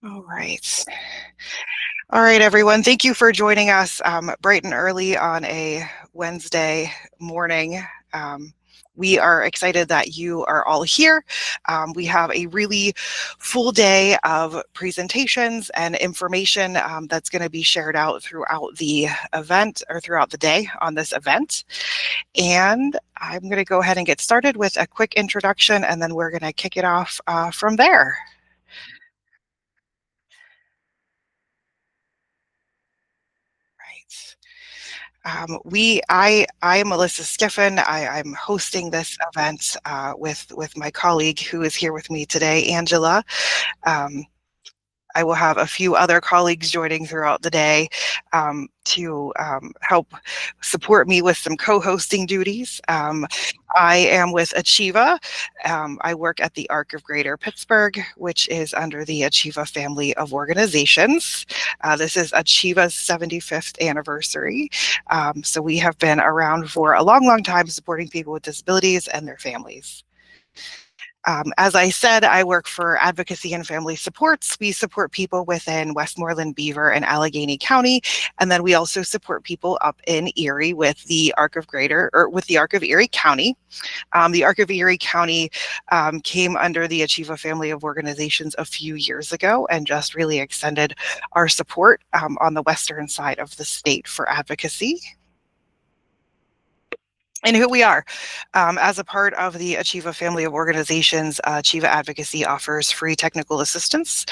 All right. All right, everyone. Thank you for joining us bright and early on a Wednesday morning. Um, we are excited that you are all here. We have a really full day of presentations and information that's going to be shared out throughout the event or throughout the day on this event. And I'm going to go ahead and get started with a quick introduction, and then we're going to kick it off from there. Right. I am Melissa Skiffen. I'm hosting this event with my colleague who is here with me today, Angela. Um, I will have a few other colleagues joining throughout the day to help support me with some co-hosting duties. I am with Achieva. I work at the Arc of Greater Pittsburgh, which is under the Achieva family of organizations. This is Achieva's 75th anniversary. So we have been around for a long, long time supporting people with disabilities and their families. As I said, I work for Advocacy and Family Supports. We support people within Westmoreland, Beaver, and Allegheny County, and then we also support people up in Erie with the Arc of Erie County. The Arc of Erie County came under the Achieva family of organizations a few years ago and just really extended our support on the western side of the state for advocacy. And who we are. As a part of the Achieva family of organizations, Achieva Advocacy offers free technical assistance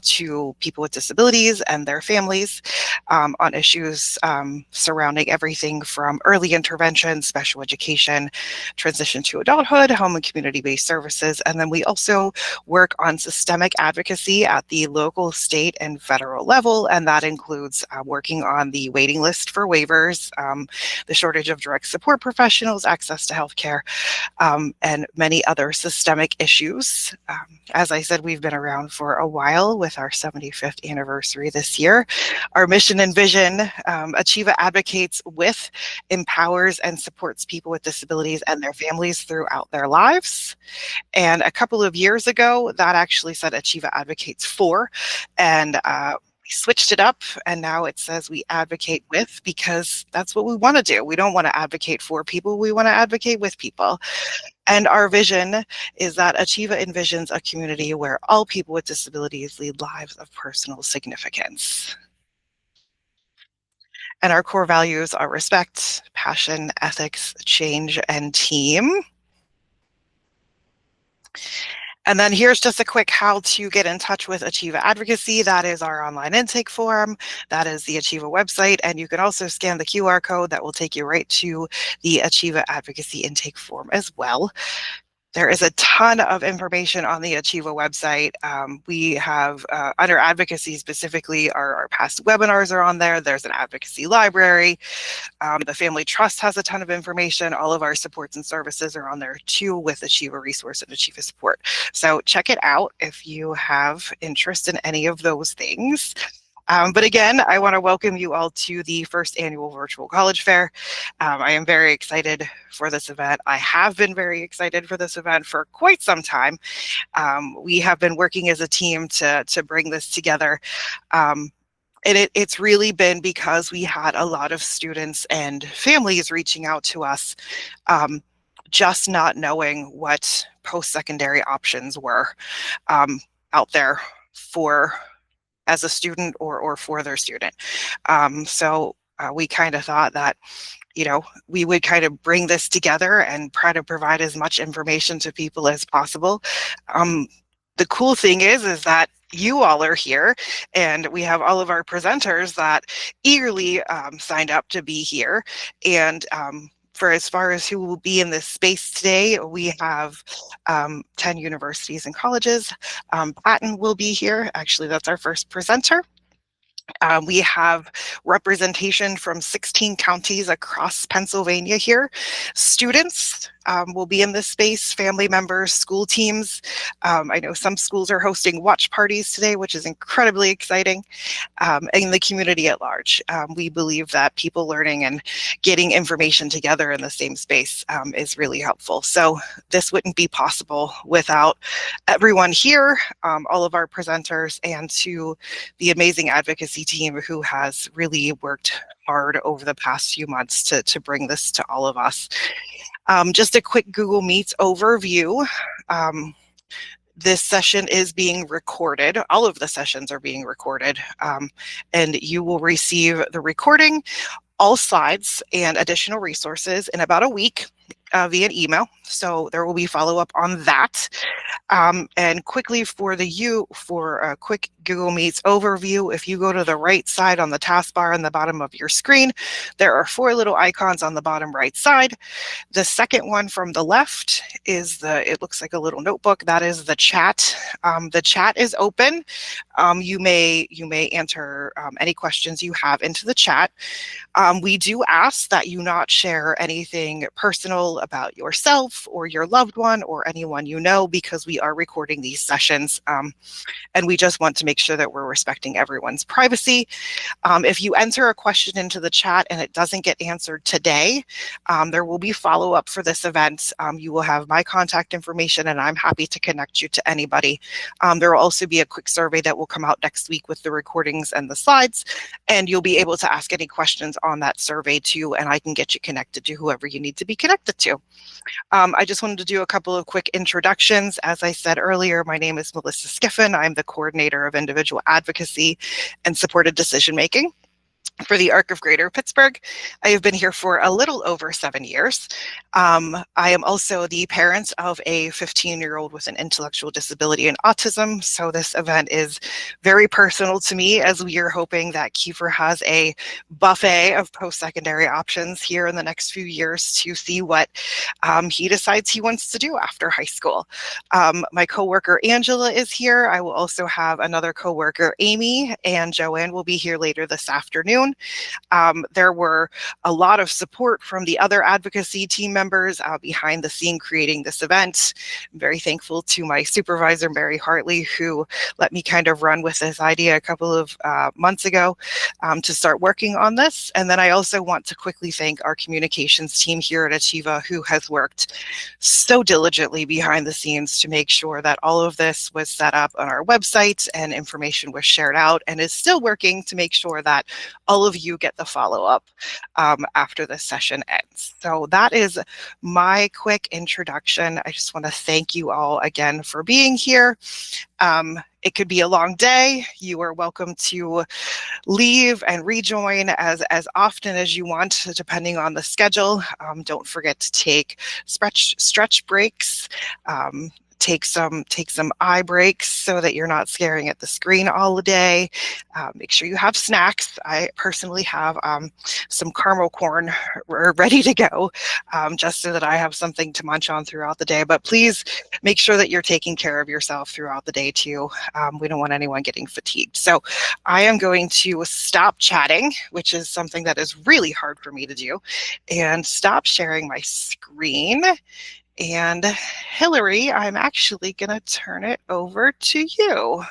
to people with disabilities and their families on issues surrounding everything from early intervention, special education, transition to adulthood, home and community-based services. And then we also work on systemic advocacy at the local, state, and federal level. And that includes working on the waiting list for waivers, the shortage of direct support professionals, access to healthcare, and many other systemic issues. As I said, we've been around for a while with our 75th anniversary this year. Our mission and vision, Achieva advocates with, empowers, and supports people with disabilities and their families throughout their lives. And a couple of years ago, that actually said Achieva advocates for, and we switched it up, and now it says we advocate with, because that's what we want to do. We don't want to advocate for people, we want to advocate with people. And our vision is that Achieva envisions a community where all people with disabilities lead lives of personal significance. And our core values are respect, passion, ethics, change, and team. And then here's just a quick how to get in touch with Achieva Advocacy. That is our online intake form. That is the Achieva website. And you can also scan the QR code that will take you right to the Achieva Advocacy intake form as well. There is a ton of information on the Achieva website. We have, under advocacy specifically, our past webinars are on there. There's an advocacy library. The Family Trust has a ton of information. All of our supports and services are on there too, with Achieva Resource and Achieva Support. So check it out if you have interest in any of those things. But again, I want to welcome you all to the first annual virtual college fair. I am very excited for this event. I have been very excited for this event for quite some time. We have been working as a team to bring this together. And it's really been because we had a lot of students and families reaching out to us, just not knowing what post-secondary options were out there for as a student or for their student. So we kind of thought that, you know, we would kind of bring this together and try to provide as much information to people as possible. The cool thing is that you all are here, and we have all of our presenters that eagerly signed up to be here. And for as far as who will be in this space today, we have 10 universities and colleges. PaTTAN will be here. Actually, that's our first presenter. We have representation from 16 counties across Pennsylvania here. Students, will be in this space, family members, school teams. I know some schools are hosting watch parties today, which is incredibly exciting, and the community at large. We believe that people learning and getting information together in the same space is really helpful. So this wouldn't be possible without everyone here, all of our presenters, and to the amazing advocacy team who has really worked hard over the past few months to bring this to all of us. Just a quick Google Meets overview. This session is being recorded. All of the sessions are being recorded, and you will receive the recording, all slides, and additional resources in about a week via email. So there will be follow-up on that. And quickly for a quick Google Meets overview, if you go to the right side on the taskbar on the bottom of your screen, there are 4 little icons on the bottom right side. The second one from the left is it looks like a little notebook. That is the chat. The chat is open. You may enter any questions you have into the chat. We do ask that you not share anything personal about yourself or your loved one or anyone you know, because we are recording these sessions, and we just want to make sure that we're respecting everyone's privacy. If you enter a question into the chat and it doesn't get answered today, there will be follow-up for this event. You will have my contact information, and I'm happy to connect you to anybody. There will also be a quick survey that will come out next week with the recordings and the slides, and you'll be able to ask any questions on that survey too, and I can get you connected to whoever you need to be connected to. I just wanted to do a couple of quick introductions. As I said earlier, my name is Melissa Skiffen. I'm the coordinator of individual advocacy and supported decision making for the ARC of Greater Pittsburgh. I have been here for a little over 7 years. I am also the parent of a 15-year-old with an intellectual disability and autism, so this event is very personal to me, as we are hoping that Kiefer has a buffet of post-secondary options here in the next few years to see what he decides he wants to do after high school. My coworker Angela is here. I will also have another coworker, Amy, and Joanne will be here later this afternoon. There were a lot of support from the other advocacy team members behind the scene creating this event. I'm very thankful to my supervisor, Mary Hartley, who let me kind of run with this idea a couple of months ago to start working on this. And then I also want to quickly thank our communications team here at Achieva, who has worked so diligently behind the scenes to make sure that all of this was set up on our website and information was shared out, and is still working to make sure that all of you get the follow-up after the session ends. So that is my quick introduction. I just want to thank you all again for being here. It could be a long day. You are welcome to leave and rejoin as often as you want, depending on the schedule. Don't forget to take stretch breaks. Take some eye breaks so that you're not staring at the screen all the day. Make sure you have snacks. I personally have some caramel corn ready to go, just so that I have something to munch on throughout the day. But please make sure that you're taking care of yourself throughout the day too. We don't want anyone getting fatigued. So I am going to stop chatting, which is something that is really hard for me to do, and stop sharing my screen. And Hillary, I'm actually going to turn it over to you.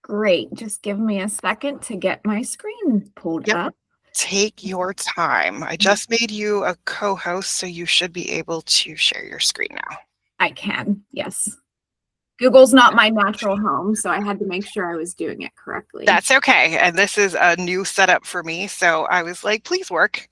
Great. Just give me a second to get my screen pulled up. Take your time. I just made you a co-host, so you should be able to share your screen now. I can, yes. Google's not my natural home, so I had to make sure I was doing it correctly. That's okay. And this is a new setup for me, so I was like, please work.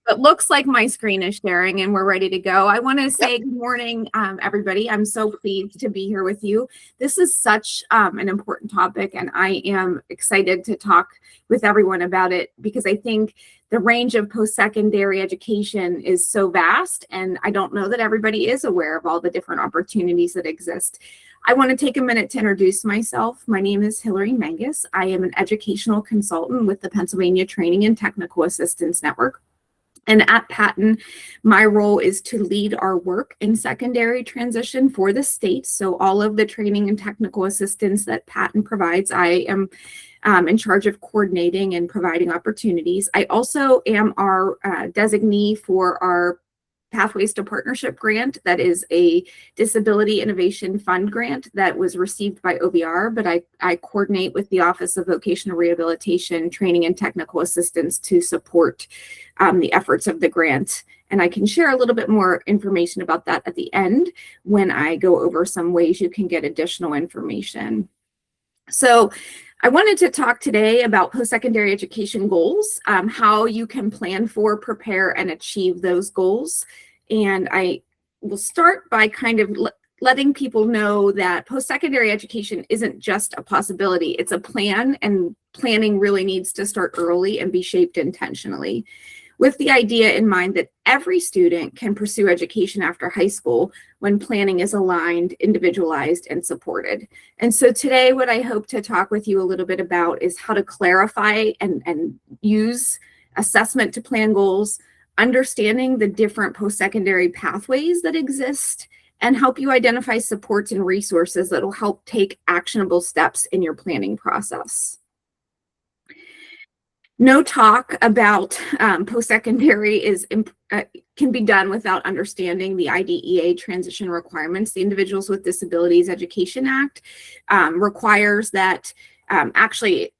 It looks like my screen is sharing and we're ready to go. I want to say good morning, everybody. I'm so pleased to be here with you. This is such an important topic, and I am excited to talk with everyone about it because I think the range of post-secondary education is so vast, and I don't know that everybody is aware of all the different opportunities that exist. I want to take a minute to introduce myself. My name is Hillary Mangus. I am an educational consultant with the Pennsylvania Training and Technical Assistance Network. And at PaTTAN, my role is to lead our work in secondary transition for the state. So all of the training and technical assistance that PaTTAN provides, I am in charge of coordinating and providing opportunities. I also am our designee for our Pathways to Partnership grant. That is a Disability Innovation Fund grant that was received by OVR, but I coordinate with the Office of Vocational Rehabilitation, Training and Technical Assistance to support the efforts of the grant. And I can share a little bit more information about that at the end when I go over some ways you can get additional information. So I wanted to talk today about post-secondary education goals, how you can plan for, prepare, and achieve those goals. And I will start by kind of letting people know that post-secondary education isn't just a possibility, it's a plan, and planning really needs to start early and be shaped intentionally, with the idea in mind that every student can pursue education after high school when planning is aligned, individualized, and supported. And so today, what I hope to talk with you a little bit about is how to clarify and use assessment to plan goals, understanding the different post-secondary pathways that exist, and help you identify supports and resources that will help take actionable steps in your planning process. No talk about post-secondary can be done without understanding the IDEA transition requirements. The Individuals with Disabilities Education Act requires that actually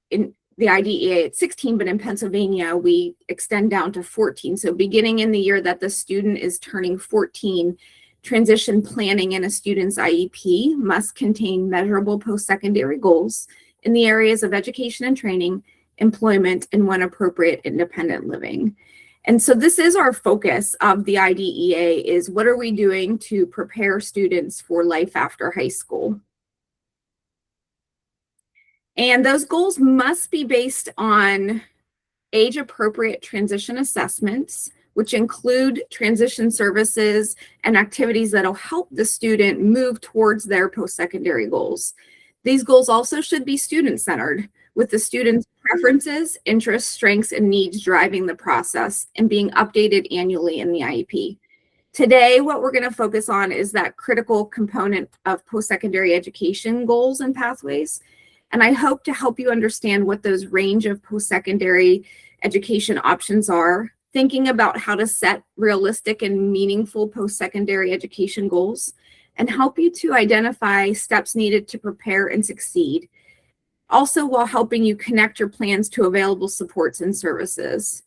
in the IDEA it's 16, but in Pennsylvania we extend down to 14. So beginning in the year that the student is turning 14, transition planning in a student's IEP must contain measurable post-secondary goals in the areas of education and training, employment, and when appropriate, independent living. And so this is our focus of the IDEA, is what are we doing to prepare students for life after high school? And those goals must be based on age-appropriate transition assessments, which include transition services and activities that'll help the student move towards their post-secondary goals. These goals also should be student-centered, with the student's preferences, interests, strengths, and needs driving the process and being updated annually in the IEP. Today, what we're going to focus on is that critical component of post-secondary education goals and pathways. And I hope to help you understand what those range of post-secondary education options are, thinking about how to set realistic and meaningful post-secondary education goals, and help you to identify steps needed to prepare and succeed, also while helping you connect your plans to available supports and services.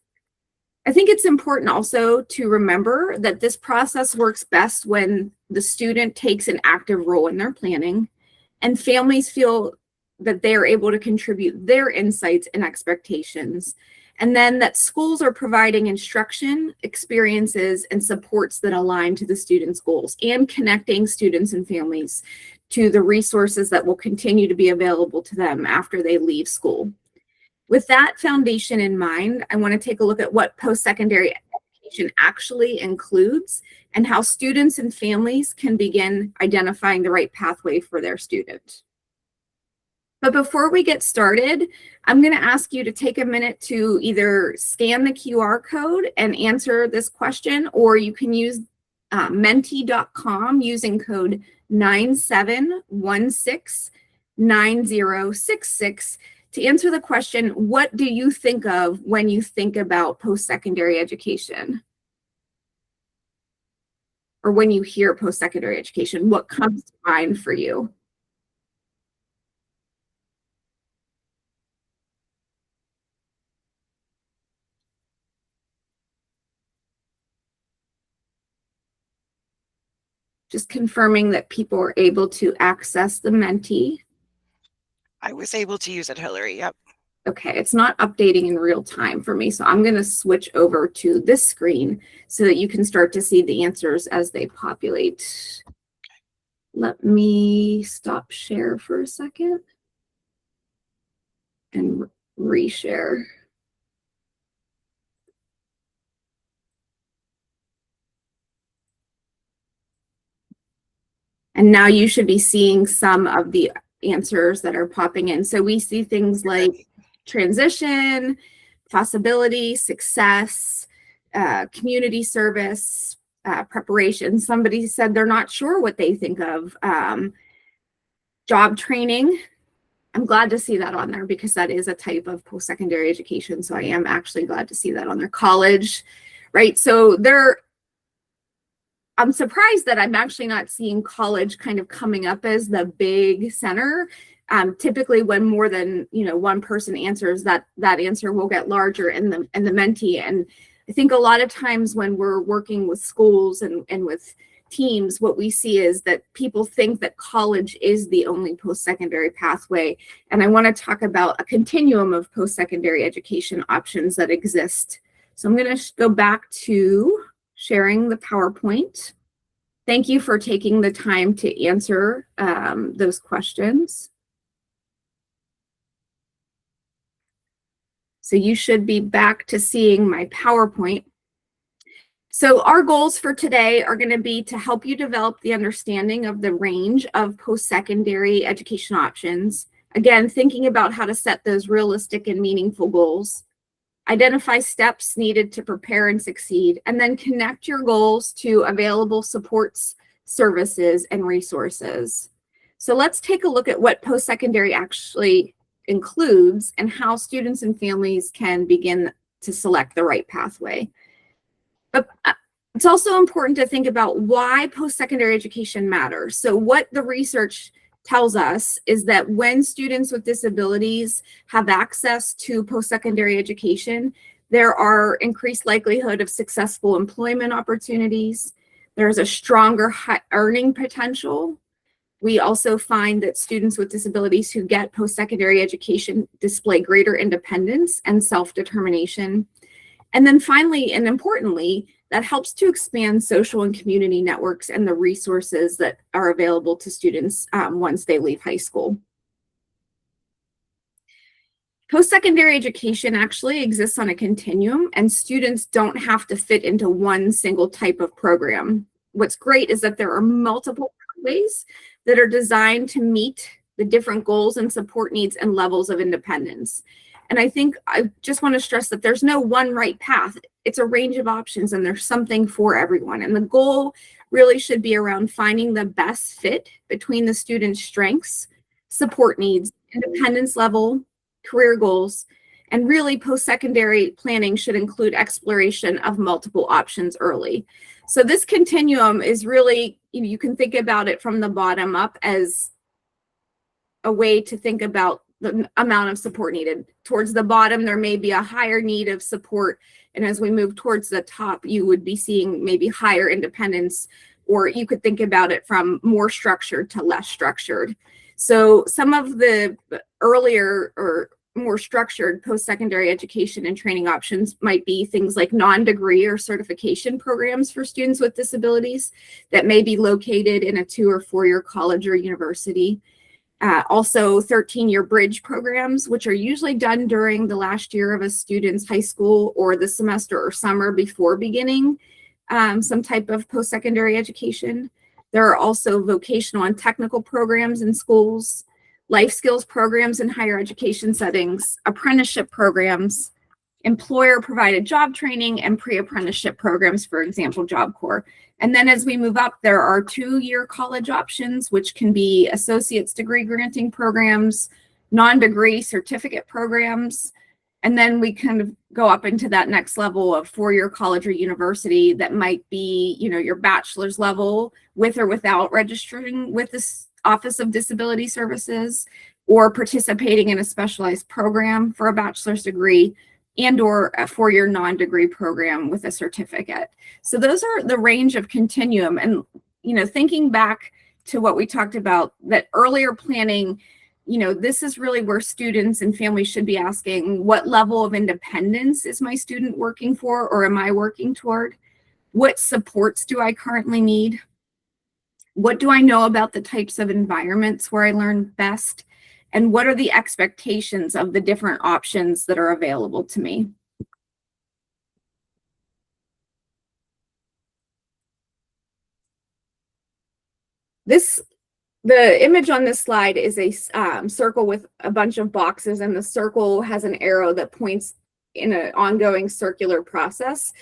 I think it's important also to remember that this process works best when the student takes an active role in their planning and families feel that they are able to contribute their insights and expectations, and then that schools are providing instruction, experiences, and supports that align to the students' goals, and connecting students and families to the resources that will continue to be available to them after they leave school. With that foundation in mind, I want to take a look at what post-secondary education actually includes and how students and families can begin identifying the right pathway for their student. But before we get started, I'm going to ask you to take a minute to either scan the QR code and answer this question, or you can use menti.com using code 97169066 to answer the question, what do you think of when you think about post-secondary education? Or when you hear post-secondary education, what comes to mind for you? Just confirming that people are able to access the Menti. I was able to use it, Hillary. Yep. Okay, it's not updating in real time for me, so I'm going to switch over to this screen so that you can start to see the answers as they populate. Let me stop share for a second and reshare. And now you should be seeing some of the answers that are popping in. So we see things like transition, possibility, success, community service, preparation. Somebody said they're not sure what they think of. Job training. I'm glad to see that on there because that is a type of post-secondary education. So I am actually glad to see that on there. College, right? So I'm surprised that I'm actually not seeing college kind of coming up as the big center. Typically when more than one person answers, that answer will get larger in the mentee. And I think a lot of times when we're working with schools and with teams, what we see is that people think that college is the only post-secondary pathway. And I want to talk about a continuum of post-secondary education options that exist. So I'm going to go back to sharing the PowerPoint. Thank you for taking the time to answer those questions. So you should be back to seeing my PowerPoint. So our goals for today are going to be to help you develop the understanding of the range of post-secondary education options. Again, thinking about how to set those realistic and meaningful goals. Identify steps needed to prepare and succeed, and then connect your goals to available supports, services, and resources. So let's take a look at what post-secondary actually includes and how students and families can begin to select the right pathway. But it's also important to think about why post-secondary education matters. So what the research tells us is that when students with disabilities have access to post-secondary education, there are increased likelihood of successful employment opportunities. There's a stronger earning potential. We also find that students with disabilities who get post-secondary education display greater independence and self-determination. And then finally, and importantly, that helps to expand social and community networks and the resources that are available to students once they leave high school. Post-secondary education actually exists on a continuum, and students don't have to fit into one single type of program. What's great is that there are multiple pathways that are designed to meet the different goals and support needs and levels of independence. And I think I just want to stress that there's no one right path. It's a range of options and there's something for everyone. And the goal really should be around finding the best fit between the student's strengths, support needs, independence level, career goals, and really post-secondary planning should include exploration of multiple options early. So this continuum is really, you can think about it from the bottom up as a way to think about the amount of support needed. Towards the bottom, there may be a higher need of support. And as we move towards the top, you would be seeing maybe higher independence, or you could think about it from more structured to less structured. So some of the earlier or more structured post-secondary education and training options might be things like non-degree or certification programs for students with disabilities that may be located in a 2 or 4 year college or university. Also 13-year bridge programs, which are usually done during the last year of a student's high school or the semester or summer before beginning some type of post-secondary education. There are also vocational and technical programs in schools, life skills programs in higher education settings, apprenticeship programs, employer-provided job training, and pre-apprenticeship programs, for example, Job Corps. And then as we move up, there are 2-year college options, which can be associate's degree granting programs, non-degree certificate programs. And then we kind of go up into that next level of 4-year college or university that might be, your bachelor's level with or without registering with the Office of Disability Services, or participating in a specialized program for a bachelor's degree, and or a 4-year non-degree program with a certificate. So those are the range of continuum. And, thinking back to what we talked about, that earlier planning, this is really where students and families should be asking, what level of independence is my student working for, or am I working toward? What supports do I currently need? What do I know about the types of environments where I learn best? And what are the expectations of the different options that are available to me? The image on this slide is a circle with a bunch of boxes, and the circle has an arrow that points in an ongoing circular process.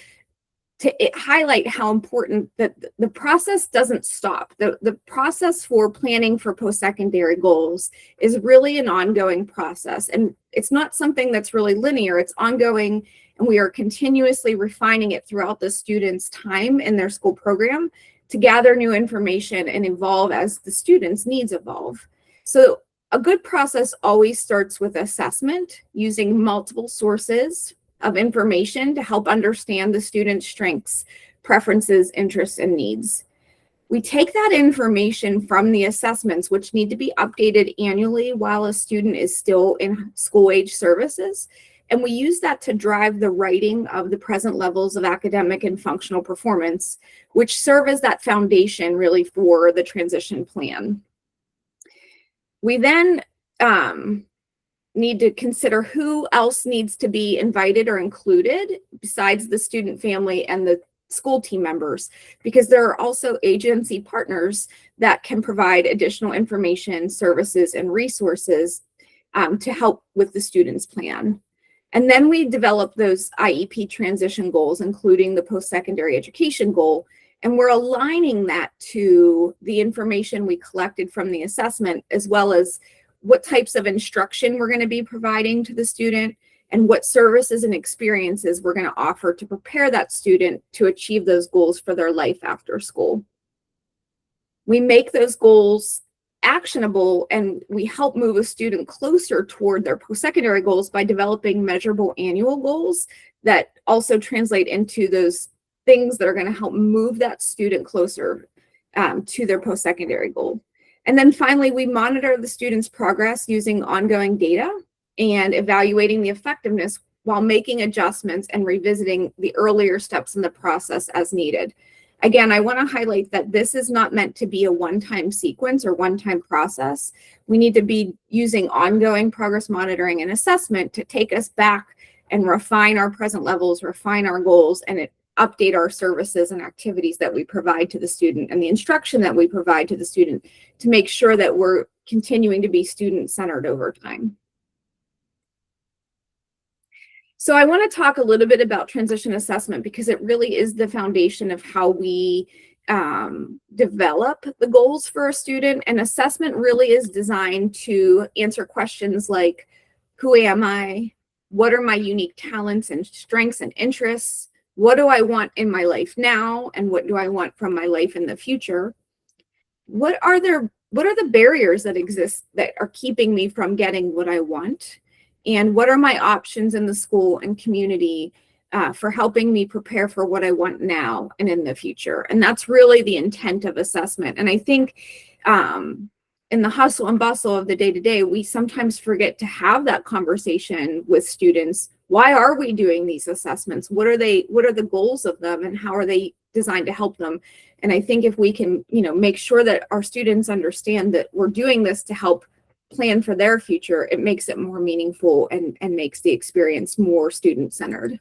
highlight how important that the process doesn't stop. The process for planning for post-secondary goals is really an ongoing process, and it's not something that's really linear. It's ongoing, and we are continuously refining it throughout the student's time in their school program to gather new information and evolve as the student's needs evolve. So a good process always starts with assessment using multiple sources of information to help understand the student's strengths, preferences, interests, and needs. We take that information from the assessments, which need to be updated annually while a student is still in school age services, and we use that to drive the writing of the present levels of academic and functional performance, which serve as that foundation really for the transition plan. We then need to consider who else needs to be invited or included besides the student family and the school team members, because there are also agency partners that can provide additional information, services, and resources to help with the student's plan. And then we develop those IEP transition goals, including the post-secondary education goal, and we're aligning that to the information we collected from the assessment, as well as what types of instruction we're going to be providing to the student and what services and experiences we're going to offer to prepare that student to achieve those goals for their life after school. We make those goals actionable, and we help move a student closer toward their post-secondary goals by developing measurable annual goals that also translate into those things that are going to help move that student closer to their post-secondary goal. And then finally, we monitor the student's progress using ongoing data and evaluating the effectiveness while making adjustments and revisiting the earlier steps in the process as needed. Again, I want to highlight that this is not meant to be a one-time sequence or one-time process. We need to be using ongoing progress monitoring and assessment to take us back and refine our present levels, refine our goals, and update our services and activities that we provide to the student and the instruction that we provide to the student to make sure that we're continuing to be student-centered over time. So I want to talk a little bit about transition assessment because it really is the foundation of how we develop the goals for a student. And assessment really is designed to answer questions like, who am I? What are my unique talents and strengths and interests? What do I want in my life now? And what do I want from my life in the future? What are the barriers that exist that are keeping me from getting what I want? And what are my options in the school and community for helping me prepare for what I want now and in the future? And that's really the intent of assessment. And I think in the hustle and bustle of the day-to-day, we sometimes forget to have that conversation with students. Why are we doing these assessments? What are the goals of them, and how are they designed to help them? And I think if we can, make sure that our students understand that we're doing this to help plan for their future, it makes it more meaningful and makes the experience more student-centered.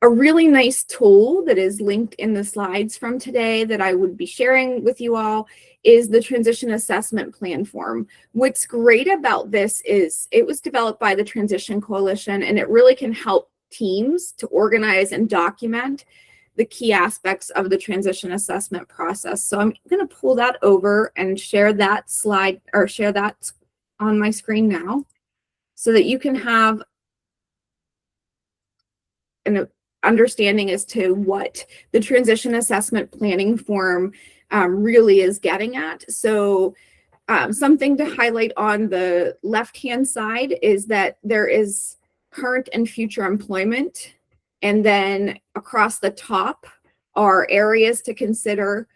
A really nice tool that is linked in the slides from today that I would be sharing with you all is the Transition Assessment Plan Form. What's great about this is it was developed by the Transition Coalition, and it really can help teams to organize and document the key aspects of the transition assessment process. So I'm going to pull that over and share that slide, or share that on my screen now, so that you can have an understanding as to what the transition assessment planning form really is getting at. So something to highlight on the left-hand side is that there is current and future employment. And then across the top are areas to consider,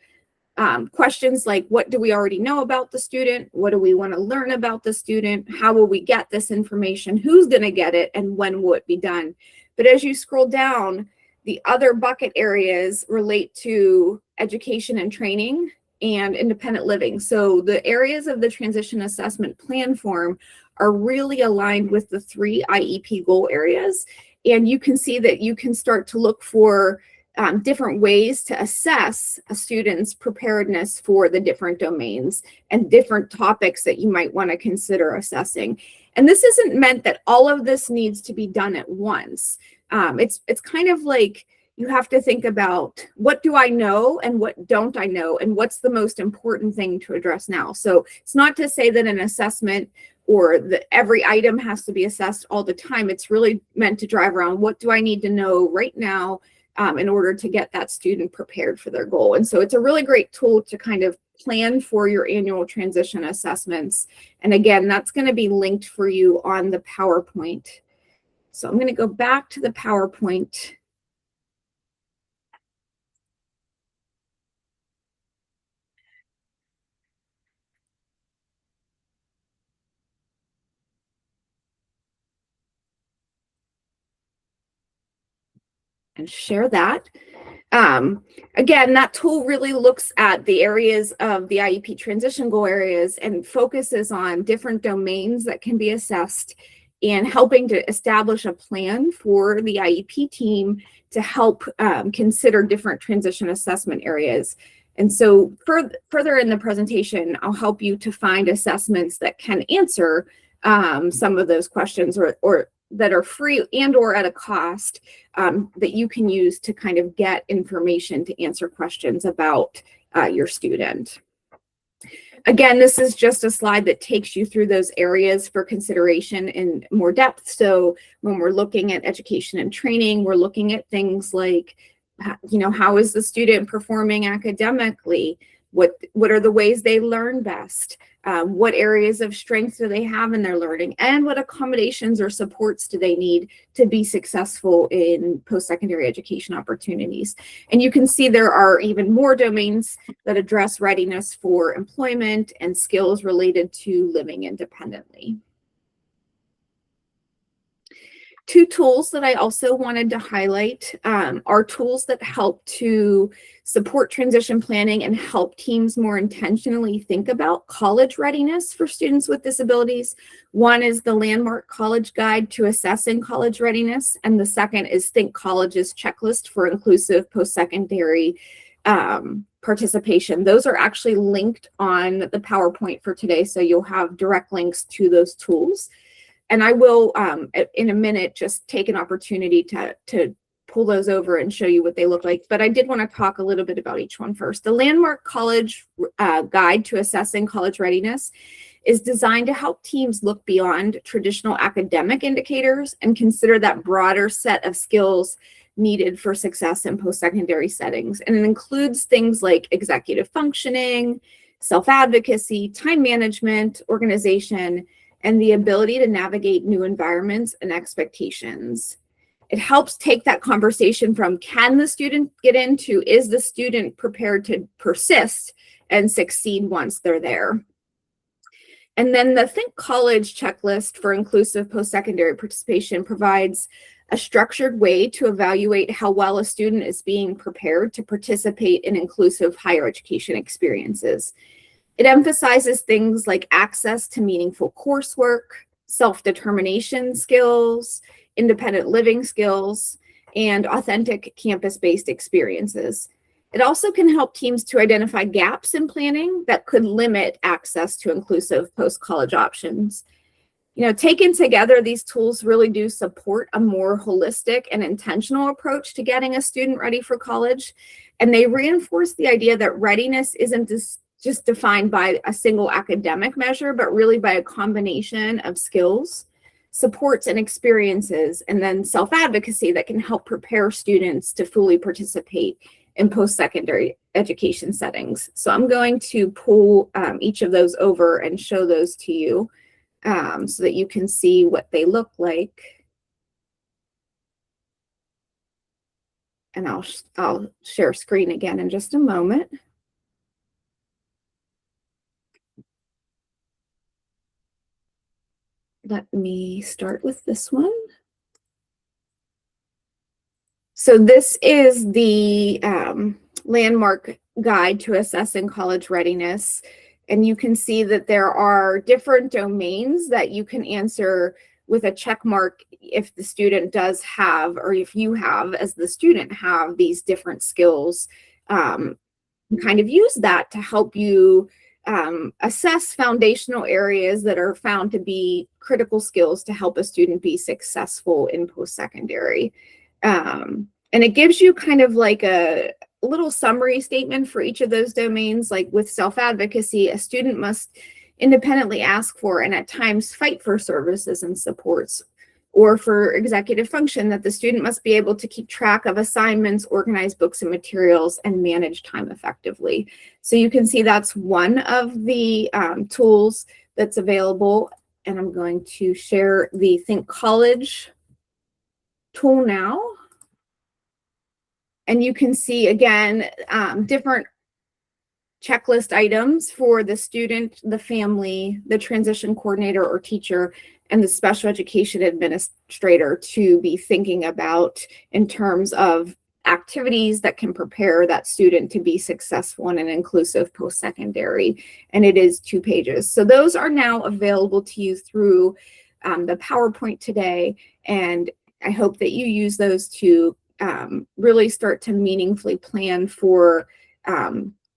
questions like, what do we already know about the student? What do we want to learn about the student? How will we get this information? Who's going to get it? And when will it be done? But as you scroll down, the other bucket areas relate to education and training and independent living. So the areas of the transition assessment plan form are really aligned with the 3 IEP goal areas. And you can see that you can start to look for different ways to assess a student's preparedness for the different domains and different topics that you might want to consider assessing. And this isn't meant that all of this needs to be done at once. It's kind of like, you have to think about, what do I know and what don't I know, and what's the most important thing to address now. So it's not to say that an assessment or that every item has to be assessed all the time. It's really meant to drive around, what do I need to know right now in order to get that student prepared for their goal. And so it's a really great tool to kind of plan for your annual transition assessments. And again, that's going to be linked for you on the PowerPoint. So I'm going to go back to the PowerPoint. And share that. Again, that tool really looks at the areas of the IEP transition goal areas and focuses on different domains that can be assessed, and helping to establish a plan for the IEP team to help consider different transition assessment areas. And so further in the presentation, I'll help you to find assessments that can answer some of those questions, or that are free and or at a cost, that you can use to kind of get information to answer questions about your student. Again, this is just a slide that takes you through those areas for consideration in more depth. So when we're looking at education and training, we're looking at things like, how is the student performing academically? What are the ways they learn best? What areas of strength do they have in their learning? And what accommodations or supports do they need to be successful in post-secondary education opportunities? And you can see there are even more domains that address readiness for employment and skills related to living independently. Two tools that I also wanted to highlight are tools that help to support transition planning and help teams more intentionally think about college readiness for students with disabilities. One is the Landmark College Guide to Assessing College Readiness, and the second is Think College's Checklist for Inclusive Post-Secondary Participation. Those are actually linked on the PowerPoint for today, so you'll have direct links to those tools. And I will, in a minute, just take an opportunity to pull those over and show you what they look like. But I did want to talk a little bit about each one first. The Landmark College Guide to Assessing College Readiness is designed to help teams look beyond traditional academic indicators and consider that broader set of skills needed for success in post-secondary settings. And it includes things like executive functioning, self-advocacy, time management, organization, and the ability to navigate new environments and expectations. It helps take that conversation from, can the student get into, is the student prepared to persist and succeed once they're there? And then the Think College checklist for inclusive post-secondary participation provides a structured way to evaluate how well a student is being prepared to participate in inclusive higher education experiences. It emphasizes things like access to meaningful coursework, self-determination skills, independent living skills, and authentic campus-based experiences. It also can help teams to identify gaps in planning that could limit access to inclusive post-college options. Taken together, these tools really do support a more holistic and intentional approach to getting a student ready for college. And they reinforce the idea that readiness isn't just defined by a single academic measure, but really by a combination of skills, supports, and experiences, and then self-advocacy that can help prepare students to fully participate in post-secondary education settings. So I'm going to pull each of those over and show those to you so that you can see what they look like. And I'll share screen again in just a moment. Let me start with this one. So this is the Landmark Guide to Assessing College Readiness. And you can see that there are different domains that you can answer with a check mark if the student does have, or if you have, as the student, have these different skills. Kind of use that to help you assess foundational areas that are found to be critical skills to help a student be successful in post-secondary. And it gives you kind of like a little summary statement for each of those domains. Like with self-advocacy, a student must independently ask for and at times fight for services and supports. Or for executive function, that the student must be able to keep track of assignments, organize books and materials, and manage time effectively. So you can see that's one of the tools that's available. And I'm going to share the Think College tool now. And you can see, again, different checklist items for the student, the family, the transition coordinator or teacher, and the special education administrator to be thinking about in terms of activities that can prepare that student to be successful in an inclusive post-secondary. And it is 2 pages. So those are now available to you through the PowerPoint today. And I hope that you use those to really start to meaningfully plan for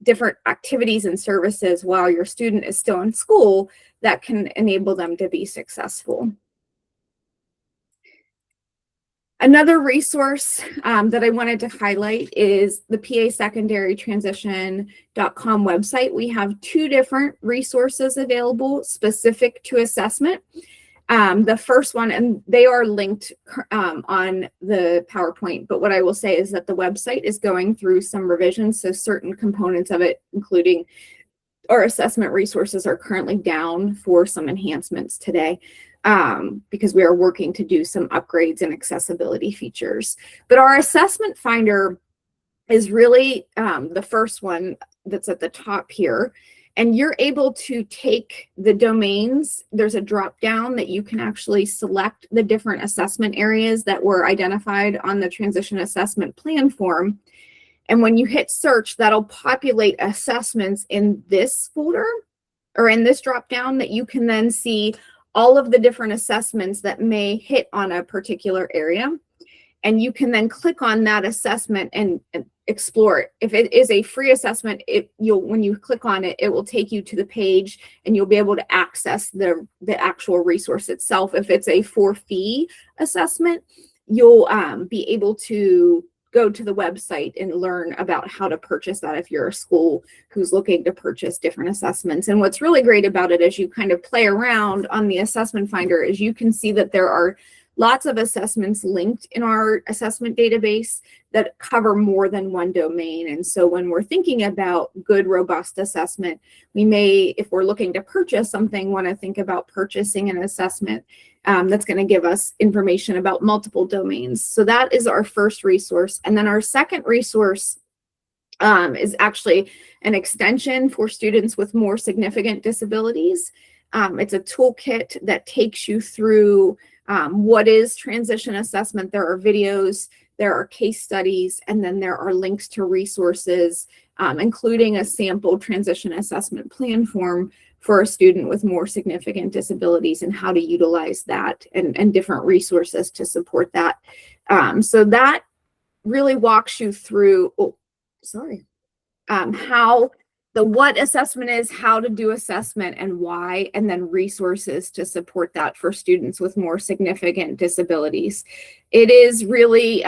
different activities and services while your student is still in school that can enable them to be successful. Another resource that I wanted to highlight is the PASecondaryTransition.com website. We have 2 different resources available specific to assessment. The first one, and they are linked on the PowerPoint, but what I will say is that the website is going through some revisions, so certain components of it, including our assessment resources, are currently down for some enhancements today because we are working to do some upgrades and accessibility features. But our assessment finder is really the first one that's at the top here. And you're able to take the domains. There's a drop down that you can actually select the different assessment areas that were identified on the transition assessment plan form. And when you hit search, that'll populate assessments in this folder or in this drop down that you can then see all of the different assessments that may hit on a particular area. And you can then click on that assessment and explore it. If it is a free assessment, when you click on it, it will take you to the page and you'll be able to access the actual resource itself. If it's a for-fee assessment, you'll be able to go to the website and learn about how to purchase that if you're a school who's looking to purchase different assessments. And what's really great about it as you kind of play around on the assessment finder is you can see that there are lots of assessments linked in our assessment database that cover more than one domain. And so when we're thinking about good, robust assessment, we may, if we're looking to purchase something, want to think about purchasing an assessment that's going to give us information about multiple domains. So that is our first resource. And then our second resource is actually an extension for students with more significant disabilities. It's a toolkit that takes you through what is transition assessment. There are videos, there are case studies, and then there are links to resources, including a sample transition assessment plan form for a student with more significant disabilities and how to utilize that and different resources to support that. So that really walks you through, how what assessment is, how to do assessment and why, and then resources to support that for students with more significant disabilities. It is really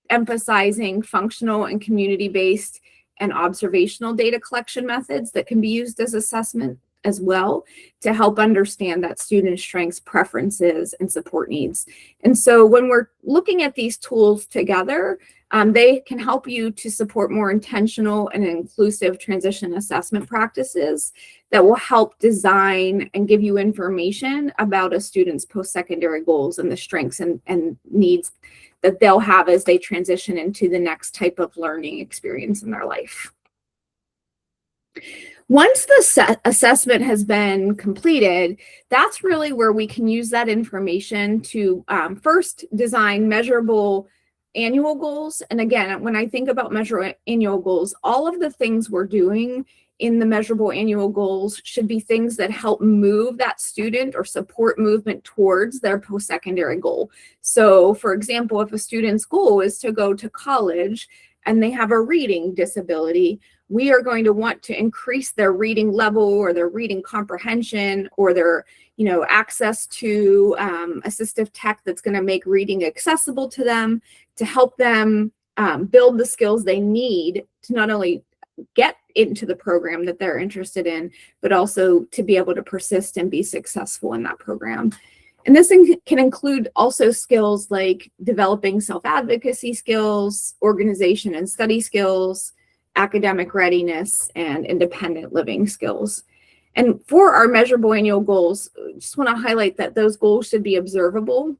emphasizing functional and community-based and observational data collection methods that can be used as assessment as well to help understand that student strengths, preferences, and support needs. And so when we're looking at these tools together, they can help you to support more intentional and inclusive transition assessment practices that will help design and give you information about a student's post-secondary goals and the strengths and needs that they'll have as they transition into the next type of learning experience in their life. Once the assessment has been completed, that's really where we can use that information to first design measurable annual goals. And again, when I think about measurable annual goals, all of the things we're doing in the measurable annual goals should be things that help move that student or support movement towards their post-secondary goal. So for example, if a student's goal is to go to college and they have a reading disability, we are going to want to increase their reading level or their reading comprehension or their access to assistive tech that's going to make reading accessible to them, to help them build the skills they need to not only get into the program that they're interested in, but also to be able to persist and be successful in that program. And this can include also skills like developing self-advocacy skills, organization and study skills, academic readiness, and independent living skills. And for our measurable annual goals, I just want to highlight that those goals should be observable,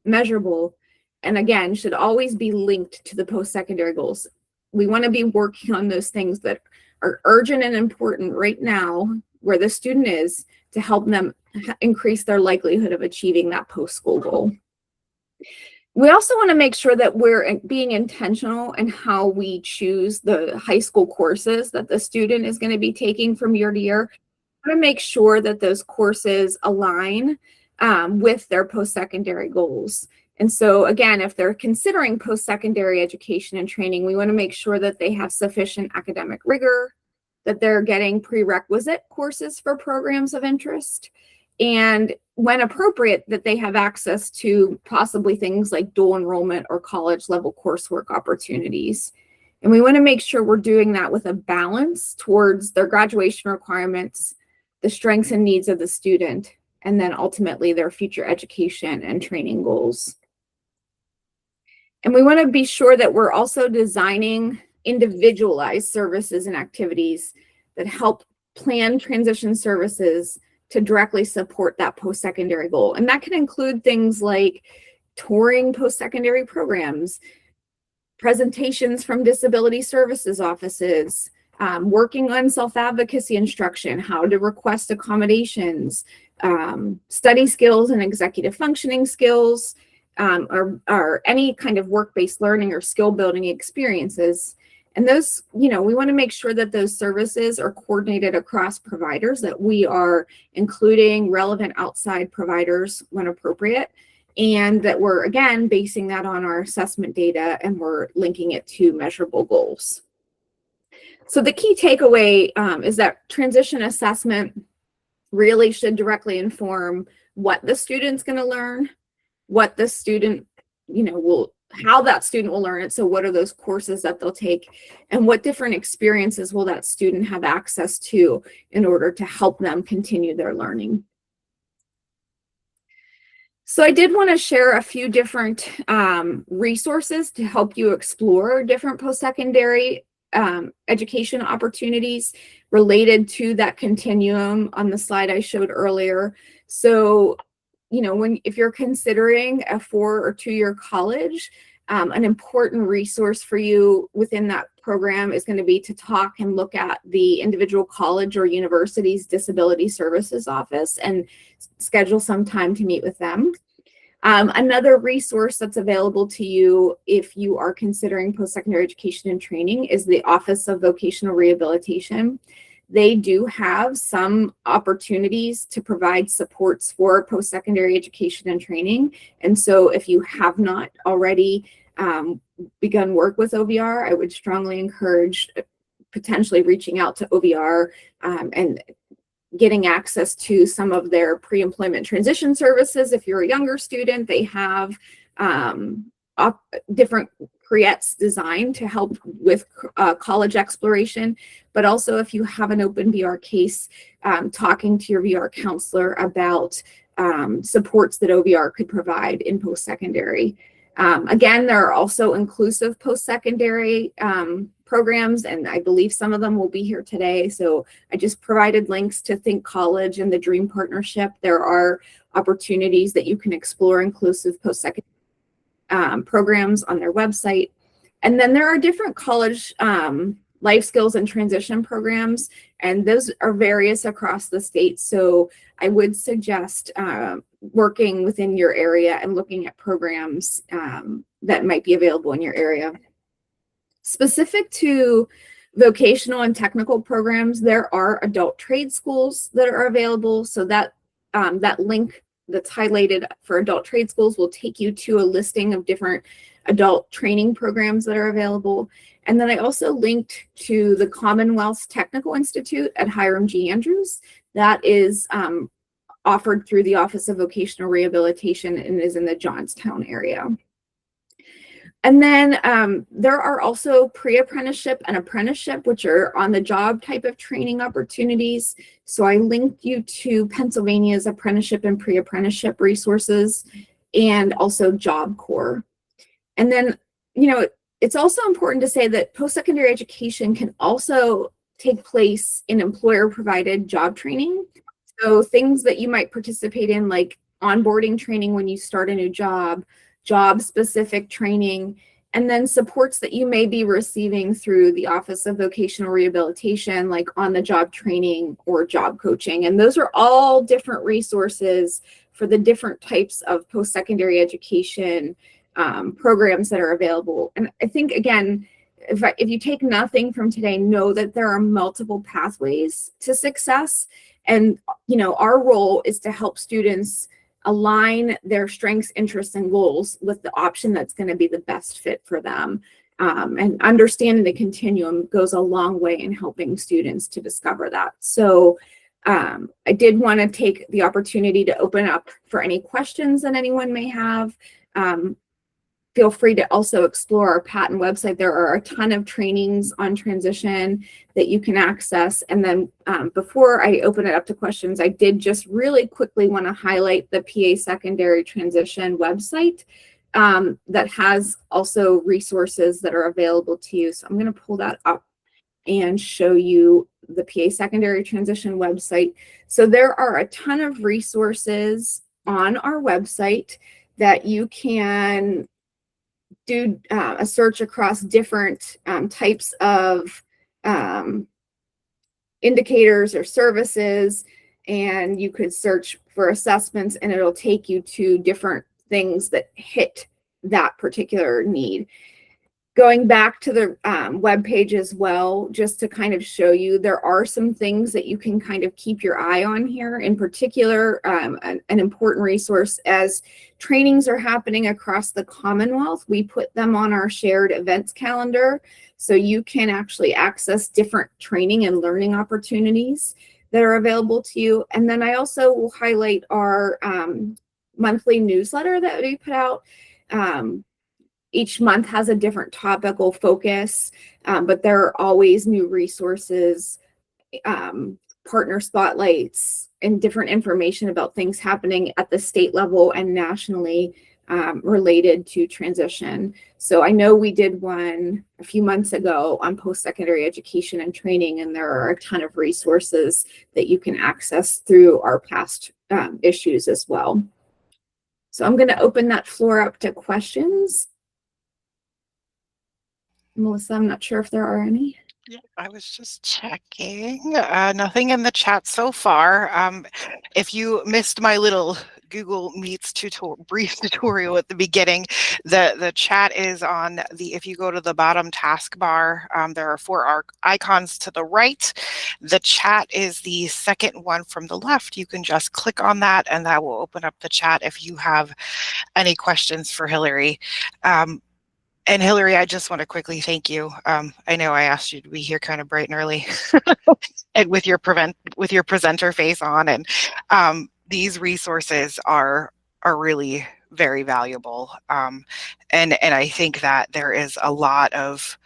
measurable, and again, should always be linked to the post-secondary goals. We want to be working on those things that are urgent and important right now, where the student is, to help them increase their likelihood of achieving that post-school goal. We also want to make sure that we're being intentional in how we choose the high school courses that the student is going to be taking from year to year. We want to make sure that those courses align with their post-secondary goals. And so again, if they're considering post-secondary education and training, we want to make sure that they have sufficient academic rigor, that they're getting prerequisite courses for programs of interest, and when appropriate, that they have access to possibly things like dual enrollment or college level coursework opportunities. And we want to make sure we're doing that with a balance towards their graduation requirements, the strengths and needs of the student, and then ultimately their future education and training goals. And we want to be sure that we're also designing individualized services and activities that help plan transition services to directly support that post-secondary goal. And that can include things like touring post-secondary programs, presentations from disability services offices, working on self-advocacy instruction, how to request accommodations, study skills and executive functioning skills, or any kind of work-based learning or skill building experiences. And those, we want to make sure that those services are coordinated across providers, that we are including relevant outside providers when appropriate, and that we're, again, basing that on our assessment data and we're linking it to measurable goals. So the key takeaway is that transition assessment really should directly inform what the student's going to learn, what the student, how that student will learn it. So what are those courses that they'll take, and what different experiences will that student have access to in order to help them continue their learning. So I did want to share a few different resources to help you explore different post-secondary education opportunities related to that continuum on the slide I showed earlier. So if you're considering a 4- or 2-year college, an important resource for you within that program is going to be to talk and look at the individual college or university's disability services office and schedule some time to meet with them. Another resource that's available to you if you are considering post-secondary education and training is the Office of Vocational Rehabilitation. They do have some opportunities to provide supports for post-secondary education and training. And so if you have not already begun work with OVR, I would strongly encourage potentially reaching out to OVR and getting access to some of their pre-employment transition services. If you're a younger student, they have different creates designed to help with college exploration, but also if you have an open VR case, talking to your VR counselor about supports that OVR could provide in post-secondary. Again, there are also inclusive post-secondary programs, and I believe some of them will be here today. So I just provided links to Think College and the Dream Partnership. There are opportunities that you can explore inclusive post-secondary programs on their website. And then there are different college life skills and transition programs, and those are various across the state. So I would suggest working within your area and looking at programs that might be available in your area. Specific to vocational and technical programs, there are adult trade schools that are available. So that that link that's highlighted for adult trade schools will take you to a listing of different adult training programs that are available. And then I also linked to the Commonwealth Technical Institute at Hiram G. Andrews. That is offered through the Office of Vocational Rehabilitation and is in the Johnstown area. And then there are also pre-apprenticeship and apprenticeship, which are on the job type of training opportunities. So I linked you to Pennsylvania's apprenticeship and pre-apprenticeship resources, and also Job Corps. And then, it's also important to say that post-secondary education can also take place in employer-provided job training. So things that you might participate in, like onboarding training when you start a new job-specific training, and then supports that you may be receiving through the Office of Vocational Rehabilitation, like on-the-job training or job coaching. And those are all different resources for the different types of post-secondary education programs that are available. And I think, again, if you take nothing from today, know that there are multiple pathways to success. And, our role is to help students align their strengths, interests, and goals with the option that's going to be the best fit for them. And understanding the continuum goes a long way in helping students to discover that. So I did want to take the opportunity to open up for any questions that anyone may have. Feel free to also explore our PaTTAN website. There are a ton of trainings on transition that you can access. And then before I open it up to questions, I did just really quickly want to highlight the PA Secondary Transition website that has also resources that are available to you. So I'm going to pull that up and show you the PA Secondary Transition website. So there are a ton of resources on our website that you can do a search across different types of indicators or services, and you could search for assessments, and it'll take you to different things that hit that particular need. Going back to the web page as well, just to kind of show you, there are some things that you can kind of keep your eye on here. In particular, an important resource, as trainings are happening across the Commonwealth, we put them on our shared events calendar, so you can actually access different training and learning opportunities that are available to you. And then I also will highlight our monthly newsletter that we put out. Each month has a different topical focus, but there are always new resources, partner spotlights, and different information about things happening at the state level and nationally related to transition. So I know we did one a few months ago on post-secondary education and training, and there are a ton of resources that you can access through our past issues as well. So I'm going to open that floor up to questions. Melissa, I'm not sure if there are any. Yeah, I was just checking. Nothing in the chat so far. If you missed my little Google Meets brief tutorial at the beginning, the chat is on if you go to the bottom taskbar, there are 4 icons to the right. The chat is the second one from the left. You can just click on that, and that will open up the chat if you have any questions for Hillary. And Hillary, I just want to quickly thank you. I know I asked you to be here kind of bright and early, and with your presenter face on, and these resources are really very valuable. And I think that there is a lot of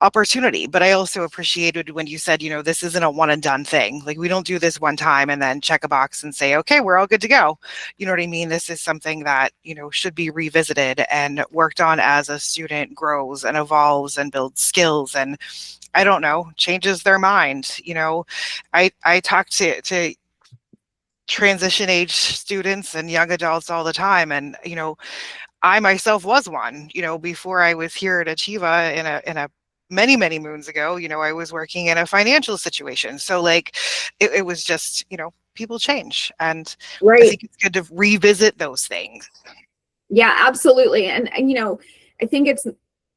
opportunity, but I also appreciated when you said, this isn't a one and done thing. Like, we don't do this one time and then check a box and say, okay, we're all good to go. You know what I mean? This is something that, should be revisited and worked on as a student grows and evolves and builds skills and, I don't know, changes their mind. I talk to transition age students and young adults all the time, and, I myself was one, before I was here at Achieva in a many moons ago. I was working in a financial situation, so like it was just, people change, and Right. I think it's good to revisit those things. Yeah, absolutely. And I think it's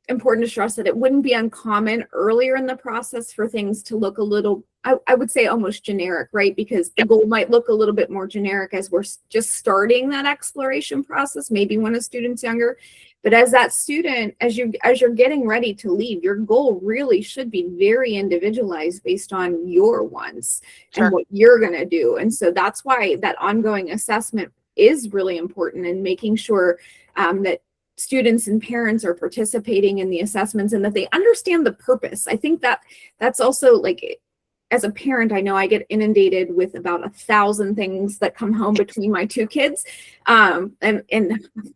important to stress that it wouldn't be uncommon earlier in the process for things to look a little, I would say, almost generic, right? Because the goal might look a little bit more generic as we're just starting that exploration process, maybe when a student's younger. But as that student, as you're getting ready to leave, your goal really should be very individualized based on your wants. Sure. And what you're going to do. And so that's why that ongoing assessment is really important, and making sure that students and parents are participating in the assessments and that they understand the purpose. I think that that's also like, as a parent, I know I get inundated with about 1,000 things that come home between my two kids, and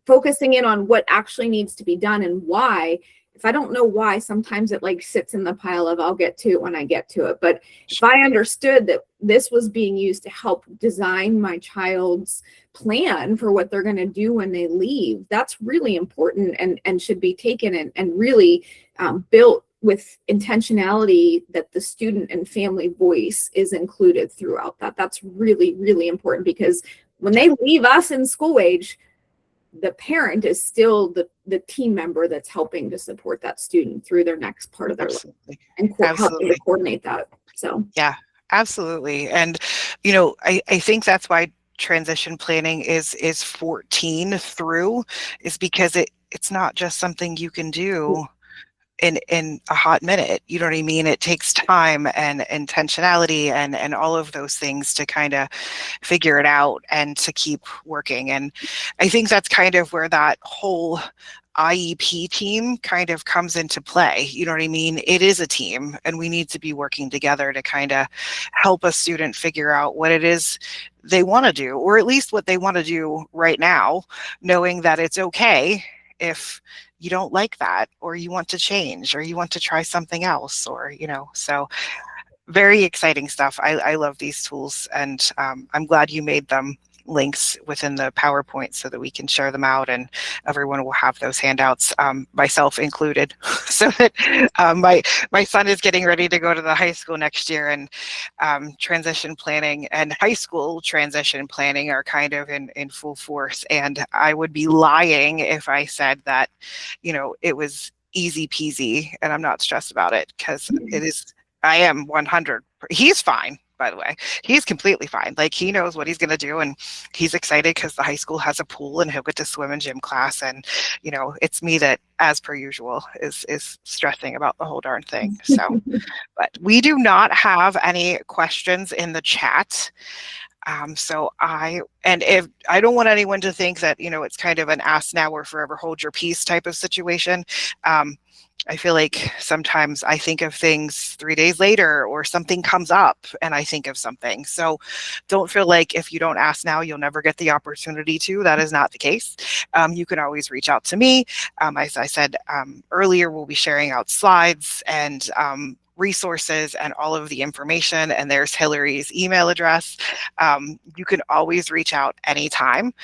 focusing in on what actually needs to be done and why. If I don't know why, sometimes it like sits in the pile of I'll get to it when I get to it. But if I understood that this was being used to help design my child's plan for what they're going to do when they leave, that's really important and should be taken and really built with intentionality, that the student and family voice is included throughout that. That's really, really important, because when they leave us in school age, the parent is still the team member that's helping to support that student through their next part of their life and helping to coordinate that. So yeah, absolutely. And I think that's why transition planning is 14 through, is because it's not just something you can do in a hot minute. You know what I mean? It takes time and intentionality and all of those things to kind of figure it out and to keep working. And I think that's kind of where that whole IEP team kind of comes into play. You know what I mean? It is a team, and we need to be working together to kind of help a student figure out what it is they want to do, or at least what they want to do right now, knowing that it's okay if you don't like that, or you want to change, or you want to try something else, or, so very exciting stuff. I love these tools, and I'm glad you made them links within the PowerPoint so that we can share them out and everyone will have those handouts, myself included, so that my son is getting ready to go to the high school next year, and transition planning and high school transition planning are kind of in full force. And I would be lying if I said that, it was easy peasy and I'm not stressed about it, because it is. I am 100. He's fine, by the way. He's completely fine. Like, he knows what he's going to do, and he's excited because the high school has a pool and he'll get to swim in gym class. And, it's me that, as per usual, is stressing about the whole darn thing. So, but we do not have any questions in the chat. So if I don't want anyone to think that, it's kind of an ask now or forever hold your peace type of situation. I feel like sometimes I think of things 3 days later, or something comes up and I think of something. So don't feel like if you don't ask now, you'll never get the opportunity to. That is not the case. You can always reach out to me. As I said earlier, we'll be sharing out slides and resources and all of the information, and there's Hillary's email address. You can always reach out anytime.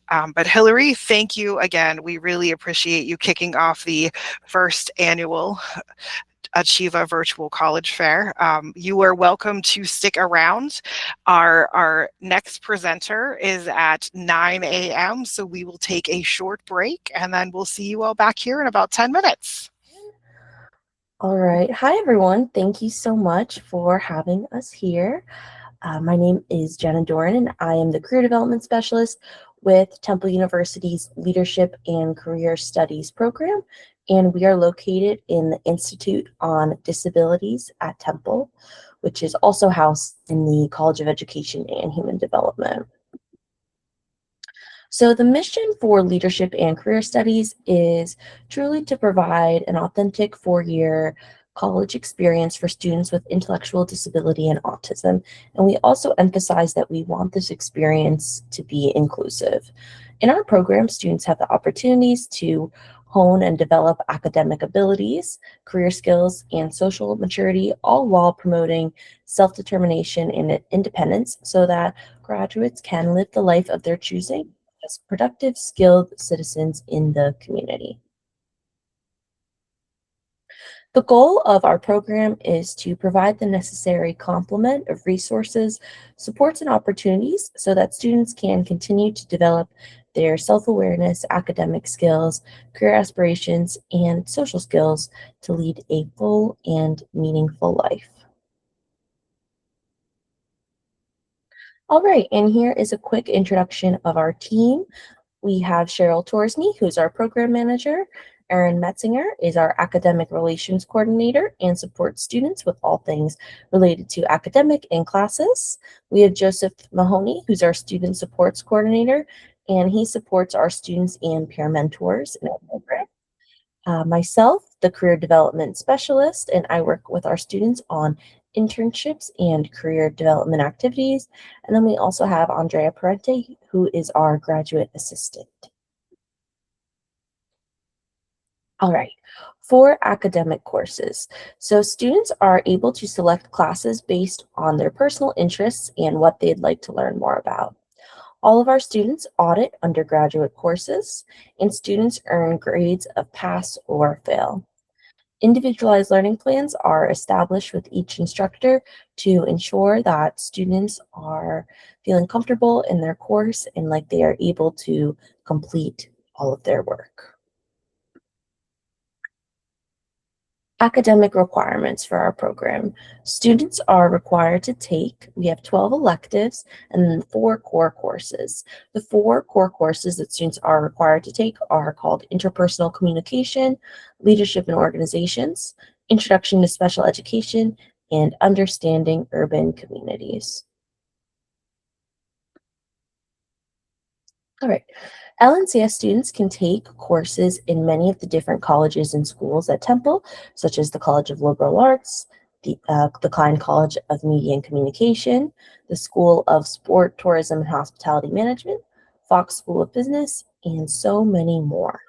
But Hillary, thank you again. We really appreciate you kicking off the first annual Achieva Virtual College Fair. You are welcome to stick around. Our next presenter is at 9 a.m. So we will take a short break, and then we'll see you all back here in about 10 minutes. All right. Hi, everyone. Thank you so much for having us here. My name is Jenna Doran, and I am the Career Development Specialist with Temple University's Leadership and Career Studies program, and we are located in the Institute on Disabilities at Temple, which is also housed in the College of Education and Human Development. So the mission for Leadership and Career Studies is truly to provide an authentic 4-year college experience for students with intellectual disability and autism. And we also emphasize that we want this experience to be inclusive. In our program, students have the opportunities to hone and develop academic abilities, career skills, and social maturity, all while promoting self-determination and independence so that graduates can live the life of their choosing as productive, skilled citizens in the community. The goal of our program is to provide the necessary complement of resources, supports, and opportunities so that students can continue to develop their self-awareness, academic skills, career aspirations, and social skills to lead a full and meaningful life. All right, and here is a quick introduction of our team. We have Cheryl Torsney, who's our program manager. Erin Metzinger is our academic relations coordinator and supports students with all things related to academic and classes. We have Joseph Mahoney, who's our student supports coordinator, and he supports our students and peer mentors in our program. Myself, the career development specialist, and I work with our students on internships and career development activities. And then we also have Andrea Parente, who is our graduate assistant. All right, for academic courses. So students are able to select classes based on their personal interests and what they'd like to learn more about. All of our students audit undergraduate courses, and students earn grades of pass or fail. Individualized learning plans are established with each instructor to ensure that students are feeling comfortable in their course and like they are able to complete all of their work. Academic requirements for our program. Students are required to take, we have 12 electives and then 4 core courses. The 4 core courses that students are required to take are called Interpersonal Communication, Leadership in Organizations, Introduction to Special Education, and Understanding Urban Communities. All right. LNCS students can take courses in many of the different colleges and schools at Temple, such as the College of Liberal Arts, the Klein College of Media and Communication, the School of Sport, Tourism, and Hospitality Management, Fox School of Business, and so many more.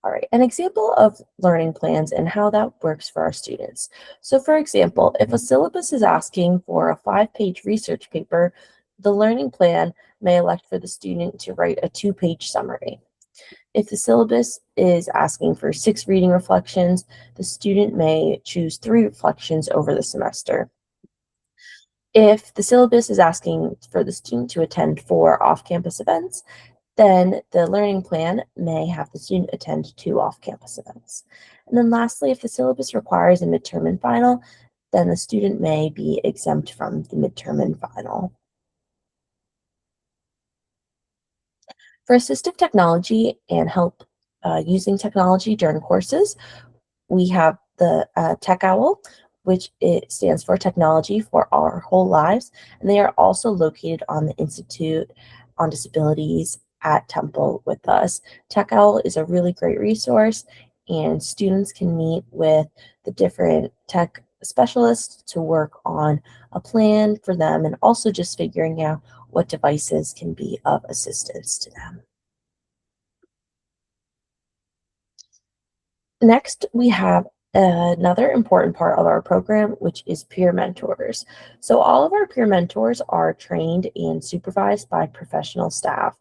All right, an example of learning plans and how that works for our students. So for example, if a syllabus is asking for a 5-page research paper, the learning plan may elect for the student to write a 2-page summary. If the syllabus is asking for 6 reading reflections, the student may choose 3 reflections over the semester. If the syllabus is asking for the student to attend 4 off-campus events, then the learning plan may have the student attend 2 off-campus events. And then lastly, if the syllabus requires a midterm and final, then the student may be exempt from the midterm and final. For assistive technology and help using technology during courses, we have the Tech Owl, which it stands for Technology for Our Whole Lives, and they are also located on the Institute on Disabilities at Temple with us. Tech Owl is a really great resource, and students can meet with the different tech specialists to work on a plan for them and also just figuring out what devices can be of assistance to them. Next, we have another important part of our program, which is peer mentors. So all of our peer mentors are trained and supervised by professional staff,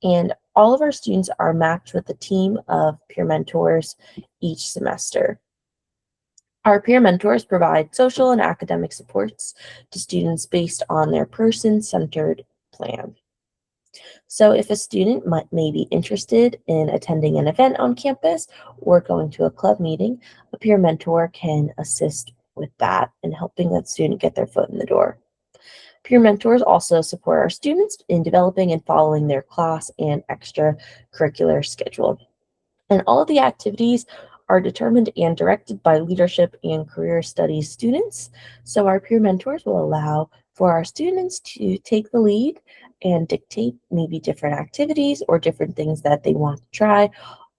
and all of our students are matched with a team of peer mentors each semester. Our peer mentors provide social and academic supports to students based on their person-centered plan. So if a student may be interested in attending an event on campus or going to a club meeting, a peer mentor can assist with that and helping that student get their foot in the door. Peer mentors also support our students in developing and following their class and extracurricular schedule. And all of the activities are determined and directed by leadership and career studies students. So our peer mentors will allow for our students to take the lead and dictate maybe different activities or different things that they want to try,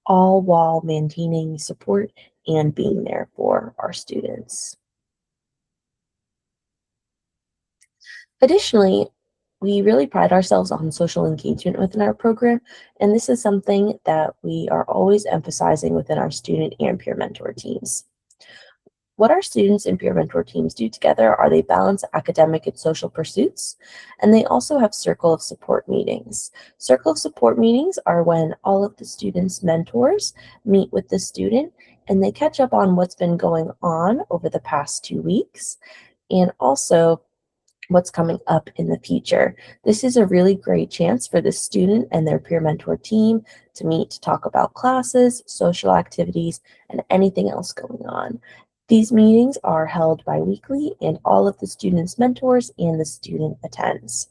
all while maintaining support and being there for our students. Additionally, we really pride ourselves on social engagement within our program, and this is something that we are always emphasizing within our student and peer mentor teams. What our students and peer mentor teams do together are they balance academic and social pursuits, and they also have circle of support meetings. Circle of support meetings are when all of the students' mentors meet with the student and they catch up on what's been going on over the past 2 weeks and also what's coming up in the future. This is a really great chance for the student and their peer mentor team to meet to talk about classes, social activities, and anything else going on. These meetings are held bi-weekly and all of the students' mentors and the student attends.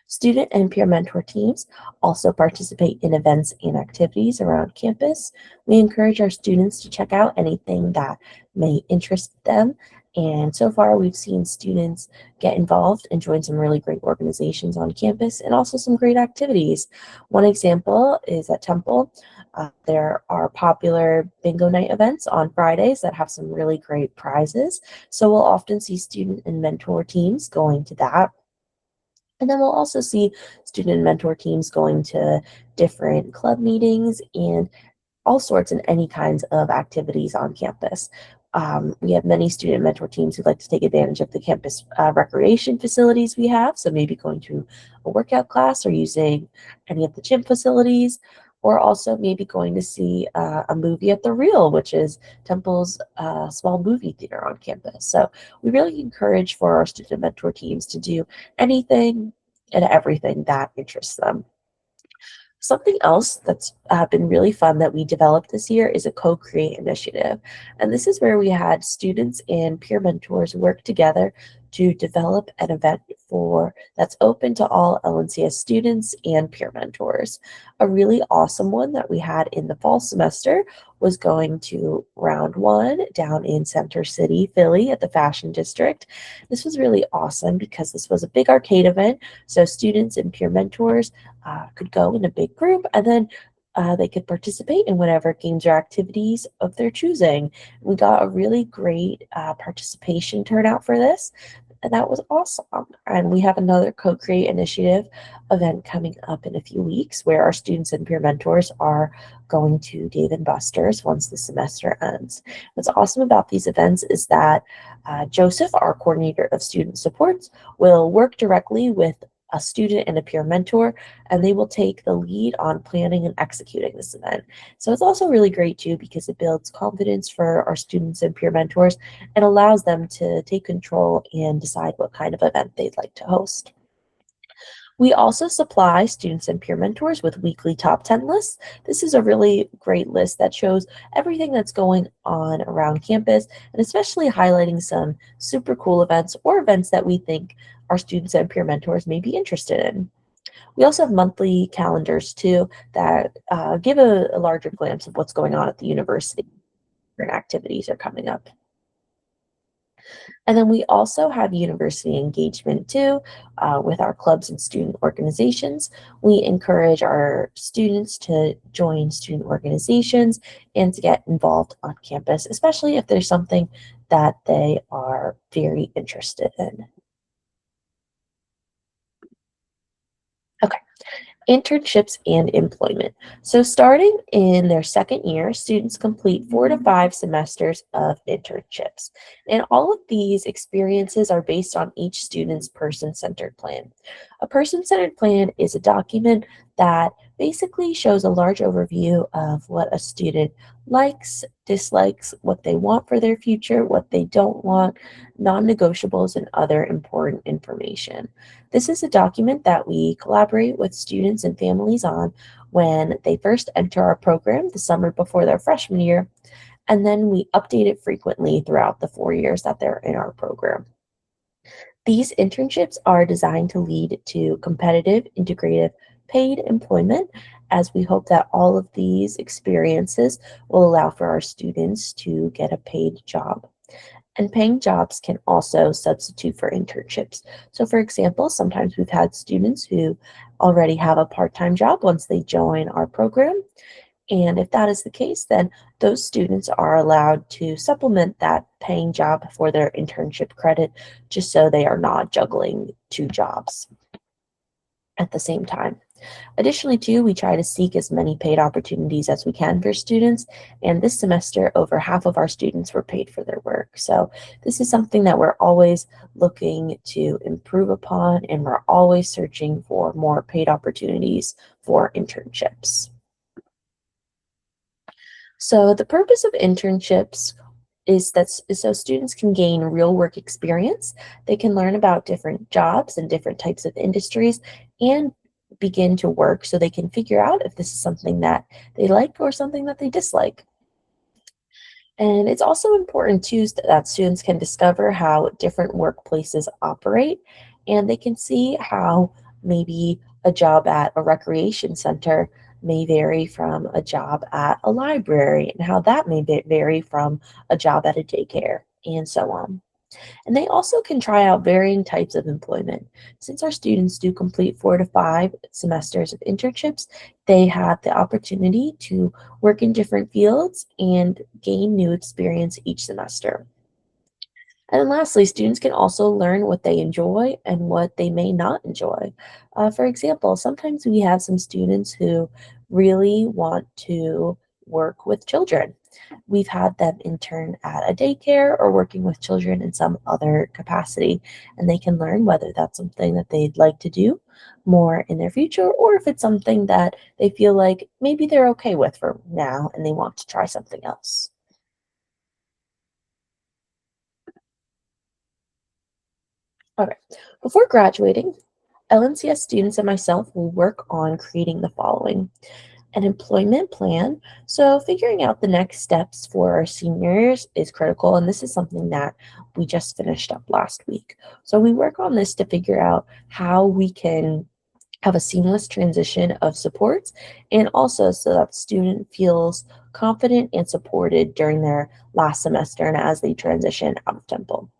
Student and peer mentor teams also participate in events and activities around campus. We encourage our students to check out anything that may interest them. And so far, we've seen students get involved and join some really great organizations on campus and also some great activities. One example is at Temple. There are popular bingo night events on Fridays that have some really great prizes. So we'll often see student and mentor teams going to that. And then we'll also see student and mentor teams going to different club meetings and all sorts and any kinds of activities on campus. We have many student mentor teams who like to take advantage of the campus recreation facilities we have. So maybe going to a workout class or using any of the gym facilities, or also maybe going to see a movie at the Reel, which is Temple's small movie theater on campus. So we really encourage for our student mentor teams to do anything and everything that interests them. Something else that's been really fun that we developed this year is a co-create initiative. And this is where we had students and peer mentors work together to develop an event that's open to all LNCS students and peer mentors. A really awesome one that we had in the fall semester was going to round one down in Center City, Philly at the Fashion District. This was really awesome because this was a big arcade event. So students and peer mentors could go in a big group, and then they could participate in whatever games or activities of their choosing. We got a really great participation turnout for this, and that was awesome. And we have another Co-Create Initiative event coming up in a few weeks where our students and peer mentors are going to Dave & Buster's once the semester ends. What's awesome about these events is that Joseph, our coordinator of student supports, will work directly with a student and a peer mentor, and they will take the lead on planning and executing this event. So it's also really great too because it builds confidence for our students and peer mentors and allows them to take control and decide what kind of event they'd like to host. We also supply students and peer mentors with weekly top 10 lists. This is a really great list that shows everything that's going on around campus and especially highlighting some super cool events or events that we think our students and peer mentors may be interested in. We also have monthly calendars too that give a larger glimpse of what's going on at the university. Different activities are coming up. And then we also have university engagement too with our clubs and student organizations. We encourage our students to join student organizations and to get involved on campus, especially if there's something that they are very interested in. Okay. Internships and employment. So starting in their second year, students complete 4 to 5 semesters of internships. And all of these experiences are based on each student's person-centered plan. A person-centered plan is a document that basically shows a large overview of what a student likes, dislikes, what they want for their future, what they don't want, non-negotiables, and other important information. This is a document that we collaborate with students and families on when they first enter our program the summer before their freshman year, and then we update it frequently throughout the 4 years that they're in our program. These internships are designed to lead to competitive, integrative, paid employment, as we hope that all of these experiences will allow for our students to get a paid job. And paying jobs can also substitute for internships. So for example, sometimes we've had students who already have a part-time job once they join our program. And if that is the case, then those students are allowed to supplement that paying job for their internship credit, just so they are not juggling 2 jobs at the same time. Additionally, too, we try to seek as many paid opportunities as we can for students, and this semester, over half of our students were paid for their work. So this is something that we're always looking to improve upon, and we're always searching for more paid opportunities for internships. So the purpose of internships is so students can gain real work experience. They can learn about different jobs and different types of industries and begin to work so they can figure out if this is something that they like or something that they dislike. And it's also important too that students can discover how different workplaces operate, and they can see how Maybe a job at a recreation center may vary from a job at a library, and how that may vary from a job at a daycare, and so on. And they also can try out varying types of employment. Since our students do complete 4 to 5 semesters of internships, they have the opportunity to work in different fields and gain new experience each semester. And then lastly, students can also learn what they enjoy and what they may not enjoy. For example, sometimes we have some students who really want to work with children. We've had them intern at a daycare or working with children in some other capacity, and they can learn whether that's something that they'd like to do more in their future, or if it's something that they feel like maybe they're okay with for now and they want to try something else. All right, before graduating, LNCS students and myself will work on creating the following: an employment plan. So figuring out the next steps for our seniors is critical, and this is something that we just finished up last week. So we work on this to figure out how we can have a seamless transition of supports, and also so that the student feels confident and supported during their last semester and as they transition out of Temple.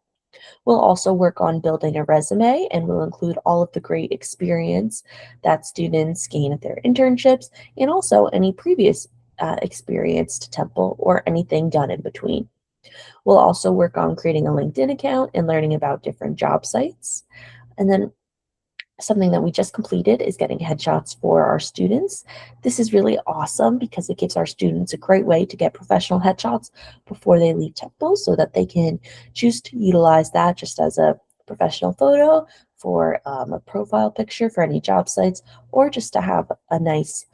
We'll also work on building a resume, and we'll include all of the great experience that students gain at their internships, and also any previous experience to Temple or anything done in between. We'll also work on creating a LinkedIn account and learning about different job sites. And then something that we just completed is getting headshots for our students. This is really awesome because it gives our students a great way to get professional headshots before they leave Temple, so that they can choose to utilize that just as a professional photo for a profile picture for any job sites, or just to have a nice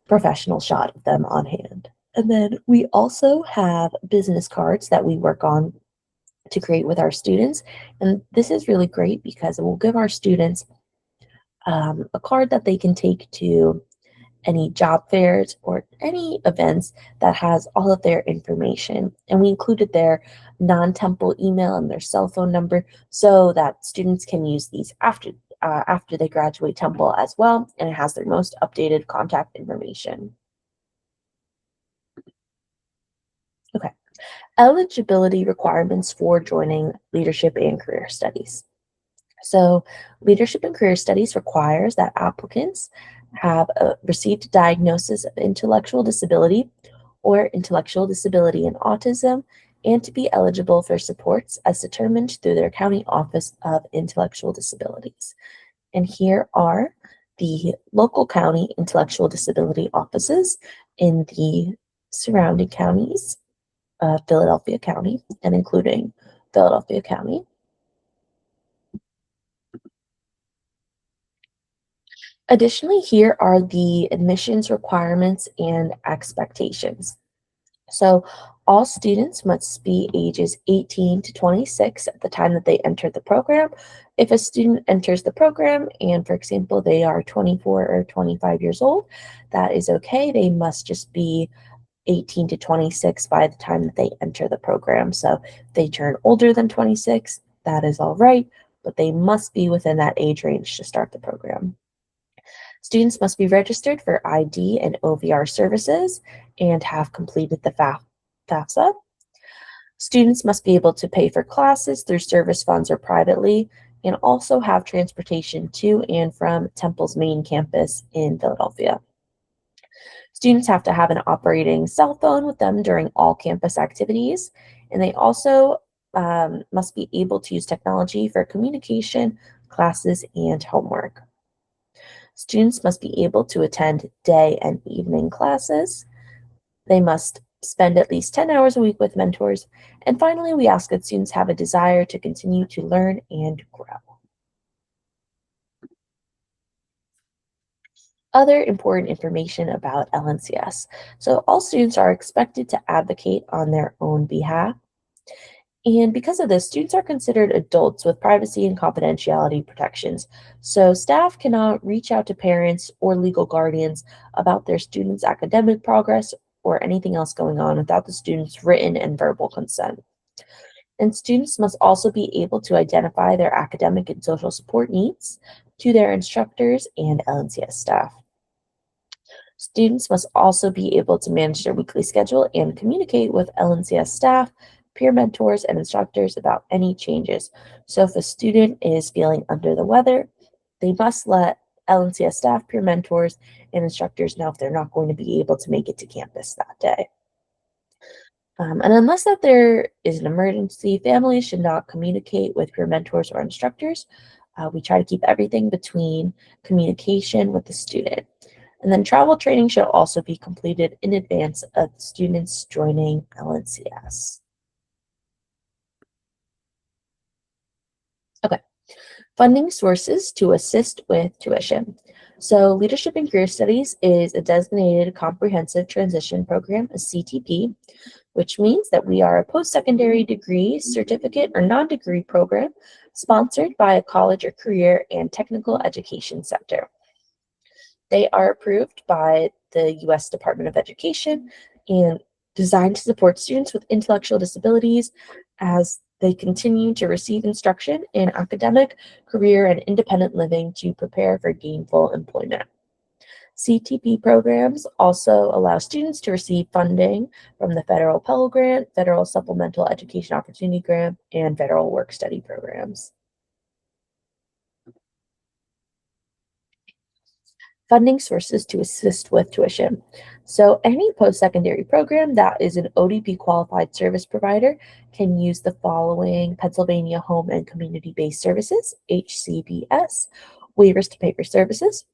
professional shot of them on hand. And then we also have business cards that we work on to create with our students. And this is really great because it will give our students a card that they can take to any job fairs or any events that has all of their information. And we included their non-Temple email and their cell phone number so that students can use these after they graduate Temple as well, and it has their most updated contact information. Okay, eligibility requirements for joining leadership and career studies. So leadership and career studies requires that applicants have received a diagnosis of intellectual disability or intellectual disability and autism, and to be eligible for supports as determined through their county office of intellectual disabilities. And here are the local county intellectual disability offices in the surrounding counties, Philadelphia County, and including Philadelphia County. Additionally, here are the admissions requirements and expectations. So all students must be ages 18 to 26 at the time that they enter the program. If a student enters the program and, for example, they are 24 or 25 years old, that is okay. They must just be 18 to 26 by the time that they enter the program. So if they turn older than 26, that is all right, but they must be within that age range to start the program. Students must be registered for ID and OVR services and have completed the FAFSA. Students must be able to pay for classes through service funds or privately, and also have transportation to and from Temple's main campus in Philadelphia. Students have to have an operating cell phone with them during all campus activities, and they also must be able to use technology for communication, classes, and homework. Students must be able to attend day and evening classes. They must spend at least 10 hours a week with mentors. And finally, we ask that students have a desire to continue to learn and grow. Other important information about LNCS. So all students are expected to advocate on their own behalf. And because of this, students are considered adults with privacy and confidentiality protections. So staff cannot reach out to parents or legal guardians about their students' academic progress or anything else going on without the student's written and verbal consent. And students must also be able to identify their academic and social support needs to their instructors and LNCS staff. Students must also be able to manage their weekly schedule and communicate with LNCS staff, peer mentors, and instructors about any changes. So if a student is feeling under the weather, they must let LNCS staff, peer mentors, and instructors know if they're not going to be able to make it to campus that day. And unless that there is an emergency, families should not communicate with peer mentors or instructors. We try to keep everything between communication with the student. And then travel training should also be completed in advance of students joining LNCS. Okay, funding sources to assist with tuition. So Leadership and Career Studies is a designated comprehensive transition program, a CTP, which means that we are a post-secondary degree, certificate, or non-degree program sponsored by a college or career and technical education sector. They are approved by the U.S. Department of Education and designed to support students with intellectual disabilities as they continue to receive instruction in academic, career, and independent living to prepare for gainful employment. CTP programs also allow students to receive funding from the Federal Pell Grant, Federal Supplemental Education Opportunity Grant, and Federal Work Study programs. Funding sources to assist with tuition. So any post-secondary program that is an ODP qualified service provider can use the following Pennsylvania Home and Community-Based Services, HCBS, waivers to pay for services.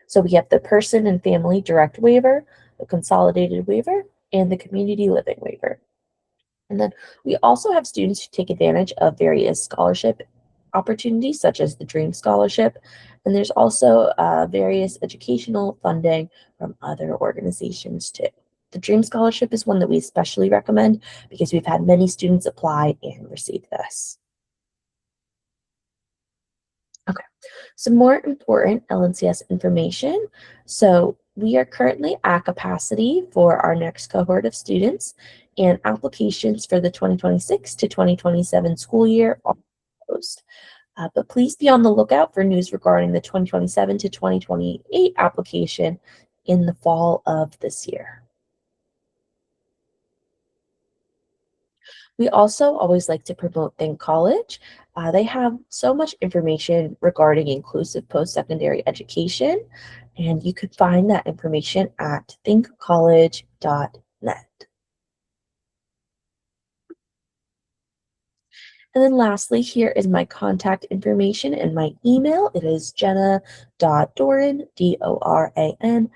So we have the person and family direct waiver, the consolidated waiver, and the community living waiver. And then we also have students who take advantage of various scholarship opportunities, such as the Dream Scholarship. And there's also various educational funding from other organizations too. The Dream Scholarship is one that we especially recommend because we've had many students apply and receive this. Okay, some more important LNCS information. So we are currently at capacity for our next cohort of students, and applications for the 2026 to 2027 school year are closed. But please be on the lookout for news regarding the 2027 to 2028 application in the fall of this year. We also always like to promote Think College. They have so much information regarding inclusive post-secondary education, and you could find that information at thinkcollege.net. And then lastly, here is my contact information and my email. It is jenna.doran, DORAN,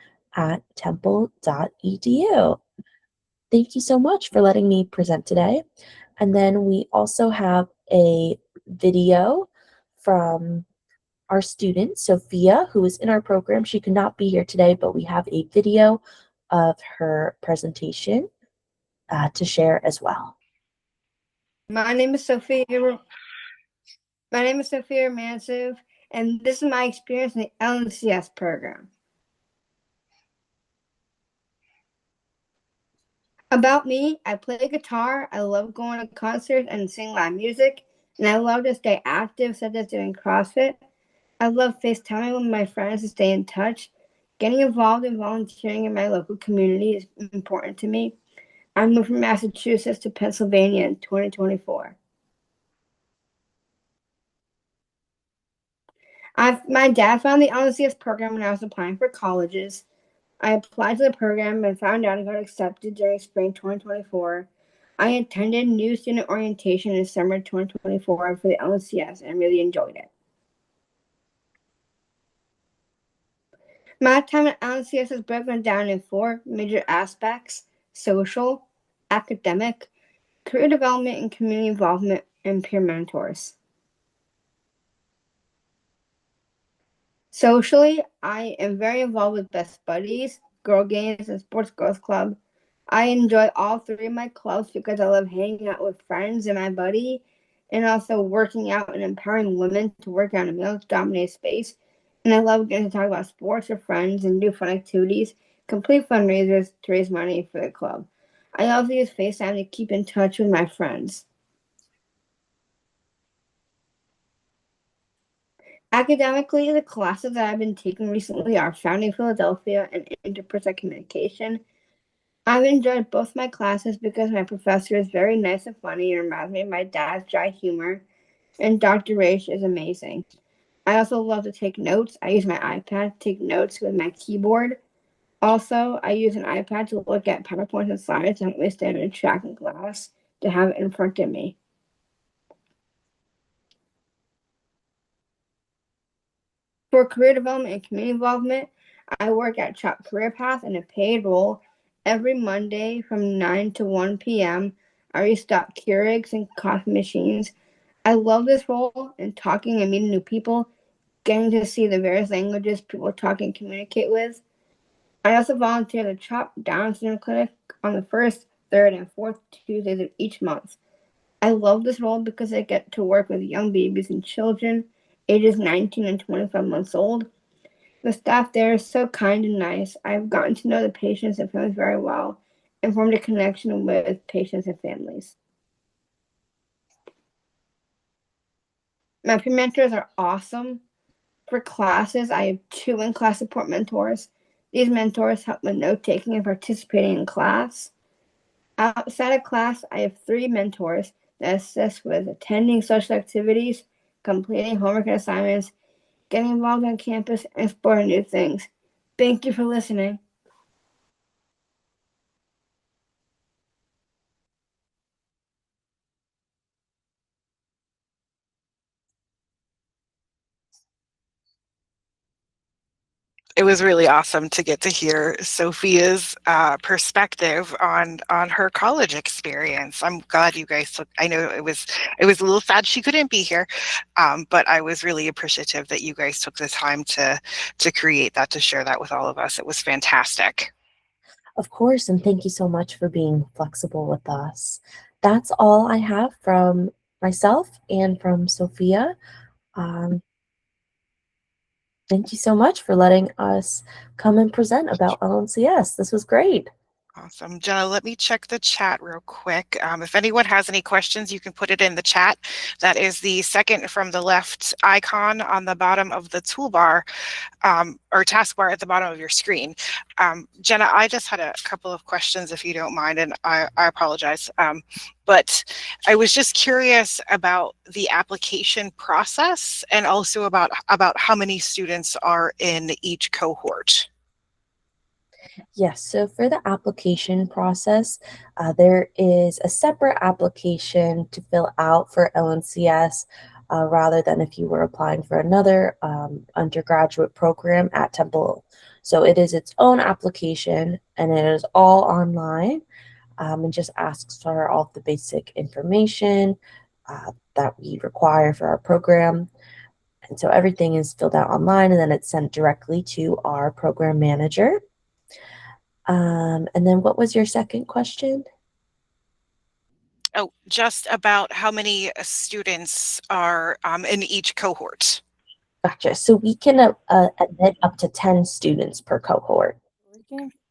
@temple.edu. Thank you so much for letting me present today. And then we also have a video from our student, Sophia, who is in our program. She could not be here today, but we have a video of her presentation to share as well. My name is Sophia Mansiv, and this is my experience in the LNCS program. About me, I play guitar, I love going to concerts and sing live music, and I love to stay active, such as doing CrossFit. I love FaceTiming with my friends to stay in touch. Getting involved in volunteering in my local community is important to me. I moved from Massachusetts to Pennsylvania in 2024. My dad found the LNCS program when I was applying for colleges. I applied to the program and found out I got accepted during spring 2024. I attended new student orientation in summer 2024 for the LNCS and really enjoyed it. My time at LNCS is broken down in 4 major aspects: social, academic, career development, and community involvement, and peer mentors. Socially, I am very involved with Best Buddies, Girl Games, and Sports Girls Club. I enjoy all 3 of my clubs because I love hanging out with friends and my buddy, and also working out and empowering women to work out in a male-dominated space. And I love getting to talk about sports with friends and do fun activities, complete fundraisers to raise money for the club. I also use FaceTime to keep in touch with my friends. Academically, the classes that I've been taking recently are Founding Philadelphia and Interpersonal Communication. I've enjoyed both my classes because my professor is very nice and funny and reminds me of my dad's dry humor, and Dr. Raish is amazing. I also love to take notes. I use my iPad to take notes with my keyboard. Also, I use an iPad to look at PowerPoints and slides to help me stay on track in class to have it in front of me. For career development and community involvement, I work at CHOP Career Path in a paid role. Every Monday from 9 to 1 p.m., I restock Keurigs and coffee machines. I love this role and talking and meeting new people, getting to see the various languages people talk and communicate with. I also volunteer at the CHOP Down syndrome clinic on the first, third, and fourth Tuesdays of each month. I love this role because I get to work with young babies and children ages 19 and 25 months old. The staff there is so kind and nice. I've gotten to know the patients and families very well and formed a connection with patients and families. My peer mentors are awesome. For classes, I have 2 in-class support mentors. These mentors help with note-taking and participating in class. Outside of class, I have 3 mentors that assist with attending social activities, completing homework and assignments, getting involved on campus, and exploring new things. Thank you for listening. It was really awesome to get to hear Sophia's perspective on her college experience. I'm glad you guys took. I know it was a little sad she couldn't be here, but I was really appreciative that you guys took the time to create that, to share that with all of us. It was fantastic. Of course, and thank you so much for being flexible with us. That's all I have from myself and from Sophia. Thank you so much for letting us come and present about LNCS. This was great. Awesome. Jenna, let me check the chat real quick. If anyone has any questions, you can put it in the chat. That is the second from the left icon on the bottom of the toolbar, or taskbar at the bottom of your screen. Jenna, I just had a couple of questions, if you don't mind, and I apologize. But I was just curious about the application process and also about how many students are in each cohort. Yes, so for the application process, there is a separate application to fill out for LNCS rather than if you were applying for another undergraduate program at Temple. So it is its own application and it is all online and just asks for all the basic information that we require for our program. And so everything is filled out online and then it's sent directly to our program manager. And then what was your second question? Oh, just about how many students are in each cohort. Gotcha. So we can admit up to 10 students per cohort.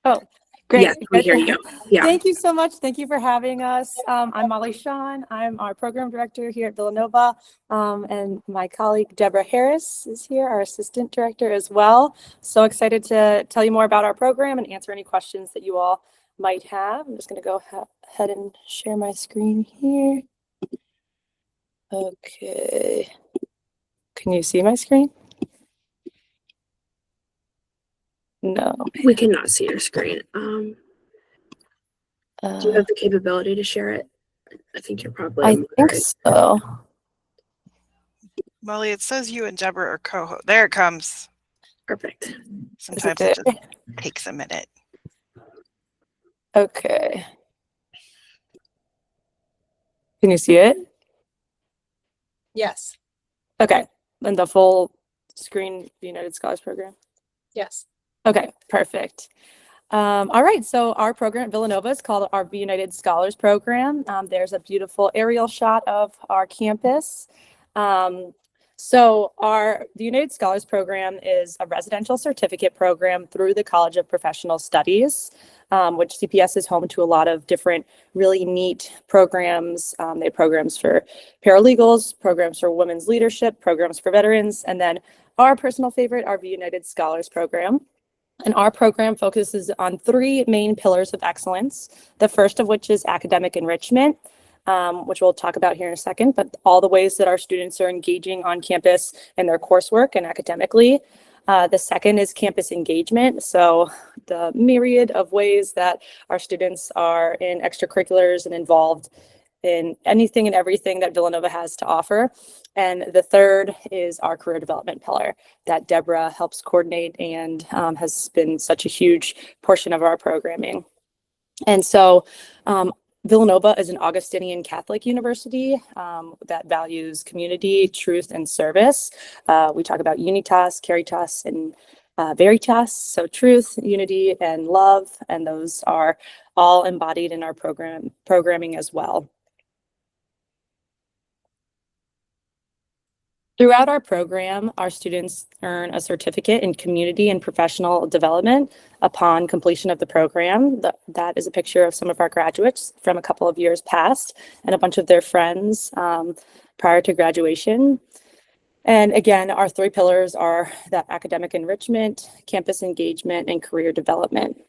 Oh, great. Yes, we hear you. Yeah. Thank you so much. Thank you for having us. I'm Molly Shawn. I'm our program director here at Villanova. And my colleague Deborah Harris is here, our assistant director as well. So excited to tell you more about our program and answer any questions that you all might have. I'm just going to go ahead and share my screen here. Okay. Can you see my screen? No. We cannot see your screen. Do you have the capability to share it? I think you're probably. I think so. Molly, it says you and Deborah are co-host. There it comes. Perfect. Sometimes it just takes a minute. Okay. Can you see it? Yes. Okay. And the full screen, the United Scholars Program? Yes. Okay, perfect. All right, so our program at Villanova is called our Be United Scholars Program. There's a beautiful aerial shot of our campus. So the United Scholars Program is a residential certificate program through the College of Professional Studies, which CPS is home to a lot of different really neat programs. They have programs for paralegals, programs for women's leadership, programs for veterans, and then our personal favorite, our United Scholars Program. And our program focuses on 3 main pillars of excellence, the first of which is academic enrichment, which we'll talk about here in a second, but all the ways that our students are engaging on campus in their coursework and academically. The second is campus engagement. So the myriad of ways that our students are in extracurriculars and involved in anything and everything that Villanova has to offer. And the third is our career development pillar that Deborah helps coordinate and has been such a huge portion of our programming. And so Villanova is an Augustinian Catholic university that values community, truth, and service. We talk about unitas, caritas, and veritas, so truth, unity, and love, and those are all embodied in our programming as well. Throughout our program, our students earn a certificate in community and professional development upon completion of the program. That is a picture of some of our graduates from a couple of years past and a bunch of their friends prior to graduation. And again, our 3 pillars are that academic enrichment, campus engagement, and career development.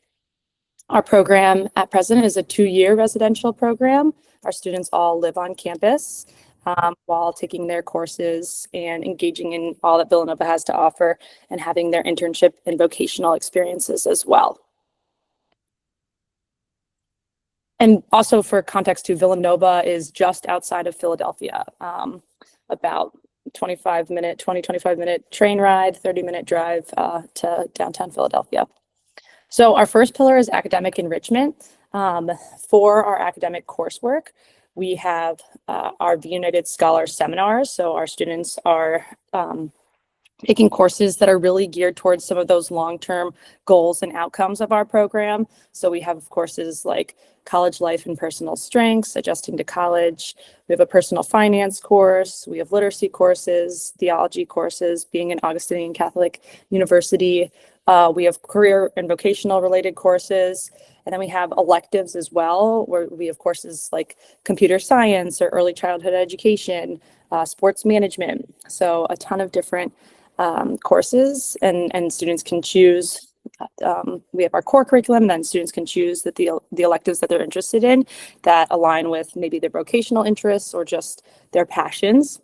Our program at present is a 2-year residential program. Our students all live on campus while taking their courses and engaging in all that Villanova has to offer and having their internship and vocational experiences as well. And also for context too, Villanova is just outside of Philadelphia, about 20-25 minute train ride, 30-minute drive to downtown Philadelphia. So our first pillar is academic enrichment. For our academic coursework, we have our United Scholar seminars. So our students are taking courses that are really geared towards some of those long-term goals and outcomes of our program. So we have courses like college life and personal strengths, adjusting to college. We have a personal finance course. We have literacy courses, theology courses, being an Augustinian Catholic university. We have career and vocational related courses. And then we have electives as well, where we have courses like computer science or early childhood education, sports management. So a ton of different courses and students can choose. We have our core curriculum, then students can choose the electives that they're interested in that align with maybe their vocational interests or just their passions.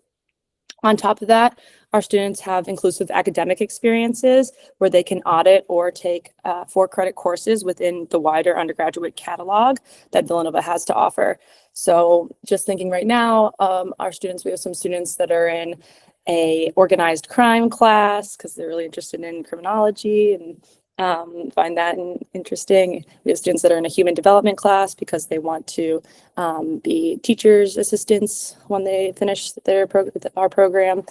On top of that, our students have inclusive academic experiences where they can audit or take 4-credit courses within the wider undergraduate catalog that Villanova has to offer. So just thinking right now, we have some students that are in a organized crime class because they're really interested in criminology and find that interesting. We have students that are in a human development class because they want to be teachers' assistants when they finish our program.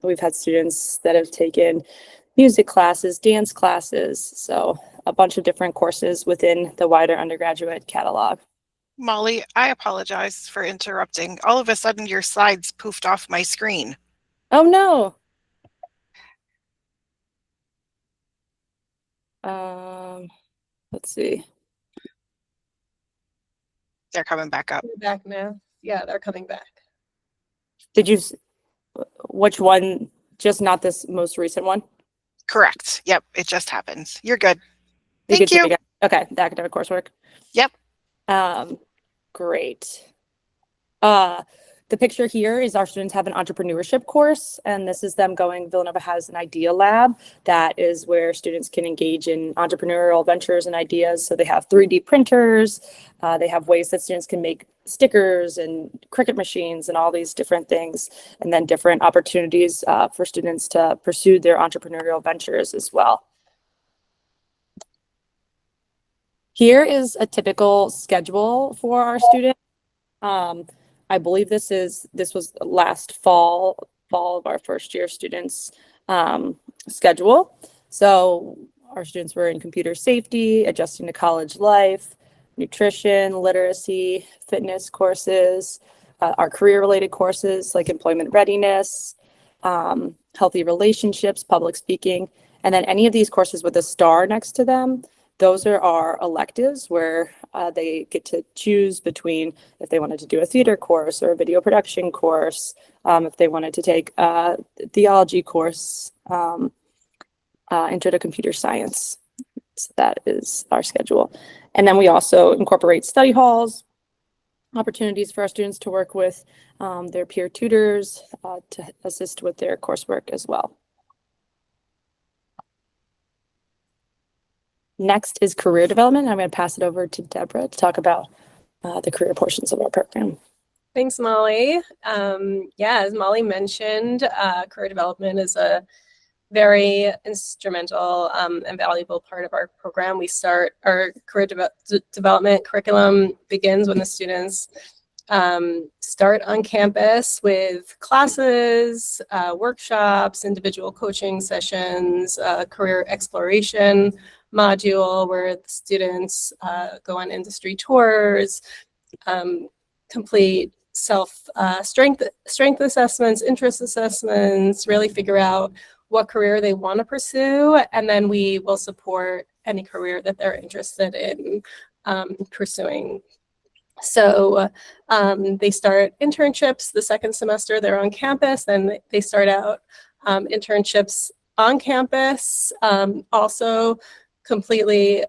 We've had students that have taken music classes, dance classes, so a bunch of different courses within the wider undergraduate catalog. Molly, I apologize for interrupting. All of a sudden, your slides poofed off my screen. Oh, no. Let's see. They're coming back up. They're back now. Yeah, they're coming back. Which one? Just not this most recent one? Correct. Yep, it just happens. You're good. Thank you. Okay, the academic coursework. Yep. Great. The picture here is our students have an entrepreneurship course, and this is them Villanova has an idea lab that is where students can engage in entrepreneurial ventures and ideas. So they have 3D printers, they have ways that students can make stickers and Cricut machines and all these different things, and then different opportunities for students to pursue their entrepreneurial ventures as well. Here is a typical schedule for our students. I believe this was last fall of our first year students schedule. So our students were in computer safety, adjusting to college life, nutrition, literacy, fitness courses, our career related courses like employment readiness, healthy relationships, public speaking, and then any of these courses with a star next to them, those are our electives where they get to choose between if they wanted to do a theater course or a video production course, if they wanted to take a theology course, intro to computer science. So that is our schedule. And then we also incorporate study halls, opportunities for our students to work with their peer tutors to assist with their coursework as well. Next is career development. I'm going to pass it over to Deborah to talk about the career portions of our program. Thanks, Molly. As Molly mentioned, career development is a very instrumental and valuable part of our program. We start our career development curriculum begins when the students start on campus with classes, workshops, individual coaching sessions, career exploration module where the students go on industry tours, complete strength assessments, interest assessments, really figure out what career they want to pursue, and then we will support any career that they're interested in pursuing. So they start internships the second semester they're on campus, then they start out internships on campus, also completely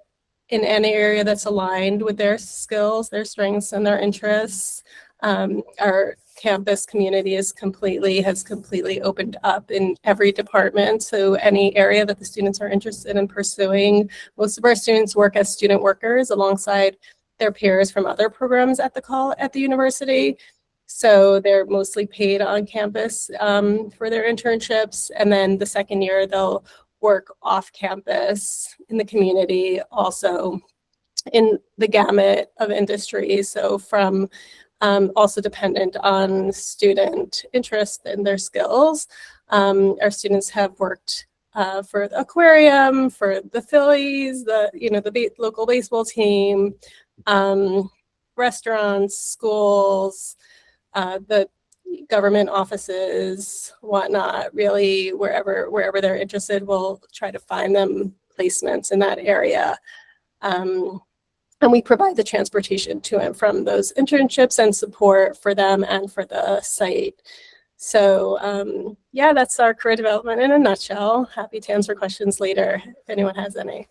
in any area that's aligned with their skills, their strengths, and their interests. Our campus community has completely opened up in every department. So any area that the students are interested in pursuing, most of our students work as student workers alongside their peers from other programs at the university. So they're mostly paid on campus for their internships. And then the second year, they'll work off campus in the community, also in the gamut of industries. So from also dependent on student interest and their skills. Our students have worked for the aquarium, for the Phillies, the local baseball team, restaurants, schools, the government offices, whatnot. Really, wherever they're interested, we'll try to find them placements in that area. And we provide the transportation to and from those internships and support for them and for the site. So that's our career development in a nutshell. Happy to answer questions later if anyone has any.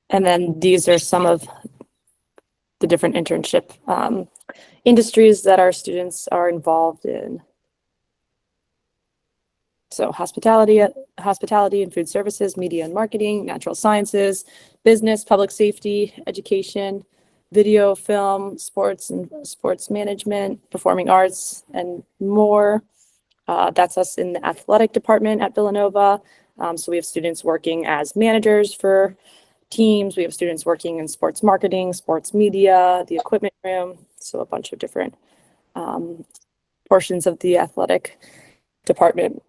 And then these are some of the different internship industries that our students are involved in. So hospitality and food services, media and marketing, natural sciences, business, public safety, education, video, film, sports and sports management, performing arts, and more. That's us in the athletic department at Villanova. So we have students working as managers for teams. We have students working in sports marketing, sports media, the equipment room. So a bunch of different portions of the athletic department.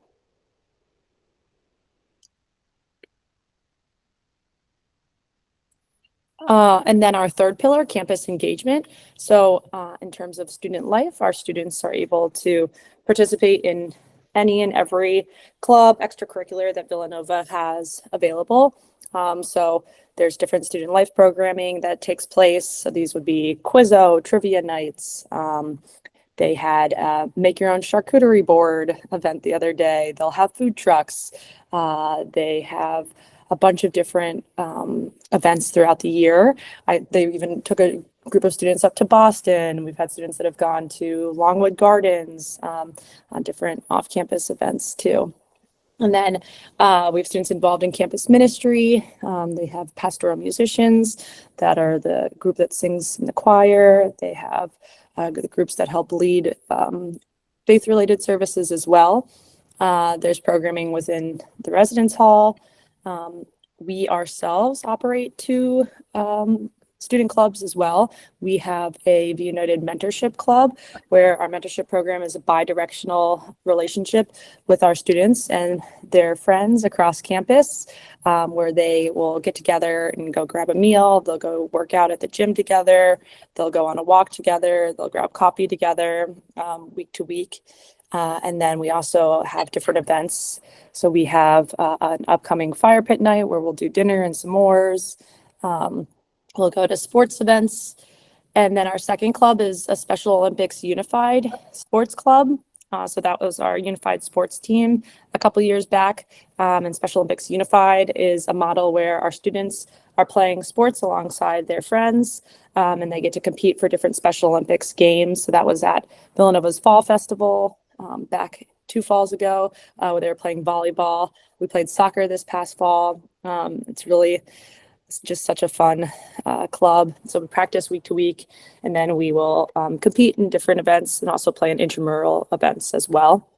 And then our third pillar, campus engagement. So in terms of student life, our students are able to participate in any and every club, extracurricular that Villanova has available. So there's different student life programming that takes place. So these would be Quizzo, trivia nights. They had a make your own charcuterie board event the other day. They'll have food trucks. They have a bunch of different events throughout the year. They even took a group of students up to Boston. We've had students that have gone to Longwood Gardens on different off-campus events too. And then we have students involved in campus ministry. They have pastoral musicians that are the group that sings in the choir. They have the groups that help lead faith-related services as well. There's programming within the residence hall. We ourselves operate 2 student clubs as well. We have a V United mentorship club where our mentorship program is a bi-directional relationship with our students and their friends across campus, where they will get together and go grab a meal. They'll go work out at the gym together. They'll go on a walk together. They'll grab coffee together week to week. And then we also have different events. So we have an upcoming fire pit night where we'll do dinner and s'mores. We'll go to sports events. And then our second club is a Special Olympics Unified Sports Club. So that was our unified sports team a couple years back. And Special Olympics Unified is a model where our students are playing sports alongside their friends, and they get to compete for different Special Olympics games. So that was at Villanova's Fall Festival back 2 falls ago, where they were playing volleyball. We played soccer this past fall. It's just such a fun club. So we practice week to week, and then we will compete in different events and also play in intramural events as well.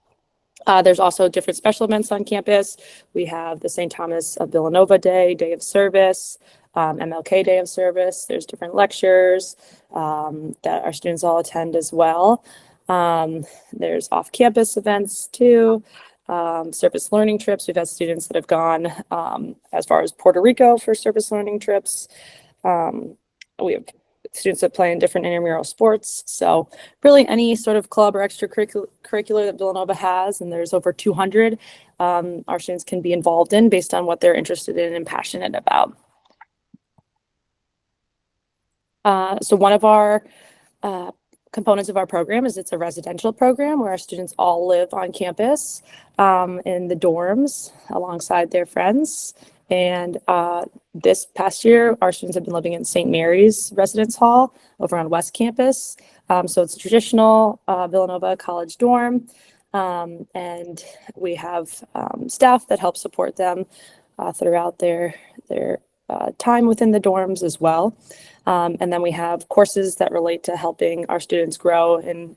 There's also different special events on campus. We have the St. Thomas of Villanova Day, Day of Service, MLK Day of Service. There's different lectures that our students all attend as well. There's off-campus events too. Service learning trips. We've had students that have gone as far as Puerto Rico for service learning trips. We have students that play in different intramural sports. So really any sort of club or extracurricular that Villanova has, and there's over 200, our students can be involved in based on what they're interested in and passionate about. So one of our components of our program is it's a residential program where our students all live on campus in the dorms alongside their friends. And this past year, our students have been living in St. Mary's Residence Hall over on West Campus. So it's a traditional Villanova college dorm. And we have staff that help support them throughout their time within the dorms as well. And then we have courses that relate to helping our students grow in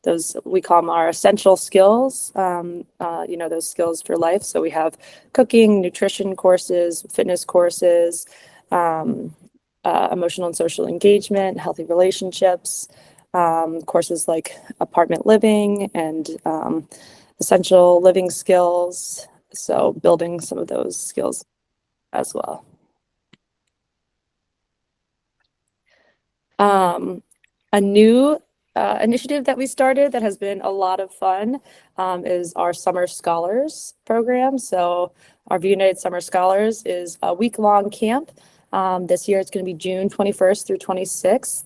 those, we call them our essential skills, those skills for life. So we have cooking, nutrition courses, fitness courses, emotional and social engagement, healthy relationships, courses like apartment living and essential living skills. So building some of those skills as well. A new initiative that we started that has been a lot of fun is our Summer Scholars program. So our V United Summer Scholars is a week-long camp. This year it's going to be June 21st through 26th.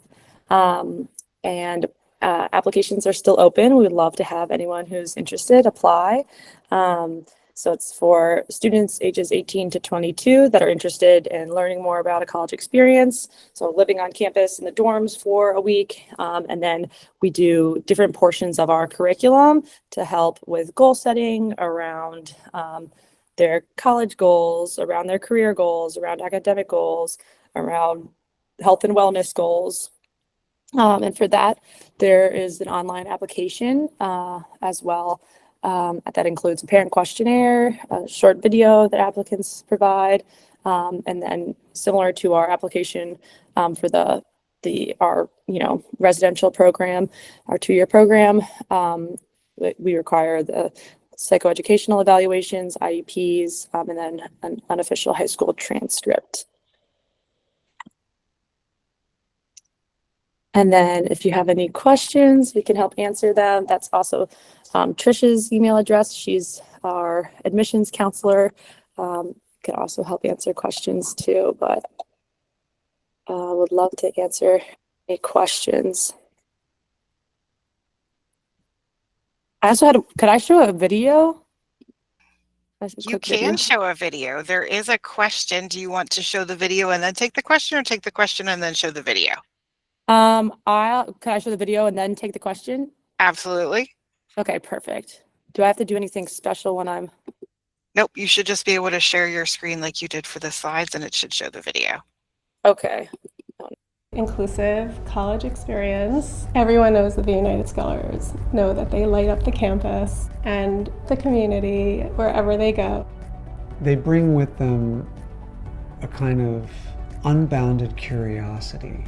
And applications are still open. We would love to have anyone who's interested apply. So it's for students ages 18 to 22 that are interested in learning more about a college experience. So living on campus in the dorms for a week. And then we do different portions of our curriculum to help with goal setting around their college goals, around their career goals, around academic goals, around health and wellness goals. And for that, there is an online application as well. That includes a parent questionnaire, a short video that applicants provide, and then similar to our application for our residential program, our 2-year program, we require the psychoeducational evaluations, IEPs, and then an unofficial high school transcript. And then if you have any questions, we can help answer them. That's also Trish's email address. She's our admissions counselor. Can also help answer questions too, but would love to answer any questions. I also could I show a video? You can show a video. There is a question. Do you want to show the video and then take the question, or take the question and then show the video? Can I show the video and then take the question? Absolutely. Okay, perfect. Do I have to do anything special when I'm? Nope, you should just be able to share your screen like you did for the slides, and it should show the video. Okay. Inclusive college experience. Everyone knows that the United Scholars know that they light up the campus and the community wherever they go. They bring with them a kind of unbounded curiosity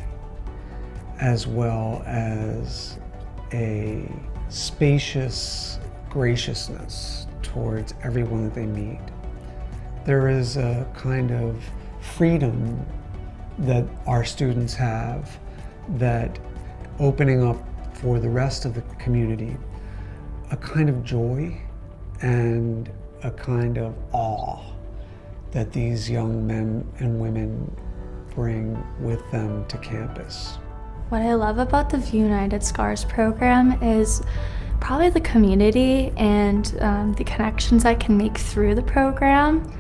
as well as a spacious graciousness towards everyone that they meet. There is a kind of freedom that our students have that opening up for the rest of the community, a kind of joy and a kind of awe that these young men and women bring with them to campus. What I love about the United Scholars program is probably the community and the connections I can make through the program.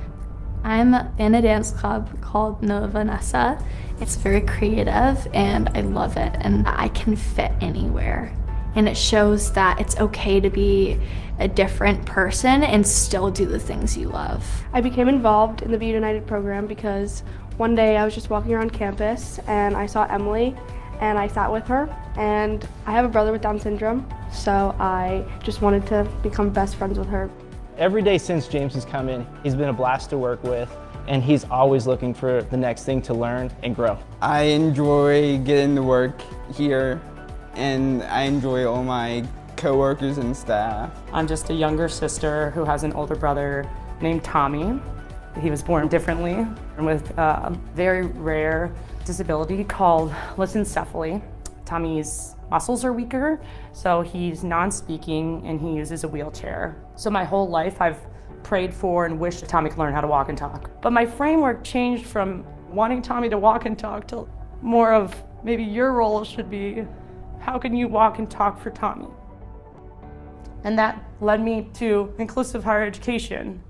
I'm in a dance club called Nova Vanessa. It's very creative and I love it, and I can fit anywhere. And it shows that it's okay to be a different person and still do the things you love. I became involved in the Be United program because one day I was just walking around campus and I saw Emily and I sat with her, and I have a brother with Down syndrome, so I just wanted to become best friends with her. Every day since James has come in, he's been a blast to work with, and he's always looking for the next thing to learn and grow. I enjoy getting to work here, and I enjoy all my coworkers and staff. I'm just a younger sister who has an older brother named Tommy. He was born differently and with a very rare disability called lissencephaly. Tommy's muscles are weaker, so he's non-speaking and he uses a wheelchair. So my whole life I've prayed for and wished Tommy could learn how to walk and talk. But my framework changed from wanting Tommy to walk and talk to more of maybe your role should be, how can you walk and talk for Tommy? And that led me to inclusive higher education.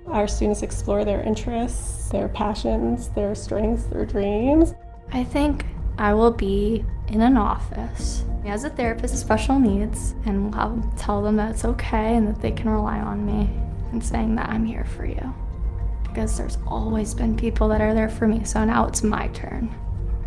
Our students explore their interests, their passions, their strengths, their dreams. I think I will be in an office as a therapist with special needs, and I'll tell them that it's okay and that they can rely on me and saying that I'm here for you. Because there's always been people that are there for me, so now it's my turn.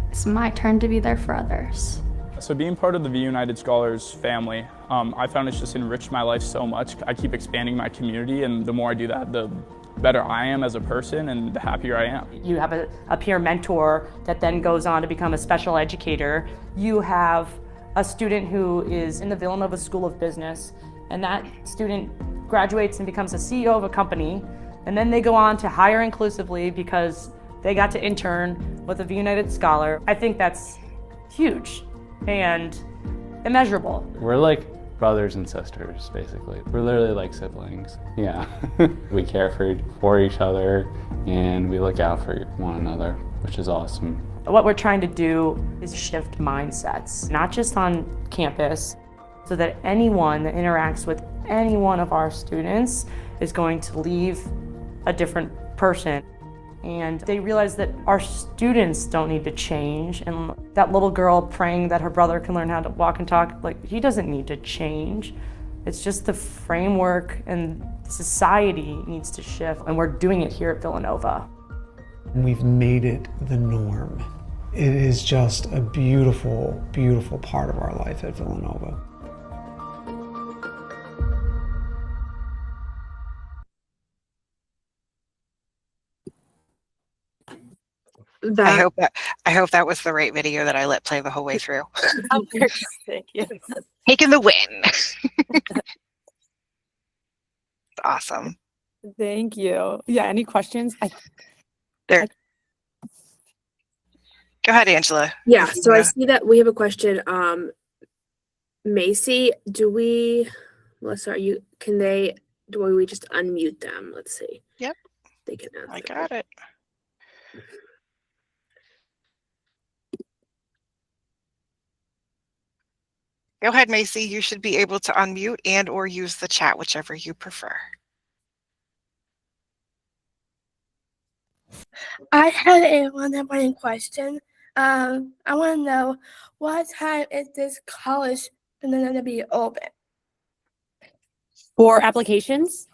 It's my turn to be there for others. So being part of the V United Scholars family, I found it's just enriched my life so much. I keep expanding my community, and the more I do that, the better I am as a person and the happier I am. You have a peer mentor that then goes on to become a special educator. You have a student who is in the Villanova School of Business, and that student graduates and becomes a CEO of a company, and then they go on to hire inclusively because they got to intern with a V United Scholar. I think that's huge and immeasurable. We're like brothers and sisters, basically. We're literally like siblings. Yeah. We care for each other and we look out for one another, which is awesome. What we're trying to do is shift mindsets, not just on campus, so that anyone that interacts with any one of our students is going to leave a different person. And they realize that our students don't need to change. And that little girl praying that her brother can learn how to walk and talk, like, he doesn't need to change. It's just the framework and society needs to shift. And we're doing it here at Villanova. We've made it the norm. It is just a beautiful, beautiful part of our life at Villanova. I hope that was the right video that I let play the whole way through. Thank you. Taking the win. Awesome. Thank you. Yeah, any questions? Go ahead, Angela. Yeah, so I see that we have a question. Macy, do we just unmute them? Let's see. Yep. They can answer. I got it. Go ahead, Macy. You should be able to unmute and or use the chat, whichever you prefer. I had a one question. I want to know what time is this college going to be open? For applications?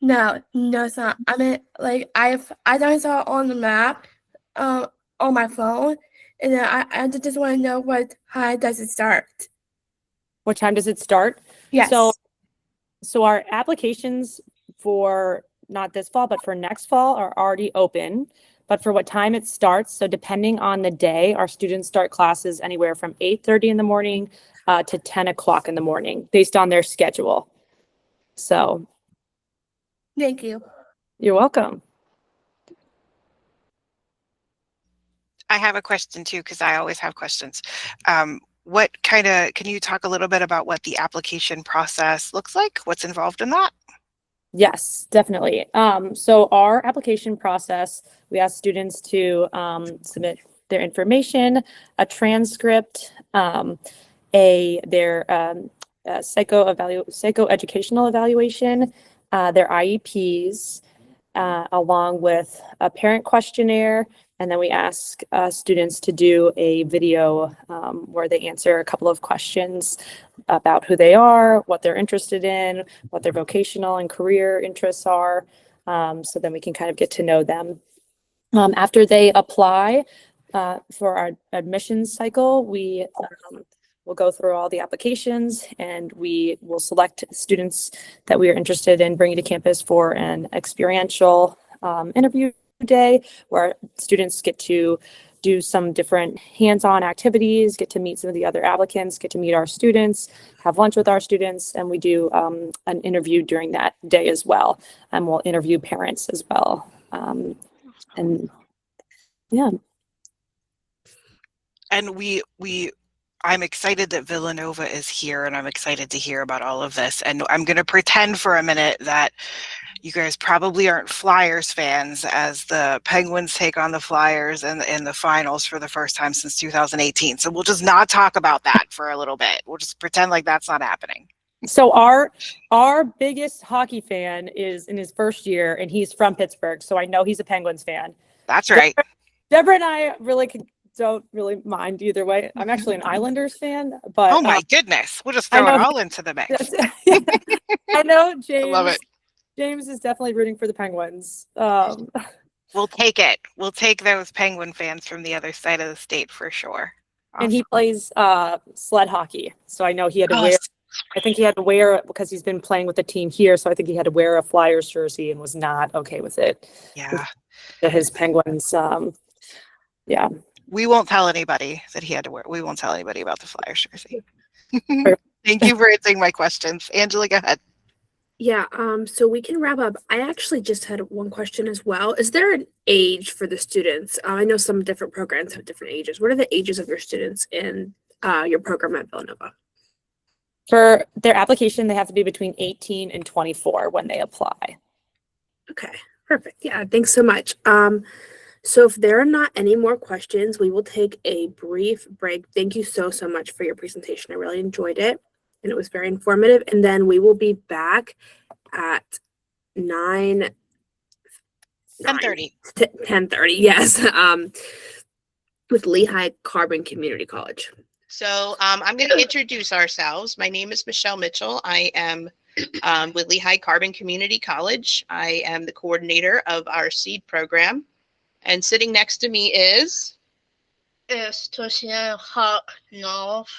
No, it's not. I mean, like I don't saw it on the map, on my phone, and then I just want to know what time does it start. What time does it start? Yes. So our applications for not this fall, but for next fall are already open. but for what time it starts. So depending on the day, our students start classes anywhere from 8:30 in the morning to 10 o'clock in the morning based on their schedule. So. Thank you. You're welcome. I have a question too, because I always have questions. Can you talk a little bit about what the application process looks like? What's involved in that? Yes, definitely. So our application process, we ask students to submit their information, a transcript, their psychoeducational evaluation, their IEPs, along with a parent questionnaire. And then we ask students to do a video where they answer a couple of questions about who they are, what they're interested in, what their vocational and career interests are. So then we can kind of get to know them. After they apply for our admissions cycle, we will go through all the applications and we will select students that we are interested in bringing to campus for an experiential interview day where students get to do some different hands-on activities, get to meet some of the other applicants, get to meet our students, have lunch with our students, and we do an interview during that day as well. And we'll interview parents as well. And yeah. And I'm excited that Villanova is here, and I'm excited to hear about all of this. And I'm going to pretend for a minute that you guys probably aren't Flyers fans, as the Penguins take on the Flyers in the finals for the first time since 2018. So we'll just not talk about that for a little bit. We'll just pretend like that's not happening. So our biggest hockey fan is in his first year, and he's from Pittsburgh. So I know he's a Penguins fan. That's right. Deborah and I don't really mind either way. I'm actually an Islanders fan, but oh my goodness, we'll just throw it all into the mix. I know James. I love it. James is definitely rooting for the Penguins. We'll take it. We'll take those Penguin fans from the other side of the state for sure. Awesome. And he plays sled hockey, so I know he had to wear. I think he had to wear it because he's been playing with the team here, so I think he had to wear a Flyers jersey and was not okay with it. Yeah, his Penguins. Yeah. We won't tell anybody that he had to wear. We won't tell anybody about the Flyers jersey. Thank you for answering my questions. Angela, go ahead. Yeah, so we can wrap up. I actually just had one question as well. Is there an age for the students? I know some different programs have different ages. What are the ages of your students in your program at Villanova? For their application, they have to be between 18 and 24 when they apply. Okay, perfect. Yeah, thanks so much. So if there are not any more questions, we will take a brief break. Thank you so much for your presentation. I really enjoyed it, and it was very informative. And then we will be back at 10:30. 10:30, yes, with LeHigh Carbon Community College. So I'm going to introduce ourselves. My name is Michelle Mitchell. I am with LeHigh Carbon Community College. I am the coordinator of our SEED program. And sitting next to me is Tosia Hawk North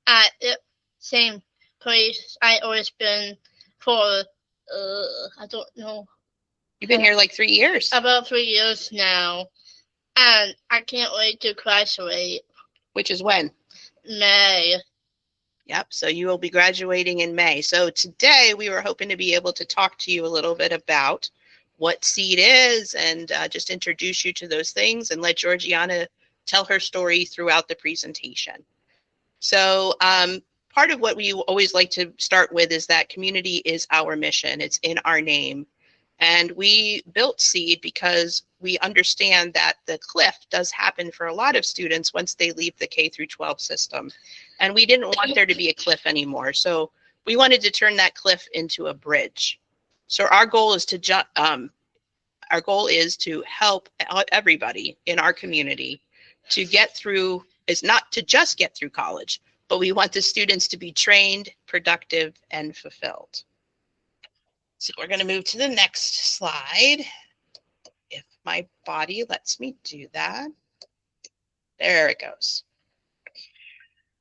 at the same place I always been for I don't know. You've been here like 3 years. About 3 years now. And I can't wait to graduate. Which is when? May. Yep, so you will be graduating in May. So today we were hoping to be able to talk to you a little bit about what SEED is and just introduce you to those things and let Georgiana tell her story throughout the presentation. So part of what we always like to start with is that community is our mission. It's in our name. And we built SEED because we understand that the cliff does happen for a lot of students once they leave the K through 12 system. And we didn't want there to be a cliff anymore. So we wanted to turn that cliff into a bridge. So our goal is to help everybody in our community to get through, is not to just get through college, but we want the students to be trained, productive, and fulfilled. So we're going to move to the next slide. If my body lets me do that. There it goes.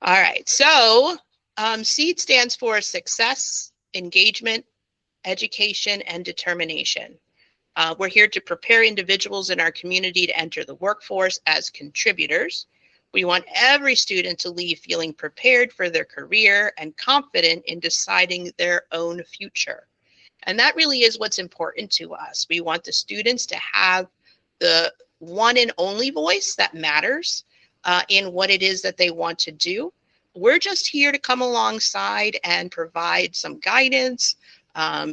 All right, so SEED stands for Success, Engagement, Education, and Determination. We're here to prepare individuals in our community to enter the workforce as contributors. We want every student to leave feeling prepared for their career and confident in deciding their own future. And that really is what's important to us. We want the students to have the one and only voice that matters in what it is that they want to do. We're just here to come alongside and provide some guidance,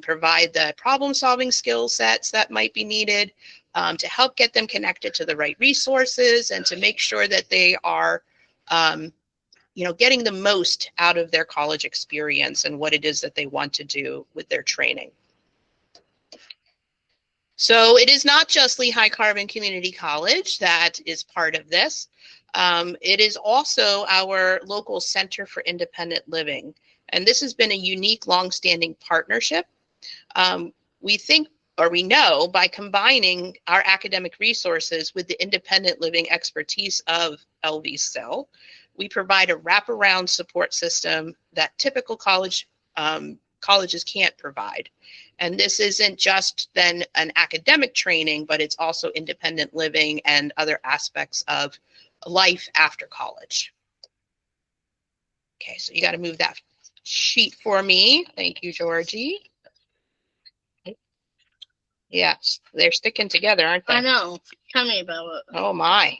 provide the problem-solving skill sets that might be needed to help get them connected to the right resources and to make sure that they are, getting the most out of their college experience and what it is that they want to do with their training. So it is not just LeHigh Carbon Community College that is part of this. It is also our local Center for Independent Living. And this has been a unique, long-standing partnership. We know by combining our academic resources with the independent living expertise of LVCIL, we provide a wraparound support system that typical colleges can't provide. And this isn't just then an academic training, but it's also independent living and other aspects of life after college. Okay, so you got to move that sheet for me. Thank you, Georgie. Yes, they're sticking together, aren't they? I know. Tell me about it. Oh my.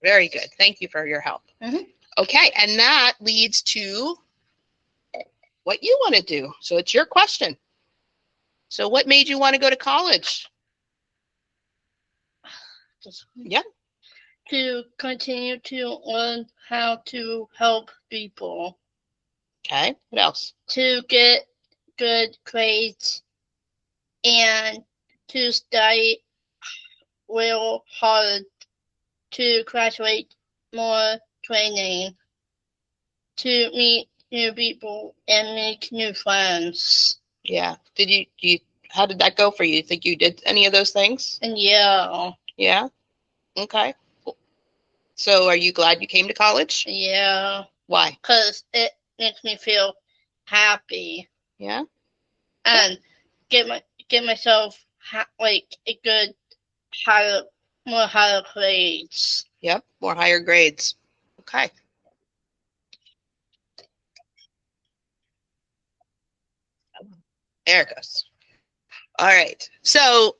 Very good. Thank you for your help. Mm-hmm. Okay, and that leads to what you want to do. So it's your question. So what made you want to go to college? Yeah. To continue to learn how to help people. Okay, what else? To get good grades and to study real hard to graduate more training, to meet new people and make new friends. Yeah. How did that go for you? Think you did any of those things? And yeah. Yeah? Okay. So are you glad you came to college? Yeah. Why? Because it makes me feel happy. Yeah? And get myself a good more higher grades. Yep, more higher grades. Okay. There it goes. All right. So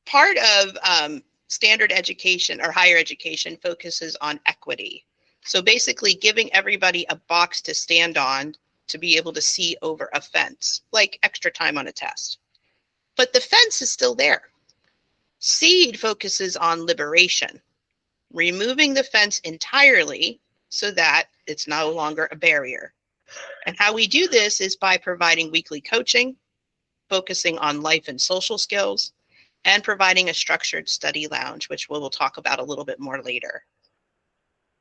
part of standard education or higher education focuses on equity. So basically giving everybody a box to stand on to be able to see over a fence, like extra time on a test. But the fence is still there. SEED focuses on liberation, removing the fence entirely so that it's no longer a barrier. And how we do this is by providing weekly coaching, focusing on life and social skills, and providing a structured study lounge, which we'll talk about a little bit more later.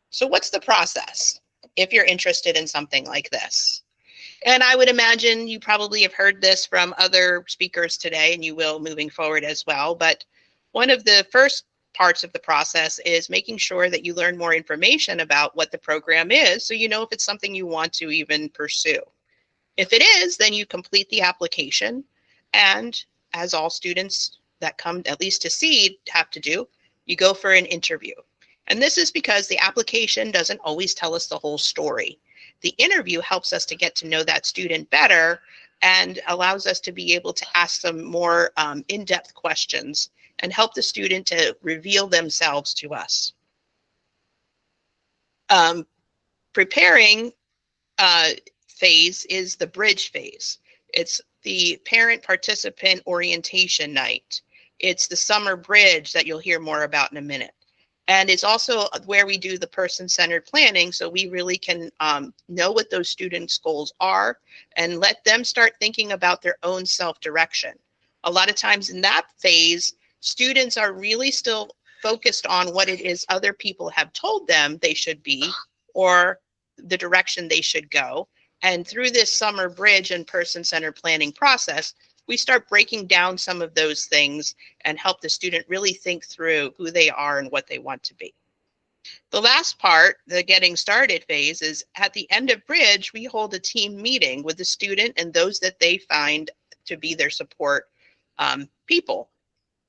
So what's the process if you're interested in something like this? And I would imagine you probably have heard this from other speakers today, and you will moving forward as well. But one of the first parts of the process is making sure that you learn more information about what the program is, so you know if it's something you want to even pursue. If it is, then you complete the application, and as all students that come at least to SEED have to do, you go for an interview. And this is because the application doesn't always tell us the whole story. The interview helps us to get to know that student better and allows us to be able to ask them more in-depth questions and help the student to reveal themselves to us. Preparing phase is the bridge phase. It's the parent participant orientation night. It's the summer bridge that you'll hear more about in a minute. And it's also where we do the person-centered planning, so we really can know what those students' goals are and let them start thinking about their own self-direction. A lot of times in that phase, students are really still focused on what it is other people have told them they should be or the direction they should go. And through this summer bridge and person-centered planning process, we start breaking down some of those things and help the student really think through who they are and what they want to be. The last part, the getting started phase, is at the end of bridge, we hold a team meeting with the student and those that they find to be their support people.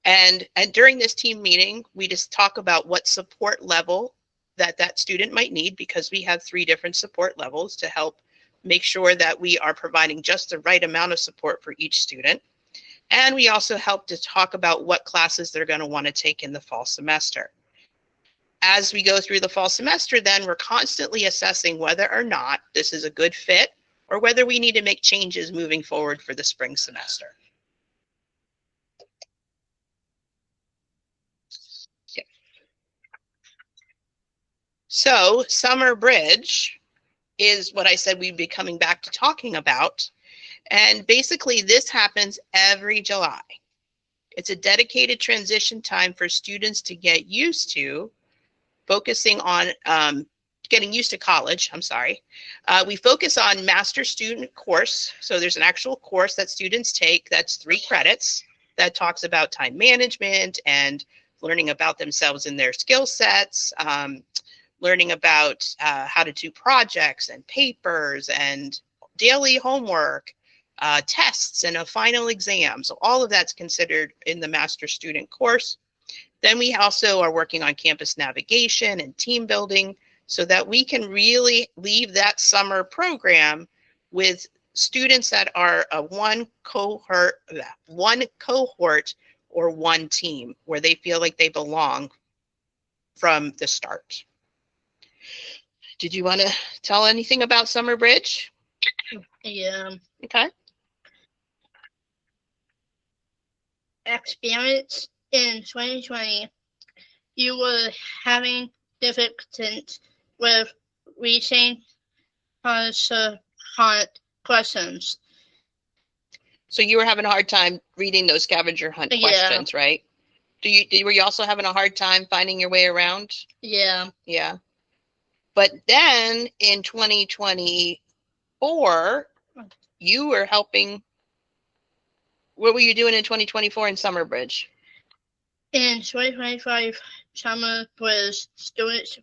And during this team meeting, we just talk about what support level that student might need, because we have 3 different support levels to help make sure that we are providing just the right amount of support for each student. And we also help to talk about what classes they're going to want to take in the fall semester. As we go through the fall semester, then we're constantly assessing whether or not this is a good fit or whether we need to make changes moving forward for the spring semester. Yeah. So Summer Bridge is what I said we'd be coming back to talking about. And basically this happens every July. It's a dedicated transition time for students to get used to focusing on getting used to college, I'm sorry. We focus on master student course. So there's an actual course that students take that's 3 credits that talks about time management and learning about themselves and their skill sets, learning about how to do projects and papers and daily homework, tests and a final exam. So all of that's considered in the master student course. Then we also are working on campus navigation and team building so that we can really leave that summer program with students that are a one cohort or one team where they feel like they belong from the start. Did you want to tell anything about Summer Bridge? Yeah. Okay. Experience in 2020, you were having difficulties with reaching questions. So you were having a hard time reading those scavenger hunt questions, right? Were you also having a hard time finding your way around? Yeah. Yeah. But then in 2024, you were helping. What were you doing in 2024 in Summer Bridge? In 2025 Summer Bridge, students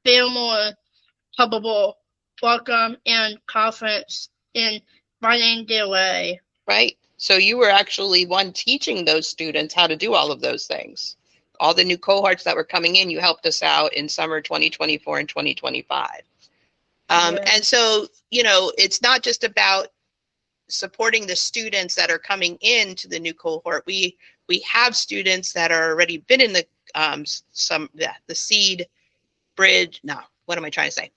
feel more comfortable, welcome, and confidence in finding their way. Right. So you were actually one teaching those students how to do all of those things. All the new cohorts that were coming in, you helped us out in summer 2024 and 2025. And so, it's not just about supporting the students that are coming into the new cohort. We have students that are already been in the seed bridge. No, what am I trying to say?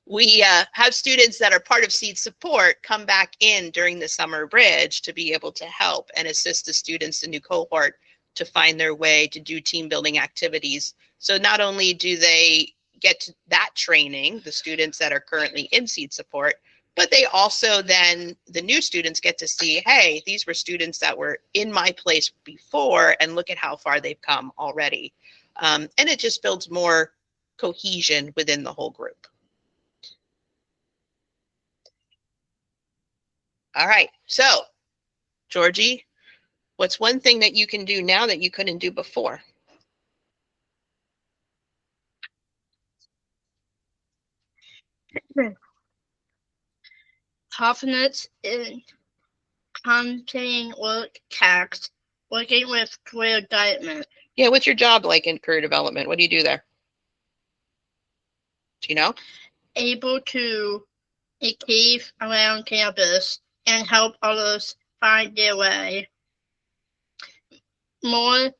We have students that are part of seed support come back in during the summer bridge to be able to help and assist the students, the new cohort, to find their way to do team building activities. So not only do they get to that training, the students that are currently in seed support, but they also then, the new students get to see, hey, these were students that were in my place before, and look at how far they've come already. And it just builds more cohesion within the whole group. All right, so Georgie, what's one thing that you can do now that you couldn't do before? Confidence in content work tasks, working with career development. Yeah, what's your job like in career development? What do you do there? Do you know? Able to achieve around campus and help others find their way. More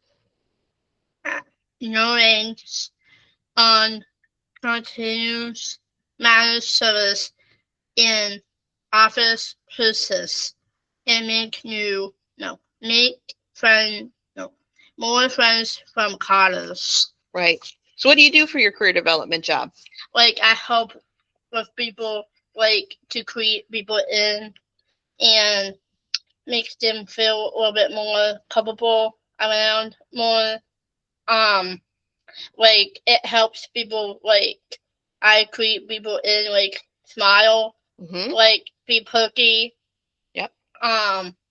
knowledge on continuous managed service in office process and more friends from college. Right. So what do you do for your career development job? Like, I help with people, like, to create people in and make them feel a little bit more comfortable around more. Like, it helps people, like, I create people in, like, smile, like, be perky. Yep.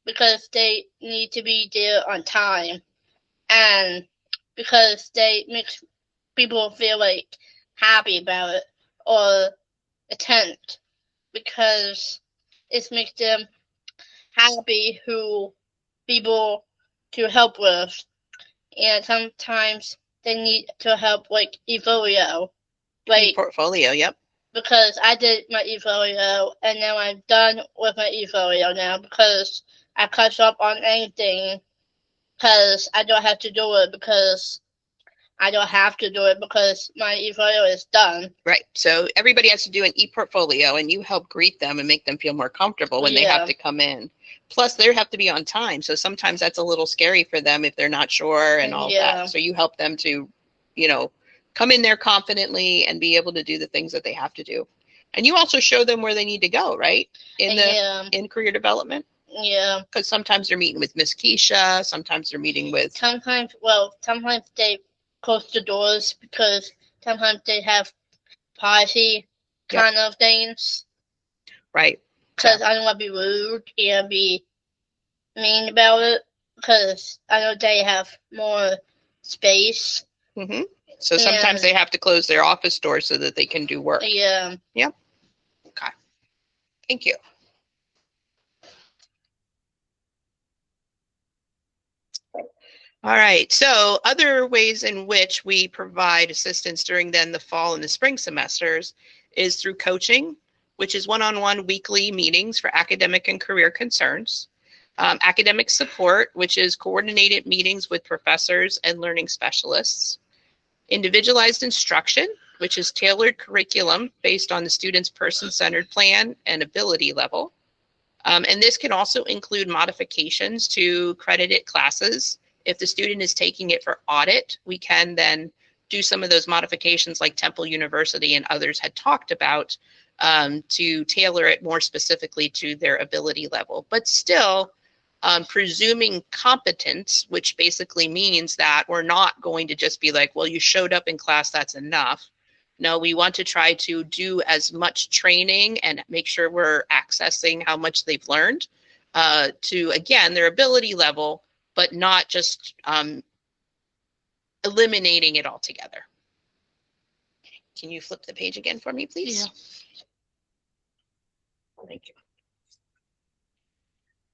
Because they need to be there on time, and because they make people feel like happy about it or attend, because it makes them happy who people to help with, and sometimes they need to help like eFolio, like portfolio. Yep. Because I did my eFolio and now I'm done with my eFolio now because I catch up on anything because I don't have to do it because I don't have to do it because my eFolio is done. Right. So everybody has to do an e-portfolio, and you help greet them and make them feel more comfortable when they have to come in. Plus, they have to be on time. So sometimes that's a little scary for them if they're not sure and all that. So you help them to, you know, come in there confidently and be able to do the things that they have to do. And you also show them where they need to go, right? In career development. Yeah. Because sometimes they're meeting with Miss Keisha. Sometimes they're meeting with. Sometimes they close the doors because sometimes they have policy kind of things. Right. Because I don't want to be rude and be mean about it because I know they have more space. Mm-hmm. So sometimes they have to close their office doors so that they can do work. Yeah. Yep. Okay. Thank you. All right. So other ways in which we provide assistance during then the fall and the spring semesters is through coaching, which is one-on-one weekly meetings for academic and career concerns. Academic support, which is coordinated meetings with professors and learning specialists. Individualized instruction, which is tailored curriculum based on the student's person-centered plan and ability level. And this can also include modifications to credited classes. If the student is taking it for audit, we can then do some of those modifications like Temple University and others had talked about to tailor it more specifically to their ability level. But still, presuming competence, which basically means that we're not going to just be like, well, you showed up in class, that's enough. No, we want to try to do as much training and make sure we're accessing how much they've learned to, again, their ability level, but not just eliminating it altogether. Can you flip the page again for me, please? Yeah. Thank you.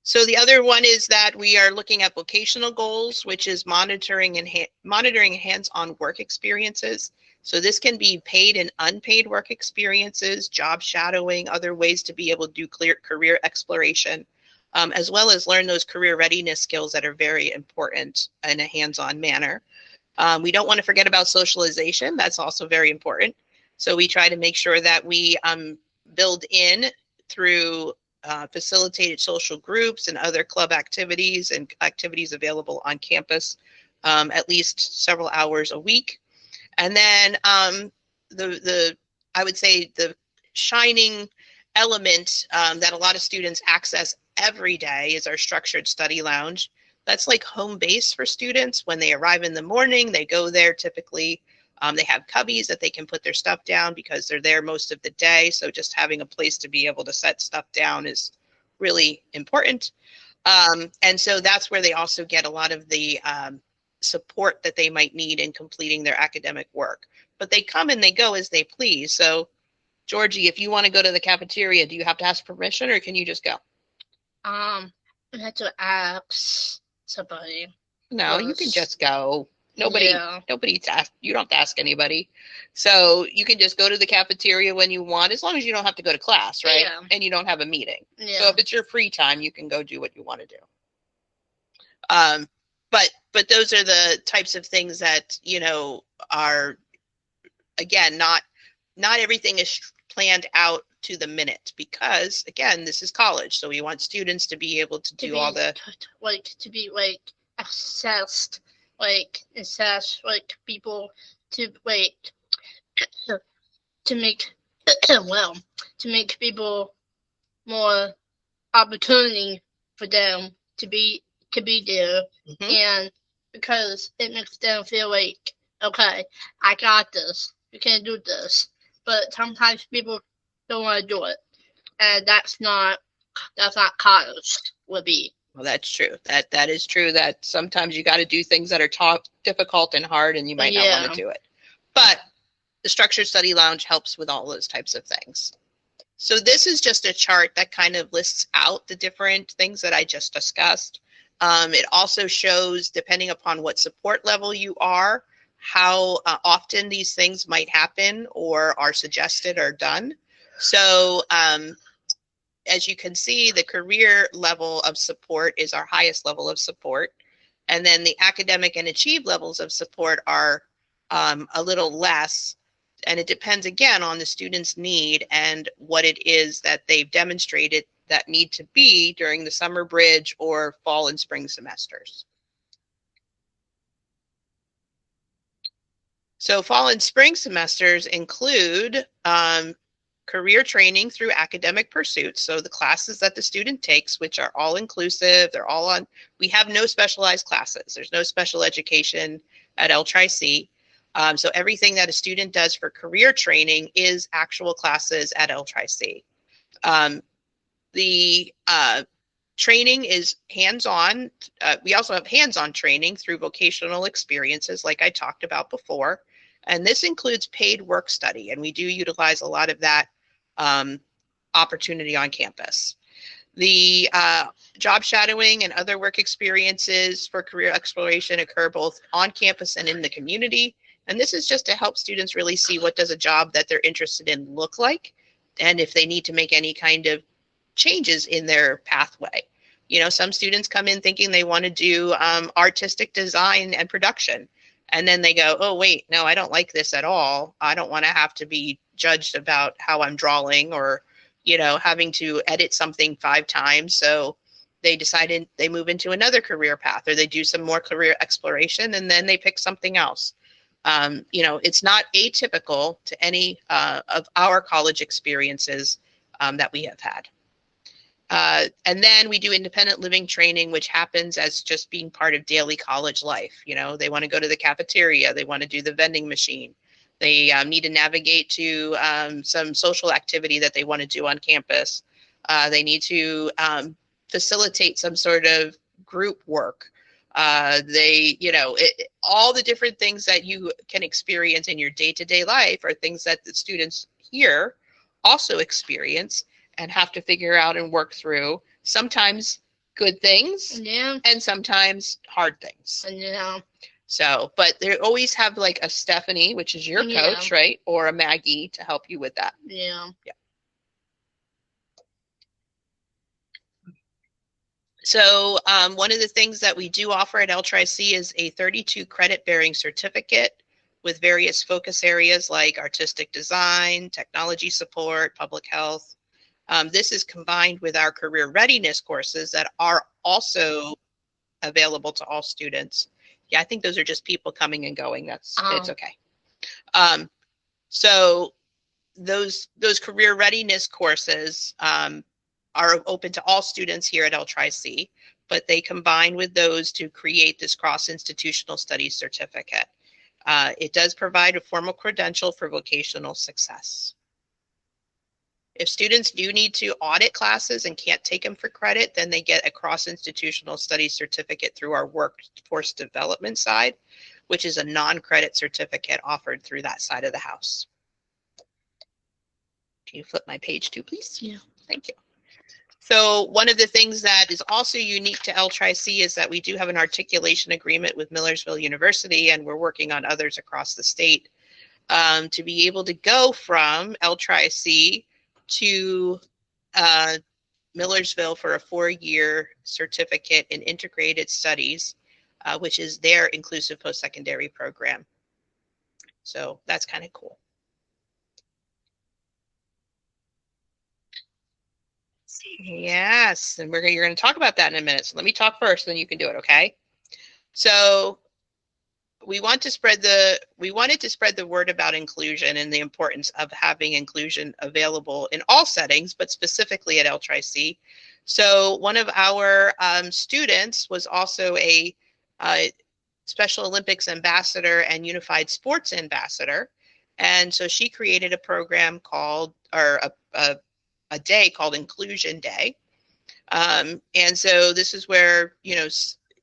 So the other one is that we are looking at vocational goals, which is monitoring hands-on work experiences. So this can be paid and unpaid work experiences, job shadowing, other ways to be able to do clear career exploration, as well as learn those career readiness skills that are very important in a hands-on manner. We don't want to forget about socialization. That's also very important. So we try to make sure that we build in through facilitated social groups and other club activities and activities available on campus at least several hours a week. And then I would say the shining element that a lot of students access every day is our structured study lounge. That's like home base for students. When they arrive in the morning, they go there typically. They have cubbies that they can put their stuff down because they're there most of the day. So just having a place to be able to set stuff down is really important. And so that's where they also get a lot of the support that they might need in completing their academic work. But they come and they go as they please. So Georgie, if you want to go to the cafeteria, do you have to ask permission or can you just go? I have to ask somebody. No, you can just go. Nobody's asked. You don't have to ask anybody. So you can just go to the cafeteria when you want, as long as you don't have to go to class, right? Yeah. And you don't have a meeting. Yeah. So if it's your free time, you can go do what you want to do. But those are the types of things that, you know, are, again, not everything is planned out to the minute because, again, this is college. So we want students to be able to do all the to be assessed, assess people to to make to make people more opportunity for them to be there. Mm-hmm. And because it makes them feel like, okay, I got this, you can do this. But sometimes people don't want to do it, and that's not college would be. Well, that's true. That is true. That sometimes you got to do things that are difficult and hard, and you might not want to do it. But the Structured Study Lounge helps with all those types of things. So this is just a chart that kind of lists out the different things that I just discussed. It also shows, depending upon what support level you are, how often these things might happen or are suggested or done. So as you can see, the career level of support is our highest level of support. And then the academic and achieve levels of support are a little less. And it depends, again, on the student's need and what it is that they've demonstrated that need to be during the summer bridge or fall and spring semesters. So fall and spring semesters include career training through academic pursuits. So the classes that the student takes, which are all inclusive, they're all on, we have no specialized classes. There's no special education at LTRI-C. So everything that a student does for career training is actual classes at LTRI-C. The training is hands-on. We also have hands-on training through vocational experiences like I talked about before. And this includes paid work study, and we do utilize a lot of that opportunity on campus. The job shadowing and other work experiences for career exploration occur both on campus and in the community. And this is just to help students really see what does a job that they're interested in look like, and if they need to make any kind of changes in their pathway. You know, some students come in thinking they want to do artistic design and production. And then they go, oh, wait, no, I don't like this at all. I don't want to have to be judged about how I'm drawing or, you know, having to edit something 5 times. So they decided they move into another career path, or they do some more career exploration, and then they pick something else. You know, it's not atypical to any of our college experiences that we have had. And then we do independent living training, which happens as just being part of daily college life. You know, they want to go to the cafeteria, they want to do the vending machine, they need to navigate to some social activity that they want to do on campus. They need to facilitate some sort of group work. They, you know, all the different things that you can experience in your day-to-day life are things that the students here also experience and have to figure out and work through. Sometimes good things, Yeah. and sometimes hard things. Yeah. So, but they always have like a Stephanie, which is your Yeah. coach, right? Or a Maggie to help you with that. Yeah. Yeah. So one of the things that we do offer at LTRI-C is a 32 credit bearing certificate with various focus areas like artistic design, technology support, public health. This is combined with our career readiness courses that are also available to all students. Yeah, I think those are just people coming and going. It's okay. So those career readiness courses are open to all students here at LTRI-C, but they combine with those to create this cross-institutional studies certificate. It does provide a formal credential for vocational success. If students do need to audit classes and can't take them for credit, then they get a cross-institutional studies certificate through our workforce development side, which is a non-credit certificate offered through that side of the house. Can you flip my page too, please? Yeah. Thank you. So one of the things that is also unique to LTRI-C is that we do have an articulation agreement with Millersville University, and we're working on others across the state to be able to go from LTRI-C to Millersville for a 4-year certificate in integrated studies, which is their inclusive post-secondary program. So that's kind of cool. Yes, and you're going to talk about that in a minute. So let me talk first, then you can do it, okay? So we wanted to spread the word about inclusion and the importance of having inclusion available in all settings, but specifically at LTRI-C. So one of our students was also a Special Olympics ambassador and Unified Sports ambassador. And so she created a program called, or a day called Inclusion Day. And so this is where, you know,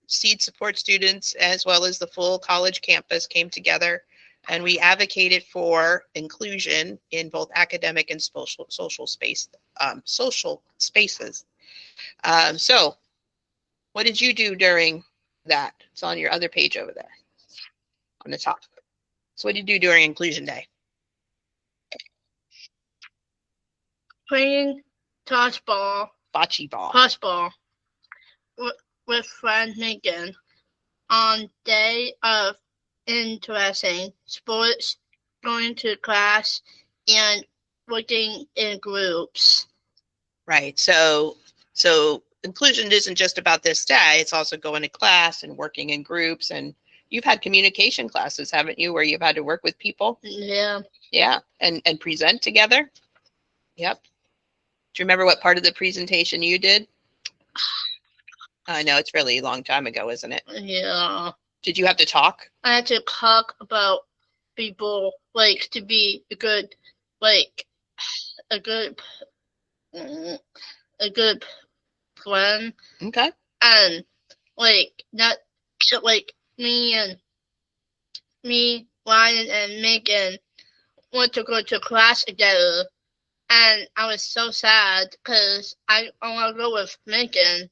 SEED support students as well as the full college campus came together and we advocated for inclusion in both academic and social spaces. So what did you do during that? It's on your other page over there on the top. So what did you do during Inclusion Day? Playing tossball. Bocce ball. Tossball with friend Megan on day of interesting sports, going to class, and working in groups. Right. So inclusion isn't just about this day. It's also going to class and working in groups. And you've had communication classes, haven't you, where you've had to work with people? Yeah. Yeah. And present together. Yep. Do you remember what part of the presentation you did? I know it's really a long time ago, isn't it? Yeah. Did you have to talk? I had to talk about people, like, to be a good friend. Okay. And like not like me, Ryan, and Megan want to go to class together, and I was so sad because I want to go with Megan,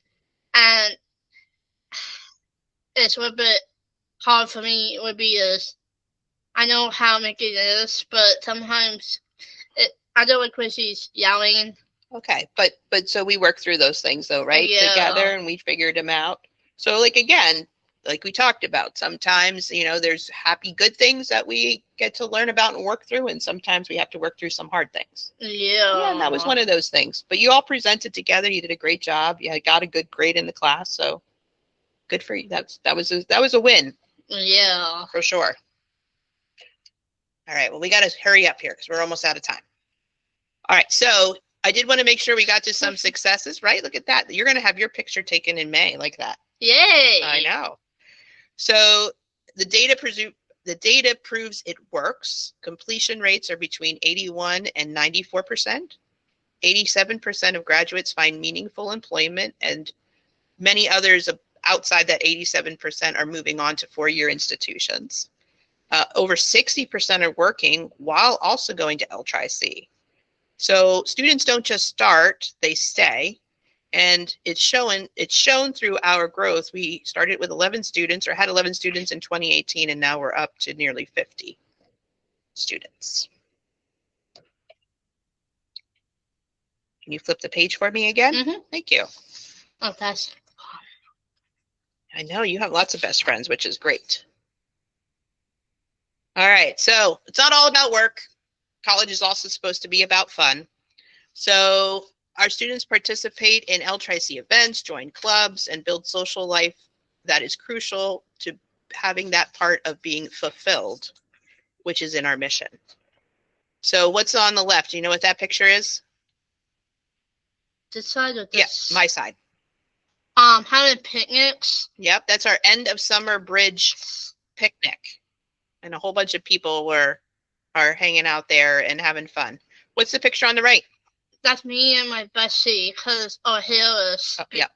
and it's a little bit hard for me. It would be is I know how Megan is, but sometimes I don't like when she's yelling. Okay, but so we worked through those things though, right? Yeah. Together, and we figured them out. So like again, like we talked about, sometimes, you know, there's happy good things that we get to learn about and work through, and sometimes we have to work through some hard things. Yeah. And that was one of those things. But you all presented together. You did a great job. You got a good grade in the class, so good for you. That was a win. Yeah. For sure. All right, well, we got to hurry up here because we're almost out of time. All right, so I did want to make sure we got to some successes, right? Look at that. You're going to have your picture taken in May like that. Yay! I know. So the data proves it works. Completion rates are between 81 and 94%. 87% of graduates find meaningful employment, and many others outside that 87% are moving on to four-year institutions. Over 60% are working while also going to LTRI-C. So students don't just start, they stay. And it's shown through our growth. We started with 11 students, or had 11 students in 2018, and now we're up to nearly 50 students. Can you flip the page for me again? Mm-hmm. Thank you. Oh, that's. I know you have lots of best friends, which is great. All right, so it's not all about work. College is also supposed to be about fun. So our students participate in LTRI-C events, join clubs, and build social life that is crucial to having that part of being fulfilled, which is in our mission. So what's on the left? Do you know what that picture is? This side or this? Yes, my side. Having picnics. Yep, that's our end of summer bridge picnic. And a whole bunch of people are hanging out there and having fun. What's the picture on the right? That's me and my bestie, Harris. Oh, yeah.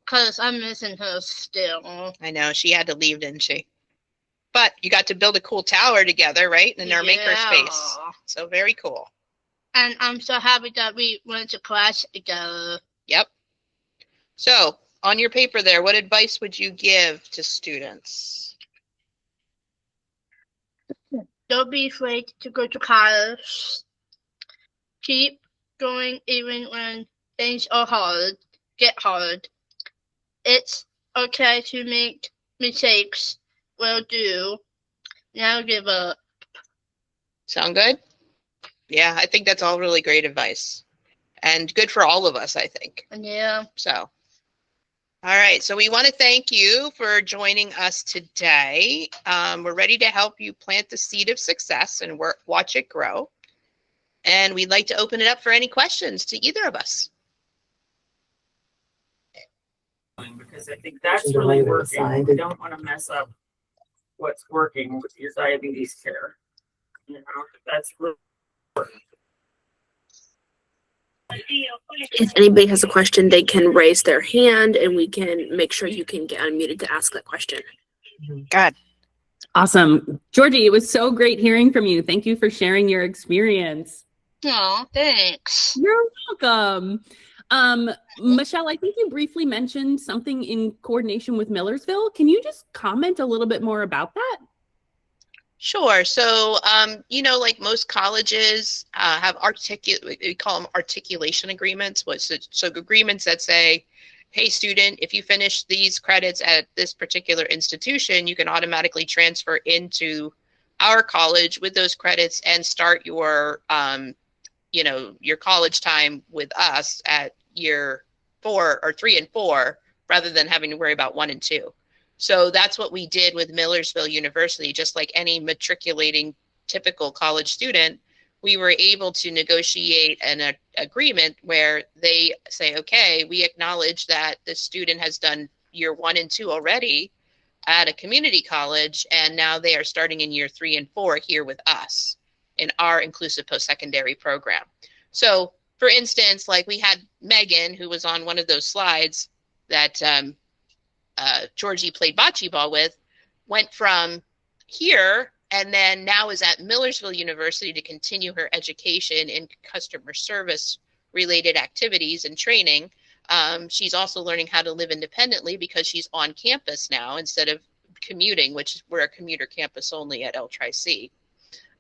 Because I'm missing her still. I know, she had to leave, didn't she? But you got to build a cool tower together, right? In our makerspace. So very cool. And I'm so happy that we went to class together. Yep. So on your paper there, what advice would you give to students? Don't be afraid to go to college. Keep going even when things are hard, get hard. It's okay to make mistakes. Will do. Now give up. Sound good? Yeah, I think that's all really great advice. And good for all of us, I think. Yeah. So. All right, so we want to thank you for joining us today. We're ready to help you plant the seed of success and watch it grow. And we'd like to open it up for any questions to either of us. Because I think that's really working. We don't want to mess up what's working with your diabetes care. You know, that's really important. If anybody has a question, they can raise their hand and we can make sure you can get unmuted to ask that question. Good. Awesome. Georgie, it was so great hearing from you. Thank you for sharing your experience. Oh, thanks. You're welcome. Michelle, I think you briefly mentioned something in coordination with Millersville. Can you just comment a little bit more about that? Sure. So, you know, like most colleges have we call them articulation agreements. So agreements that say, hey, student, if you finish these credits at this particular institution, you can automatically transfer into our college with those credits and start your, you know, your college time with us at year 4 or 3 and 4, rather than having to worry about 1 and 2. So that's what we did with Millersville University. Just like any matriculating typical college student, we were able to negotiate an agreement where they say, okay, we acknowledge that the student has done year 1 and 2 already at a community college, and now they are starting in year 3 and 4 here with us in our inclusive post-secondary program. So for instance, like we had Megan, who was on one of those slides that Georgie played bocce ball with, went from here and then now is at Millersville University to continue her education in customer service related activities and training. She's also learning how to live independently because she's on campus now instead of commuting, which we're a commuter campus only at L-Tri-C.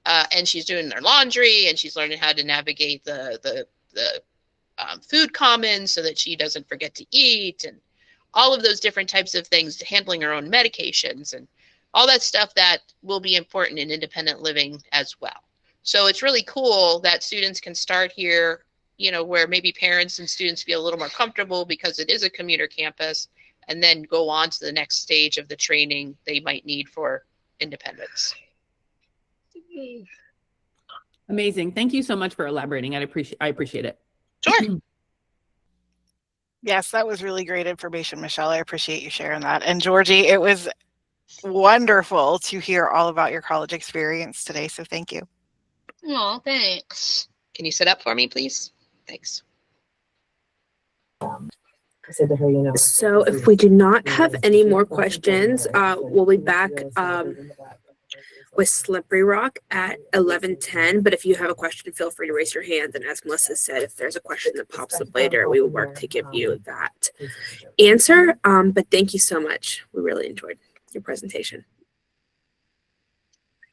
And she's doing their laundry, and she's learning how to navigate the food commons so that she doesn't forget to eat, and all of those different types of things, handling her own medications and all that stuff that will be important in independent living as well. So it's really cool that students can start here, you know, where maybe parents and students feel a little more comfortable because it is a commuter campus, and then go on to the next stage of the training they might need for independence. Amazing. Thank you so much for elaborating. I appreciate it. Sure. Yes, that was really great information, Michelle. I appreciate you sharing that. And Georgie, it was wonderful to hear all about your college experience today. So thank you. Oh, thanks. Can you sit up for me, please? Thanks. So if we do not have any more questions, we'll be back with Slippery Rock at 11:10. But if you have a question, feel free to raise your hand. And as Melissa said, if there's a question that pops up later, we will work to give you that answer. But thank you so much. We really enjoyed your presentation.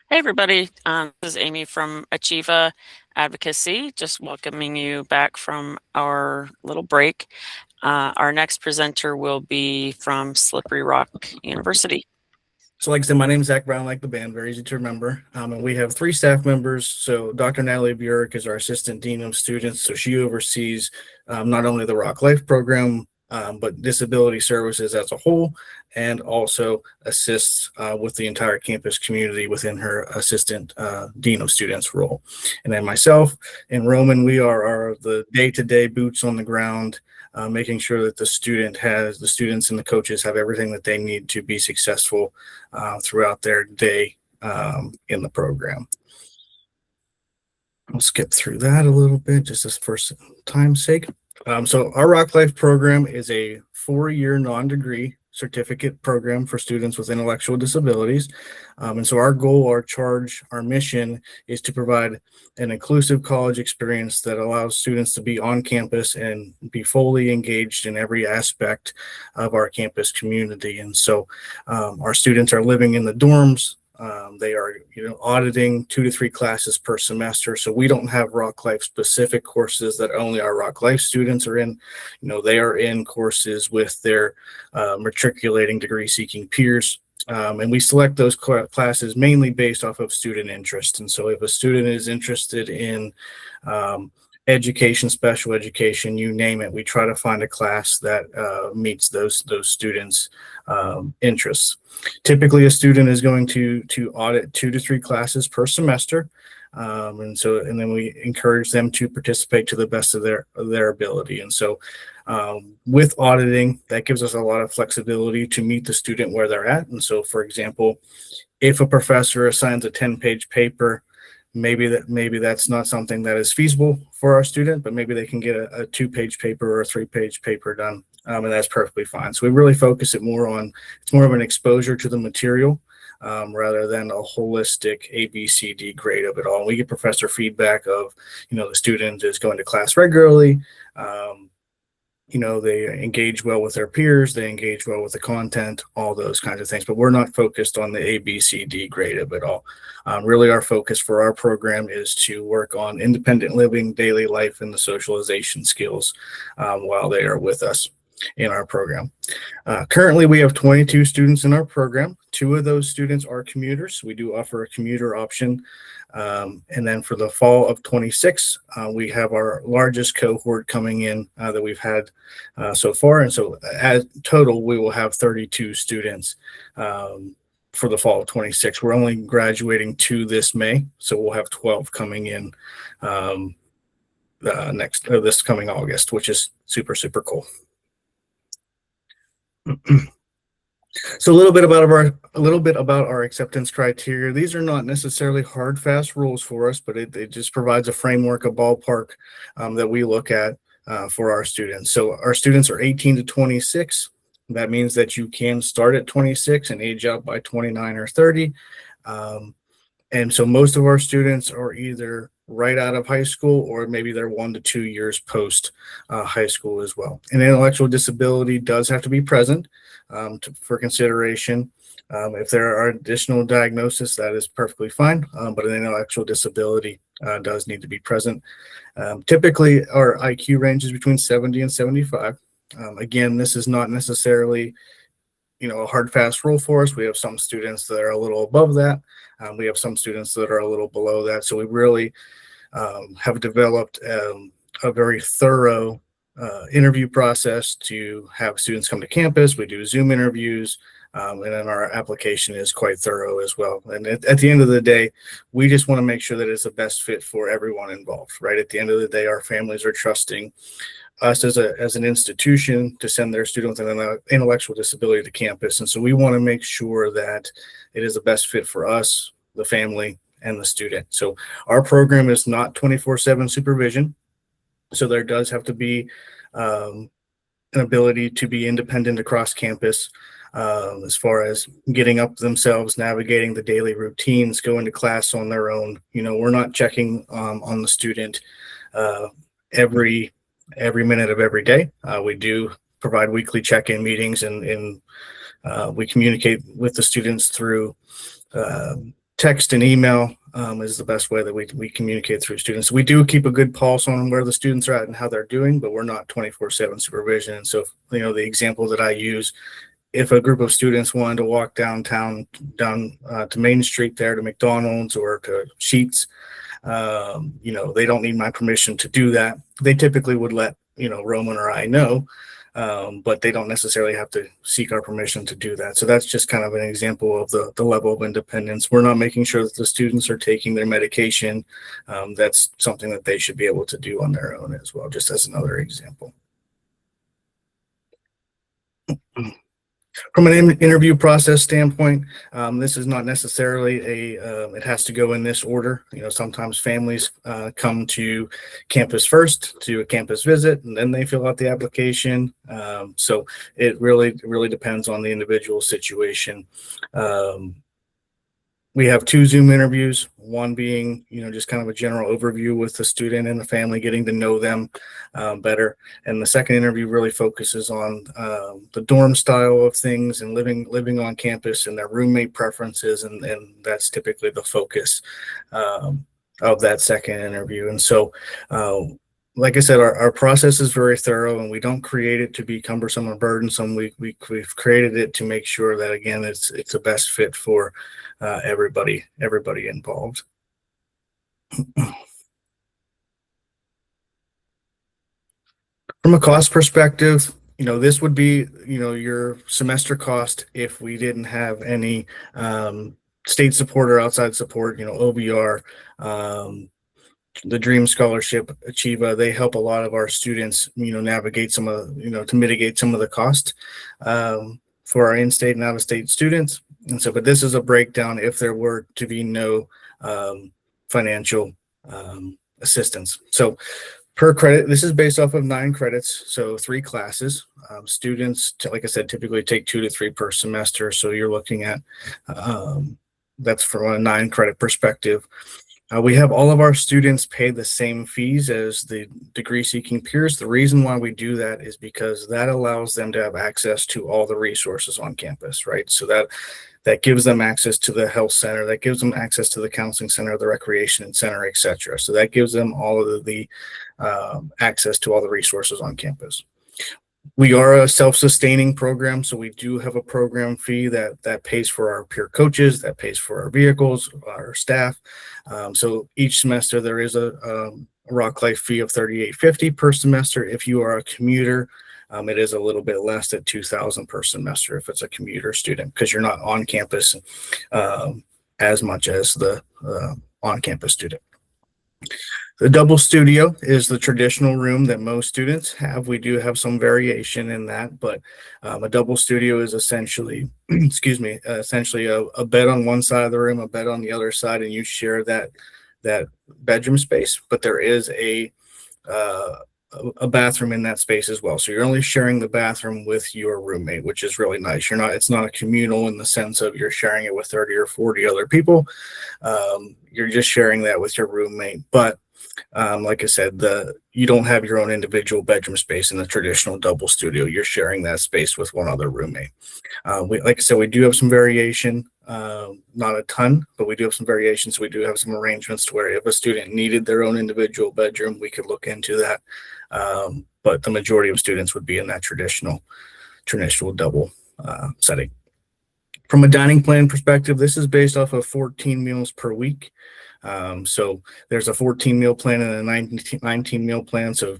Hey everybody, this is Amy from Achieva Advocacy, just welcoming you back from our little break. Our next presenter will be from Slippery Rock University. So like I said, my name is Zach Brown, like the band, very easy to remember. And we have 3 staff members. So Dr. Natalie Burek is our Assistant Dean of Students. So she oversees not only the Rock Life program, but disability services as a whole, and also assists with the entire campus community within her Assistant Dean of Students role. And then myself and Roman, we are the day-to-day boots on the ground, making sure that the students and the coaches have everything that they need to be successful throughout their day in the program. I'll skip through that a little bit just for time's sake. So our Rock Life program is a 4-year non-degree certificate program for students with intellectual disabilities. And so our goal, our charge, our mission is to provide an inclusive college experience that allows students to be on campus and be fully engaged in every aspect of our campus community. And so our students are living in the dorms. They are, auditing 2 to 3 classes per semester. So we don't have Rock Life specific courses that only our Rock Life students are in. They are in courses with their matriculating degree seeking peers. And we select those classes mainly based off of student interest. And so if a student is interested in education, special education, you name it, we try to find a class that meets those students' interests. Typically, a student is going to audit 2 to 3 classes per semester, and then we encourage them to participate to the best of their ability. And so, with auditing, that gives us a lot of flexibility to meet the student where they're at. And so, for example, if a professor assigns a 10-page paper, maybe that's not something that is feasible for our student, but maybe they can get a 2-page paper or a 3-page paper done, and that's perfectly fine. So we really focus it's more of an exposure to the material rather than a holistic ABCD grade of it all. We get professor feedback of, the student is going to class regularly. They engage well with their peers, they engage well with the content, all those kinds of things, but we're not focused on the ABCD grade of it all. Really, our focus for our program is to work on independent living, daily life, and the socialization skills while they are with us in our program. Currently, we have 22 students in our program. 2 of those students are commuters. We do offer a commuter option. And then for the fall of 26, we have our largest cohort coming in that we've had so far. And so as total, we will have 32 students for the fall of 26. We're only graduating 2 this May, so we'll have 12 coming in this coming August, which is super, super cool. So a little bit about our acceptance criteria. These are not necessarily hard, fast rules for us, but it just provides a framework, a ballpark that we look at for our students. So our students are 18 to 26. That means that you can start at 26 and age out by 29 or 30. And so most of our students are either right out of high school or maybe they're 1 to 2 years post high school as well. An intellectual disability does have to be present for consideration. If there are additional diagnoses, that is perfectly fine, but an intellectual disability does need to be present. Typically, our IQ range is between 70 and 75. Again, this is not necessarily a hard, fast rule for us. We have some students that are a little above that. We have some students that are a little below that. So we really have developed a very thorough interview process to have students come to campus. We do Zoom interviews, and then our application is quite thorough as well. And at the end of the day, we just want to make sure that it's the best fit for everyone involved, right? At the end of the day, our families are trusting us as an institution to send their student with an intellectual disability to campus. And so we want to make sure that it is the best fit for us, the family, and the student. So our program is not 24/7 supervision. So there does have to be an ability to be independent across campus as far as getting up themselves, navigating the daily routines, going to class on their own. We're not checking on the student every minute of every day. We do provide weekly check-in meetings, and we communicate with the students through text and email is the best way that we communicate through students. We do keep a good pulse on where the students are at and how they're doing, but we're not 24/7 supervision. And so, the example that I use, if a group of students wanted to walk downtown, down to Main Street there to McDonald's or to Sheetz, they don't need my permission to do that. They typically would let, Roman or I know, but they don't necessarily have to seek our permission to do that. So that's just kind of an example of the level of independence. We're not making sure that the students are taking their medication. That's something that they should be able to do on their own as well, just as another example. From an interview process standpoint, this is not necessarily it has to go in this order. Sometimes families come to campus first to a campus visit, and then they fill out the application. So it really depends on the individual situation. We have 2 Zoom interviews, one being, just kind of a general overview with the student and the family, getting to know them better. And the second interview really focuses on the dorm style of things and living on campus and their roommate preferences. And that's typically the focus of that second interview. And so, like I said, our process is very thorough, and we don't create it to be cumbersome or burdensome. We've created it to make sure that, again, it's the best fit for everybody involved. From a cost perspective, this would be, your semester cost if we didn't have any state support or outside support, OBR, the Dream Scholarship, Achieva. They help a lot of our students, navigate some of, to mitigate some of the cost for our in-state and out-of-state students. And so, but this is a breakdown if there were to be no financial assistance. So Per credit, this is based off of 9 credits, so 3 classes. Students, like I said, typically take 2 to 3 per semester, so you're looking at, that's from a 9 credit perspective. We have all of our students pay the same fees as the degree seeking peers. The reason why we do that is because that allows them to have access to all the resources on campus, right? So that gives them access to the health center, that gives them access to the counseling center, the recreation center, etc. So that gives them all of the access to all the resources on campus. We are a self-sustaining program, so we do have a program fee that pays for our peer coaches, that pays for our vehicles, our staff. So each semester there is a Rock Life fee of $38.50 per semester. If you are a commuter, it is a little bit less at $2,000 per semester if it's a commuter student, because you're not on campus as much as the on-campus student. The double studio is the traditional room that most students have. We do have some variation in that, but a double studio is essentially, essentially a bed on one side of the room, a bed on the other side, and you share that bedroom space. But there is a bathroom in that space as well. So you're only sharing the bathroom with your roommate, which is really nice. It's not a communal in the sense of you're sharing it with 30 or 40 other people. You're just sharing that with your roommate. But like I said, you don't have your own individual bedroom space in the traditional double studio. You're sharing that space with one other roommate. Like I said, we do have some variation, not a ton, but we do have some variations. So we do have some arrangements to where if a student needed their own individual bedroom, we could look into that. But the majority of students would be in that traditional double setting. From a dining plan perspective, this is based off of 14 meals per week. So there's a 14 meal plan and a 19 meal plan. So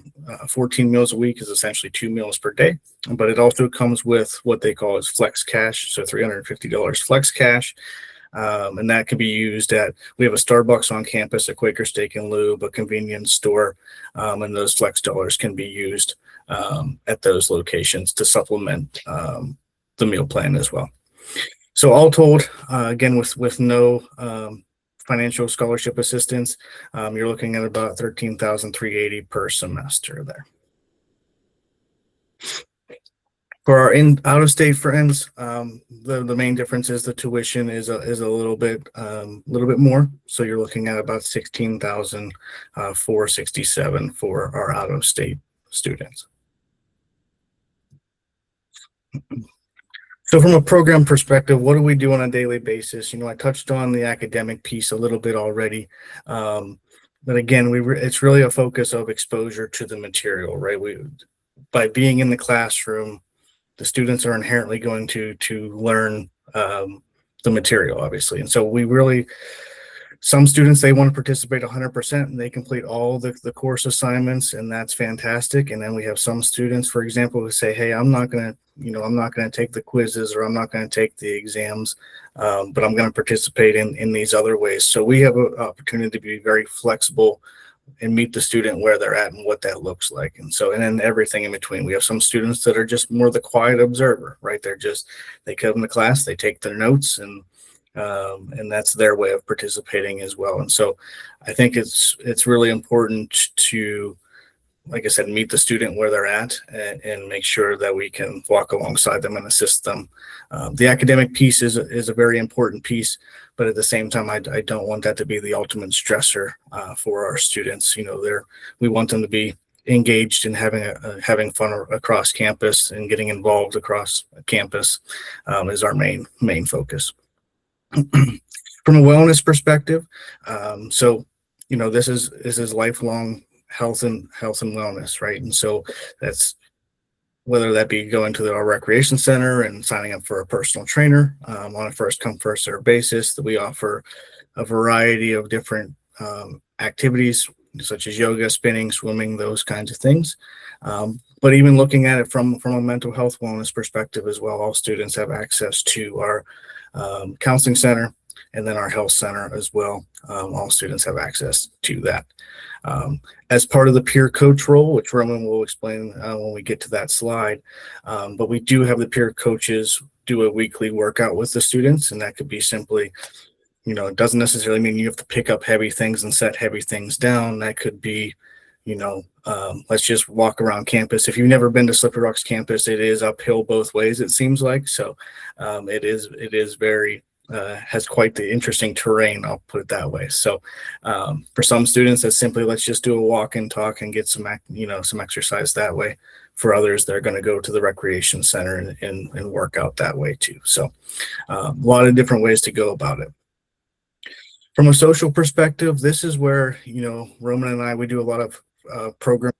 14 meals a week is essentially 2 meals per day, but it also comes with what they call as flex cash. So $350 flex cash. And that can be used we have a Starbucks on campus, a Quaker Steak and Lube, a convenience store, and those flex dollars can be used at those locations to supplement the meal plan as well. So all told, again, with no financial scholarship assistance, you're looking at about $13,380 per semester there. For our out-of-state friends, the main difference is the tuition is a little bit more. So you're looking at about $16,467 for our out-of-state students. So from a program perspective, what do we do on a daily basis? I touched on the academic piece a little bit already. But again, it's really a focus of exposure to the material, right? By being in the classroom, the students are inherently going to learn the material, obviously. And so some students, they want to participate 100% and they complete all the course assignments, and that's fantastic. And then we have some students, for example, who say, hey, I'm not going to take the quizzes, or I'm not going to take the exams, but I'm going to participate in these other ways. So we have an opportunity to be very flexible and meet the student where they're at and what that looks like. And then everything in between. We have some students that are just more the quiet observer, right? They come to class, they take their notes, and that's their way of participating as well. And so I think it's really important to, like I said, meet the student where they're at and make sure that we can walk alongside them and assist them. The academic piece is a very important piece, but at the same time, I don't want that to be the ultimate stressor for our students. We want them to be engaged in having fun across campus, and getting involved across campus is our main focus. From a wellness perspective, this is lifelong health and wellness, right? And so that's whether that be going to our recreation center and signing up for a personal trainer on a first come first serve basis. That we offer a variety of different activities such as yoga, spinning, swimming, those kinds of things. But even looking at it from a mental health wellness perspective as well, all students have access to our counseling center and then our health center as well. All students have access to that. As part of the peer coach role, which Roman will explain when we get to that slide, but we do have the peer coaches do a weekly workout with the students, and that could be simply, it doesn't necessarily mean you have to pick up heavy things and set heavy things down. That could be let's just walk around campus. If you've never been to Slippery Rock's campus, it is uphill both ways, it seems like. So it is very, has quite the interesting terrain, I'll put it that way. So for some students, that's simply, let's just do a walk and talk and get some exercise that way. For others, they're going to go to the recreation center and work out that way too. So a lot of different ways to go about it. From a social perspective, this is where, Roman and I, we do a lot of program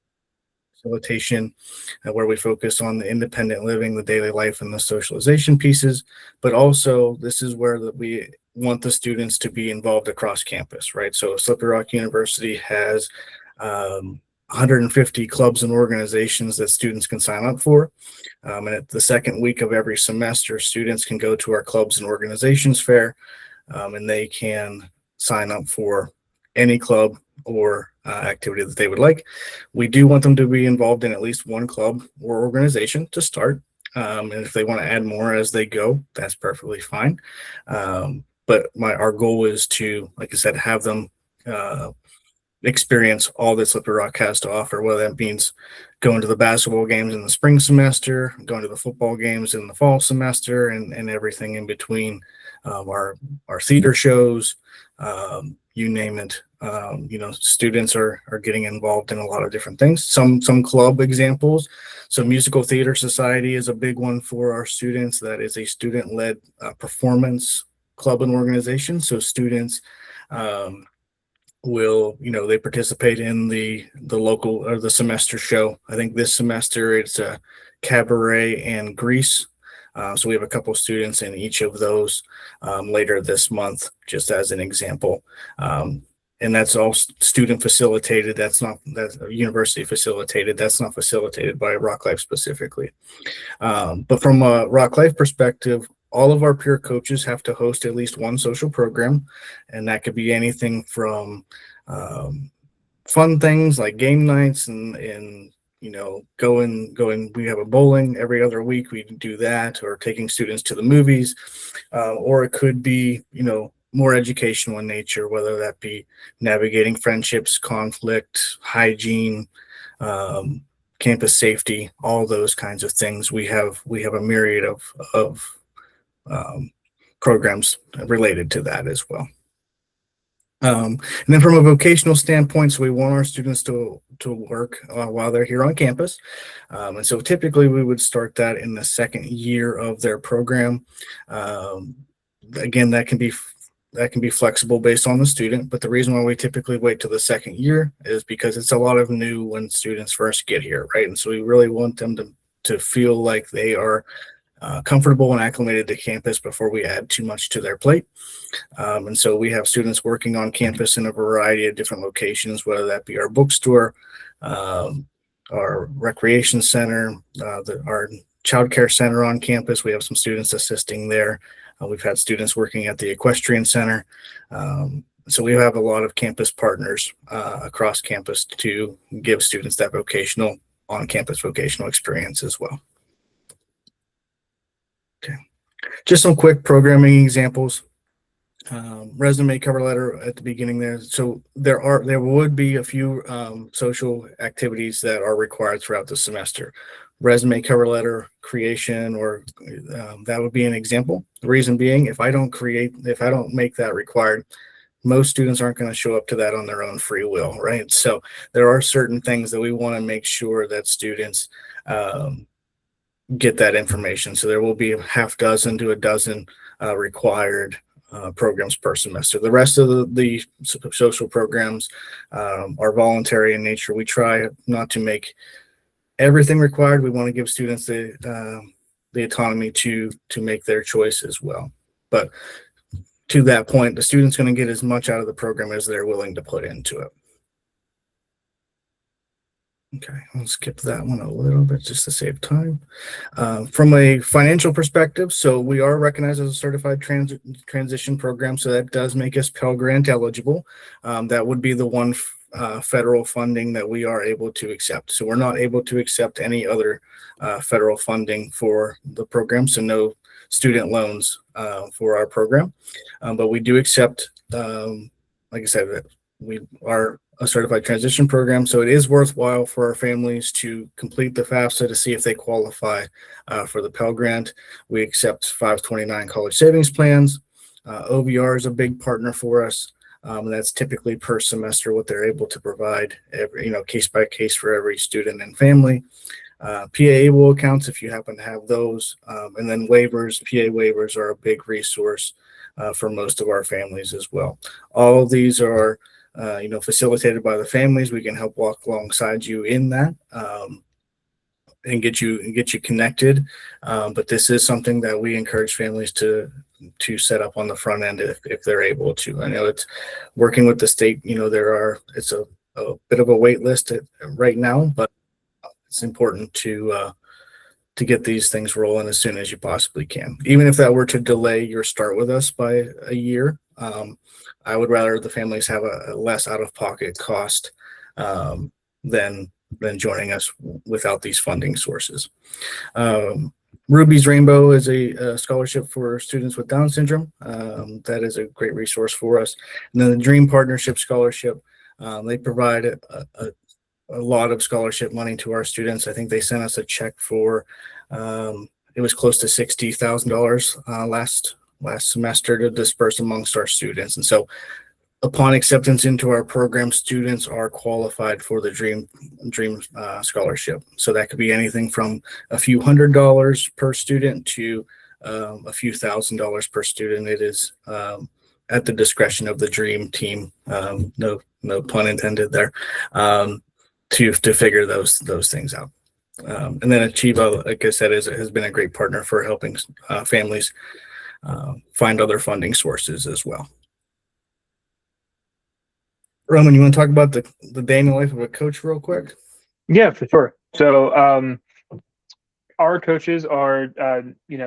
facilitation where we focus on the independent living, the daily life, and the socialization pieces. But also, this is where we want the students to be involved across campus, right? So Slippery Rock University has 150 clubs and organizations that students can sign up for. And at the second week of every semester, students can go to our clubs and organizations fair, and they can sign up for any club or activity that they would like. We do want them to be involved in at least one club or organization to start. And if they want to add more as they go, that's perfectly fine. But our goal is to, like I said, have them experience all that Slippery Rock has to offer, whether that means going to the basketball games in the spring semester, going to the football games in the fall semester, and everything in between. Our theater shows, you name it. Students are getting involved in a lot of different things. Some club examples. So Musical Theater Society is a big one for our students. That is a student-led performance club and organization. So students will, they participate in the local or the semester show. I think this semester it's a cabaret and Grease. So we have a couple students in each of those later this month, just as an example. And that's all student facilitated. That's university facilitated. That's not facilitated by Rock Life specifically. But from a Rock Life perspective, all of our peer coaches have to host at least one social program. And that could be anything from fun things like game nights and going, we have a bowling every other week. We do that, or taking students to the movies, or it could be, more educational in nature, whether that be navigating friendships, conflict, hygiene, campus safety, all those kinds of things. We have a myriad of programs related to that as well. And then from a vocational standpoint, so we want our students to work while they're here on campus. And so typically we would start that in the second year of their program. Again, that can be flexible based on the student, but the reason why we typically wait till the second year is because it's a lot of new when students first get here, right? And so we really want them to feel like they are comfortable and acclimated to campus before we add too much to their plate. And so we have students working on campus in a variety of different locations, whether that be our bookstore, our recreation center, our child care center on campus. We have some students assisting there. We've had students working at the equestrian center. So we have a lot of campus partners across campus to give students that on-campus vocational experience as well. Okay, just some quick programming examples. Resume, cover letter at the beginning there. So there would be a few social activities that are required throughout the semester. Resume, cover letter creation, or that would be an example. The reason being, if I don't make that required, most students aren't going to show up to that on their own free will, right? So there are certain things that we want to make sure that students get that information. So there will be a half dozen to a dozen required programs per semester. The rest of the social programs are voluntary in nature. We try not to make everything required. We want to give students the autonomy to make their choice as well. But to that point, the student's going to get as much out of the program as they're willing to put into it. Okay, I'll skip that one a little bit just to save time. From a financial perspective, so we are recognized as a certified transition program, so that does make us Pell Grant eligible. That would be the one federal funding that we are able to accept. So we're not able to accept any other federal funding for the program, so no student loans for our program. But we do accept, like I said, we are a certified transition program, so it is worthwhile for our families to complete the FAFSA to see if they qualify for the Pell Grant. We accept 529 college savings plans. OVR is a big partner for us. That's typically per semester what they're able to provide, case by case for every student and family. PA-able accounts, if you happen to have those, and then waivers. PA waivers are a big resource for most of our families as well. All of these are facilitated by the families. We can help walk alongside you in that and get you connected. But this is something that we encourage families to set up on the front end if they're able to. I know it's working with the state. It's a bit of a wait list right now, but it's important to get these things rolling as soon as you possibly can. Even if that were to delay your start with us by a year, I would rather the families have a less out-of-pocket cost than joining us without these funding sources. Ruby's Rainbow is a scholarship for students with Down syndrome. That is a great resource for us. And then the Dream Partnership Scholarship, they provide a lot of scholarship money to our students. I think they sent us a check for, it was close to $60,000 last semester to disperse amongst our students. And so upon acceptance into our program, students are qualified for the Dream Scholarship. So that could be anything from a few $100s per student to a few $1,000s per student. It is at the discretion of the Dream team. No pun intended there. To figure those things out. And then Achieva, like I said, has been a great partner for helping families find other funding sources as well. Roman, you want to talk about the day in the life of a coach real quick? Yeah, for sure. So our coaches are,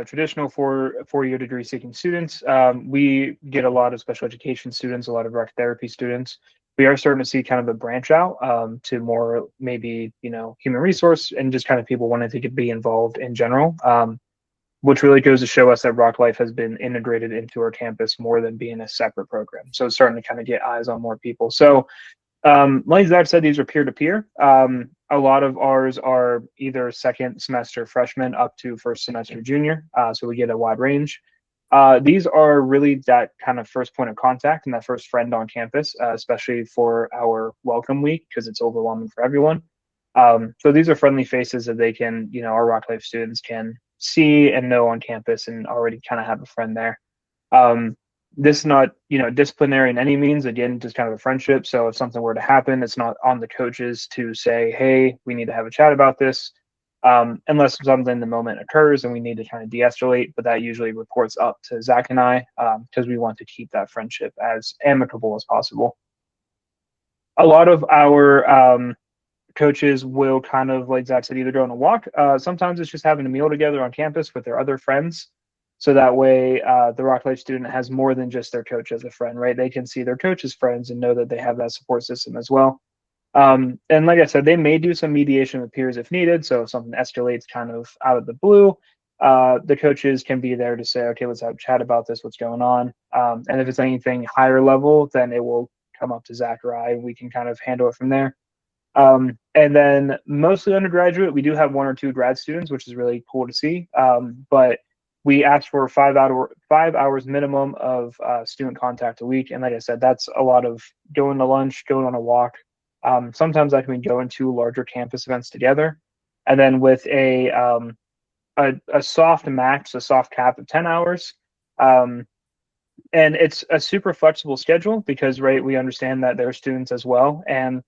traditional four-year degree seeking students. We get a lot of special education students, a lot of rec therapy students. We are starting to see kind of a branch out to more maybe, human resource and just kind of people wanting to be involved in general, which really goes to show us that Rock Life has been integrated into our campus more than being a separate program. So it's starting to kind of get eyes on more people. So like Zach said, these are peer-to-peer. A lot of ours are either second semester freshmen up to first semester junior. So we get a wide range. These are really that kind of first point of contact and that first friend on campus, especially for our welcome week, because it's overwhelming for everyone. So these are friendly faces that they can, our Rock Life students can see and know on campus and already kind of have a friend there. This is not, disciplinary in any means. Again, just kind of a friendship. So if something were to happen, it's not on the coaches to say, hey, we need to have a chat about this. Unless something in the moment occurs and we need to kind of de-escalate, but that usually reports up to Zach and I, because we want to keep that friendship as amicable as possible. A lot of our coaches will kind of, like Zach said, either go on a walk. Sometimes it's just having a meal together on campus with their other friends. So that way the Rock Life student has more than just their coach as a friend, right? They can see their coach as friends and know that they have that support system as well. And like I said, they may do some mediation with peers if needed. So if something escalates kind of out of the blue, the coaches can be there to say, okay, let's have a chat about this, what's going on. And if it's anything higher level, then it will come up to Zach or I, and we can kind of handle it from there. And then mostly undergraduate, we do have 1 or 2 grad students, which is really cool to see. But we ask for 5 hours minimum of student contact a week. And like I said, that's a lot of going to lunch, going on a walk. Sometimes that can be going to larger campus events together. And then with a soft max, a soft cap of 10 hours. And it's a super flexible schedule because, right, we understand that there are students as well. And,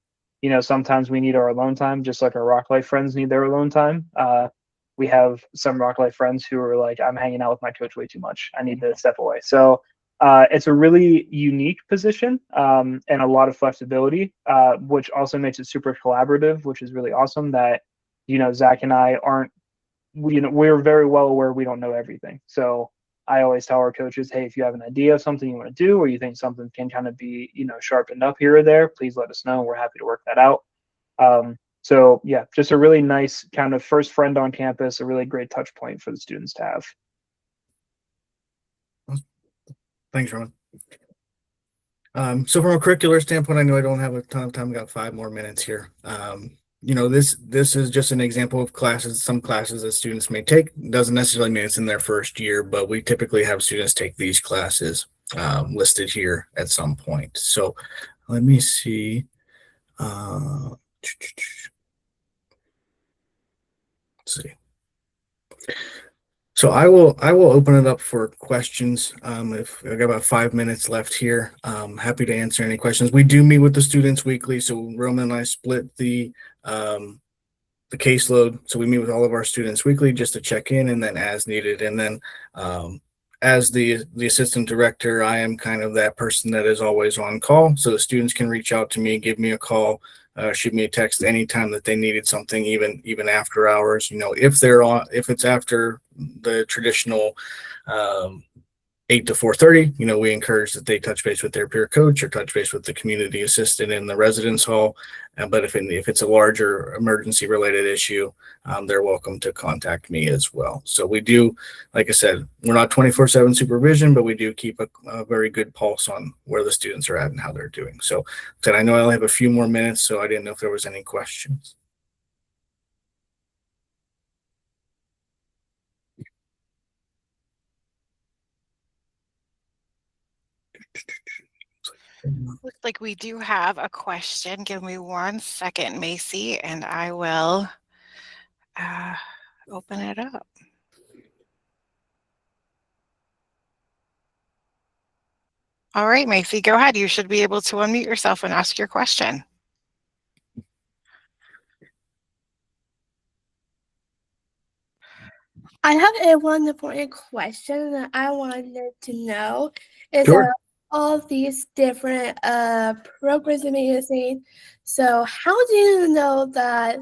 sometimes we need our alone time, just like our Rock Life friends need their alone time. We have some Rock Life friends who are like, I'm hanging out with my coach way too much. I need to step away. So it's a really unique position and a lot of flexibility, which also makes it super collaborative, which is really awesome that, Zach and I aren't, we're very well aware we don't know everything. So I always tell our coaches, hey, if you have an idea of something you want to do or you think something can kind of be, sharpened up here or there, please let us know. We're happy to work that out. So yeah, just a really nice kind of first friend on campus, a really great touch point for the students to have. Thanks, Roman. So from a curricular standpoint, I know I don't have a ton of time. I got 5 more minutes here. This is just an example of classes, some classes that students may take. Doesn't necessarily mean it's in their first year, but we typically have students take these classes listed here at some point. So let me see. Let's see. So I will open it up for questions. If I got about 5 minutes left here, happy to answer any questions. We do meet with the students weekly, so Roman and I split the caseload. So we meet with all of our students weekly just to check in, and then as needed. And then as the assistant director, I am kind of that person that is always on call. So the students can reach out to me, give me a call, shoot me a text anytime that they needed something, even after hours. If it's after the traditional 8 to 4:30, we encourage that they touch base with their peer coach or touch base with the community assistant in the residence hall. But if it's a larger emergency related issue, they're welcome to contact me as well. So we do, like I said, we're not 24/7 supervision, but we do keep a very good pulse on where the students are at and how they're doing. So I know I only have a few more minutes, so I didn't know if there was any questions. Looks like we do have a question. Give me 1 second, Macy, and I will open it up. All right, Macy, go ahead. You should be able to unmute yourself and ask your question. I have a one important question that I wanted to know is Sure. all these different programs that you're saying. So how do you know that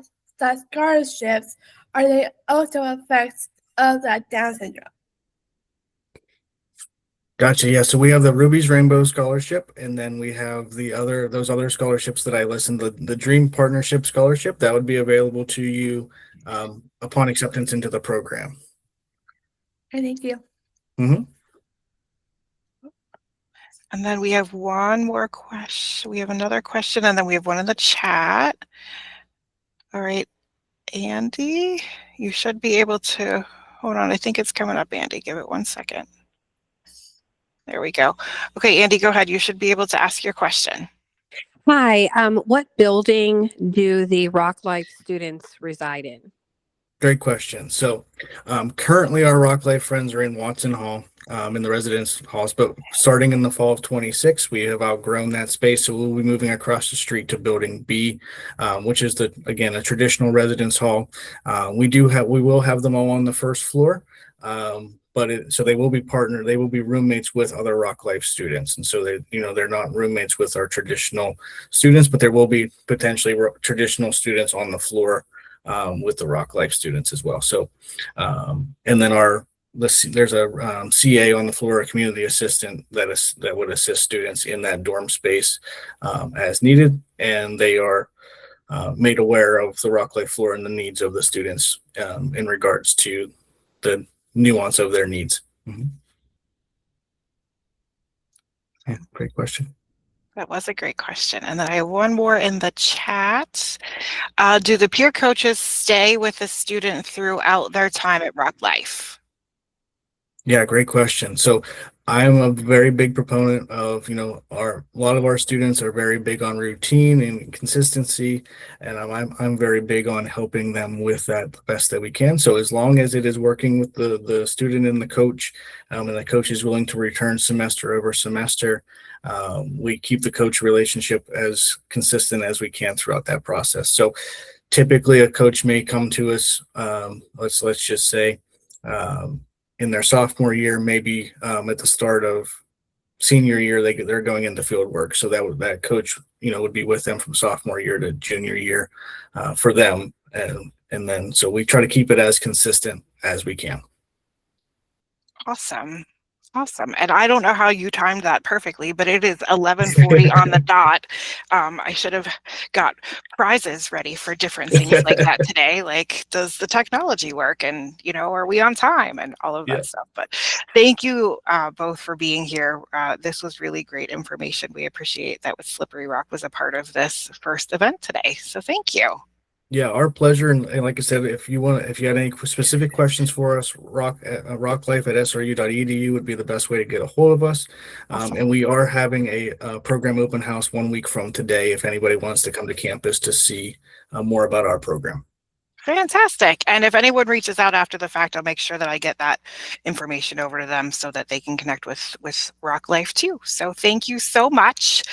scholarships are they also effects of that Down syndrome? Gotcha. Yeah. So we have the Ruby's Rainbow Scholarship, and then we have those other scholarships that I listed. The Dream Partnership Scholarship that would be available to you upon acceptance into the program. Thank you. Mm-hmm. And then we have one more question. We have another question, and then we have one in the chat. All right, Andy, you should be able to, hold on, I think it's coming up, Andy. Give it 1 second. There we go. Okay, Andy, go ahead. You should be able to ask your question. Hi, what building do the Rock Life students reside in? Great question. So currently our Rock Life friends are in Watson Hall in the residence halls, but starting in the fall of 26, we have outgrown that space. So we'll be moving across the street to building B, which is again, a traditional residence hall. We will have them all on the first floor. So they will be they will be roommates with other Rock Life students. And so they're not roommates with our traditional students, but there will be potentially traditional students on the floor with the Rock Life students as well. So, and then there's a CA on the floor, a community assistant that would assist students in that dorm space as needed. And they are made aware of the Rock Life floor and the needs of the students in regards to the nuance of their needs. Mm-hmm. Yeah, great question. That was a great question. And then I have one more in the chat. Do the peer coaches stay with the student throughout their time at Rock Life? Yeah, great question. So I'm a very big proponent of, a lot of our students are very big on routine and consistency, and I'm very big on helping them with that the best that we can. So as long as it is working with the student and the coach, and the coach is willing to return semester over semester, we keep the coach relationship as consistent as we can throughout that process. So typically a coach may come to us, let's just say, in their sophomore year, maybe at the start of senior year, they're going into field work. So that coach, would be with them from sophomore year to junior year for them. And then, so we try to keep it as consistent as we can. Awesome. Awesome. And I don't know how you timed that perfectly, but it is 11:40 on the dot. I should have got prizes ready for different things like that today. Like, does the technology work? And, you know, are we on time? And all of that stuff. But thank you both for being here. This was really great information. We appreciate that Slippery Rock was a part of this first event today. So thank you. Yeah, our pleasure. And like I said, if you had any specific questions for us, rocklife@sru.edu would be the best way to get a hold of us. And we are having a program open house 1 week from today if anybody wants to come to campus to see more about our program. Fantastic. And if anyone reaches out after the fact, I'll make sure that I get that information over to them so that they can connect with Rock Life too. So thank you so much.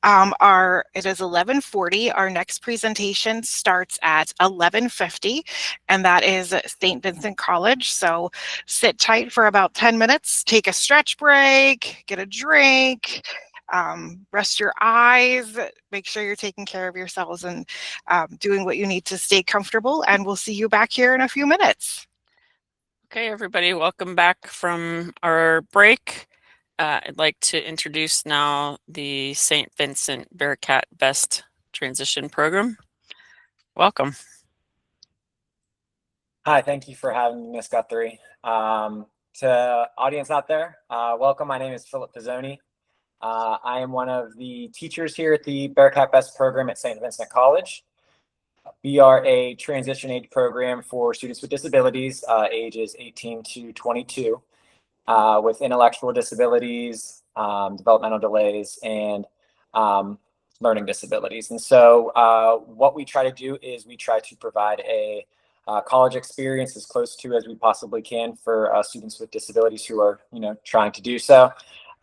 It is 11:40. Our next presentation starts at 11:50, and that is St. Vincent College. So sit tight for about 10 minutes, take a stretch break, get a drink, rest your eyes, make sure you're taking care of yourselves and doing what you need to stay comfortable, and we'll see you back here in a few minutes. Okay, everybody, welcome back from our break. I'd like to introduce now the St. Vincent Bearcat B.E.S.T transition program. Welcome. Hi, thank you for having me, Ms. Guthrie. To audience out there, welcome. My name is Philip Pizzoni. I am one of the teachers here at the Bearcat B.E.S.T program at St. Vincent College. We are a transition age program for students with disabilities, ages 18 to 22, with intellectual disabilities, developmental delays, and learning disabilities. And so what we try to do is we try to provide a college experience as close to as we possibly can for students with disabilities who are, trying to do so.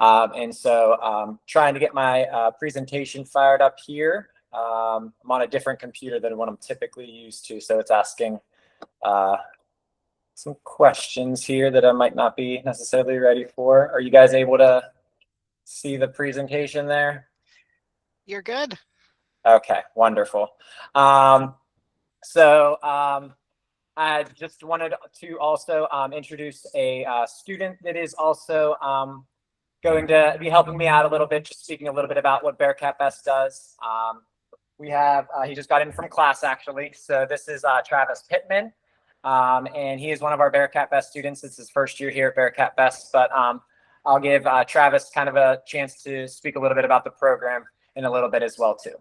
And so trying to get my presentation fired up here. I'm on a different computer than what I'm typically used to, so it's asking some questions here that I might not be necessarily ready for. Are you guys able to see the presentation there? You're good. Okay, wonderful. I just wanted to also introduce a student that is also going to be helping me out a little bit, just speaking a little bit about what Bearcat B.E.S.T does. We have, he just got in from class actually. So this is Travis Pittman, and he is one of our Bearcat B.E.S.T students. It's his first year here at Bearcat B.E.S.T, but I'll give Travis kind of a chance to speak a little bit about the program in a little bit as well too.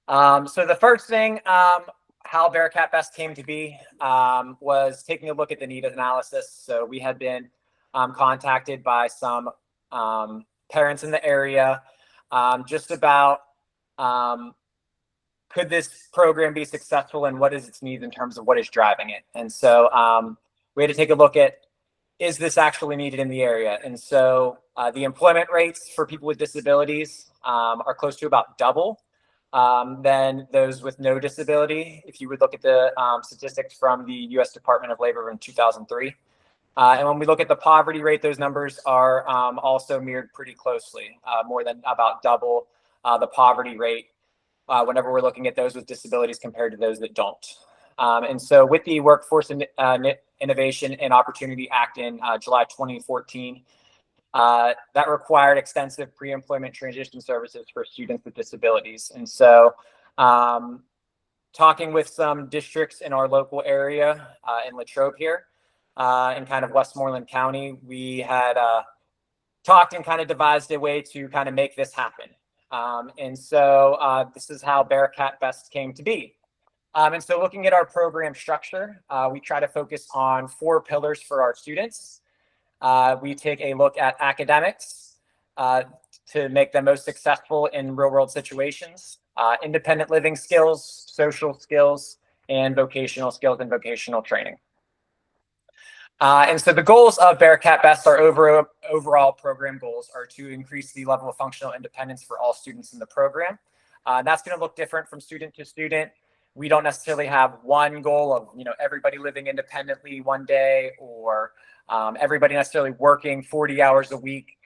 So the first thing, how Bearcat B.E.S.T came to be was taking a look at the need analysis. So we had been contacted by some parents in the area just about could this program be successful and what is its needs in terms of what is driving it. And so we had to take a look at, is this actually needed in the area? And so the employment rates for people with disabilities are close to about double than those with no disability. If you would look at the statistics from the U.S. Department of Labor in 2003. And when we look at the poverty rate, those numbers are also mirrored pretty closely, more than about double the poverty rate whenever we're looking at those with disabilities compared to those that don't. And so with the Workforce Innovation and Opportunity Act in July 2014, that required extensive pre-employment transition services for students with disabilities. And so talking with some districts in our local area in Latrobe here, in kind of Westmoreland County, we had talked and kind of devised a way to kind of make this happen. And so this is how Bearcat B.E.S.T came to be. And so looking at our program structure, we try to focus on 4 pillars for our students. We take a look at academics to make them most successful in real world situations, independent living skills, social skills, and vocational skills and vocational training. And so the goals of Bearcat B.E.S.T, our overall program goals, are to increase the level of functional independence for all students in the program. That's going to look different from student to student. We don't necessarily have one goal of, everybody living independently one day, or everybody necessarily working 40 hours a week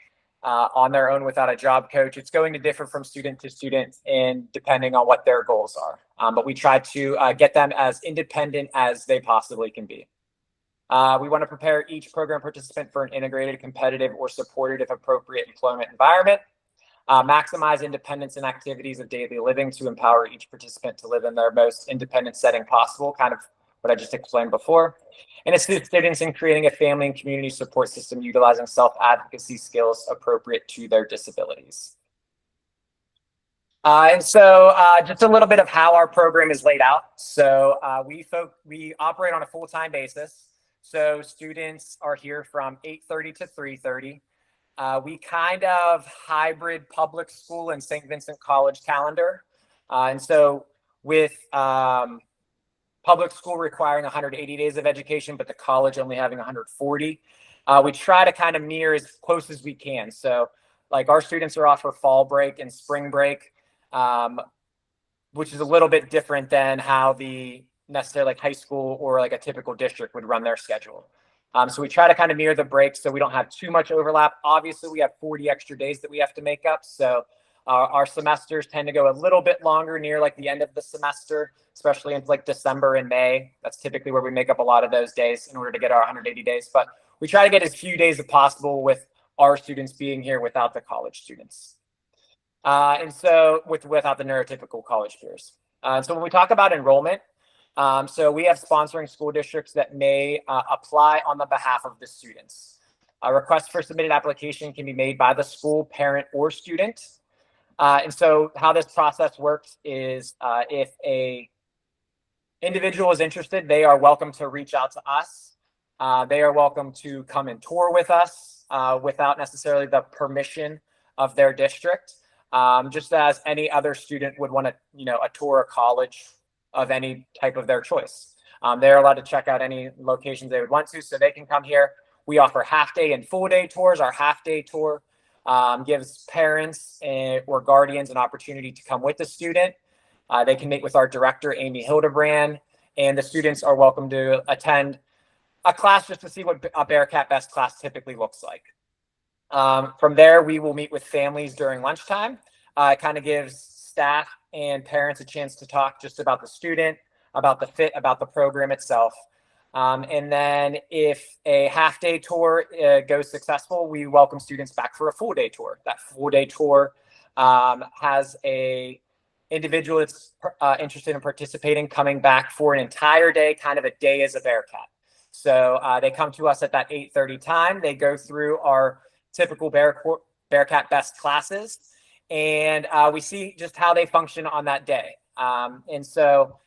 on their own without a job coach. It's going to differ from student to student and depending on what their goals are. But we try to get them as independent as they possibly can be. We want to prepare each program participant for an integrated, competitive, or supported, if appropriate, employment environment. Maximize independence in activities of daily living to empower each participant to live in their most independent setting possible, kind of what I just explained before. And assist students in creating a family and community support system utilizing self-advocacy skills appropriate to their disabilities. And so just a little bit of how our program is laid out. So we operate on a full-time basis. So students are here from 8:30 to 3:30. We kind of hybrid public school and St. Vincent College calendar. And so with public school requiring 180 days of education, but the college only having 140, we try to kind of mirror as close as we can. So like our students are off for fall break and spring break, which is a little bit different than how the necessarily like high school or like a typical district would run their schedule. So we try to kind of mirror the breaks so we don't have too much overlap. Obviously, we have 40 extra days that we have to make up. So our semesters tend to go a little bit longer near like the end of the semester, especially in like December and May. That's typically where we make up a lot of those days in order to get our 180 days. But we try to get as few days as possible with our students being here without the college students. And so without the neurotypical college peers. So when we talk about enrollment, so we have sponsoring school districts that may apply on the behalf of the students. A request for submitted application can be made by the school, parent, or student. And so how this process works is if a individual is interested, they are welcome to reach out to us. They are welcome to come and tour with us without necessarily the permission of their district. Just as any other student would want to, a tour of college of any type of their choice. They're allowed to check out any locations they would want to, so they can come here. We offer half-day and full-day tours. Our half-day tour gives parents or guardians an opportunity to come with the student. They can meet with our director, Amy Hildebrand, and the students are welcome to attend a class just to see what a Bearcat B.E.S.T class typically looks like. From there, we will meet with families during lunchtime. It kind of gives staff and parents a chance to talk just about the student, about the fit, about the program itself. And then if a half-day tour goes successful, we welcome students back for a full-day tour. That full-day tour has a individual that's interested in participating coming back for an entire day, kind of a day as a Bearcat. So they come to us at that 8:30 time. They go through our typical Bearcat B.E.S.T classes, and we see just how they function on that day. And so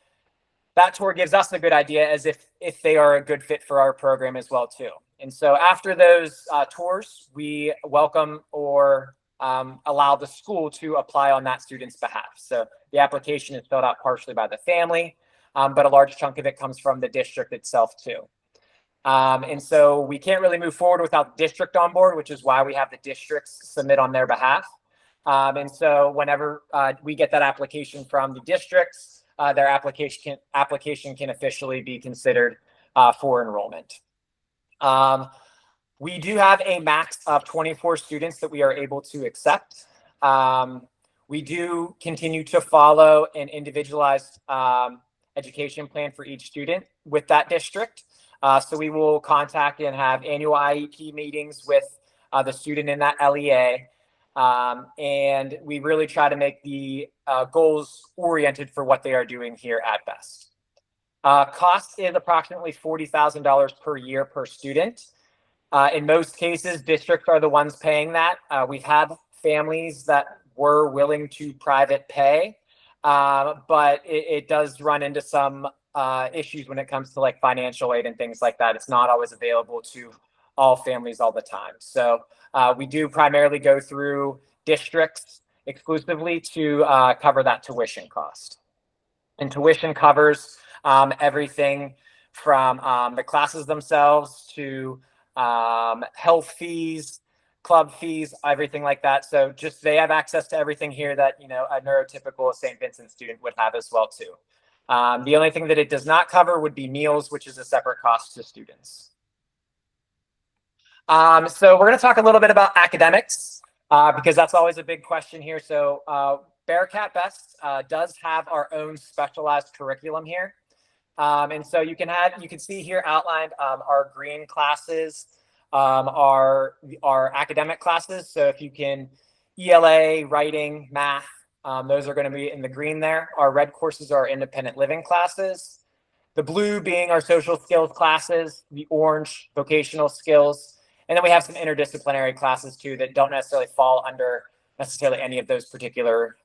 that tour gives us a good idea as if they are a good fit for our program as well too. And so after those tours, we welcome or allow the school to apply on that student's behalf. So the application is filled out partially by the family, but a large chunk of it comes from the district itself too. And so we can't really move forward without the district on board, which is why we have the districts submit on their behalf. And so whenever we get that application from the districts, their application can officially be considered for enrollment. We do have a max of 24 students that we are able to accept. We do continue to follow an individualized education plan for each student with that district. So we will contact and have annual IEP meetings with the student in that LEA. And we really try to make the goals oriented for what they are doing here at B.E.S.T. Cost is approximately $40,000 per year per student. In most cases, districts are the ones paying that. We've had families that were willing to private pay, but it does run into some issues when it comes to like financial aid and things like that. It's not always available to all families all the time. So we do primarily go through districts exclusively to cover that tuition cost. And tuition covers everything from the classes themselves to health fees, club fees, everything like that. So just they have access to everything here that, a neurotypical St. Vincent student would have as well too. The only thing that it does not cover would be meals, which is a separate cost to students. So we're going to talk a little bit about academics because that's always a big question here. So Bearcat B.E.S.T does have our own specialized curriculum here. And so you can see here outlined our green classes are our academic classes. So if you can ELA, writing, math, those are going to be in the green there. Our red courses are independent living classes. The blue being our social skills classes, the orange vocational skills. And then we have some interdisciplinary classes too that don't necessarily fall under necessarily any of those particular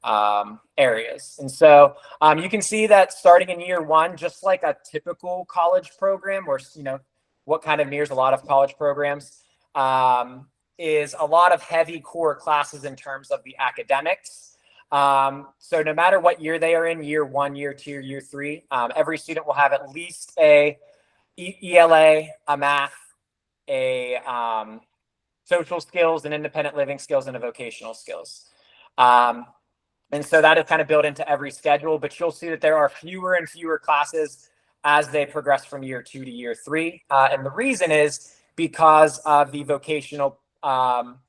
areas. And so you can see that starting in year one, just like a typical college program, or what kind of mirrors a lot of college programs, is a lot of heavy core classes in terms of the academics. So no matter what year they are in, year one, year two, year three, every student will have at least a ELA, a math, a social skills, and independent living skills, and a vocational skills. And so that is kind of built into every schedule, but you'll see that there are fewer and fewer classes as they progress from year two to year three. And the reason is because of the vocational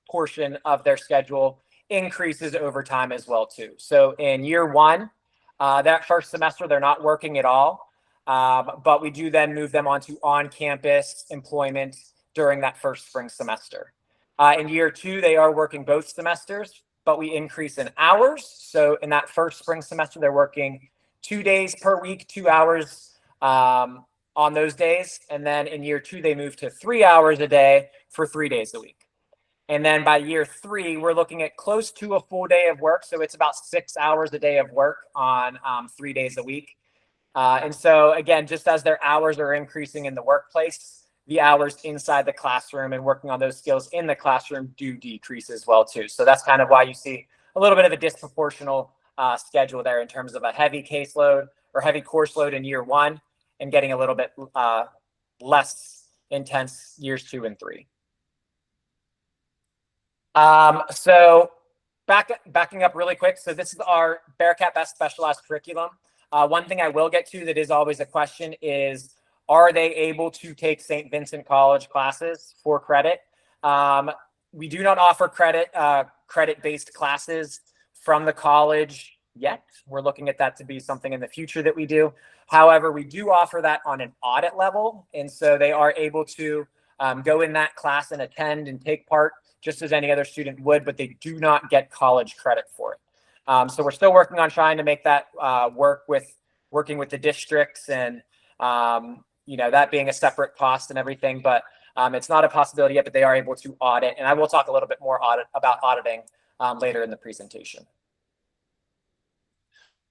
portion of their schedule increases over time as well too. So in year one, that first semester, they're not working at all, but we do then move them onto on-campus employment during that first spring semester. In year two, they are working both semesters, but we increase in hours. So in that first spring semester, they're working 2 days per week, 2 hours on those days. And then in year two, they move to 3 hours a day for 3 days a week. And then by year three, we're looking at close to a full day of work. So it's about 6 hours a day of work on 3 days a week. And so again, just as their hours are increasing in the workplace, the hours inside the classroom and working on those skills in the classroom do decrease as well too. So that's kind of why you see a little bit of a disproportional schedule there in terms of a heavy caseload or heavy course load in year one and getting a little bit less intense years 2 and 3. So backing up really quick. So this is our Bearcat B.E.S.T specialized curriculum. One thing I will get to that is always a question is, are they able to take St. Vincent College classes for credit? We do not offer credit-based classes from the college yet. We're looking at that to be something in the future that we do. However, we do offer that on an audit level. And so they are able to go in that class and attend and take part just as any other student would, but they do not get college credit for it. So we're still working on trying to make that working with the districts and that being a separate cost and everything, but it's not a possibility yet, but they are able to audit. And I will talk a little bit more about auditing later in the presentation.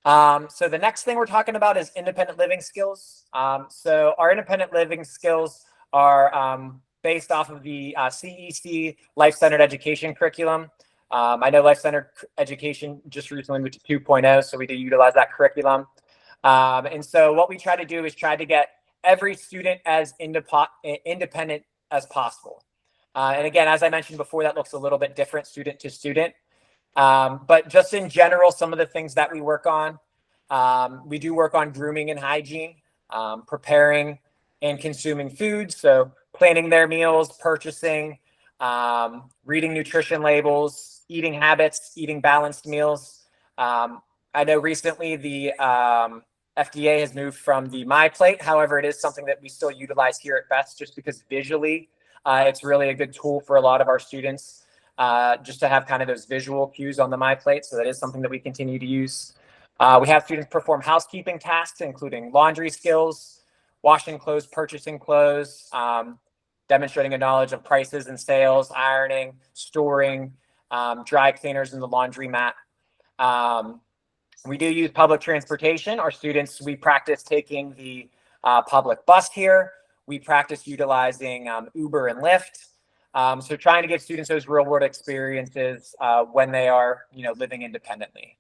So the next thing we're talking about is independent living skills. So our independent living skills are based off of the CEC Life-Centered Education curriculum. I know Life-Centered Education just recently moved to 2.0, so we do utilize that curriculum. And so what we try to do is try to get every student as independent as possible. And again, as I mentioned before, that looks a little bit different student to student. But just in general, some of the things that we work on, we do work on grooming and hygiene, preparing and consuming food. So planning their meals, purchasing, reading nutrition labels, eating habits, eating balanced meals. I know recently the FDA has moved from the MyPlate. However, it is something that we still utilize here at B.E.S.T just because visually it's really a good tool for a lot of our students just to have kind of those visual cues on the MyPlate. So that is something that we continue to use. We have students perform housekeeping tasks, including laundry skills, washing clothes, purchasing clothes, demonstrating a knowledge of prices and sales, ironing, storing, dry cleaners in the laundromat. We do use public transportation. Our students, we practice taking the public bus here. We practice utilizing Uber and Lyft. So trying to give students those real world experiences when they are, living independently.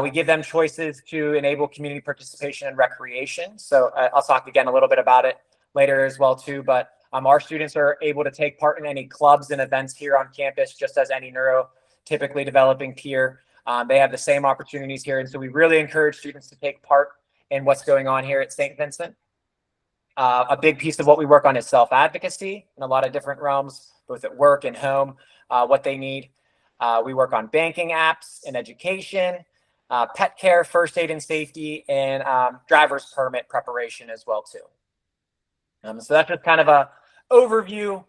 We give them choices to enable community participation and recreation. So I'll talk again a little bit about it later as well too, but our students are able to take part in any clubs and events here on campus, just as any neurotypically developing peer. They have the same opportunities here. And so we really encourage students to take part in what's going on here at St. Vincent. A big piece of what we work on is self-advocacy in a lot of different realms, both at work and home, what they need. We work on banking apps and education. pet care, first aid and safety, and driver's permit preparation as well too. So that's just kind of a overview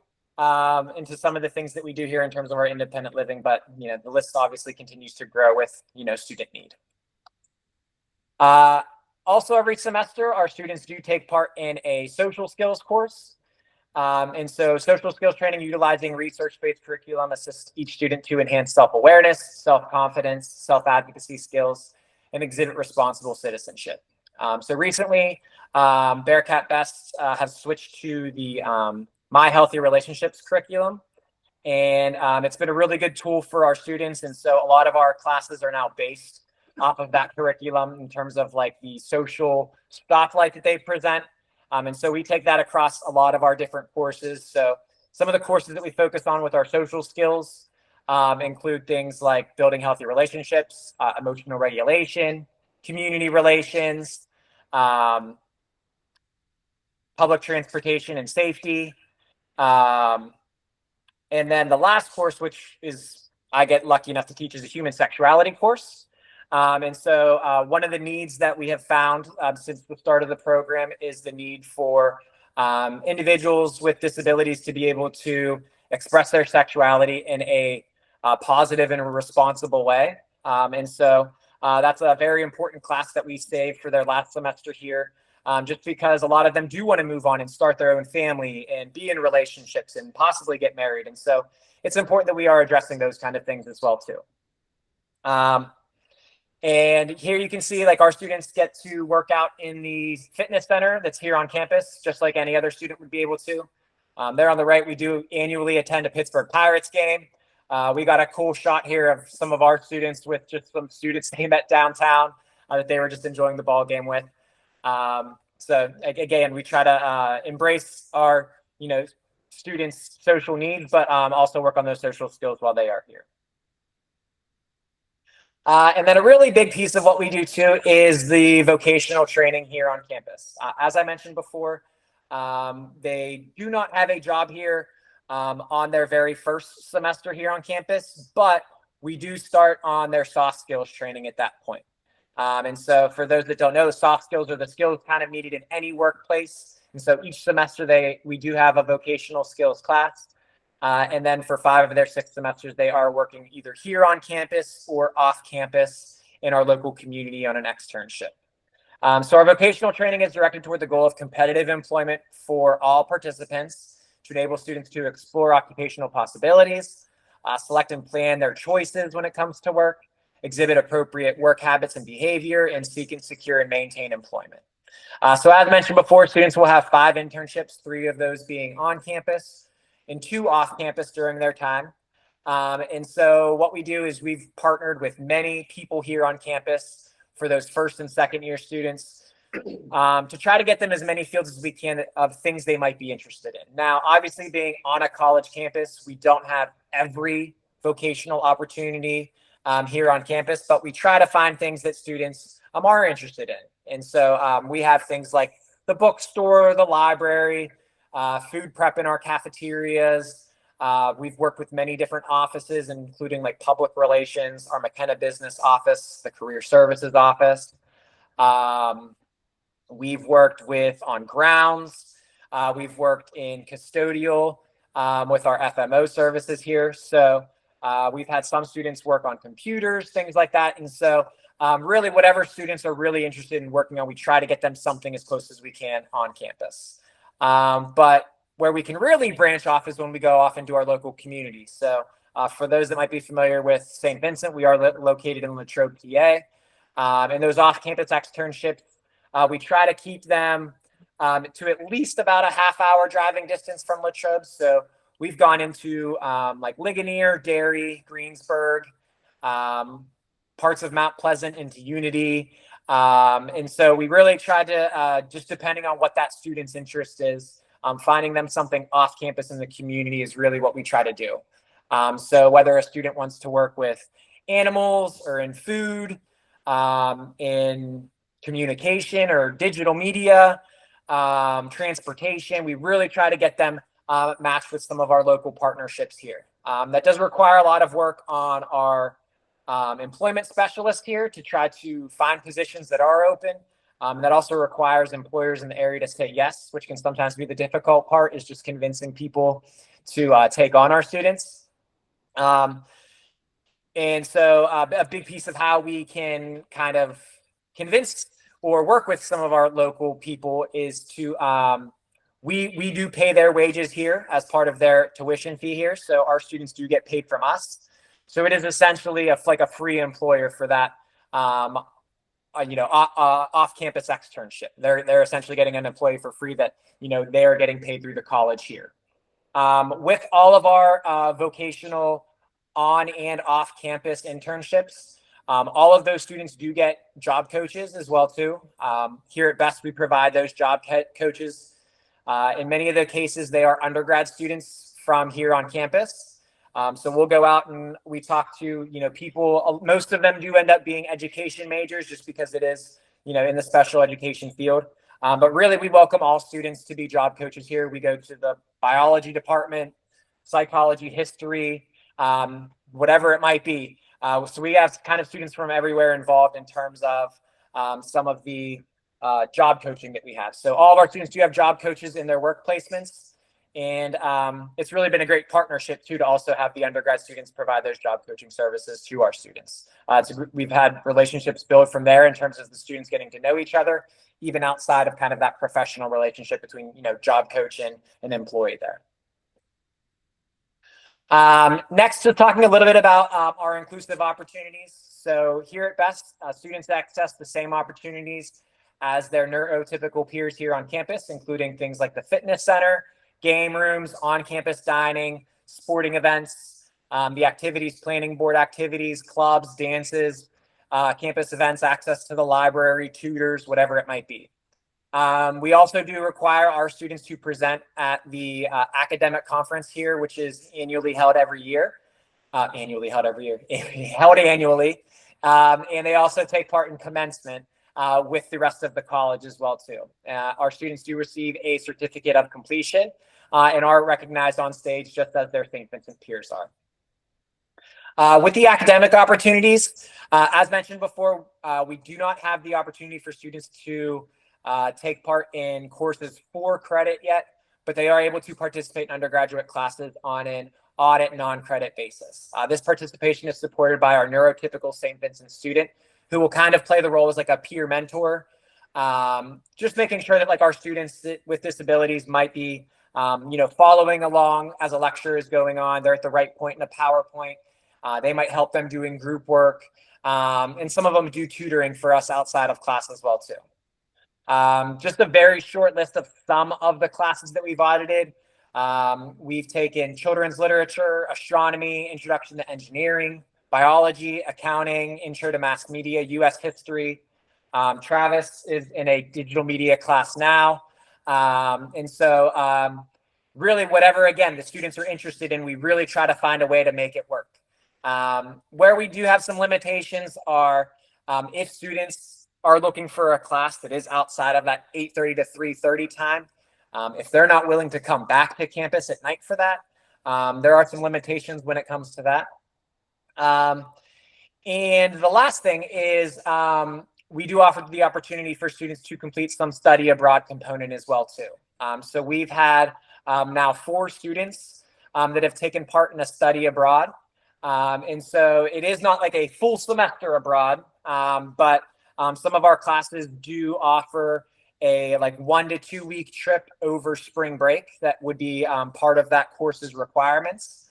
into some of the things that we do here in terms of our independent living, but the list obviously continues to grow with student need. Also, every semester, our students do take part in a social skills course. And so social skills training utilizing research-based curriculum assists each student to enhance self-awareness, self-confidence, self-advocacy skills, and exhibit responsible citizenship. So recently, Bearcat B.E.S.T has switched to the My Healthy Relationships curriculum. And it's been a really good tool for our students. And so a lot of our classes are now based off of that curriculum in terms of like the social spotlight that they present. And so we take that across a lot of our different courses. So some of the courses that we focus on with our social skills include things like building healthy relationships, emotional regulation, community relations, public transportation and safety. And then the last course, which is I get lucky enough to teach, is a human sexuality course. And so one of the needs that we have found since the start of the program is the need for individuals with disabilities to be able to express their sexuality in a positive and a responsible way. And so that's a very important class that we saved for their last semester here, just because a lot of them do want to move on and start their own family and be in relationships and possibly get married. And so it's important that we are addressing those kind of things as well too. And here you can see like our students get to work out in the fitness center that's here on campus, just like any other student would be able to. There on the right, we do annually attend a Pittsburgh Pirates game. We got a cool shot here of some of our students with just some students they met downtown that they were just enjoying the ball game with. So again, we try to embrace our students' social needs, but also work on those social skills while they are here. And then a really big piece of what we do too is the vocational training here on campus. As I mentioned before, they do not have a job here on their very first semester here on campus, but we do start on their soft skills training at that point. And so for those that don't know, the soft skills are the skills kind of needed in any workplace. And so each semester we do have a vocational skills class. And then for 5 of their 6 semesters, they are working either here on campus or off campus in our local community on an externship. So our vocational training is directed toward the goal of competitive employment for all participants to enable students to explore occupational possibilities, select and plan their choices when it comes to work, exhibit appropriate work habits and behavior, and seek and secure and maintain employment. So as mentioned before, students will have 5 internships, 3 of those being on campus and 2 off campus during their time. And so what we do is we've partnered with many people here on campus for those first and second year students to try to get them as many fields as we can of things they might be interested in. Now, obviously being on a college campus, we don't have every vocational opportunity here on campus, but we try to find things that students are interested in. And so we have things like the bookstore, the library, food prep in our cafeterias. We've worked with many different offices, including like public relations, our McKenna business office, the career services office. We've worked with on grounds. We've worked in custodial with our FMO services here. So we've had some students work on computers, things like that. And so really whatever students are really interested in working on, we try to get them something as close as we can on campus. But where we can really branch off is when we go off into our local community. So for those that might be familiar with St. Vincent, we are located in Latrobe, PA. And those off-campus externships, we try to keep them to at least about a half-hour driving distance from Latrobe. So we've gone into like Ligonier, Derry, Greensburg, parts of Mount Pleasant into Unity. And so we really try to, just depending on what that student's interest is, finding them something off campus in the community is really what we try to do. So whether a student wants to work with animals or in food, in communication or digital media, transportation, we really try to get them matched with some of our local partnerships here. That does require a lot of work on our employment specialist here to try to find positions that are open. That also requires employers in the area to say yes, which can sometimes be the difficult part, is just convincing people to take on our students. And so a big piece of how we can kind of convince or work with some of our local people is to, we do pay their wages here as part of their tuition fee here. So our students do get paid from us. So it is essentially like a free employer for that, off-campus externship. They're essentially getting an employee for free that, they are getting paid through the college here. With all of our vocational on and off campus internships, all of those students do get job coaches as well too. Here at B.E.S.T, we provide those job coaches. In many of the cases, they are undergrad students from here on campus. So we'll go out and we talk to, people. Most of them do end up being education majors just because it is, in the special education field. But really, we welcome all students to be job coaches here. We go to the biology department, psychology, history, whatever it might be. So we have kind of students from everywhere involved in terms of some of the job coaching that we have. So all of our students do have job coaches in their work placements. And it's really been a great partnership too, to also have the undergrad students provide those job coaching services to our students. We've had relationships build from there in terms of the students getting to know each other, even outside of kind of that professional relationship between, job coach and an employee there. Next, just talking a little bit about our inclusive opportunities. So here at B.E.S.T, students access the same opportunities as their neurotypical peers here on campus, including things like the fitness center, game rooms, on-campus dining, sporting events, the activities planning board activities, clubs, dances, campus events, access to the library, tutors, whatever it might be. We also do require our students to present at the academic conference here, which is held every year. Held annually. And they also take part in commencement with the rest of the college as well too. Our students do receive a certificate of completion and are recognized on stage just as their St. Vincent peers are. With the academic opportunities, as mentioned before, we do not have the opportunity for students to take part in courses for credit yet, but they are able to participate in undergraduate classes on an audit non-credit basis. This participation is supported by our neurotypical St. Vincent student, who will kind of play the role as like a peer mentor, just making sure that like our students with disabilities might be, following along as a lecture is going on. They're at the right point in a PowerPoint. They might help them doing group work, and some of them do tutoring for us outside of class as well too. Just a very short list of some of the classes that we've audited. We've taken children's literature, astronomy, introduction to engineering, biology, accounting, intro to mass media, U.S. history. Travis is in a digital media class now. And so really whatever, again, the students are interested in, we really try to find a way to make it work. Where we do have some limitations are if students are looking for a class that is outside of that 8:30 to 3:30 time. If they're not willing to come back to campus at night for that, there are some limitations when it comes to that. And the last thing is we do offer the opportunity for students to complete some study abroad component as well too. So we've had now 4 students that have taken part in a study abroad. And so it is not like a full semester abroad, but some of our classes do offer a 1 to 2 week trip over spring break that would be part of that course's requirements.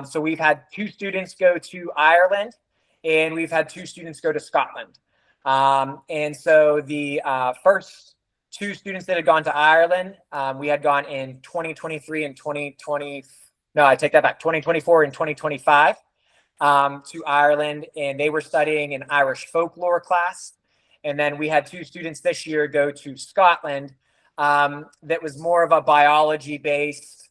So we've had 2 students go to Ireland and we've had 2 students go to Scotland. And so the first 2 students that had gone to Ireland, we had gone in 2023 and 2024 and 2025 to Ireland, and they were studying an Irish folklore class. And then we had 2 students this year go to Scotland that was more of a biology-based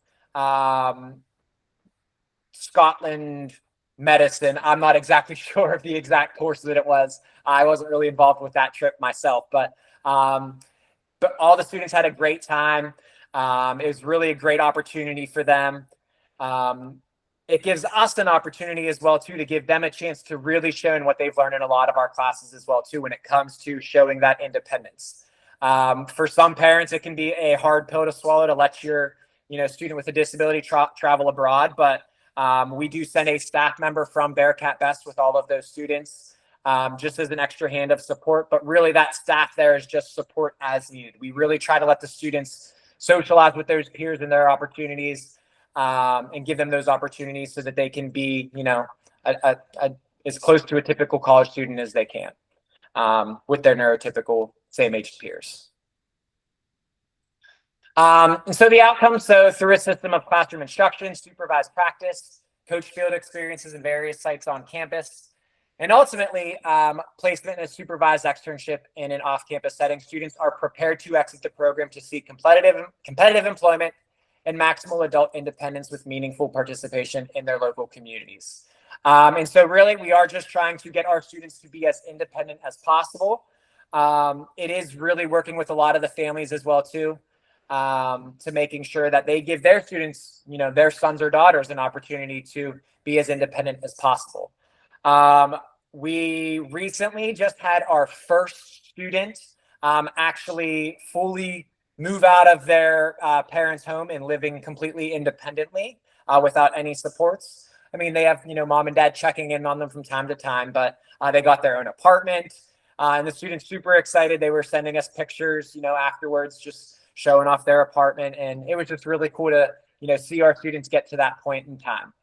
Scotland medicine. I'm not exactly sure of the exact course that it was. I wasn't really involved with that trip myself, but all the students had a great time. It was really a great opportunity for them. it gives us an opportunity as well too to give them a chance to really show what they've learned in a lot of our classes as well too when it comes to showing that independence. For some parents, it can be a hard pill to swallow to let your student with a disability travel abroad, but we do send a staff member from Bearcat B.E.S.T with all of those students just as an extra hand of support. But really that staff there is just support as needed. We really try to let the students socialize with those peers and their opportunities and give them those opportunities so that they can be, as close to a typical college student as they can with their neurotypical same age peers. And so the outcomes, through a system of classroom instruction, supervised practice, coach field experiences in various sites on campus, and ultimately placement in a supervised externship in an off-campus setting, students are prepared to exit the program to seek competitive employment and maximal adult independence with meaningful participation in their local communities. And so really, we are just trying to get our students to be as independent as possible. It is really working with a lot of the families as well too, to making sure that they give their students, their sons or daughters an opportunity to be as independent as possible. We recently just had our first student actually fully move out of their parents' home and living completely independently without any supports. I mean, they have, mom and dad checking in on them from time to time, but they got their own apartment. And the students super excited. They were sending us pictures, afterwards, just showing off their apartment. And it was just really cool to, see our students get to that point in time.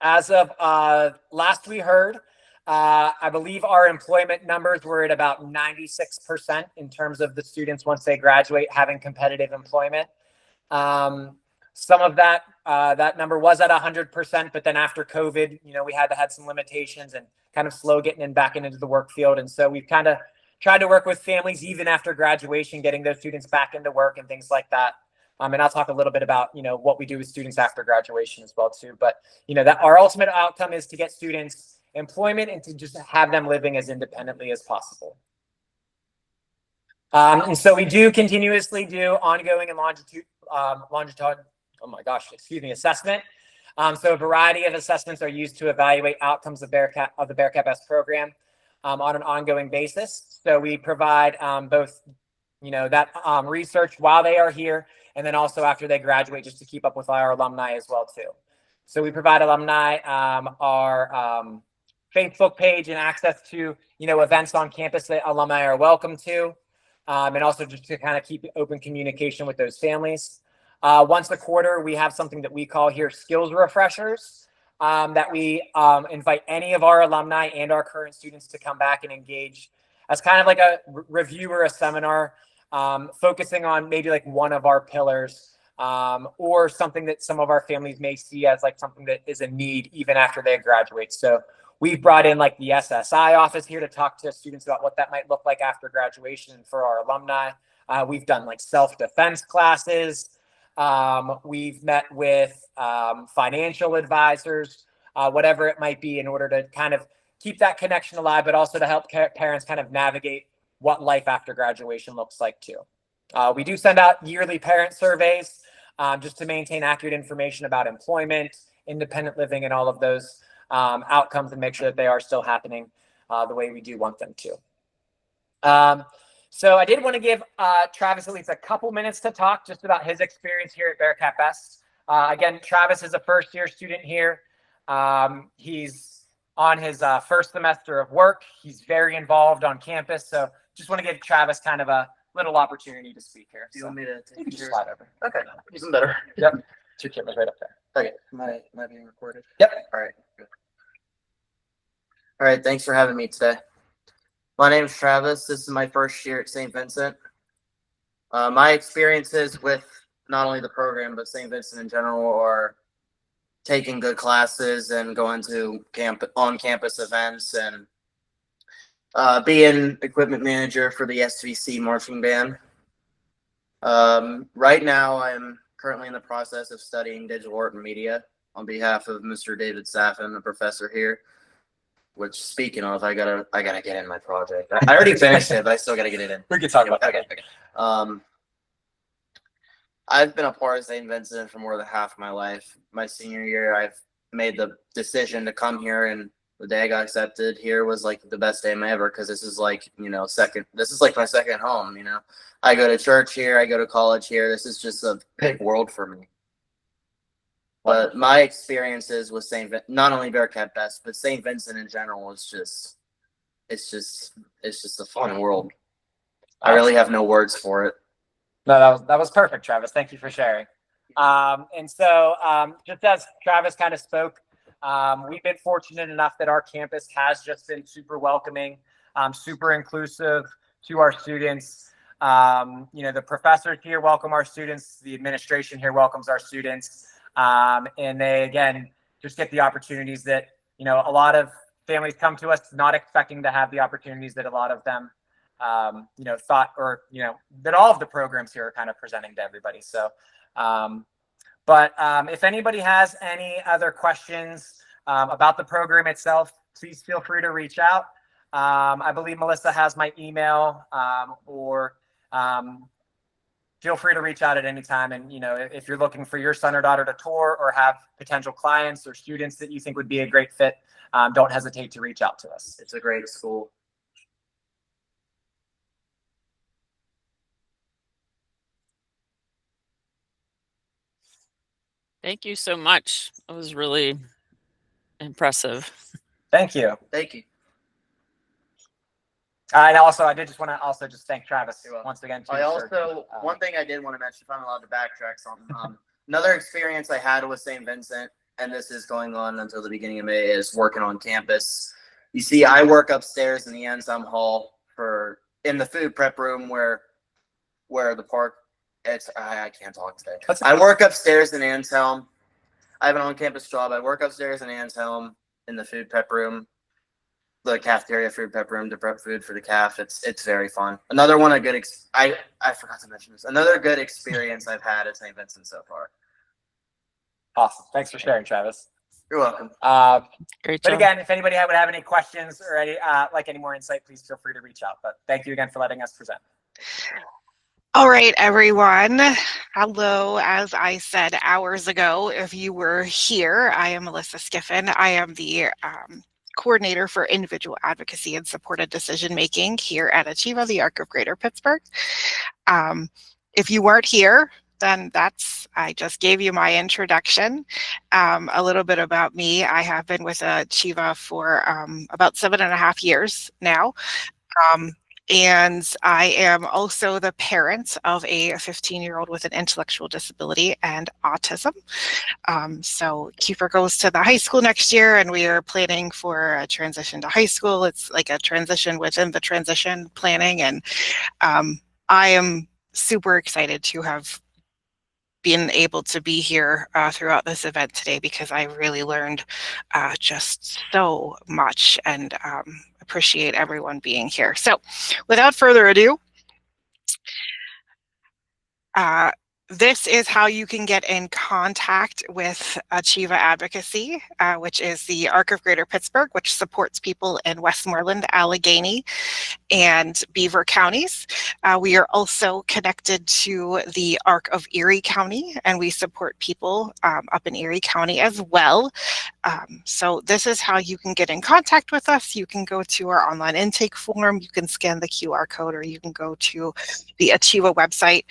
As of last we heard, I believe our employment numbers were at about 96% in terms of the students once they graduate having competitive employment. Some of that that number was at 100%, but then after COVID, we had some limitations and kind of slow getting back into the work field. And so we've kind of tried to work with families even after graduation, getting those students back into work and things like that. And I'll talk a little bit about, what we do with students after graduation as well too. But, that our ultimate outcome is to get students employment and to just have them living as independently as possible. And so we do continuously do ongoing and assessment. So a variety of assessments are used to evaluate outcomes of the Bearcat B.E.S.T program on an ongoing basis. So we provide both, that research while they are here, and then also after they graduate, just to keep up with our alumni as well too. So we provide alumni our Facebook page and access to, events on campus that alumni are welcome to, and also just to kind of keep open communication with those families. Once a quarter, we have something that we call here skills refreshers, that we invite any of our alumni and our current students to come back and engage as kind of like a review or a seminar, focusing on maybe like one of our pillars, or something that some of our families may see as like something that is a need even after they graduate. So we've brought in like the SSI office here to talk to students about what that might look like after graduation for our alumni. We've done like self-defense classes. We've met with financial advisors, whatever it might be, in order to kind of keep that connection alive, but also to help parents kind of navigate what life after graduation looks like too. We do send out yearly parent surveys just to maintain accurate information about employment, independent living, and all of those outcomes, and make sure that they are still happening the way we do want them to. So I did want to give Travis at least a couple minutes to talk just about his experience here at Bearcat B.E.S.T. Again, Travis is a first-year student here. He's on his first semester of work. He's very involved on campus. So just want to give Travis kind of a little opportunity to speak here. Do you want me to take just slide over? Okay, even better. Yep. It's your camera's right up there. Okay, am I being recorded? Yep. All right, good. All right, thanks for having me today. My name is Travis. This is my first year at St. Vincent. My experiences with not only the program, but St. Vincent in general are taking good classes and going to on-campus events and being equipment manager for the SVC marching band. Right now, I'm currently in the process of studying digital art and media on behalf of Mr. David Saffin, a professor here. Which, speaking of, I gotta get in my project. I already finished it, but I still gotta get it in. We can talk about that. Okay. I've been a part of St. Vincent for more than half my life. My senior year, I've made the decision to come here, and the day I got accepted here was like the best day of my ever, because this is like, this is like my second home, I go to church here, I go to college here. This is just a big world for me. But my experiences with not only Bearcat B.E.S.T, but St. Vincent in general is it's just a fun world. I really have no words for it. No, that was perfect, Travis. Thank you for sharing. And so just as Travis kind of spoke, we've been fortunate enough that our campus has just been super welcoming, super inclusive to our students. The professors here welcome our students. The administration here welcomes our students. And they, again, just get the opportunities that, a lot of families come to us not expecting to have the opportunities that a lot of them thought, or, that all of the programs here are kind of presenting to everybody. So, but if anybody has any other questions about the program itself, please feel free to reach out. I believe Melissa has my email, or feel free to reach out at any time. And, if you're looking for your son or daughter to tour, or have potential clients or students that you think would be a great fit, don't hesitate to reach out to us. It's a great school. Thank you so much. That was really impressive. Thank you. Thank you. And also, I did just want to just thank Travis once again. I also, one thing I did want to mention, if I'm allowed to backtrack something, another experience I had with St. Vincent, and this is going on until the beginning of May, is working on campus. You see, I work upstairs in the Anselm Hall in the food prep room where the park. I can't talk today. I work upstairs in Anselm. I have an on-campus job. I work upstairs in Anselm in the food prep room, the cafeteria food prep room, to prep food for the calf. It's very fun. Another one, I forgot to mention this. Another good experience I've had at St. Vincent so far. Awesome. Thanks for sharing, Travis. You're welcome. Great But job. again, if anybody would have any questions or any more insight, please feel free to reach out. But thank you again for letting us present. All right, everyone. Hello. As I said hours ago, if you were here, I am Melissa Skiffin. I am the coordinator for individual advocacy and supported decision making here at Achieva, the ARC of Greater Pittsburgh. If you weren't here, then I just gave you my introduction. A little bit about me. I have been with Achieva for about 7.5 years now. And I am also the parent of a 15-year-old with an intellectual disability and autism. So Kiefer goes to the high school next year, and we are planning for a transition to high school. It's like a transition within the transition planning. And I am super excited to have been able to be here throughout this event today, because I really learned just so much, and appreciate everyone being here. So without further ado, this is how you can get in contact with Achieva Advocacy, which is the ARC of Greater Pittsburgh, which supports people in Westmoreland, Allegheny, and Beaver counties. We are also connected to the ARC of Erie County, and we support people up in Erie County as well. So this is how you can get in contact with us. You can go to our online intake form, you can scan the QR code, or you can go to the Achieva website.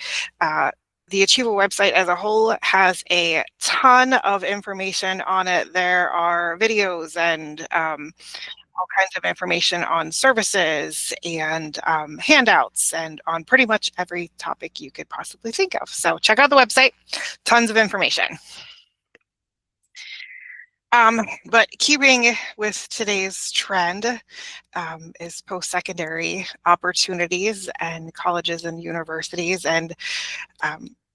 The Achieva website as a whole has a ton of information on it. There are videos and all kinds of information on services and handouts, and on pretty much every topic you could possibly think of. So check out the website, tons of information. But keeping with today's trend is post-secondary opportunities and colleges and universities. And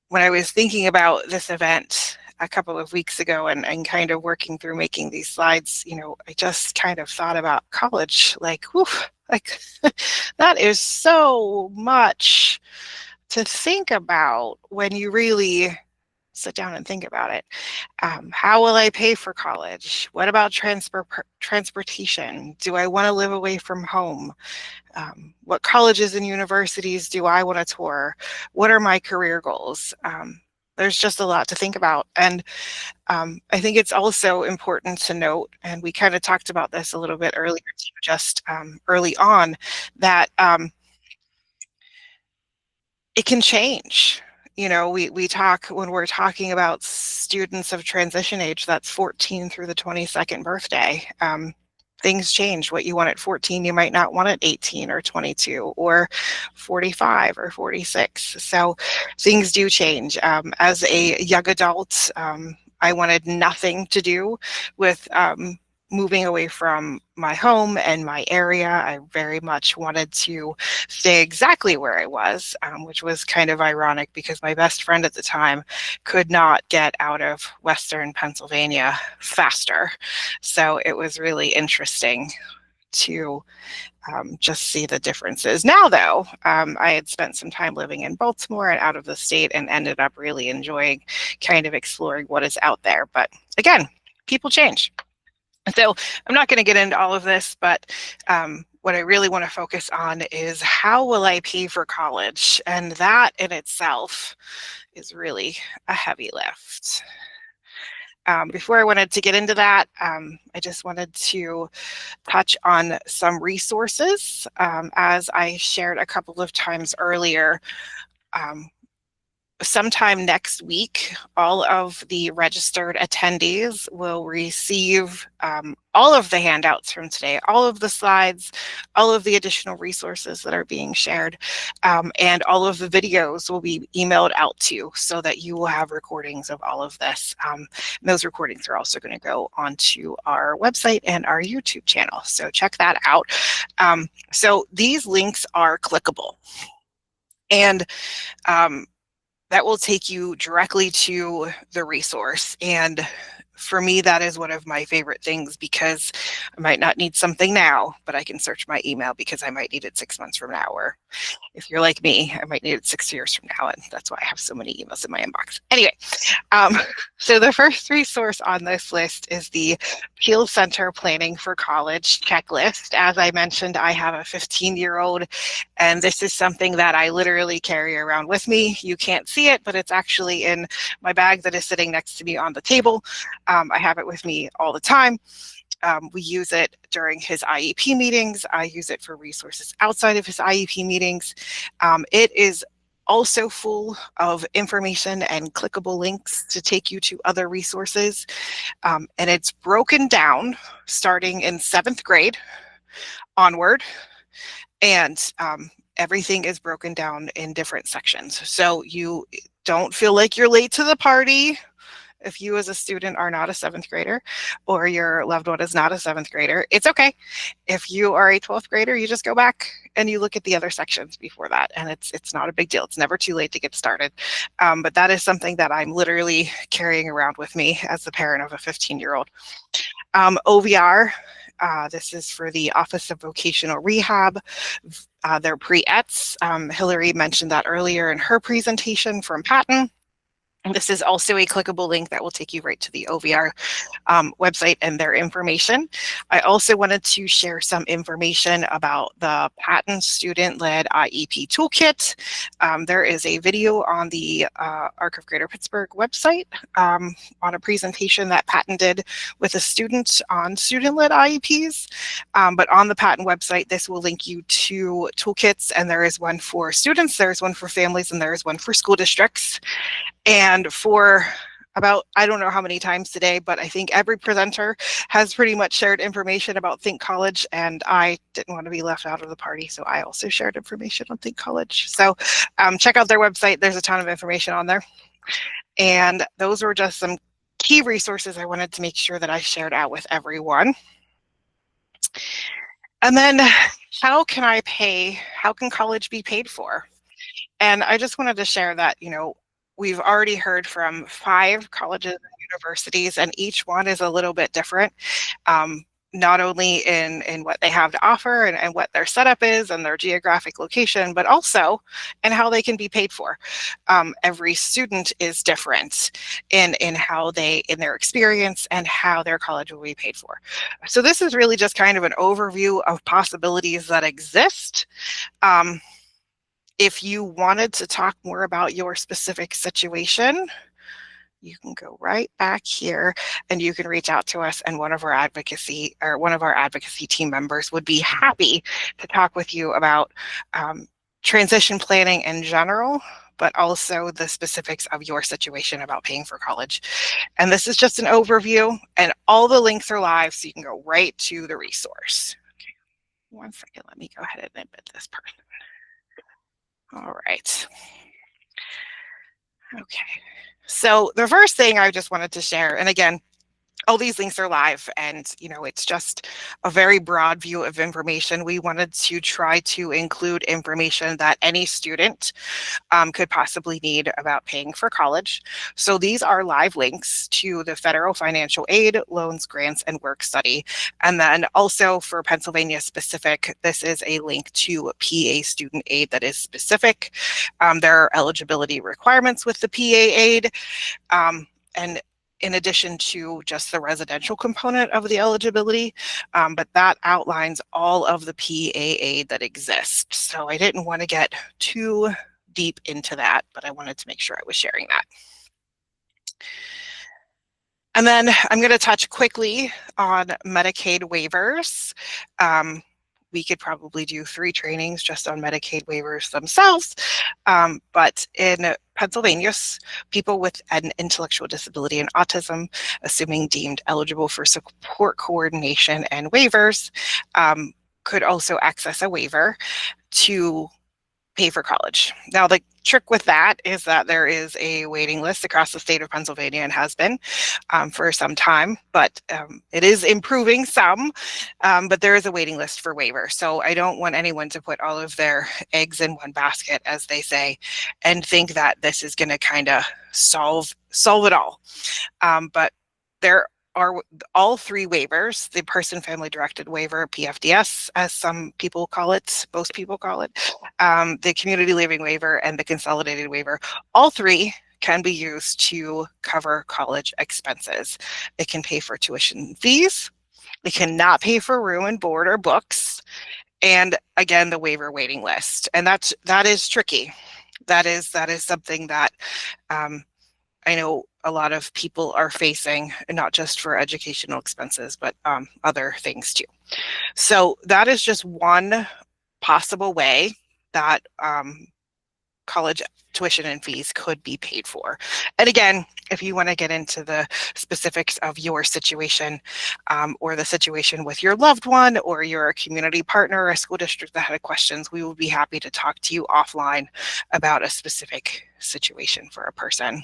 when I was thinking about this event a couple of weeks ago and kind of working through making these slides, I just kind of thought about college, like, whew, like that is so much to think about when you really sit down and think about it. How will I pay for college? What about transportation? Do I want to live away from home? What colleges and universities do I want to tour? What are my career goals? There's just a lot to think about. And I think it's also important to note, and we kind of talked about this a little bit earlier too, just early on, that it can change. You know, we talk, when we're talking about students of transition age, that's 14 through the 22nd birthday. Things change. What you want at 14, you might not want at 18 or 22 or 45 or 46. So things do change. As a young adult, I wanted nothing to do with moving away from my home and my area. I very much wanted to stay exactly where I was, which was kind of ironic because my best friend at the time could not get out of Western Pennsylvania faster. So it was really interesting to just see the differences. Now, though, I had spent some time living in Baltimore and out of the state and ended up really enjoying kind of exploring what is out there. But again, people change. So I'm not going to get into all of this, but what I really want to focus on is how will I pay for college? And that in itself is really a heavy lift. Before I wanted to get into that, I just wanted to touch on some resources. As I shared a couple of times earlier, sometime next week, all of the registered attendees will receive all of the handouts from today, all of the slides, all of the additional resources that are being shared, and all of the videos will be emailed out to you so that you will have recordings of all of this. And those recordings are also going to go onto our website and our YouTube channel. So check that out. So these links are clickable. And that will take you directly to the resource. And for me, that is one of my favorite things because I might not need something now, but I can search my email because I might need it 6 months from now. Or if you're like me, I might need it 6 years from now. And that's why I have so many emails in my inbox. Anyway, so the first resource on this list is the Peel Center Planning for College checklist. As I mentioned, I have a 15-year-old, and this is something that I literally carry around with me. You can't see it, but it's actually in my bag that is sitting next to me on the table. I have it with me all the time. We use it during his IEP meetings. I use it for resources outside of his IEP meetings. It is also full of information and clickable links to take you to other resources. And it's broken down starting in 7th grade onward. And everything is broken down in different sections. So you don't feel like you're late to the party if you as a student are not a 7th grader or your loved one is not a 7th grader. It's okay. If you are a 12th grader, you just go back and you look at the other sections before that. And it's not a big deal. It's never too late to get started. But that is something that I'm literally carrying around with me as the parent of a 15-year-old. OVR, this is for the Office of Vocational Rehab. They're pre-ETs. Hillary mentioned that earlier in her presentation from PaTTAN. This is also a clickable link that will take you right to the OVR website and their information. I also wanted to share some information about the PaTTAN Student-Led IEP Toolkit. There is a video on the Arc of Greater Pittsburgh website on a presentation that PaTTAN did with a student on student-led IEPs. But on the PaTTAN website, this will link you to toolkits, and there is one for students, there's one for families, and there is one for school districts. And for about, I don't know how many times today, but I think every presenter has pretty much shared information about Think College, and I didn't want to be left out of the party, so I also shared information on Think College. So check out their website. There's a ton of information on there. And those were just some key resources I wanted to make sure that I shared out with everyone. And then how can I pay? How can college be paid for? And I just wanted to share that, you know, we've already heard from 5 colleges and universities, and each one is a little bit different, not only in what they have to offer and what their setup is and their geographic location, but also in how they can be paid for. Every student is different in how in their experience and how their college will be paid for. So this is really just kind of an overview of possibilities that exist. If you wanted to talk more about your specific situation, you can go right back here and you can reach out to us, and one of our advocacy team members would be happy to talk with you about transition planning in general, but also the specifics of your situation about paying for college. And this is just an overview, and all the links are live, so you can go right to the resource. Okay, 1 second, let me go ahead and embed this person. All right. Okay, so the first thing I just wanted to share, and again, all these links are live, and it's just a very broad view of information. We wanted to try to include information that any student could possibly need about paying for college. So these are live links to the federal financial aid, loans, grants, and work study. And then also for Pennsylvania specific, this is a link to PA student aid that is specific. There are eligibility requirements with the PA aid. And in addition to just the residential component of the eligibility, but that outlines all of the PA aid that exists. So I didn't want to get too deep into that, but I wanted to make sure I was sharing that. And then I'm going to touch quickly on Medicaid waivers. We could probably do 3 trainings just on Medicaid waivers themselves. But in Pennsylvania, people with an intellectual disability and autism, assuming deemed eligible for support coordination and waivers, could also access a waiver to pay for college. Now, the trick with that is that there is a waiting list across the state of Pennsylvania and has been for some time, but it is improving some, but there is a waiting list for waiver. So I don't want anyone to put all of their eggs in one basket, as they say, and think that this is going to kind of solve it all. But there are all 3 waivers: the person family directed waiver, PFDS, as some people call it, most people call it, the community living waiver, and the consolidated waiver. All 3 can be used to cover college expenses. It can pay for tuition fees. It cannot pay for room and board or books. And again, the waiver waiting list. And that is tricky. That is something that I know a lot of people are facing, not just for educational expenses, but other things too. So that is just one possible way that college tuition and fees could be paid for. And again, if you want to get into the specifics of your situation or the situation with your loved one or your community partner or a school district that had questions, we will be happy to talk to you offline about a specific situation for a person.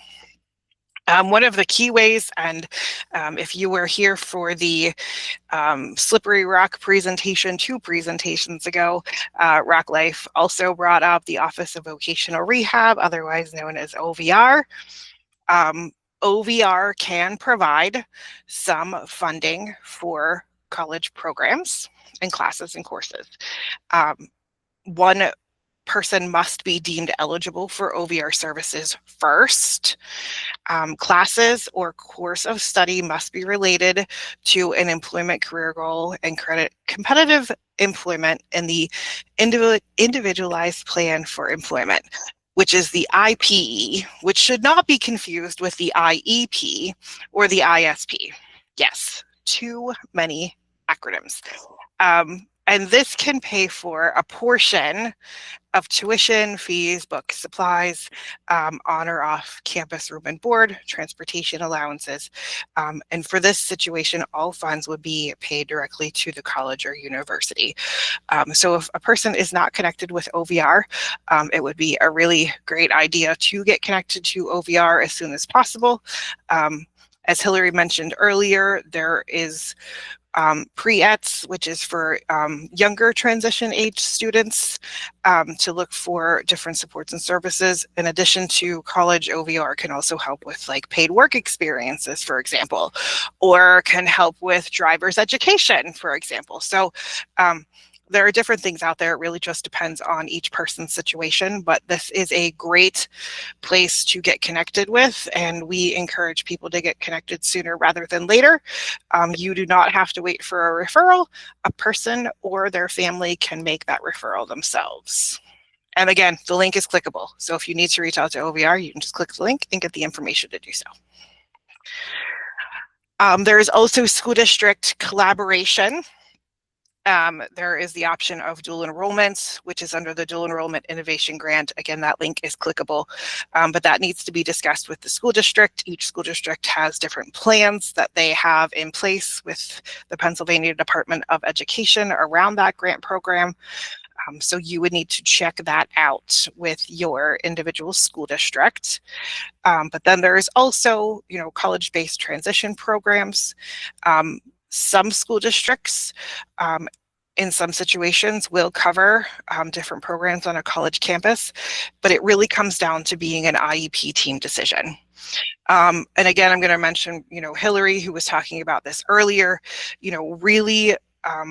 One of the key ways, and if you were here for the Slippery Rock presentation 2 presentations ago, Rock Life also brought up the Office of Vocational Rehab, otherwise known as OVR. OVR can provide some funding for college programs and classes and courses. One person must be deemed eligible for OVR services first. Classes or course of study must be related to an employment career goal and credit competitive employment in the individualized plan for employment, which is the IPE, which should not be confused with the IEP or the ISP. Yes, too many acronyms. And this can pay for a portion of tuition, fees, books, supplies, on or off campus room and board, transportation allowances. And for this situation, all funds would be paid directly to the college or university. So if a person is not connected with OVR, it would be a really great idea to get connected to OVR as soon as possible. As Hillary mentioned earlier, there is pre-ETS, which is for younger transition age students, to look for different supports and services. In addition to college, OVR can also help with like paid work experiences, for example, or can help with driver's education, for example. So there are different things out there. It really just depends on each person's situation, but this is a great place to get connected with, and we encourage people to get connected sooner rather than later. You do not have to wait for a referral. A person or their family can make that referral themselves. And again, the link is clickable. So if you need to reach out to OVR, you can just click the link and get the information to do so. There is also school district collaboration. There is the option of dual enrollment, which is under the Dual Enrollment Innovation Grant. Again, that link is clickable, but that needs to be discussed with the school district. Each school district has different plans that they have in place with the Pennsylvania Department of Education around that grant program. So you would need to check that out with your individual school district. But then there's also, college-based transition programs. Some school districts, in some situations, will cover different programs on a college campus, but it really comes down to being an IEP team decision. And again, I'm going to mention, Hillary, who was talking about this earlier, really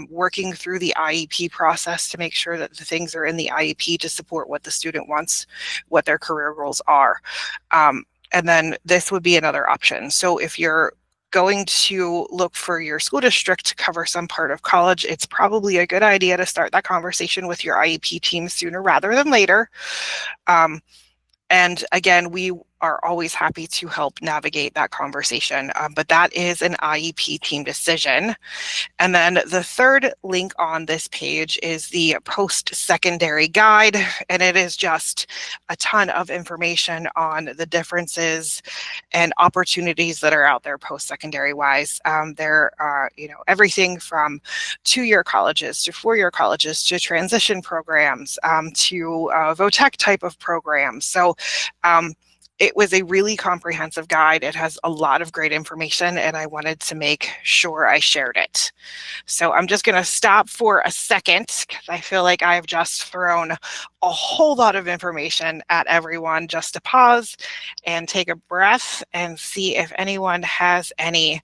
working through the IEP process to make sure that the things are in the IEP to support what the student wants, what their career goals are. And then this would be another option. So if you're going to look for your school district to cover some part of college, it's probably a good idea to start that conversation with your IEP team sooner rather than later. And again, we are always happy to help navigate that conversation, but that is an IEP team decision. And then the third link on this page is the post-secondary guide, and it is just a ton of information on the differences and opportunities that are out there post-secondary wise. There are, everything from two-year colleges to four-year colleges to transition programs to VOTEC type of programs. So it was a really comprehensive guide. It has a lot of great information, and I wanted to make sure I shared it. So I'm just going to stop for a second because I feel like I've just thrown a whole lot of information at everyone, just to pause and take a breath and see if anyone has any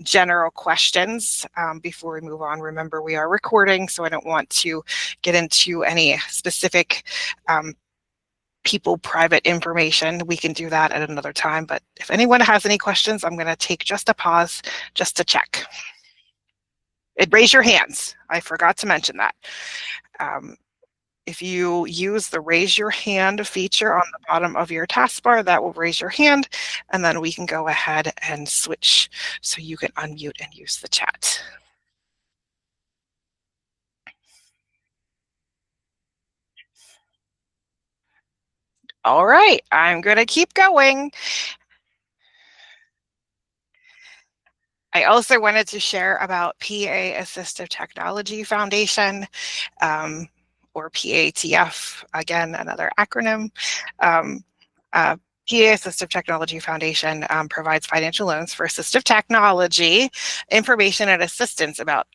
general questions before we move on. Remember, we are recording, so I don't want to get into any specific people private information. We can do that at another time, but if anyone has any questions, I'm going to take just a pause just to check. Raise your hands. I forgot to mention that. If you use the raise your hand feature on the bottom of your taskbar, that will raise your hand, and then we can go ahead and switch so you can unmute and use the chat. All right, I'm going to keep going. I also wanted to share about PA Assistive Technology Foundation, or PATF, again, another acronym. PA Assistive Technology Foundation provides financial loans for assistive technology, information and assistance about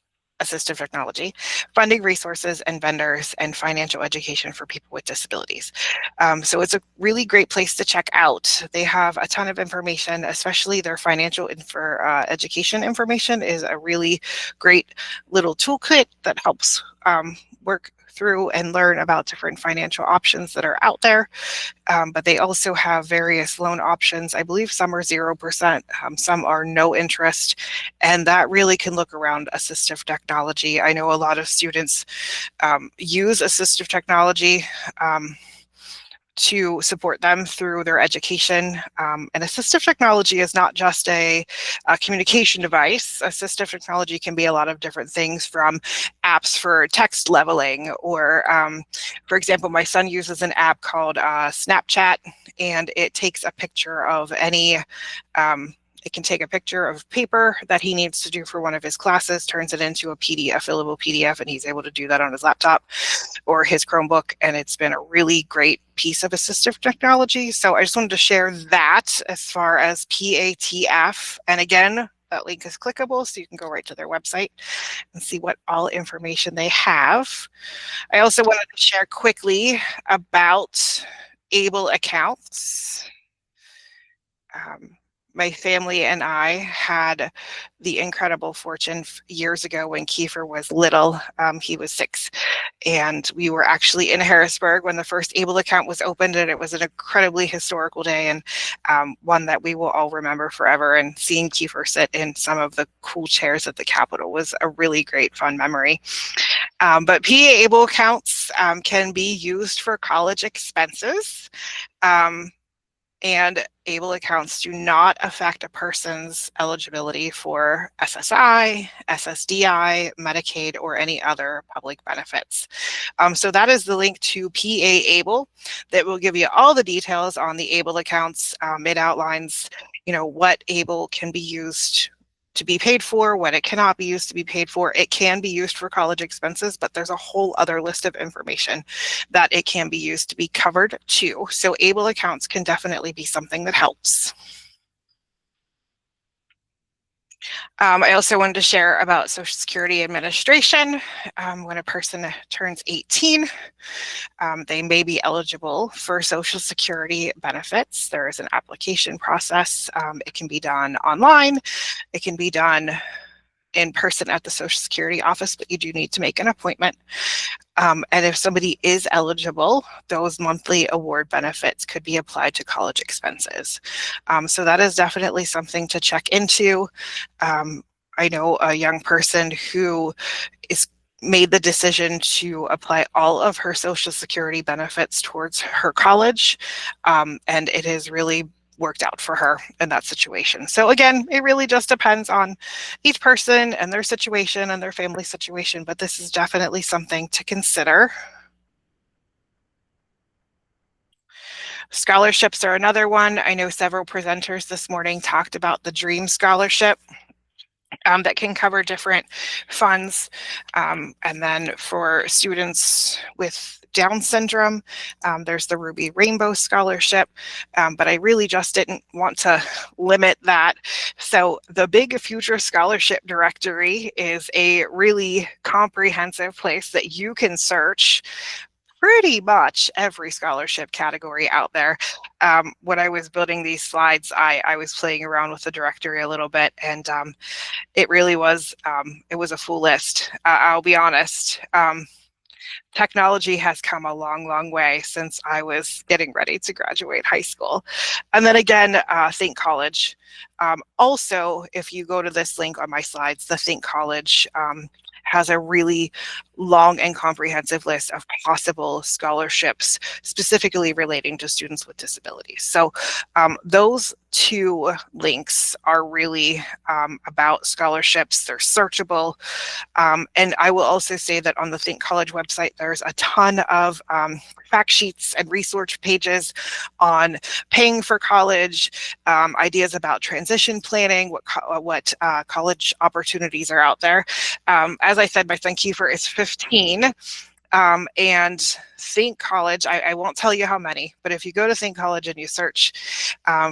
assistive technology, funding resources and vendors, and financial education for people with disabilities. So it's a really great place to check out. They have a ton of information, especially their financial education information is a really great little toolkit that helps work through and learn about different financial options that are out there. But they also have various loan options. I believe some are 0%, some are no interest, and that really can look around assistive technology. I know a lot of students use assistive technology to support them through their education. And assistive technology is not just a communication device. Assistive technology can be a lot of different things, from apps for text leveling, or for example, my son uses an app called Snapchat, and it takes a picture of any it can take a picture of paper that he needs to do for one of his classes, turns it into a PDF, a fillable PDF, and he's able to do that on his laptop or his Chromebook. And it's been a really great piece of assistive technology. So I just wanted to share that as far as PATF. And again, that link is clickable, so you can go right to their website and see what all information they have. I also wanted to share quickly about ABLE accounts. My family and I had the incredible fortune years ago when Kiefer was little. He was 6, and we were actually in Harrisburg when the first ABLE account was opened, and it was an incredibly historical day, and one that we will all remember forever. And seeing Kiefer sit in some of the cool chairs at the Capitol was a really great, fun memory. But PA ABLE accounts accounts can be used for college expenses. And ABLE accounts do not affect a person's eligibility for SSI, SSDI, Medicaid, or any other public benefits. So that is the link to PA ABLE that will give you all the details on the ABLE accounts. It outlines, what ABLE can be used to be paid for, when it cannot be used to be paid for. It can be used for college expenses, but there's a whole other list of information that it can be used to be covered too. So ABLE accounts can definitely be something that helps. I also wanted to share about Social Security Administration. When a person turns 18, they may be eligible for Social Security benefits. There is an application process. It can be done online. It can be done in person at the Social Security office, but you do need to make an appointment. And if somebody is eligible, those monthly award benefits could be applied to college expenses. So that is definitely something to check into. I know a young person who made the decision to apply all of her Social Security benefits towards her college, and it has really worked out for her in that situation. So again, it really just depends on each person and their situation and their family situation, but this is definitely something to consider. Scholarships are another one. I know several presenters this morning talked about the DREAM Scholarship. That can cover different funds. And then for students with Down syndrome, there's the Ruby Rainbow Scholarship, but I really just didn't want to limit that. So the Big Future Scholarship Directory is a really comprehensive place that you can search pretty much every scholarship category out there. When I was building these slides, I was playing around with the directory a little bit, and it really was, it was a full list. I'll be honest. Technology has come a long, long way since I was getting ready to graduate high school. And then again, Think College. Also, if you go to this link on my slides, the Think College has a really long and comprehensive list of possible scholarships specifically relating to students with disabilities. So those two links are really about scholarships. They're searchable. And I will also say that on the Think College website, there's a ton of fact sheets and resource pages on paying for college, ideas about transition planning, what college opportunities are out there. As I said, my son Kiefer is 15. And Think College, I won't tell you how many, but if you go to Think College and you search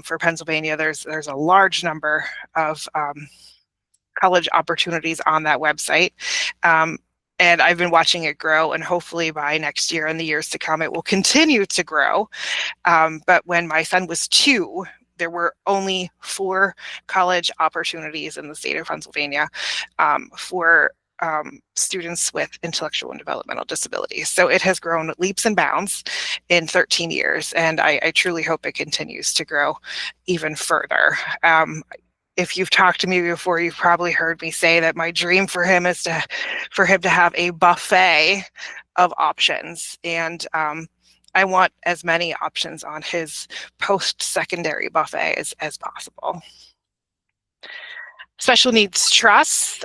for Pennsylvania, there's a large number of college opportunities on that website. And I've been watching it grow, and hopefully by next year and the years to come, it will continue to grow. But when my son was 2, there were only 4 college opportunities in the state of Pennsylvania for students with intellectual and developmental disabilities. So it has grown leaps and bounds in 13 years, and I truly hope it continues to grow even further. If you've talked to me before, you've probably heard me say that my dream for him is for him to have a buffet of options, and I want as many options on his post-secondary buffet as possible. Special Needs Trust.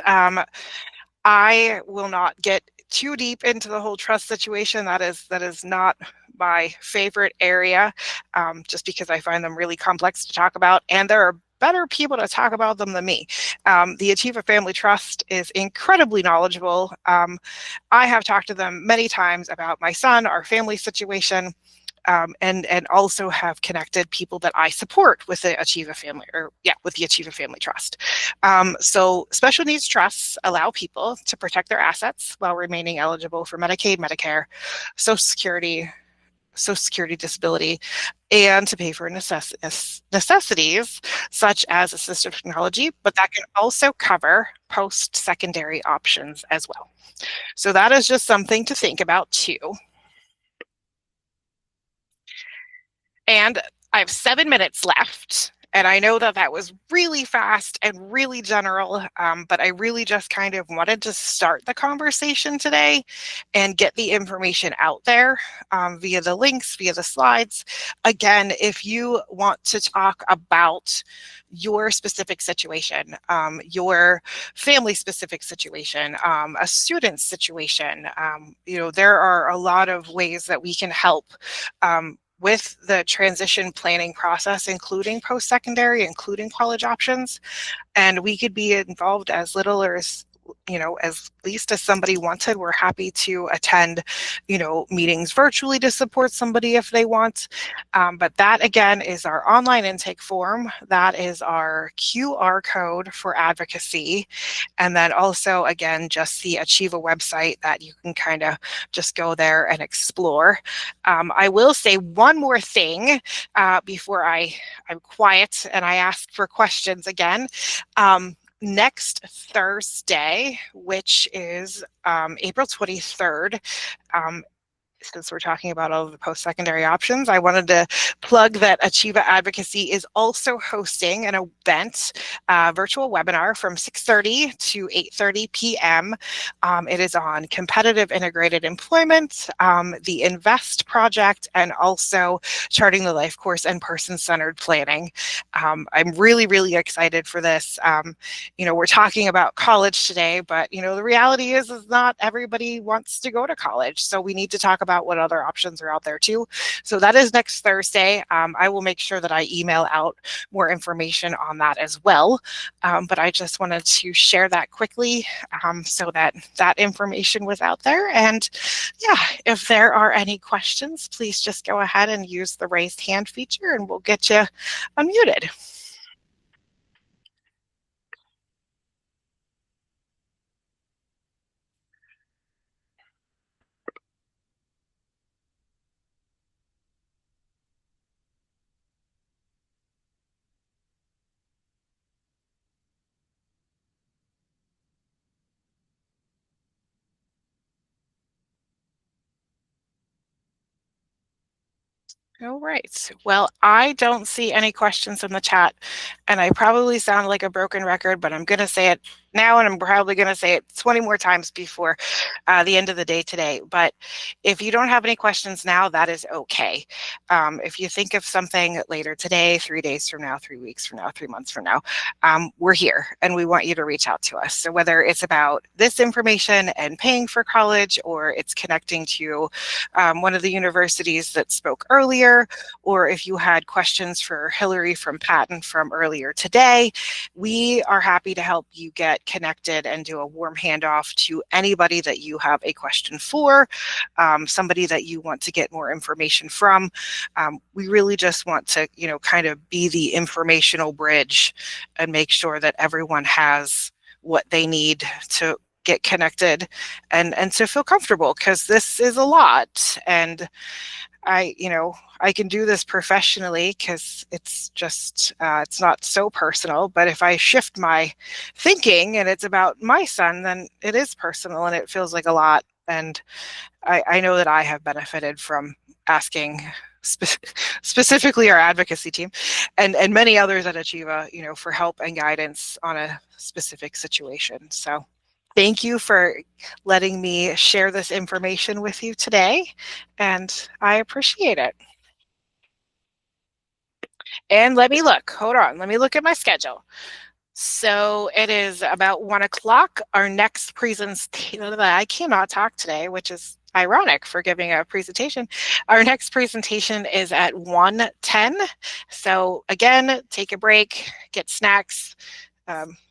I will not get too deep into the whole trust situation. That is not my favorite area, just because I find them really complex to talk about, and there are better people to talk about them than me. The Achieva Family Trust is incredibly knowledgeable. I have talked to them many times about my son, our family situation, and also have connected people that I support with the Achieva Family Trust. So special needs trusts allow people to protect their assets while remaining eligible for Medicaid, Medicare, Social Security disability, and to pay for necessities such as assistive technology, but that can also cover post-secondary options as well. So that is just something to think about too. And I have 7 minutes left, And I know that that was really fast and really general, but I really just kind of wanted to start the conversation today and get the information out there via the links, via the slides. Again, if you want to talk about your specific situation, your family specific situation, a student's situation, there are a lot of ways that we can help with the transition planning process, including post-secondary, including college options. And we could be involved as little or as least as somebody wanted. We're happy to attend, meetings virtually to support somebody if they want. But that again is our online intake form. That is our QR code for advocacy. And then also, again, just the Achieva website that you can kind of just go there and explore. I will say one more thing before I'm quiet and I ask for questions again. Next Thursday, which is April 23rd, since we're talking about all of the post-secondary options, I wanted to plug that Achieva Advocacy is also hosting an event, virtual webinar from 6:30 to 8:30 p.m. It is on competitive integrated employment, the INVEST project, and also charting the life course and person-centered planning. I'm really, really excited for this. We're talking about college today, but the reality is not everybody wants to go to college. So we need to talk about what other options are out there too. So that is next Thursday. I will make sure that I email out more information on that as well. But I just wanted to share that quickly so that that information was out there. And yeah, if there are any questions, please just go ahead and use the raised hand feature and we'll get you unmuted. All right. Well, I don't see any questions in the chat, and I probably sound like a broken record, but I'm going to say it now, and I'm probably going to say it 20 more times before the end of the day today. But if you don't have any questions now, that is okay. If you think of something later today, 3 days from now, 3 weeks from now, 3 months from now, we're here, and we want you to reach out to us. So whether it's about this information and paying for college, or it's connecting to one of the universities that spoke earlier, or if you had questions for Hillary from PaTTAN from earlier today, we are happy to help you get connected and do a warm handoff to anybody that you have a question for, somebody that you want to get more information from. We really just want to, kind of be the informational bridge and make sure that everyone has what they need to get connected and to feel comfortable, because this is a lot. And I can do this professionally because it's just, it's not so personal. But if I shift my thinking and it's about my son, then it is personal and it feels like a lot. And I know that I have benefited from asking specifically our advocacy team and many others at Achieva, for help and guidance on a specific situation. So thank you for letting me share this information with you today, and I appreciate it. And let me look, hold on, let me look at my schedule. So it is about 1 o'clock. Our next presentation, I cannot talk today, which is ironic for giving a presentation. Our next presentation is at 1:10. So again, take a break, get snacks.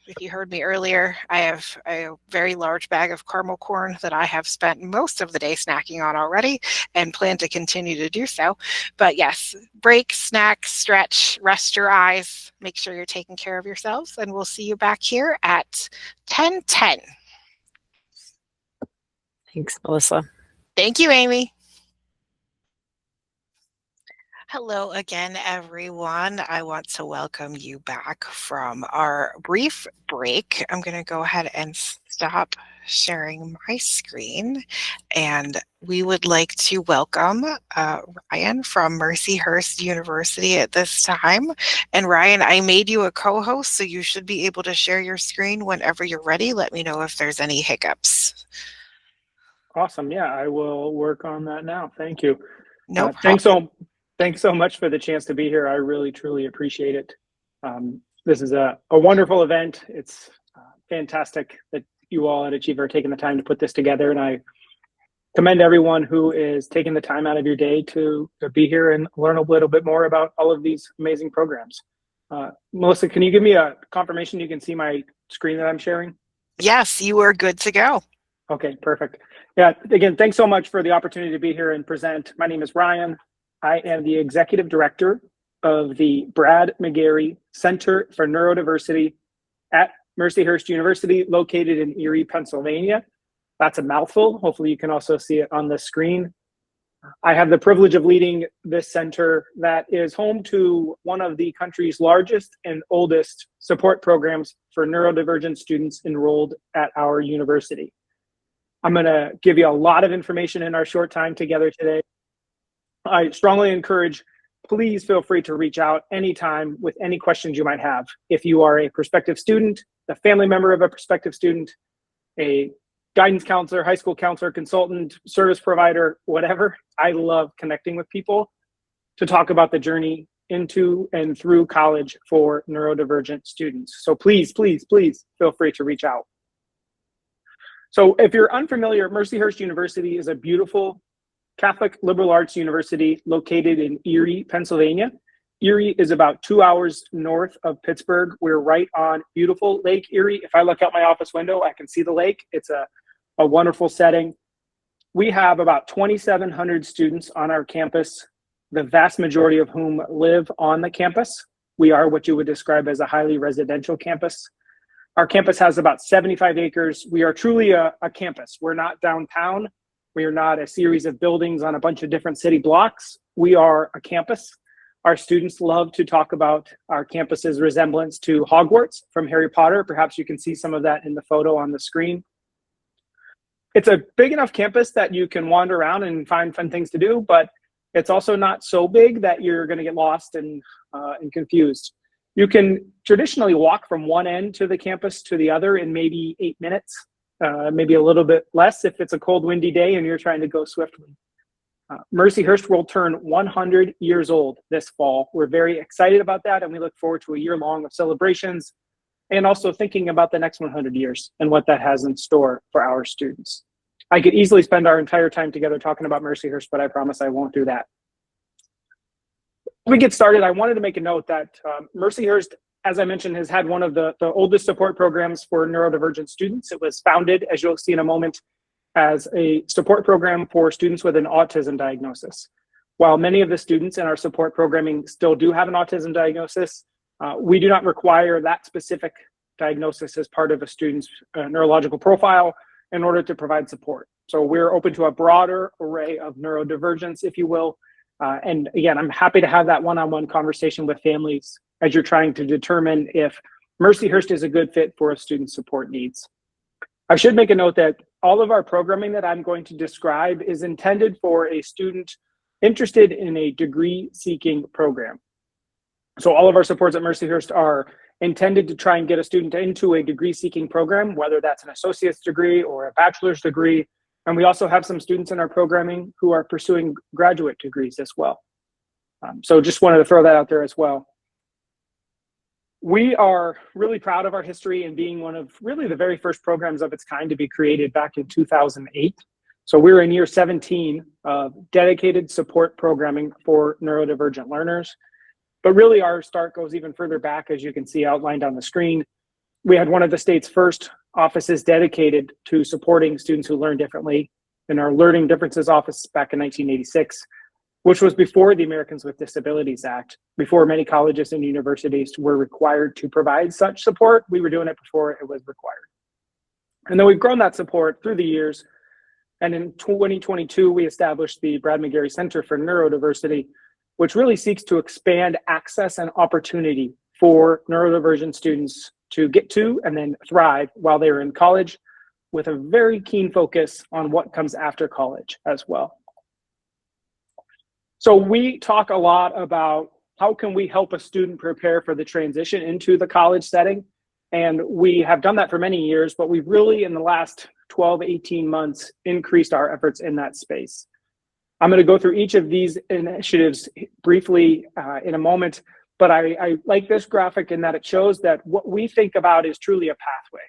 If you heard me earlier, I have a very large bag of caramel corn that I have spent most of the day snacking on already and plan to continue to do so. But yes, break, snack, stretch, rest your eyes, make sure you're taking care of yourselves, and we'll see you back here at 10:10. Thanks, Melissa. Thank you, Amy. Hello again, everyone. I want to welcome you back from our brief break. I'm going to go ahead and stop sharing my screen, and we would like to welcome Ryan from Mercyhurst University at this time. And Ryan, I made you a co-host, so you should be able to share your screen whenever you're ready. Let me know if there's any hiccups. Awesome. Yeah, I will work on that now. Thank you. No problem. Thanks so much for the chance to be here. I really, truly appreciate it. This is a wonderful event. It's fantastic that you all at Achieva are taking the time to put this together, and I commend everyone who is taking the time out of your day to be here and learn a little bit more about all of these amazing programs. Melissa, can you give me a confirmation you can see my screen that I'm sharing? Yes, you are good to go. Okay, perfect. Yeah, again, thanks so much for the opportunity to be here and present. My name is Ryan. I am the executive director of the Brad McGarry Center for Neurodiversity at Mercyhurst University, located in Erie, Pennsylvania. That's a mouthful. Hopefully you can also see it on the screen. I have the privilege of leading this center that is home to one of the country's largest and oldest support programs for neurodivergent students enrolled at our university. I'm going to give you a lot of information in our short time together today. I strongly encourage, please feel free to reach out anytime with any questions you might have. If you are a prospective student, a family member of a prospective student, a guidance counselor, high school counselor, consultant, service provider, whatever, I love connecting with people to talk about the journey into and through college for neurodivergent students. So please, please, please feel free to reach out. So if you're unfamiliar, Mercyhurst University is a beautiful Catholic liberal arts university located in Erie, Pennsylvania. Erie is about 2 hours north of Pittsburgh. We're right on beautiful Lake Erie. If I look out my office window, I can see the lake. It's a wonderful setting. We have about 2,700 students on our campus, the vast majority of whom live on the campus. We are what you would describe as a highly residential campus. Our campus has about 75 acres. We are truly a campus. We're not downtown. We are not a series of buildings on a bunch of different city blocks. We are a campus. Our students love to talk about our campus's resemblance to Hogwarts from Harry Potter. Perhaps you can see some of that in the photo on the screen. It's a big enough campus that you can wander around and find fun things to do, but it's also not so big that you're going to get lost and confused. You can traditionally walk from one end to the campus to the other in maybe 8 minutes, maybe a little bit less if it's a cold, windy day and you're trying to go swiftly. Mercyhurst will turn 100 years old this fall. We're very excited about that, and we look forward to a year long of celebrations and also thinking about the next 100 years and what that has in store for our students. I could easily spend our entire time together talking about Mercyhurst, but I promise I won't do that. When we get started, I wanted to make a note that Mercyhurst, as I mentioned, has had one of the oldest support programs for neurodivergent students. It was founded, as you'll see in a moment, as a support program for students with an autism diagnosis. While many of the students in our support programming still do have an autism diagnosis, we do not require that specific diagnosis as part of a student's neurological profile in order to provide support. So we're open to a broader array of neurodivergence, if you will. And again, I'm happy to have that one-on-one conversation with families as you're trying to determine if Mercyhurst is a good fit for a student's support needs. I should make a note that all of our programming that I'm going to describe is intended for a student interested in a degree-seeking program. So all of our supports at Mercyhurst are intended to try and get a student into a degree-seeking program, whether that's an associate's degree or a bachelor's degree. And we also have some students in our programming who are pursuing graduate degrees as well. So just wanted to throw that out there as well. We are really proud of our history in being one of really the very first programs of its kind to be created back in 2008. So we're in year 17 of dedicated support programming for neurodivergent learners. But really our start goes even further back, as you can see outlined on the screen. We had one of the state's first offices dedicated to supporting students who learn differently in our Learning Differences office back in 1986, which was before the Americans with Disabilities Act, before many colleges and universities were required to provide such support. We were doing it before it was required. And then we've grown that support through the years. And in 2022, we established the Brad McGarry Center for Neurodiversity, which really seeks to expand access and opportunity for neurodivergent students to get to and then thrive while they're in college. with a very keen focus on what comes after college as well. So we talk a lot about how can we help a student prepare for the transition into the college setting. And we have done that for many years, but we've really in the last 12, 18 months increased our efforts in that space. I'm going to go through each of these initiatives briefly in a moment, but I like this graphic in that it shows that what we think about is truly a pathway.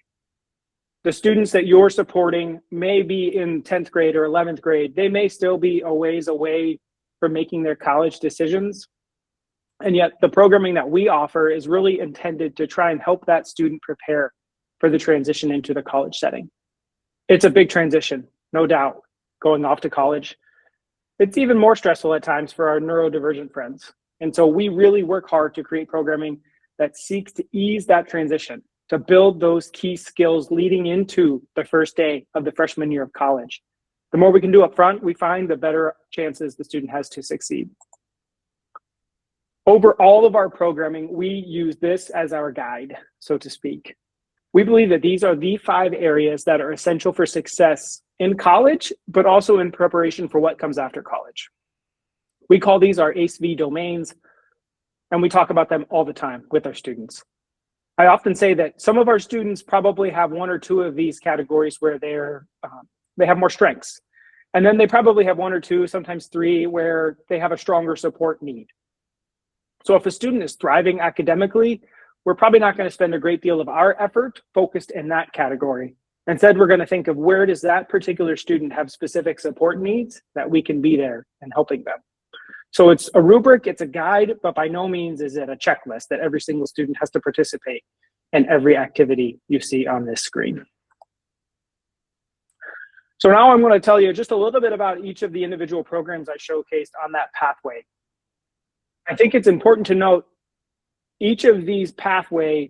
The students that you're supporting may be in 10th grade or 11th grade. They may still be a ways away from making their college decisions. And yet the programming that we offer is really intended to try and help that student prepare for the transition into the college setting. It's a big transition, no doubt, going off to college. It's even more stressful at times for our neurodivergent friends. And so we really work hard to create programming that seeks to ease that transition, to build those key skills leading into the first day of the freshman year of college. The more we can do up front, we find the better chances the student has to succeed. Over all of our programming, we use this as our guide, so to speak. We believe that these are the 5 areas that are essential for success in college, but also in preparation for what comes after college. We call these our ACE-V domains, and we talk about them all the time with our students. I often say that some of our students probably have 1 or 2 of these categories where they have more strengths. And then they probably have 1 or 2, sometimes 3, where they have a stronger support need. So if a student is thriving academically, we're probably not going to spend a great deal of our effort focused in that category. Instead, we're going to think of where does that particular student have specific support needs that we can be there and helping them. So it's a rubric, it's a guide, but by no means is it a checklist that every single student has to participate in every activity you see on this screen. So now I'm going to tell you just a little bit about each of the individual programs I showcased on that pathway. I think it's important to note each of these pathway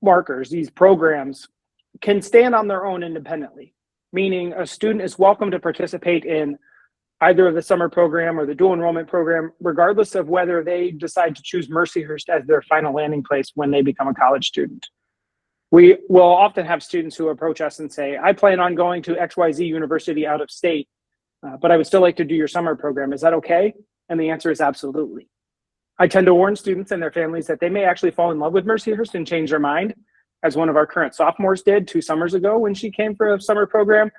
markers, these programs, can stand on their own independently, meaning a student is welcome to participate in either of the summer program or the dual enrollment program, regardless of whether they decide to choose Mercyhurst as their final landing place when they become a college student. We will often have students who approach us and say, I plan on going to XYZ university out of state, but I would still like to do your summer program. Is that okay? And the answer is absolutely. I tend to warn students and their families that they may actually fall in love with Mercyhurst and change their mind, as one of our current sophomores did 2 summers ago when she came for a summer program.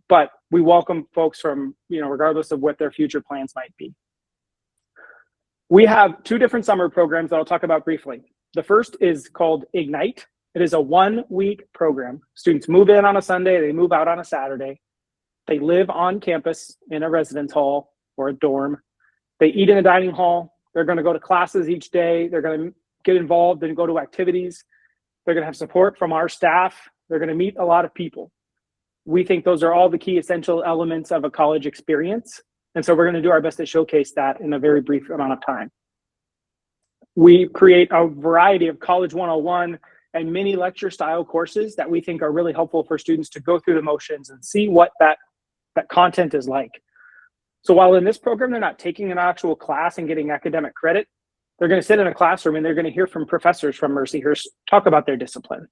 But we welcome folks from, regardless of what their future plans might be. We have 2 different summer programs that I'll talk about briefly. The first is called Ignite. It is a 1-week program. Students move in on a Sunday, they move out on a Saturday. They live on campus in a residence hall or a dorm. They eat in a dining hall. They're going to go to classes each day. They're going to get involved and go to activities. They're going to have support from our staff. They're going to meet a lot of people. We think those are all the key essential elements of a college experience. And so we're going to do our best to showcase that in a very brief amount of time. We create a variety of College 101 and mini lecture style courses that we think are really helpful for students to go through the motions and see what that content is like. So while in this program, they're not taking an actual class and getting academic credit, they're going to sit in a classroom and they're going to hear from professors from Mercyhurst talk about their discipline,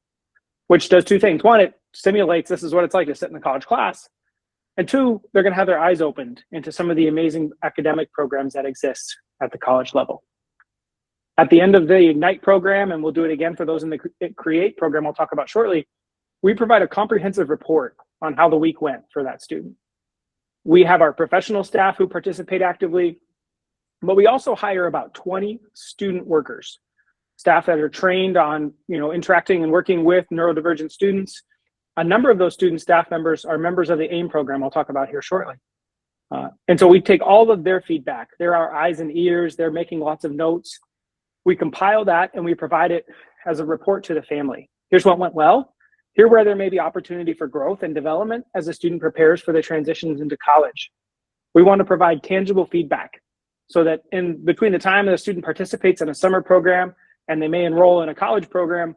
which does 2 things. 1, it simulates this is what it's like to sit in a college class. And 2, they're going to have their eyes opened into some of the amazing academic programs that exist at the college level. At the end of the Ignite program, and we'll do it again for those in the Create program I'll talk about shortly, we provide a comprehensive report on how the week went for that student. We have our professional staff who participate actively, but we also hire about 20 student workers, staff that are trained on interacting and working with neurodivergent students. A number of those student staff members are members of the AIM program I'll talk about here shortly. And so we take all of their feedback. They're our eyes and ears. They're making lots of notes. We compile that and we provide it as a report to the family. Here's what went well. Here where there may be opportunity for growth and development as a student prepares for the transitions into college. We want to provide tangible feedback so that in between the time that a student participates in a summer program and they may enroll in a college program,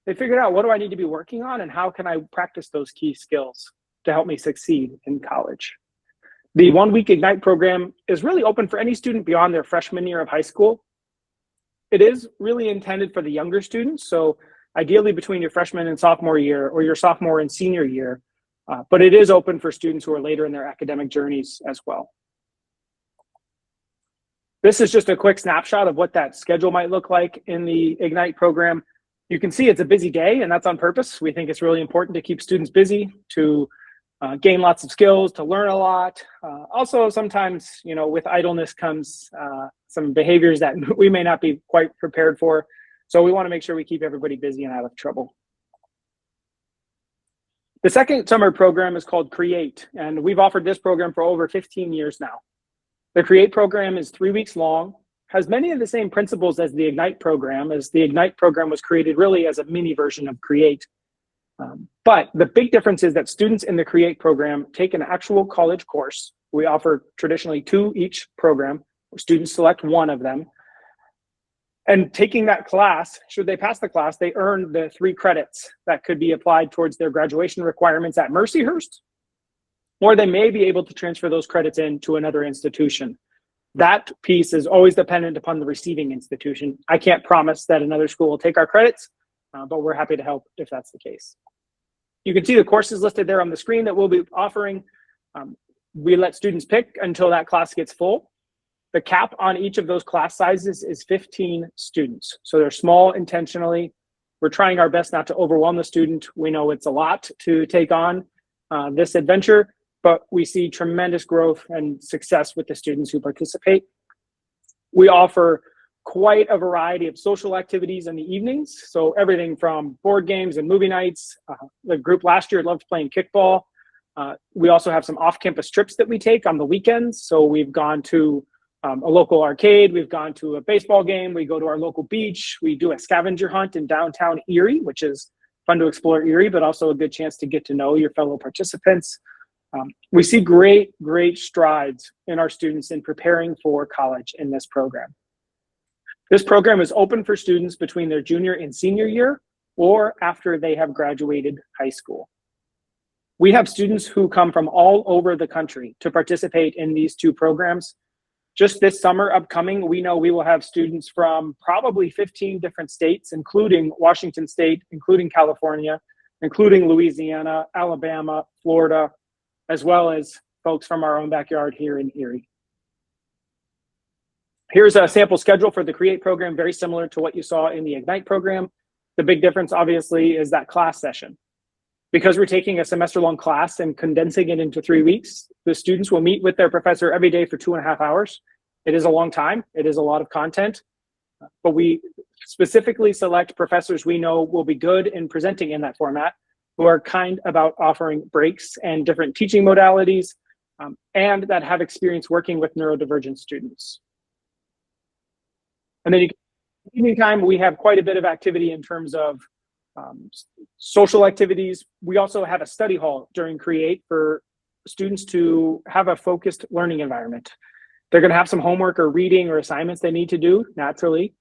they figured out what do I need to be working on and how can I practice those key skills to help me succeed in college. The 1-week Ignite program is really open for any student beyond their freshman year of high school. It is really intended for the younger students. So ideally between your freshman and sophomore year or your sophomore and senior year, but it is open for students who are later in their academic journeys as well. This is just a quick snapshot of what that schedule might look like in the Ignite program. You can see it's a busy day, and that's on purpose. We think it's really important to keep students busy, to gain lots of skills, to learn a lot. Also, sometimes, you know, with idleness comes some behaviors that we may not be quite prepared for. So we want to make sure we keep everybody busy and out of trouble. The second summer program is called Create, and we've offered this program for over 15 years now. The Create program is 3 weeks long, has many of the same principles as the Ignite program, as the Ignite program was created really as a mini version of Create. But the big difference is that students in the Create program take an actual college course. We offer traditionally 2 each program, where students select one of them. And taking that class, should they pass the class, they earn the 3 credits that could be applied towards their graduation requirements at Mercyhurst, or they may be able to transfer those credits into another institution. That piece is always dependent upon the receiving institution. I can't promise that another school will take our credits, but we're happy to help if that's the case. You can see the courses listed there on the screen that we'll be offering. We let students pick until that class gets full. The cap on each of those class sizes is 15 students. So they're small intentionally. We're trying our best not to overwhelm the student. We know it's a lot to take on this adventure, but we see tremendous growth and success with the students who participate. We offer quite a variety of social activities in the evenings. So everything from board games and movie nights. The group last year loved playing kickball. We also have some off-campus trips that we take on the weekends. So we've gone to a local arcade, we've gone to a baseball game, we go to our local beach, we do a scavenger hunt in downtown Erie, which is fun to explore Erie, but also a good chance to get to know your fellow participants. We see great strides in our students in preparing for college in this program. This program is open for students between their junior and senior year or after they have graduated high school. We have students who come from all over the country to participate in these 2 programs. Just this summer upcoming, we know we will have students from probably 15 different states, including Washington State, including California, including Louisiana, Alabama, Florida, as well as folks from our own backyard here in Erie. Here's a sample schedule for the Create program, very similar to what you saw in the Ignite program. The big difference, obviously, is that class session. Because we're taking a semester-long class and condensing it into 3 weeks, the students will meet with their professor every day for 2.5 hours. It is a long time. It is a lot of content. But we specifically select professors we know will be good in presenting in that format, who are kind about offering breaks and different teaching modalities, and that have experience working with neurodivergent students. And then evening time, we have quite a bit of activity in terms of social activities. We also have a study hall during Create for students to have a focused learning environment. They're going to have some homework or reading or assignments they need to do naturally.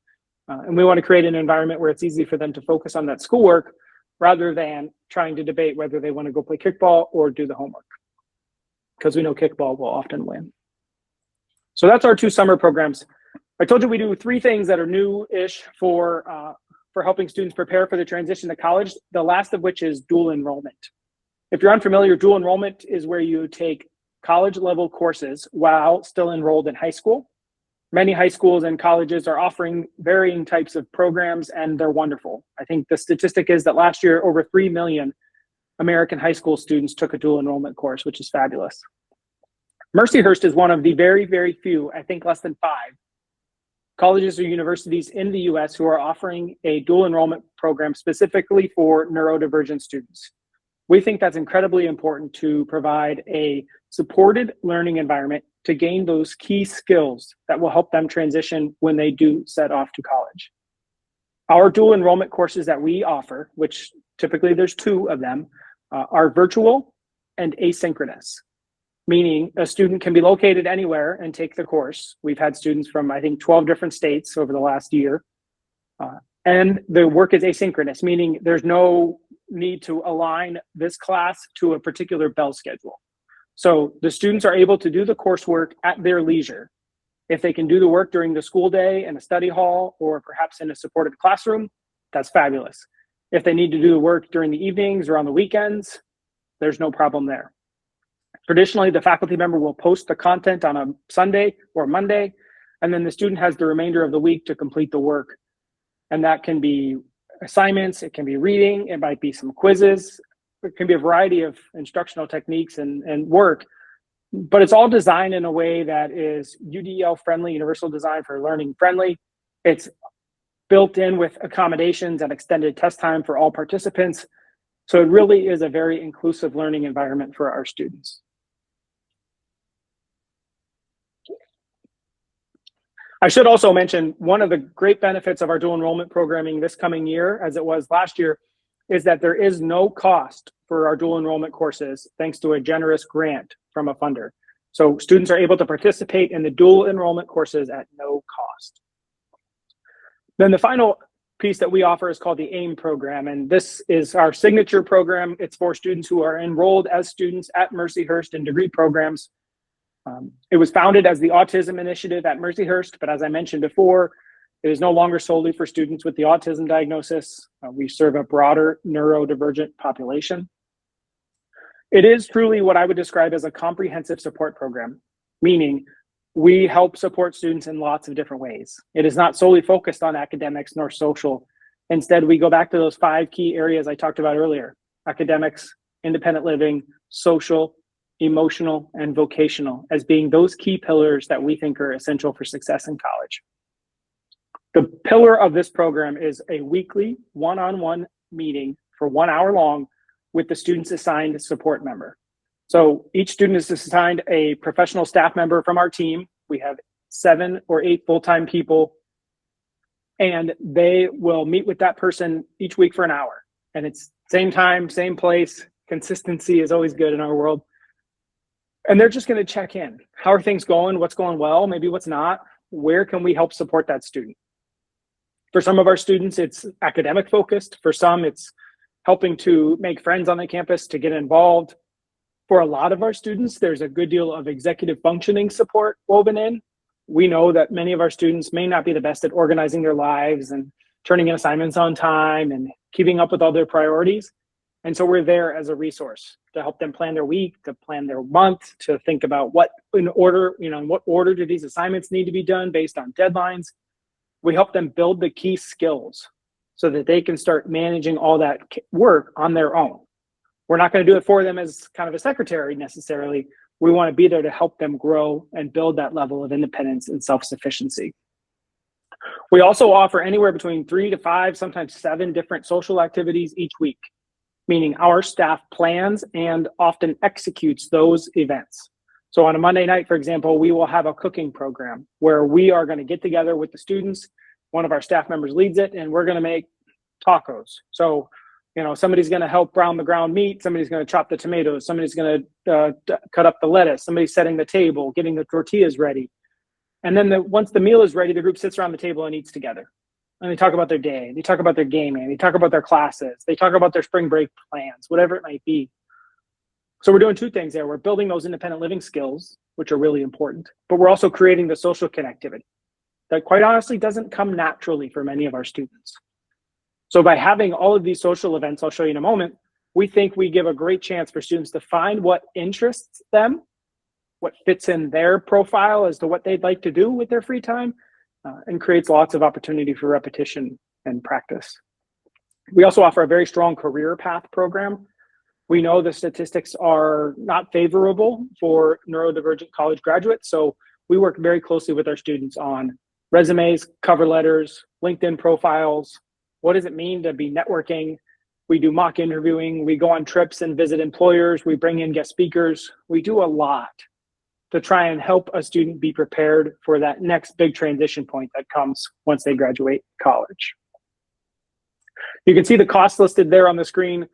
And we want to create an environment where it's easy for them to focus on that schoolwork rather than trying to debate whether they want to go play kickball or do the homework, because we know kickball will often win. So that's our 2 summer programs. I told you we do 3 things that are new-ish for helping students prepare for the transition to college, the last of which is dual enrollment. If you're unfamiliar, dual enrollment is where you take college-level courses while still enrolled in high school. Many high schools and colleges are offering varying types of programs, and they're wonderful. I think the statistic is that last year, over 3 million American high school students took a dual enrollment course, which is fabulous. Mercyhurst is one of the very few, I think less than 5, colleges or universities in the US who are offering a dual enrollment program specifically for neurodivergent students. We think that's incredibly important to provide a supported learning environment to gain those key skills that will help them transition when they do set off to college. Our dual enrollment courses that we offer, which typically there's 2 of them, are virtual and asynchronous, meaning a student can be located anywhere and take the course. We've had students from, I think, 12 different states over the last year. And the work is asynchronous, meaning there's no need to align this class to a particular bell schedule. So the students are able to do the coursework at their leisure. If they can do the work during the school day in a study hall or perhaps in a supported classroom, that's fabulous. If they need to do the work during the evenings or on the weekends, there's no problem there. Traditionally, the faculty member will post the content on a Sunday or Monday, and then the student has the remainder of the week to complete the work. And that can be assignments, it can be reading, it might be some quizzes, it can be a variety of instructional techniques and work, but it's all designed in a way that is UDL friendly, universal design for learning friendly. It's built in with accommodations and extended test time for all participants. So it really is a very inclusive learning environment for our students. I should also mention one of the great benefits of our dual enrollment programming this coming year, as it was last year, is that there is no cost for our dual enrollment courses, thanks to a generous grant from a funder. So students are able to participate in the dual enrollment courses at no cost. Then the final piece that we offer is called the AIM program, and this is our signature program. It's for students who are enrolled as students at Mercyhurst in degree programs. It was founded as the Autism Initiative at Mercyhurst, but as I mentioned before, it is no longer solely for students with the autism diagnosis. We serve a broader neurodivergent population. It is truly what I would describe as a comprehensive support program, meaning we help support students in lots of different ways. It is not solely focused on academics nor social. Instead, we go back to those 5 key areas I talked about earlier: academics, independent living, social, emotional, and vocational, as being those key pillars that we think are essential for success in college. The pillar of this program is a weekly one-on-one meeting for 1 hour long with the student's assigned support member. So each student is assigned a professional staff member from our team. We have 7 or 8 full-time people, and they will meet with that person each week for an hour. And it's same time, same place. Consistency is always good in our world. And they're just going to check in. How are things going? What's going well? Maybe what's not? Where can we help support that student? For some of our students, it's academic focused. For some, it's helping to make friends on the campus, to get involved. For a lot of our students, there's a good deal of executive functioning support woven in. We know that many of our students may not be the best at organizing their lives and turning in assignments on time and keeping up with all their priorities. And so we're there as a resource to help them plan their week, to plan their month, to think about what in what order do these assignments need to be done based on deadlines. We help them build the key skills so that they can start managing all that work on their own. We're not going to do it for them as kind of a secretary necessarily. We want to be there to help them grow and build that level of independence and self-sufficiency. We also offer anywhere between 3 to 5, sometimes 7 different social activities each week, meaning our staff plans and often executes those events. So on a Monday night, for example, we will have a cooking program where we are going to get together with the students. One of our staff members leads it, and we're going to make tacos. So, somebody's going to help brown the ground meat. Somebody's going to chop the tomatoes. Somebody's going to cut up the lettuce. Somebody's setting the table, getting the tortillas ready. And then once the meal is ready, the group sits around the table and eats together. And they talk about their day. They talk about their gaming. They talk about their classes. They talk about their spring break plans, whatever it might be. So we're doing 2 things there. We're building those independent living skills, which are really important, but we're also creating the social connectivity that quite honestly doesn't come naturally for many of our students. So by having all of these social events, I'll show you in a moment, we think we give a great chance for students to find what interests them, what fits in their profile as to what they'd like to do with their free time, and creates lots of opportunity for repetition and practice. We also offer a very strong career path program. We know the statistics are not favorable for neurodivergent college graduates, so we work very closely with our students on resumes, cover letters, LinkedIn profiles. What does it mean to be networking? We do mock interviewing. We go on trips and visit employers. We bring in guest speakers. We do a lot to try and help a student be prepared for that next big transition point that comes once they graduate college. You can see the costs listed there on the screen.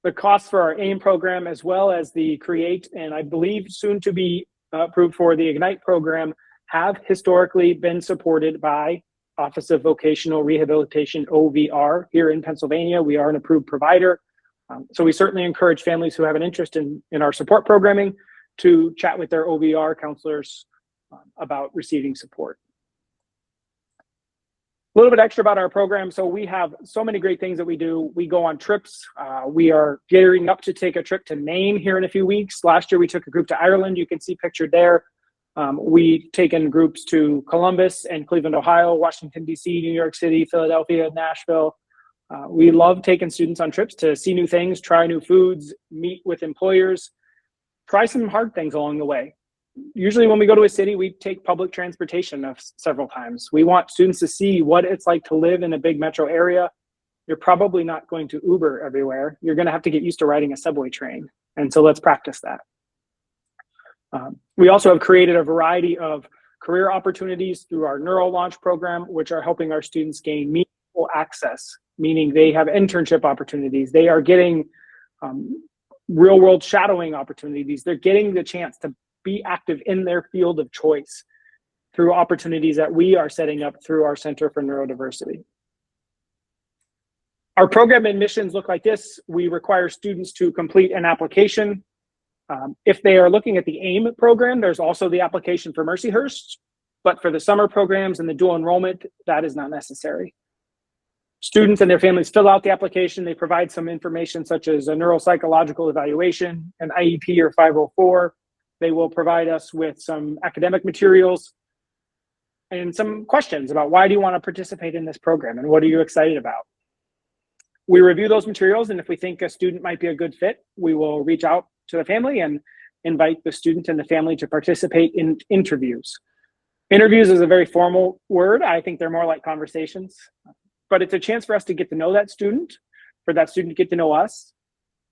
The costs for our AIM program, as well as the CREATE, and I believe soon to be approved for the IGNITE program, have historically been supported by Office of Vocational Rehabilitation, OVR, here in Pennsylvania. We are an approved provider. So we certainly encourage families who have an interest in our support programming to chat with their OVR counselors about receiving support. A little bit extra about our program. So we have so many great things that we do. We go on trips. We are gearing up to take a trip to Maine here in a few weeks. Last year, we took a group to Ireland. You can see pictured there. We've taken groups to Columbus and Cleveland, Ohio, Washington, D.C., New York City, Philadelphia, Nashville. We love taking students on trips to see new things, try new foods, meet with employers, try some hard things along the way. Usually when we go to a city, we take public transportation several times. We want students to see what it's like to live in a big metro area. You're probably not going to Uber everywhere. You're going to have to get used to riding a subway train. And so let's practice that. We also have created a variety of career opportunities through our Neuro Launch program, which are helping our students gain meaningful access, meaning they have internship opportunities. They are getting real world shadowing opportunities. They're getting the chance to be active in their field of choice through opportunities that we are setting up through our Center for Neurodiversity. Our program admissions look like this. We require students to complete an application. If they are looking at the AIM program, there's also the application for Mercyhurst, but for the summer programs and the dual enrollment, that is not necessary. Students and their families fill out the application. They provide some information such as a neuropsychological evaluation, an IEP or 504. They will provide us with some academic materials and some questions about why do you want to participate in this program and what are you excited about? We review those materials, and if we think a student might be a good fit, we will reach out to the family and invite the student and the family to participate in interviews. Interviews is a very formal word. I think they're more like conversations, but it's a chance for us to get to know that student, for that student to get to know us,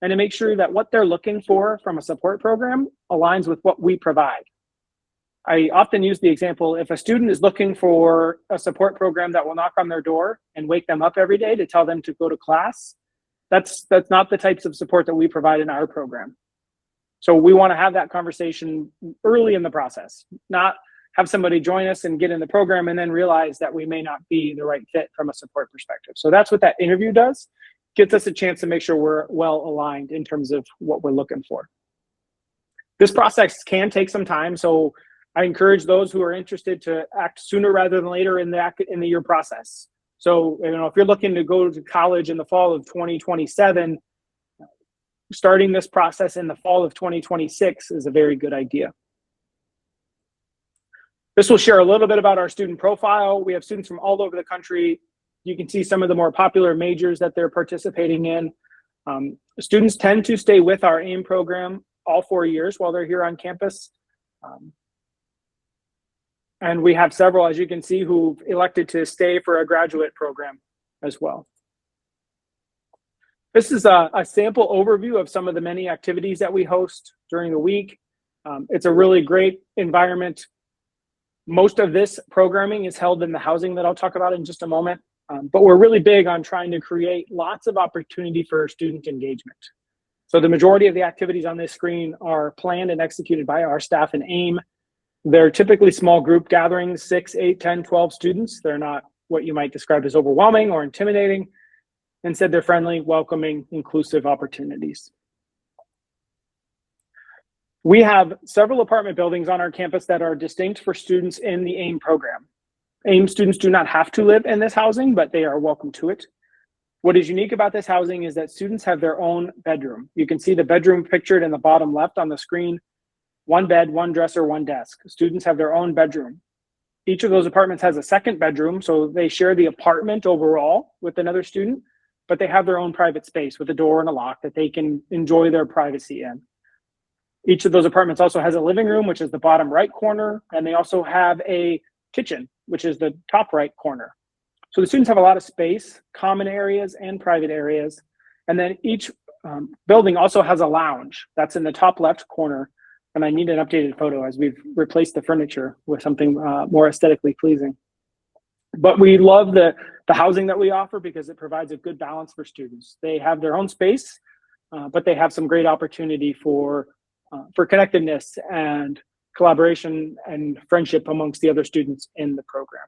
and to make sure that what they're looking for from a support program aligns with what we provide. I often use the example, if a student is looking for a support program that will knock on their door and wake them up every day to tell them to go to class, that's not the types of support that we provide in our program. So we want to have that conversation early in the process, not have somebody join us and get in the program and then realize that we may not be the right fit from a support perspective. So that's what that interview does. Gets us a chance to make sure we're well aligned in terms of what we're looking for. This process can take some time, so I encourage those who are interested to act sooner rather than later in the year process. So, if you're looking to go to college in the fall of 2027, starting this process in the fall of 2026 is a very good idea. This will share a little bit about our student profile. We have students from all over the country. You can see some of the more popular majors that they're participating in. Students tend to stay with our AIM program all 4 years while they're here on campus. And we have several, as you can see, who've elected to stay for a graduate program as well. This is a sample overview of some of the many activities that we host during the week. It's a really great environment. Most of this programming is held in the housing that I'll talk about in just a moment. But we're really big on trying to create lots of opportunity for student engagement. So the majority of the activities on this screen are planned and executed by our staff in AIM. They're typically small group gatherings, 6, 8, 10, 12 students. They're not what you might describe as overwhelming or intimidating. Instead, they're friendly, welcoming, inclusive opportunities. We have several apartment buildings on our campus that are distinct for students in the AIM program. AIM students do not have to live in this housing, but they are welcome to it. What is unique about this housing is that students have their own bedroom. You can see the bedroom pictured in the bottom left on the screen. 1 bed, 1 dresser, 1 desk. Students have their own bedroom. Each of those apartments has a second bedroom, so they share the apartment overall with another student, but they have their own private space with a door and a lock that they can enjoy their privacy in. Each of those apartments also has a living room, which is the bottom right corner, and they also have a kitchen, which is the top right corner. So the students have a lot of space, common areas and private areas. And then each building also has a lounge that's in the top left corner. And I need an updated photo as we've replaced the furniture with something more aesthetically pleasing. But we love the housing that we offer because it provides a good balance for students. They have their own space, but they have some great opportunity for connectedness and collaboration and friendship amongst the other students in the program.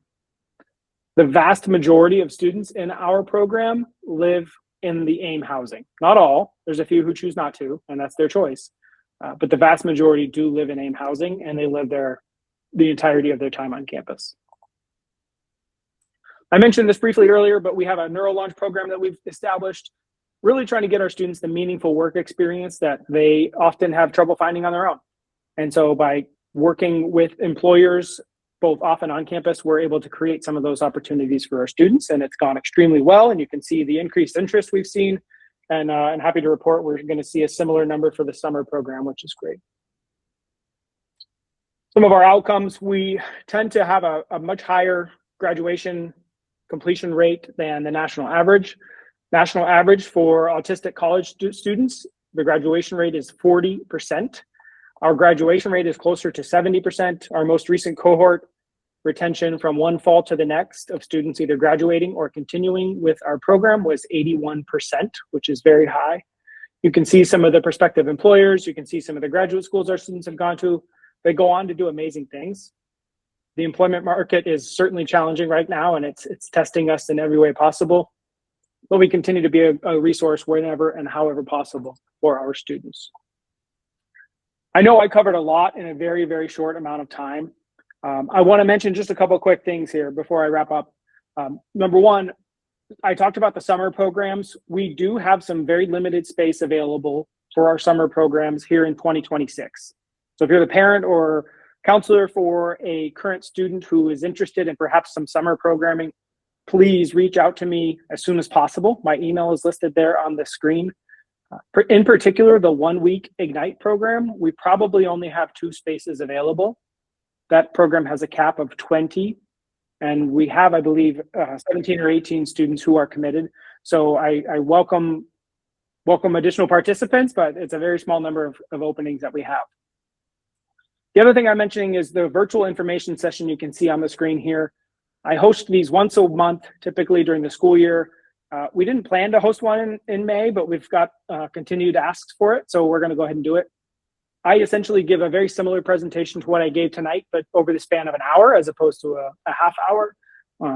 The vast majority of students in our program live in the AIM housing. Not all, there's a few who choose not to, and that's their choice. But the vast majority do live in AIM housing, and they live there the entirety of their time on campus. I mentioned this briefly earlier, but we have a Neuro Launch program that we've established, really trying to get our students the meaningful work experience that they often have trouble finding on their own. And so by working with employers, both off and on campus, we're able to create some of those opportunities for our students, and it's gone extremely well. And you can see the increased interest we've seen, and I'm happy to report we're going to see a similar number for the summer program, which is great. Some of our outcomes, we tend to have a much higher graduation completion rate than the national average. National average for autistic college students, the graduation rate is 40%. Our graduation rate is closer to 70%. Our most recent cohort retention from one fall to the next of students either graduating or continuing with our program was 81%, which is very high. You can see some of the prospective employers. You can see some of the graduate schools our students have gone to. They go on to do amazing things. The employment market is certainly challenging right now, and it's testing us in every way possible. But we continue to be a resource whenever and however possible for our students. I know I covered a lot in a very, very short amount of time. I want to mention just a couple of quick things here before I wrap up. Number one, I talked about the summer programs. We do have some very limited space available for our summer programs here in 2026. So if you're the parent or counselor for a current student who is interested in perhaps some summer programming, please reach out to me as soon as possible. My email is listed there on the screen. In particular, the 1-week Ignite program, we probably only have 2 spaces available. That program has a cap of 20, and we have, I believe, 17 or 18 students who are committed. So I welcome additional participants, but it's a very small number of openings that we have. The other thing I'm mentioning is the virtual information session you can see on the screen here. I host these once a month, typically during the school year. We didn't plan to host one in May, but we've got continued asks for it, so we're going to go ahead and do it. I essentially give a very similar presentation to what I gave tonight, but over the span of an hour as opposed to a half hour.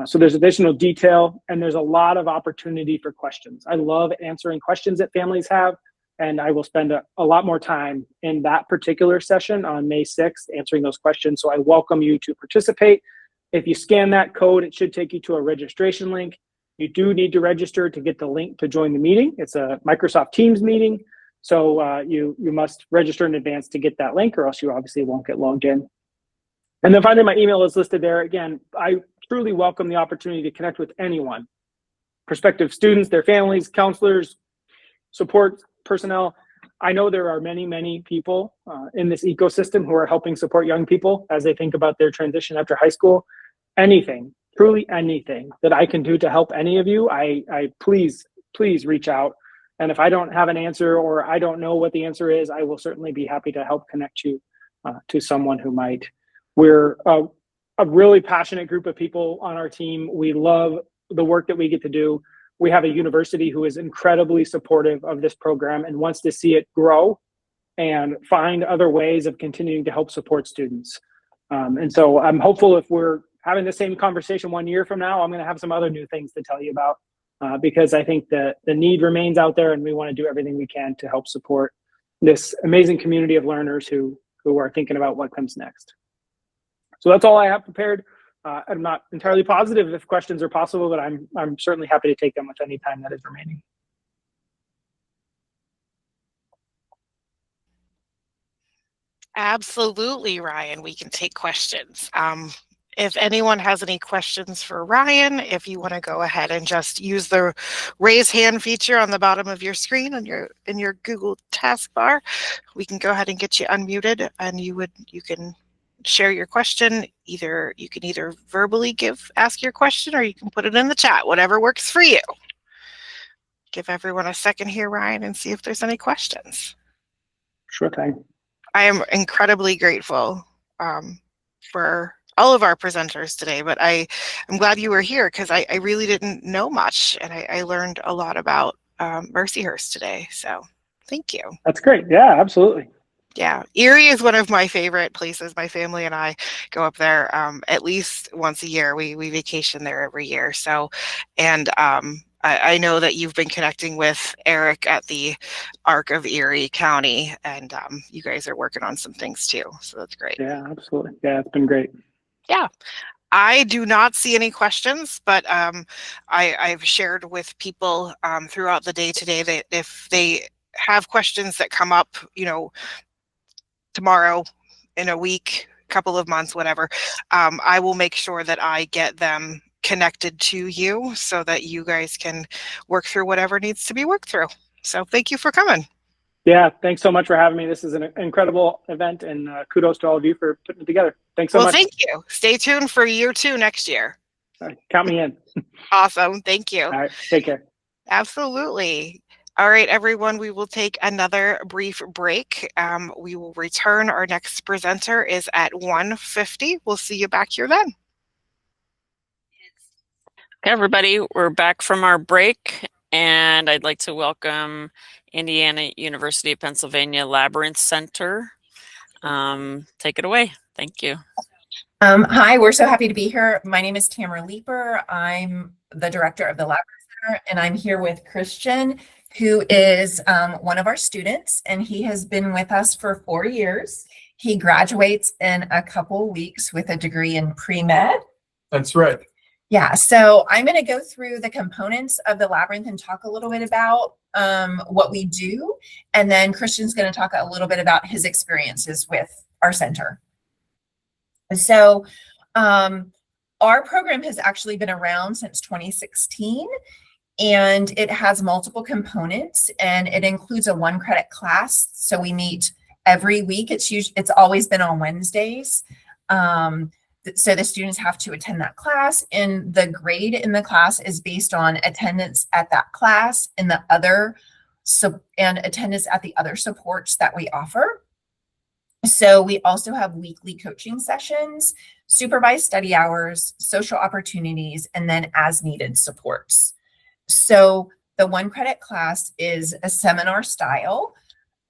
So there's additional detail, and there's a lot of opportunity for questions. I love answering questions that families have, and I will spend a lot more time in that particular session on May 6th answering those questions. So I welcome you to participate. If you scan that code, it should take you to a registration link. You do need to register to get the link to join the meeting. It's a Microsoft Teams meeting. So you must register in advance to get that link, or else you obviously won't get logged in. And then finally, my email is listed there. Again, I truly welcome the opportunity to connect with anyone, prospective students, their families, counselors, support personnel. I know there are many, many people in this ecosystem who are helping support young people as they think about their transition after high school. Anything, truly anything that I can do to help any of you, I please reach out. And if I don't have an answer or I don't know what the answer is, I will certainly be happy to help connect you to someone who might. We're a really passionate group of people on our team. We love the work that we get to do. We have a university who is incredibly supportive of this program and wants to see it grow and find other ways of continuing to help support students. And so I'm hopeful if we're having the same conversation 1 year from now, I'm going to have some other new things to tell you about. Because I think that the need remains out there, and we want to do everything we can to help support this amazing community of learners who are thinking about what comes next. So that's all I have prepared. I'm not entirely positive if questions are possible, but I'm certainly happy to take them with any time that is remaining. Absolutely, Ryan. We can take questions. If anyone has any questions for Ryan, if you want to go ahead and just use the raise hand feature on the bottom of your screen in your Google taskbar, we can go ahead and get you unmuted, and you can share your question. You can either verbally ask your question, or you can put it in the chat, whatever works for you. Give everyone a second here, Ryan, and see if there's any questions. Sure thing. I am incredibly grateful for all of our presenters today, but I'm glad you were here because I really didn't know much, and I learned a lot about Mercyhurst today. So thank you. That's great. Yeah, absolutely. Yeah, Erie is one of my favorite places. My family and I go up there at least once a year. We vacation there every year. So, and I know that you've been connecting with Eric at the ARC of Erie County, and you guys are working on some things too. So that's great. Yeah, absolutely. Yeah, it's been great. Yeah. I do not see any questions, but I've shared with people throughout the day today that if they have questions that come up, you know, tomorrow, in a week, couple of months, whatever, I will make sure that I get them connected to you so that you guys can work through whatever needs to be worked through. So thank you for coming. Yeah, thanks so much for having me. This is an incredible event, and kudos to all of you for putting it together. Thanks so much. Well, thank you. Stay tuned for year 2 next year. All right, count me in. Awesome. Thank you. All right, take care. Absolutely. All right, everyone, we will take another brief break. We will return. Our next presenter is at 1:50. We'll see you back here then. Okay, everybody, we're back from our break, and I'd like to welcome Indiana University of Pennsylvania Labyrinth Center. Take it away. Thank you. Hi, we're so happy to be here. My name is Tamara Leeper. I'm the director of the Labyrinth Center, and I'm here with Christian, who is one of our students, and he has been with us for 4 years. He graduates in a couple weeks with a degree in pre-med. That's right. Yeah, so I'm going to go through the components of the Labyrinth and talk a little bit about what we do, and then Christian's going to talk a little bit about his experiences with our center. So our program has actually been around since 2016, and it has multiple components, and it includes a 1-credit class. So we meet every week. It's always been on Wednesdays. So the students have to attend that class, and the grade in the class is based on attendance at that class and and attendance at the other supports that we offer. So we also have weekly coaching sessions, supervised study hours, social opportunities, and then as needed supports. So the 1-credit class is a seminar style.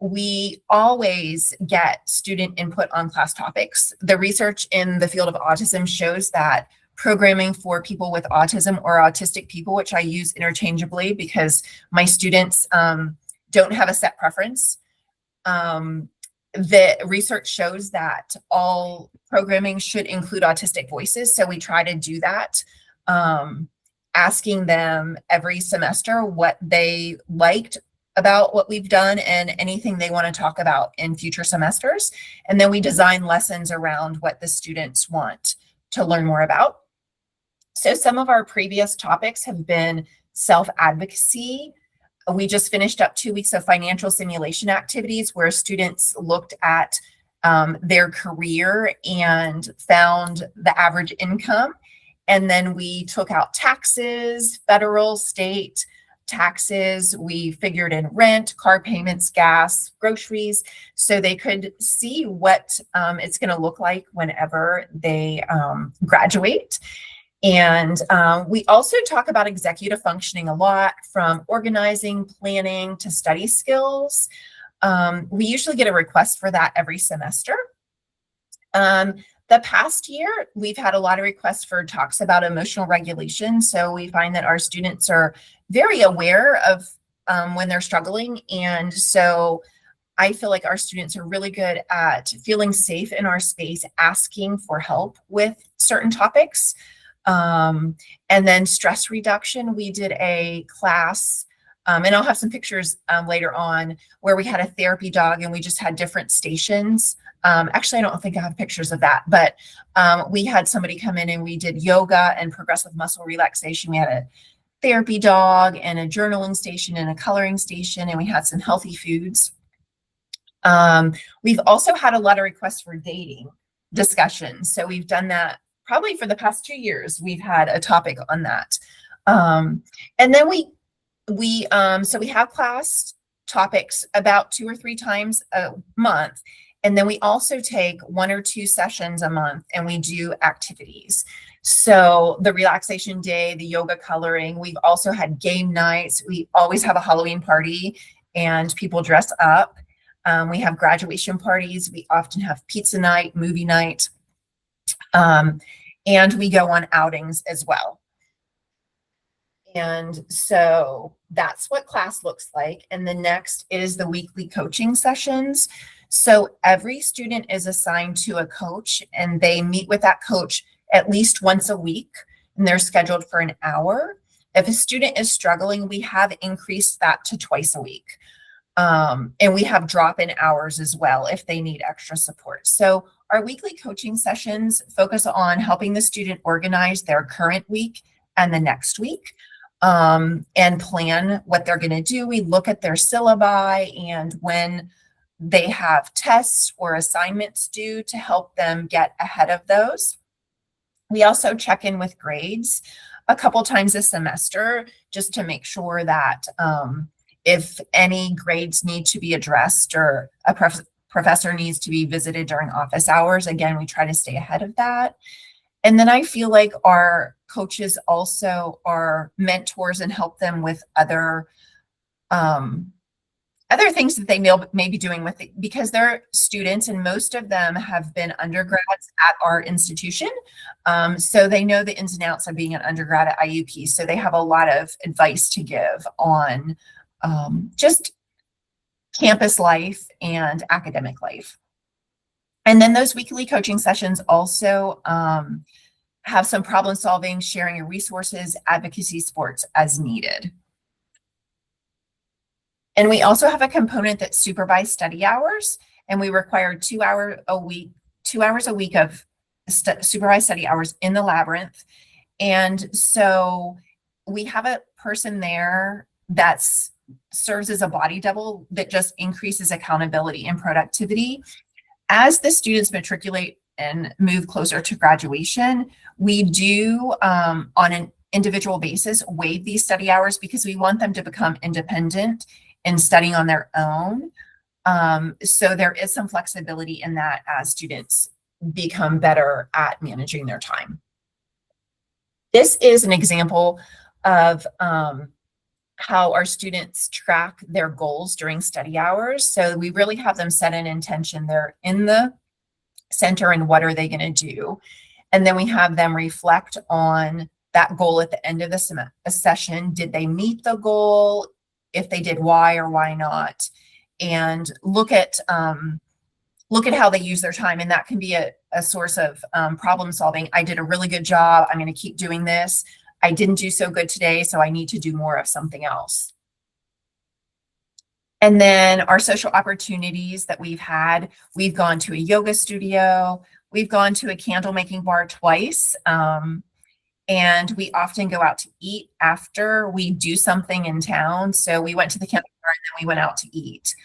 We always get student input on class topics. The research in the field of autism shows that programming for people with autism or autistic people, which I use interchangeably because my students don't have a set preference. The research shows that all programming should include autistic voices. So we try to do that, asking them every semester what they liked about what we've done and anything they want to talk about in future semesters. And then we design lessons around what the students want to learn more about. So some of our previous topics have been self-advocacy. We just finished up 2 weeks of financial simulation activities where students looked at their career and found the average income. And then we took out taxes, federal, state taxes. We figured in rent, car payments, gas, groceries, so they could see what it's going to look like whenever they graduate. And we also talk about executive functioning a lot, from organizing, planning to study skills. We usually get a request for that every semester. The past year, we've had a lot of requests for talks about emotional regulation. So we find that our students are very aware of when they're struggling. And so I feel like our students are really good at feeling safe in our space, asking for help with certain topics. And then stress reduction, we did a class, and I'll have some pictures later on, where we had a therapy dog and we just had different stations. Actually, I don't think I have pictures of that, but we had somebody come in and we did yoga and progressive muscle relaxation. We had a therapy dog and a journaling station and a coloring station, and we had some healthy foods. We've also had a lot of requests for dating discussions. So we've done that probably for the past 2 years. We've had a topic on that. And then we have class topics about 2 or 3 times a month. And then we also take 1 or 2 sessions a month and we do activities. So the relaxation day, the yoga coloring, we've also had game nights. We always have a Halloween party and people dress up. We have graduation parties. We often have pizza night, movie night, and we go on outings as well. And so that's what class looks like. And the next is the weekly coaching sessions. So every student is assigned to a coach and they meet with that coach at least once a week, and they're scheduled for an hour. If a student is struggling, we have increased that to twice a week. And we have drop-in hours as well if they need extra support. So our weekly coaching sessions focus on helping the student organize their current week and the next week, and plan what they're going to do. We look at their syllabi and when they have tests or assignments due to help them get ahead of those. We also check in with grades a couple times a semester just to make sure that if any grades need to be addressed or a professor needs to be visited during office hours, again, we try to stay ahead of that. And then I feel like our coaches also are mentors and help them with other things that they may be doing with it, because they're students and most of them have been undergrads at our institution. So they know the ins and outs of being an undergrad at IUP. So they have a lot of advice to give on just campus life and academic life. And then those weekly coaching sessions also have some problem solving, sharing of resources, advocacy supports as needed. And we also have a component that's supervised study hours, and we require 2 hours a week of supervised study hours in the Labyrinth. And so we have a person there that serves as a body double that just increases accountability and productivity. As the students matriculate and move closer to graduation, we do on an individual basis waive these study hours because we want them to become independent and studying on their own. So there is some flexibility in that as students become better at managing their time. This is an example of how our students track their goals during study hours. So we really have them set an intention. They're in the center and what are they going to do? And then we have them reflect on that goal at the end of the session. Did they meet the goal? If they did, why or why not? And look at how they use their time. And that can be a source of problem solving. I did a really good job. I'm going to keep doing this. I didn't do so good today, so I need to do more of something else. And then our social opportunities that we've had, we've gone to a yoga studio, we've gone to a candle making bar twice, and we often go out to eat after we do something in town. So we went to the candle bar and then we went out to eat.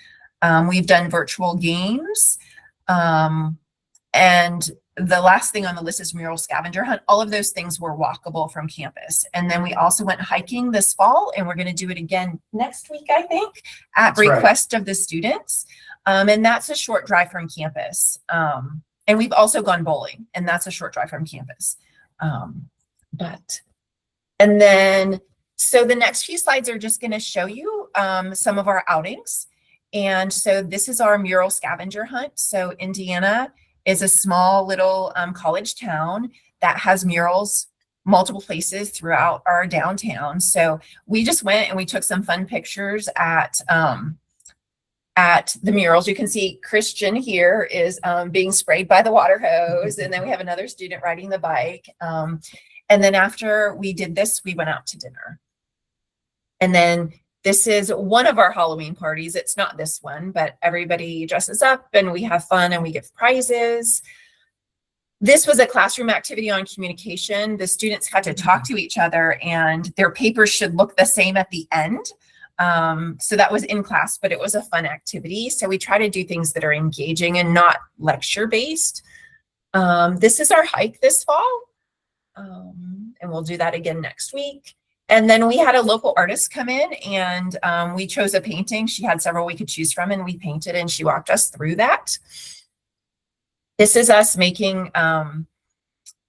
We've done virtual games, and the last thing on the list is mural scavenger hunt. All of those things were walkable from campus. And then we also went hiking this fall, and we're going to do it again next week, I think, at request of the students. And that's a short drive from campus. And we've also gone bowling, and that's a short drive from campus. And then, so the next few slides are just going to show you some of our outings. And so this is our mural scavenger hunt. So Indiana is a small little college town that has murals multiple places throughout our downtown. So we just went and we took some fun pictures at the murals. You can see Christian here is being sprayed by the water hose. And then we have another student riding the bike. And then after we did this, we went out to dinner. And then this is one of our Halloween parties. It's not this one, but everybody dresses up and we have fun and we give prizes. This was a classroom activity on communication. The students had to talk to each other and their papers should look the same at the end. So that was in class, but it was a fun activity. So we try to do things that are engaging and not lecture based. This is our hike this fall. And we'll do that again next week. And then we had a local artist come in and we chose a painting. She had several we could choose from and we painted and she walked us through that. This is us making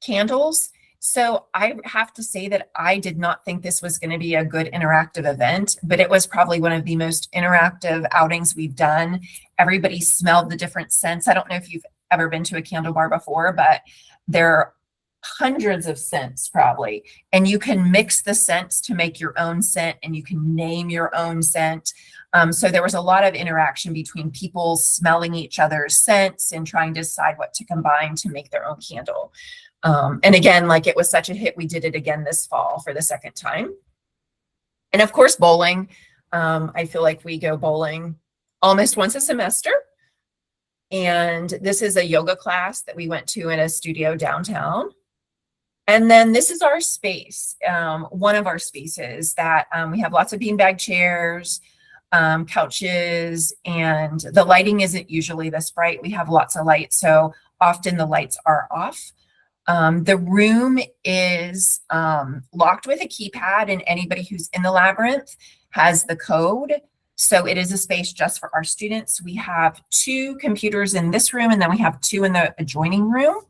candles. So I have to say that I did not think this was going to be a good interactive event, but it was probably one of the most interactive outings we've done. Everybody smelled the different scents. I don't know if you've ever been to a candle bar before, but there are hundreds of scents probably, and you can mix the scents to make your own scent and you can name your own scent. So there was a lot of interaction between people smelling each other's scents and trying to decide what to combine to make their own candle. And again, like it was such a hit, we did it again this fall for the second time. And of course, bowling. I feel like we go bowling almost once a semester. And this is a yoga class that we went to in a studio downtown. And then this is our space, one of our spaces that we have lots of beanbag chairs, couches, and the lighting isn't usually this bright. We have lots of light, so often the lights are off. The room is locked with a keypad, and anybody who's in the Labyrinth has the code. So it is a space just for our students. We have 2 computers in this room, and then we have 2 in the adjoining room.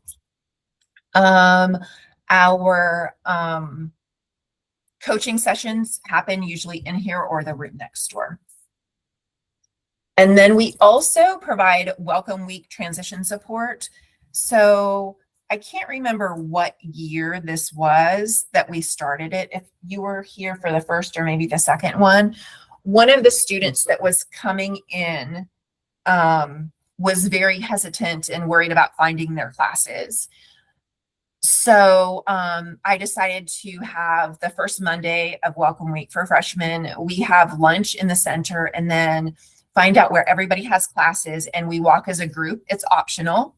Our coaching sessions happen usually in here or the room next door. And then we also provide Welcome Week transition support. So I can't remember what year this was that we started it. If you were here for the first or maybe the second one of the students that was coming in was very hesitant and worried about finding their classes. So I decided to have the first Monday of Welcome Week for freshmen. We have lunch in the center and then find out where everybody has classes, and we walk as a group. It's optional,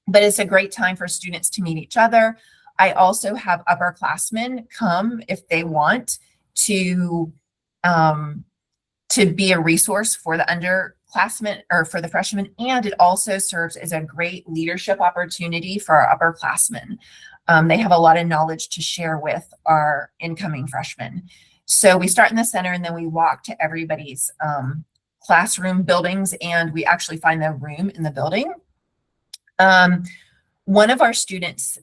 but it's a great time for students to meet each other. I also have upperclassmen come if they want to be a resource for the underclassmen or for the freshmen. And it also serves as a great leadership opportunity for our upperclassmen. They have a lot of knowledge to share with our incoming freshmen. So we start in the center and then we walk to everybody's classroom buildings, and we actually find the room in the building. One of our students,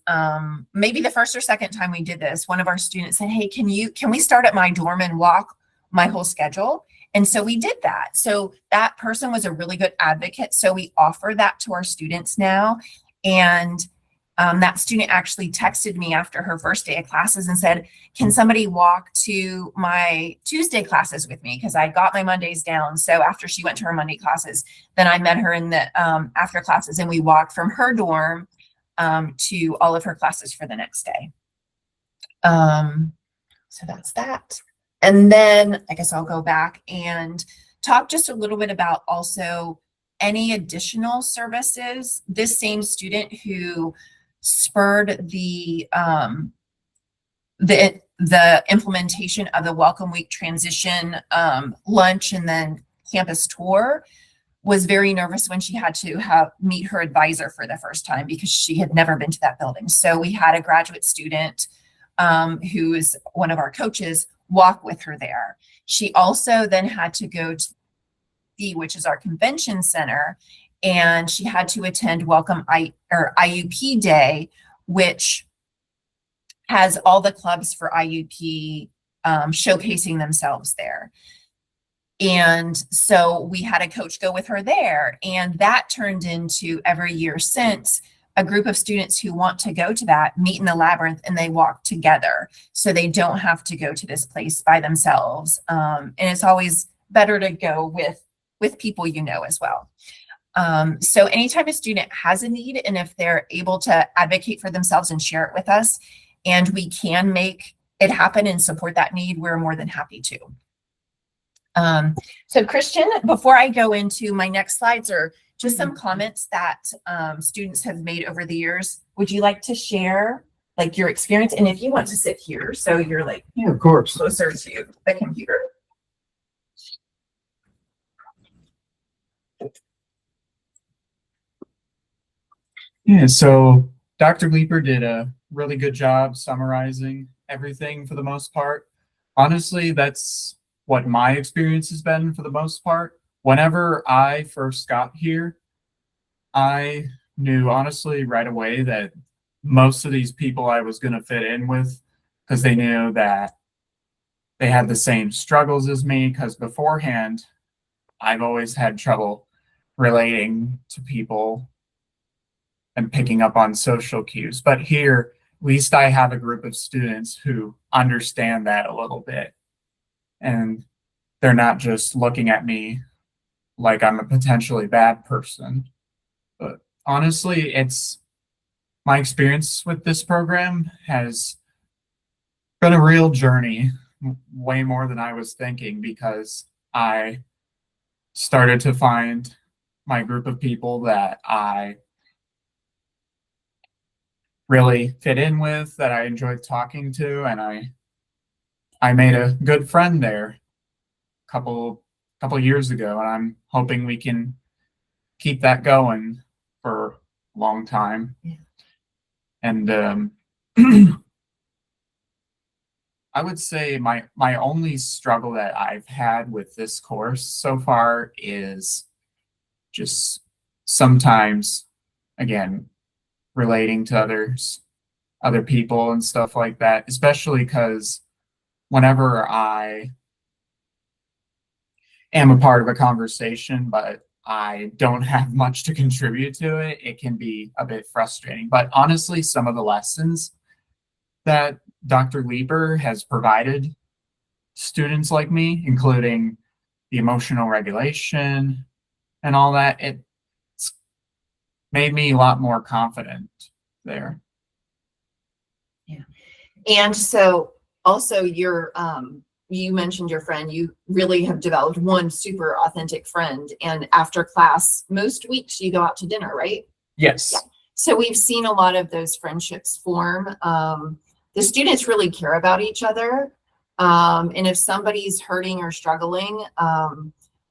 maybe the first or second time we did this, one of our students said, hey, can we start at my dorm and walk my whole schedule? And so we did that. So that person was a really good advocate. So we offer that to our students now. And that student actually texted me after her first day of classes and said, can somebody walk to my Tuesday classes with me? Because I got my Mondays down. So after she went to her Monday classes, then I met her in the after classes, and we walked from her dorm to all of her classes for the next day. So that's that. And then I guess I'll go back and talk just a little bit about also any additional services. This same student who spurred the implementation of the Welcome Week transition lunch and then campus tour was very nervous when she had to meet her advisor for the first time because she had never been to that building. So we had a graduate student who is one of our coaches walk with her there. She also then had to go to which is our convention center, and she had to attend IUP Day, which has all the clubs for IUP showcasing themselves there. And so we had a coach go with her there, and that turned into every year since a group of students who want to go to that meet in the Labyrinth and they walk together, so they don't have to go to this place by themselves. And it's always better to go with people you know as well. So anytime a student has a need, and if they're able to advocate for themselves and share it with us, and we can make it happen and support that need, we're more than happy to. So Christian, before I go into my next slides, are just some comments that students have made over the years. Would you like to share like your experience? And if you want to sit here, so you're like, yeah, of course, closer to the computer. Yeah, so Dr. Gleeper did a really good job summarizing everything for the most part. Honestly, that's what my experience has been for the most part. Whenever I first got here, I knew honestly right away that most of these people I was going to fit in with, because they knew that they had the same struggles as me, because beforehand, I've always had trouble relating to people and picking up on social cues. But here, at least I have a group of students who understand that a little bit. And they're not just looking at me like I'm a potentially bad person. But honestly, my experience with this program has been a real journey, way more than I was thinking, because I started to find my group of people that I really fit in with, that I enjoyed talking to, and I made a good friend there a couple years ago, and I'm hoping we can keep that going for a long time. Yeah. And I would say my only struggle that I've had with this course so far is just sometimes, again, relating to other people and stuff like that, especially because whenever I am a part of a conversation, but I don't have much to contribute to it, it can be a bit frustrating. But honestly, some of the lessons that Dr. Lieber has provided students like me, including the emotional regulation and all that, it's made me a lot more confident there. Yeah. And so also you mentioned your friend, you really have developed one super authentic friend, and after class, most weeks you go out to dinner, right? Yes. Yeah. So we've seen a lot of those friendships form. The students really care about each other. And if somebody's hurting or struggling,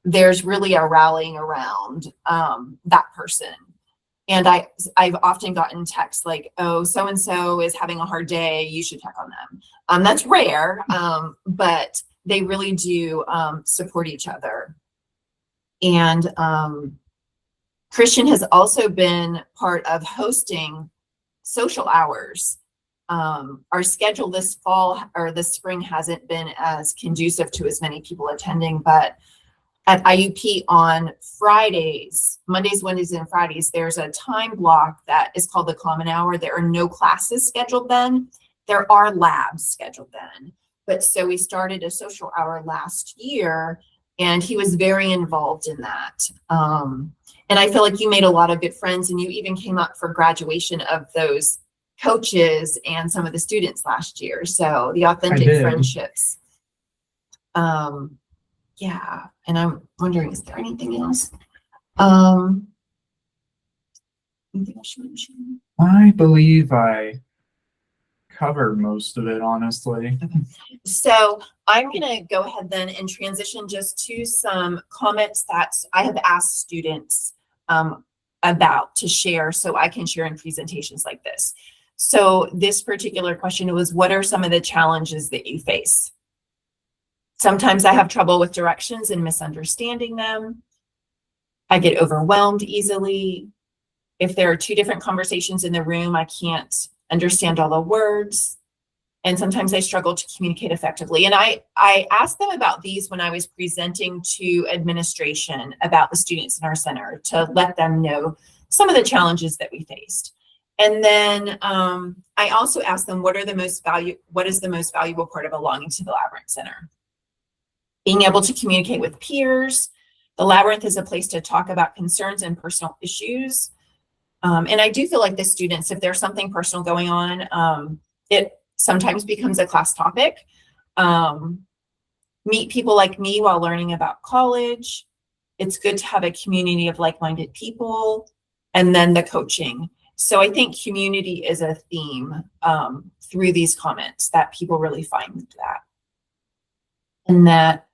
there's really a rallying around that person. And I've often gotten texts like, oh, so-and-so is having a hard day, you should check on them. That's rare, but they really do support each other. And Christian has also been part of hosting social hours. Our schedule this fall or this spring hasn't been as conducive to as many people attending, but at IUP on Fridays, Mondays, Wednesdays, and Fridays, there's a time block that is called the Common Hour. There are no classes scheduled then. There are labs scheduled then. But so we started a social hour last year, and he was very involved in that. And I feel like you made a lot of good friends, and you even came up for graduation of those coaches and some of the students last year. So the authentic friendships. Yeah, and I'm wondering, is there anything else? Anything I should mention? I believe I covered most of it, honestly. Okay. So I'm going to go ahead then and transition just to some comments that I have asked students about to share, so I can share in presentations like this. So this particular question was, what are some of the challenges that you face? Sometimes I have trouble with directions and misunderstanding them. I get overwhelmed easily. If there are two different conversations in the room, I can't understand all the words. And sometimes I struggle to communicate effectively. And I asked them about these when I was presenting to administration about the students in our center, to let them know some of the challenges that we faced. And then I also asked them, what is the most valuable part of belonging to the Labyrinth Center? Being able to communicate with peers. The Labyrinth is a place to talk about concerns and personal issues. And I do feel like the students, if there's something personal going on, it sometimes becomes a class topic. Meet people like me while learning about college. It's good to have a community of like-minded people. And then the coaching. So I think community is a theme through these comments that people really find that. And that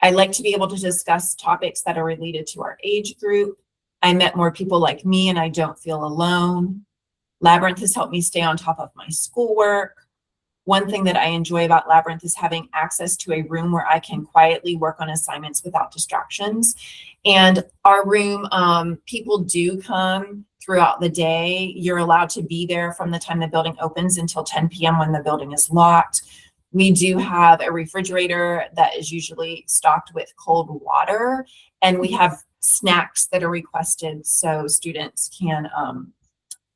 I like to be able to discuss topics that are related to our age group. I met more people like me and I don't feel alone. Labyrinth has helped me stay on top of my schoolwork. One thing that I enjoy about Labyrinth is having access to a room where I can quietly work on assignments without distractions. And our room, people do come throughout the day. You're allowed to be there from the time the building opens until 10 p.m. when the building is locked. We do have a refrigerator that is usually stocked with cold water, and we have snacks that are requested so students can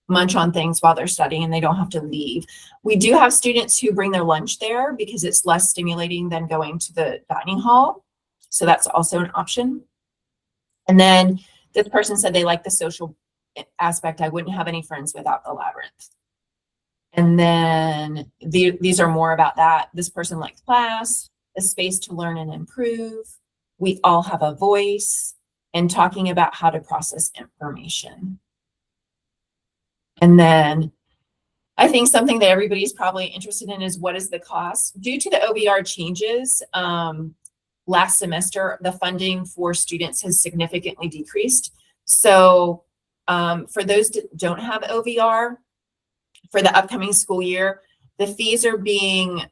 munch on things while they're studying and they don't have to leave. We do have students who bring their lunch there because it's less stimulating than going to the dining hall. So that's also an option. And then this person said they like the social aspect, I wouldn't have any friends without the Labyrinth. And then these are more about that. This person likes class, a space to learn and improve. We all have a voice, and talking about how to process information. And then I think something that everybody's probably interested in is what is the cost? Due to the OBR changes, last semester, the funding for students has significantly decreased. So for those that don't have OVR, for the upcoming school year, the fees are being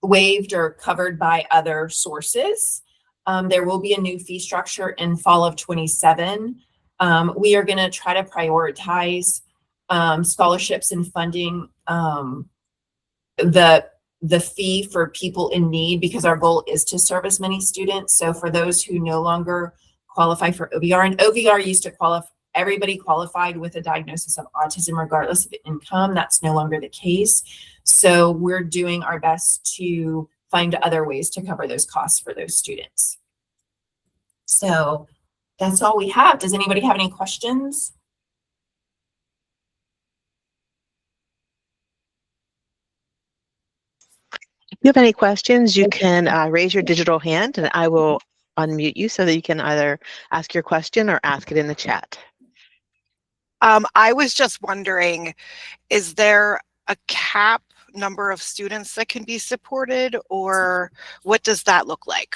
waived or covered by other sources. There will be a new fee structure in fall of 27. We are going to try to prioritize scholarships and funding the fee for people in need, because our goal is to serve as many students. So for those who no longer qualify for OVR, and OVR used to qualify, everybody qualified with a diagnosis of autism regardless of income. That's no longer the case. So we're doing our best to find other ways to cover those costs for those students. So that's all we have. Does anybody have any questions? If you have any questions, you can raise your digital hand and I will unmute you so that you can either ask your question or ask it in the chat. I was just wondering, is there a cap number of students that can be supported, or what does that look like?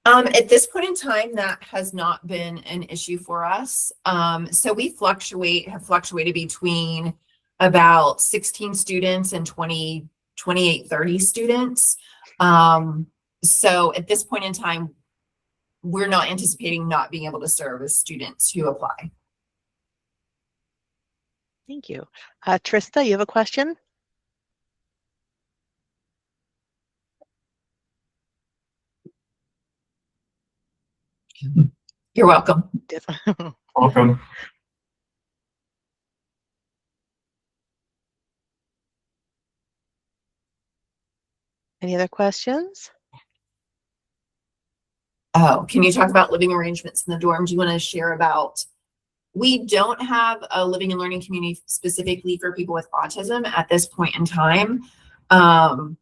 At this point in time, that has not been an issue for us. So we have fluctuated between about 16 students and 28, 30 students. So at this point in time, we're not anticipating not being able to serve as students who apply. Thank you. Trista, you have a question? You're welcome. Welcome. Any other questions? Oh, can you talk about living arrangements in the dorm? Do you want to share about? We don't have a living and learning community specifically for people with autism at this point in time. And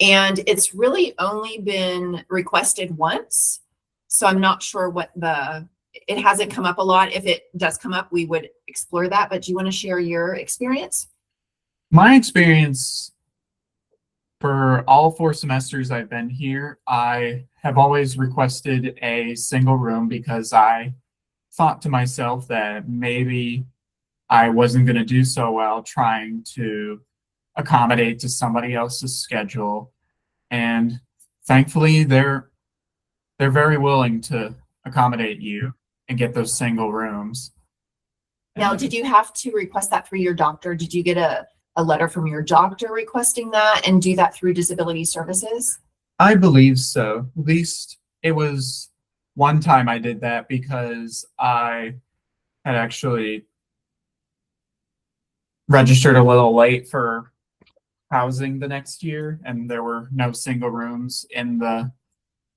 it's really only been requested once. So I'm not sure what it hasn't come up a lot. If it does come up, we would explore that. But do you want to share your experience? My experience for all 4 semesters I've been here, I have always requested a single room because I thought to myself that maybe I wasn't going to do so well trying to accommodate to somebody else's schedule. And thankfully, they're very willing to accommodate you and get those single rooms. Now, did you have to request that through your doctor? Did you get a letter from your doctor requesting that and do that through disability services? I believe so. At least it was one time I did that because I had actually registered a little late for housing the next year, and there were no single rooms in the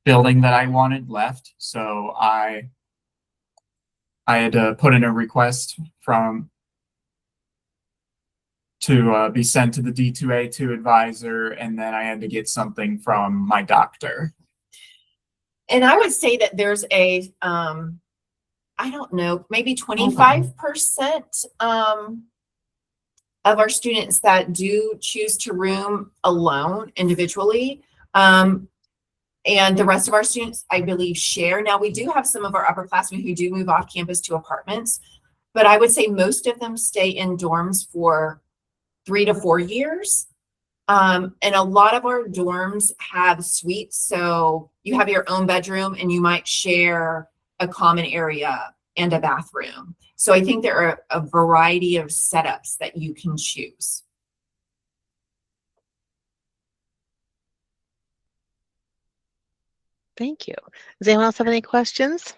building that I wanted left. So I had to put in a request to be sent to the D2A2 advisor, and then I had to get something from my doctor. And I would say that there's a, I don't know, maybe 25% of our students that do choose to room alone individually. And the rest of our students, I believe, share. Now, we do have some of our upperclassmen who do move off campus to apartments, but I would say most of them stay in dorms for 3 to 4 years. And a lot of our dorms have suites. So you have your own bedroom and you might share a common area and a bathroom. So I think there are a variety of setups that you can choose. Thank you. Does anyone else have any questions?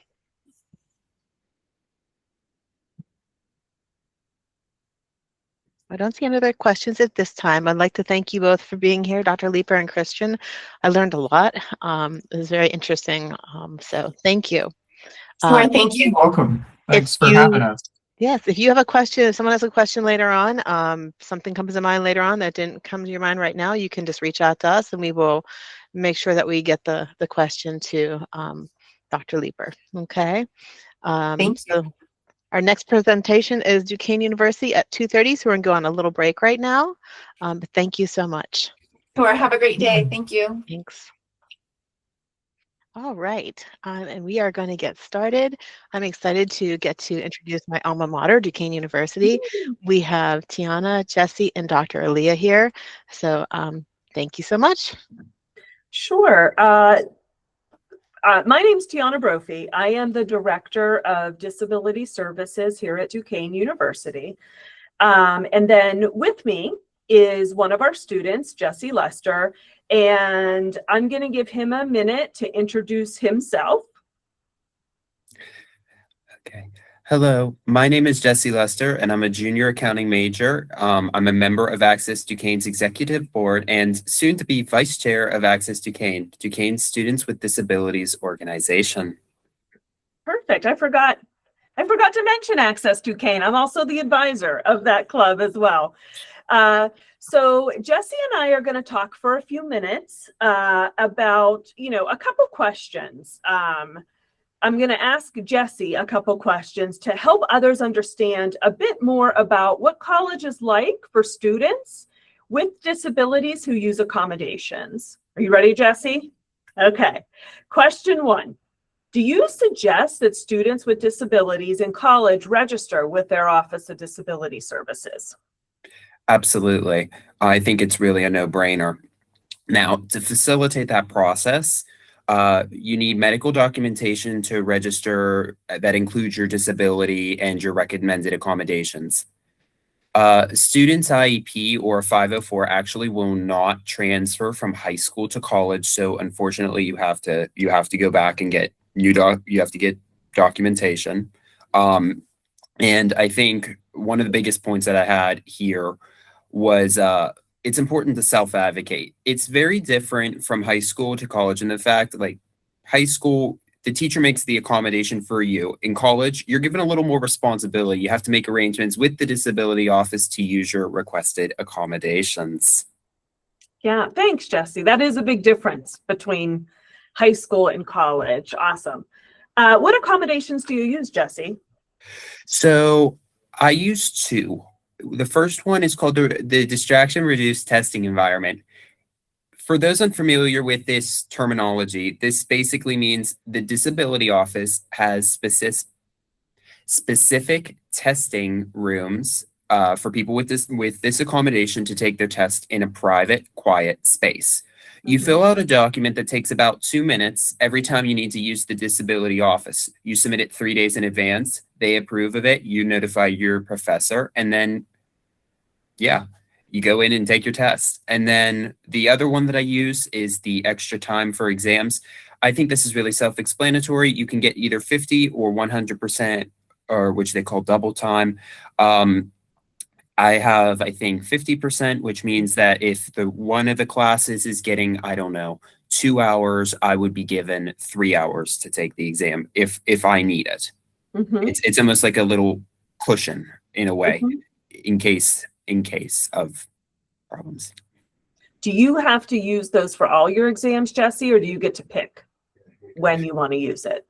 I don't see any other questions at this time. I'd like to thank you both for being here, Dr. Leeper and Christian. I learned a lot. It was very interesting. So thank you. Sure, thank you. You're welcome. Thanks If for you- having us. Yes, if you have a question, if someone has a question later on, something comes to mind later on that didn't come to your mind right now, you can just reach out to us and we will make sure that we get the question to Dr. Leeper. Okay. Thank you. So our next presentation is Duquesne University at 2:30. So we're going to go on a little break right now. But thank you so much. Sure, have a great day. Thank you. Thanks. All right, and we are going to get started. I'm excited to get to introduce my alma mater, Duquesne University. We have Tiana, Jesse, and Dr. Aaliyah here. So thank you so much. Sure. My name's Tiana Brophy. I am the Director of Disability Services here at Duquesne University. And then with me is one of our students, Jesse Lester, and I'm going to give him a minute to introduce himself. Okay. Hello, my name is Jesse Lester, and I'm a junior accounting major. I'm a member of Access Duquesne's executive board and soon to be vice chair of Access Duquesne, Duquesne's Students with Disabilities organization. Perfect. I forgot to mention Access Duquesne. I'm also the advisor of that club as well. So Jesse and I are going to talk for a few minutes about, a couple questions. I'm going to ask Jesse a couple questions to help others understand a bit more about what college is like for students with disabilities who use accommodations. Are you ready, Jesse? Okay. Question 1. Do you suggest that students with disabilities in college register with their Office of Disability Services? Absolutely. I think it's really a no-brainer. Now, to facilitate that process, you need medical documentation to register that includes your disability and your recommended accommodations. Students' IEP or 504 actually will not transfer from high school to college, so unfortunately, you have to go back and get documentation. And I think one of the biggest points that I had here was it's important to self-advocate. It's very different from high school to college in the fact, like high school, the teacher makes the accommodation for you. In college, you're given a little more responsibility. You have to make arrangements with the disability office to use your requested accommodations. Yeah, thanks, Jesse. That is a big difference between high school and college. Awesome. What accommodations do you use, Jesse? So I use 2. The first one is called the Distraction Reduced Testing Environment. For those unfamiliar with this terminology, this basically means the disability office has specific testing rooms for people with this accommodation to take their test in a private, quiet space. You fill out a document that takes about 2 minutes every time you need to use the disability office. You submit it 3 days in advance. They approve of it. You notify your professor, and then you go in and take your test. And then the other one that I use is the extra time for exams. I think this is really self-explanatory. You can get either 50 or 100%, or which they call double time. I have, I think, 50%, which means that if one of the classes is getting, 2 hours, I would be given 3 hours to take the exam if I need it. Mm-hmm. It's almost like a little cushion in a way, in case of problems. Do you have to use those for all your exams, Jesse, or do you get to pick when you want to use it?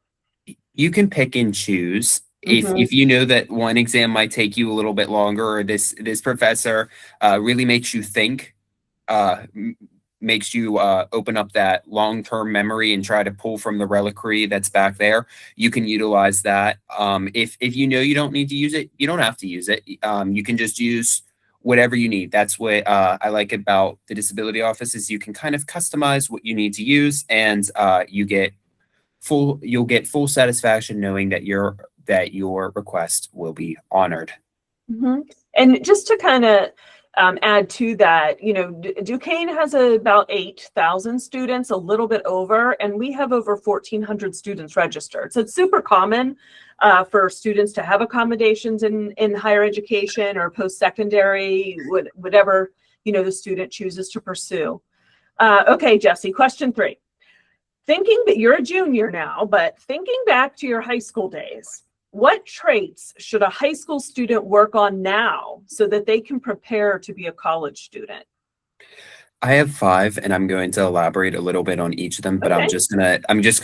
You can pick and choose. If you know that one exam might take you a little bit longer, or this professor really makes you think, makes you open up that long-term memory and try to pull from the reliquary that's back there, you can utilize that. If you know you don't need to use it, you don't have to use it. You can just use whatever you need. That's what I like about the disability office is you can kind of customize what you need to use, and you'll get full satisfaction knowing that your request will be honored. Mm-hmm. And just to kind of add to that, Duquesne has about 8,000 students, a little bit over, and we have over 1,400 students registered. So it's super common for students to have accommodations in higher education or post-secondary, whatever the student chooses to pursue. Okay, Jesse, question 3. thinking that you're a junior now, but thinking back to your high school days, what traits should a high school student work on now so that they can prepare to be a college student? I have 5, and I'm going to elaborate a little bit on each of them, but Okay. I'm just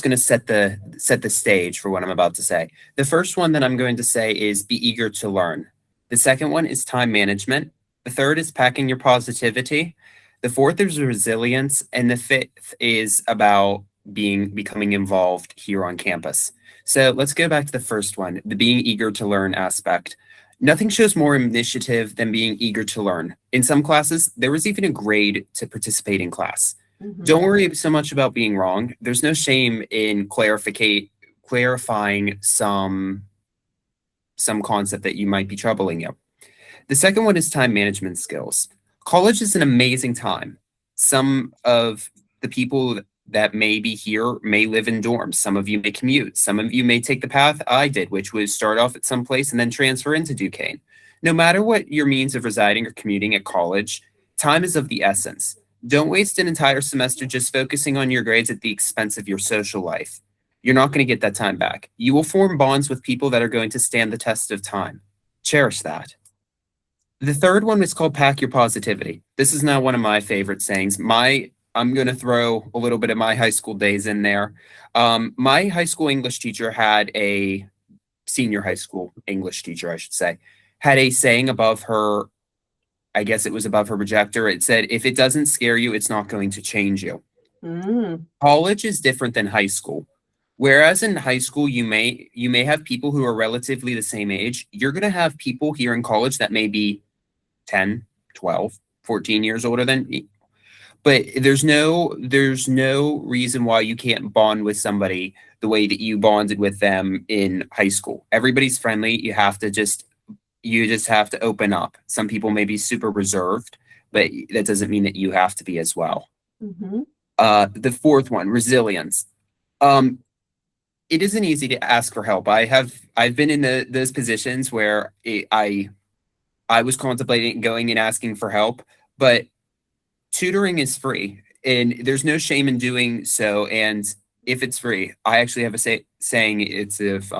gonna set the stage for what I'm about to say. The first one that I'm going to say is be eager to learn. The second one is time management. The third is packing your positivity. The fourth is resilience, and the fifth is about becoming involved here on campus. So let's go back to the first one, the being eager to learn aspect. Nothing shows more initiative than being eager to learn. In some classes, there was even a grade to participate in class. Don't worry so much about being wrong. There's no shame in clarifying some concept that you might be troubling you. The second one is time management skills. College is an amazing time. Some of the people that may be here may live in dorms. Some of you may commute. Some of you may take the path I did, which was start off at some place and then transfer into Duquesne. No matter what your means of residing or commuting at college, time is of the essence. Don't waste an entire semester just focusing on your grades at the expense of your social life. You're not going to get that time back. You will form bonds with people that are going to stand the test of time. Cherish that. The third one is called pack your positivity. This is now one of my favorite sayings. I'm going to throw a little bit of my high school days in there. My high school English teacher had a senior high school English teacher, I should say, had a saying above her, I guess it was above her projector. It said, if it doesn't scare you, it's not going to change you. College is different than high school. Whereas in high school, you may have people who are relatively the same age. You're going to have people here in college that may be 10, 12, 14 years older than me. But there's no reason why you can't bond with somebody the way that you bonded with them in high school. Everybody's friendly. You just have to open up. Some people may be super reserved, but that doesn't mean that you have to be as well. The fourth one, resilience. It isn't easy to ask for help. I've been in those positions where I was contemplating going and asking for help, but tutoring is free and there's no shame in doing so. And if it's free, I actually have a saying, it's if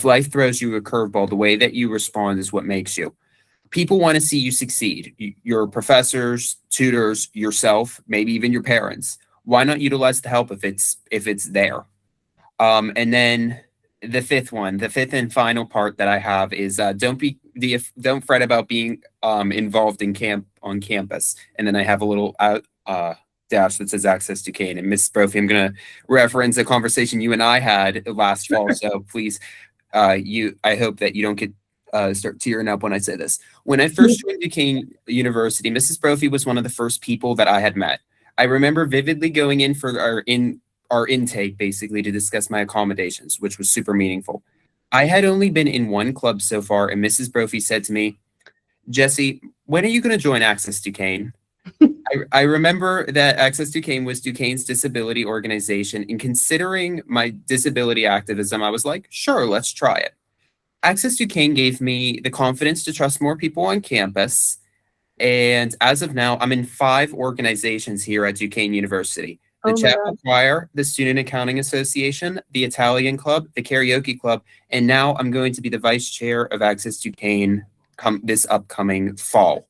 life throws you a curveball, the way that you respond is what makes you. People want to see you succeed. Your professors, tutors, yourself, maybe even your parents. Why not utilize the help if it's there? And then the fifth and final part that I have is don't fret about being involved on campus. And then I have a little dash that says Access Duquesne. And Ms. Brophy, I'm going to reference a conversation you and I had last fall. So please, I hope that you don't get start tearing up when I say this. When I first joined Duquesne University, Mrs. Brophy was one of the first people that I had met. I remember vividly going in for our intake basically to discuss my accommodations, which was super meaningful. I had only been in one club so far, and Mrs. Brophy said to me, Jesse, when are you going to join Access Duquesne? I remember that Access Duquesne was Duquesne's disability organization, and considering my disability activism, I was like, sure, let's try it. Access Duquesne gave me the confidence to trust more people on campus, and as of now, I'm in 5 organizations here at Duquesne University. The Chapel Choir, the Student Accounting Association, the Italian Club, the Karaoke Club, and now I'm going to be the vice chair of Access Duquesne this upcoming fall.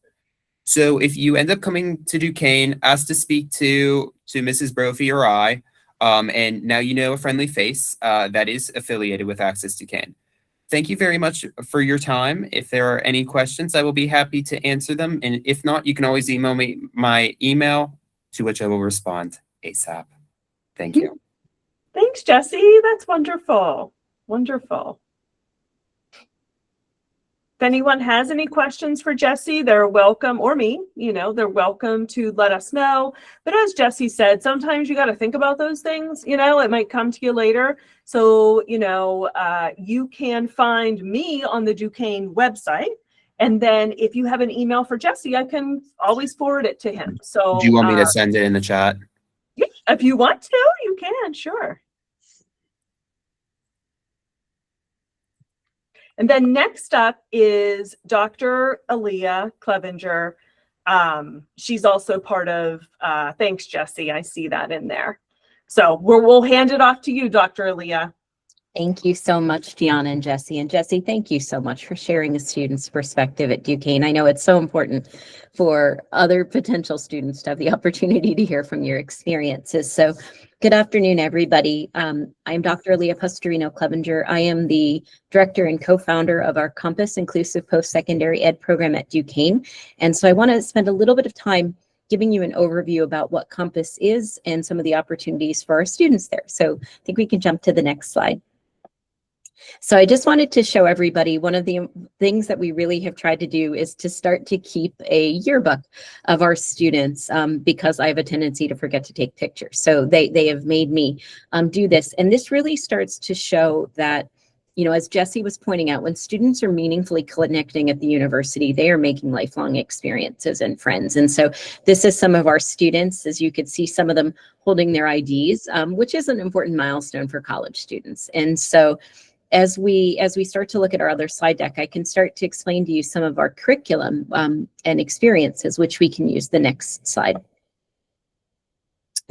So if you end up coming to Duquesne, ask to speak to Mrs. Brophy or I, and now you know a friendly face that is affiliated with Access Duquesne. Thank you very much for your time. If there are any questions, I will be happy to answer them. And if not, you can always email me my email, to which I will respond ASAP. Thank you. Thanks, Jesse. That's wonderful. Wonderful. If anyone has any questions for Jesse, they're welcome, or me, they're welcome to let us know. But as Jesse said, sometimes you got to think about those things, it might come to you later. So, you can find me on the Duquesne website. And then if you have an email for Jesse, I can always forward it to him. So do you want me to send it in the chat? Yeah, if you want to, you can, sure. And then next up is Dr. Aaliyah Clevenger. She's also part of, thanks, Jesse. I see that in there. So we'll hand it off to you, Dr. Aaliyah. Thank you so much, Gianna and Jesse. And Jesse, thank you so much for sharing a student's perspective at Duquesne. I know it's so important for other potential students to have the opportunity to hear from your experiences. So good afternoon, everybody. I'm Dr. Aaliyah Pastorino-Clevenger. I am the director and co-founder of our Compass Inclusive Post-Secondary Ed program at Duquesne. And so I want to spend a little bit of time giving you an overview about what Compass is and some of the opportunities for our students there. So I think we can jump to the next slide. So I just wanted to show everybody one of the things that we really have tried to do is to start to keep a yearbook of our students because I have a tendency to forget to take pictures. So they have made me do this. And this really starts to show that, you know, as Jesse was pointing out, when students are meaningfully connecting at the university, they are making lifelong experiences and friends. And so this is some of our students, as you could see, some of them holding their IDs, which is an important milestone for college students. And so as we start to look at our other slide deck, I can start to explain to you some of our curriculum and experiences, which we can use the next slide.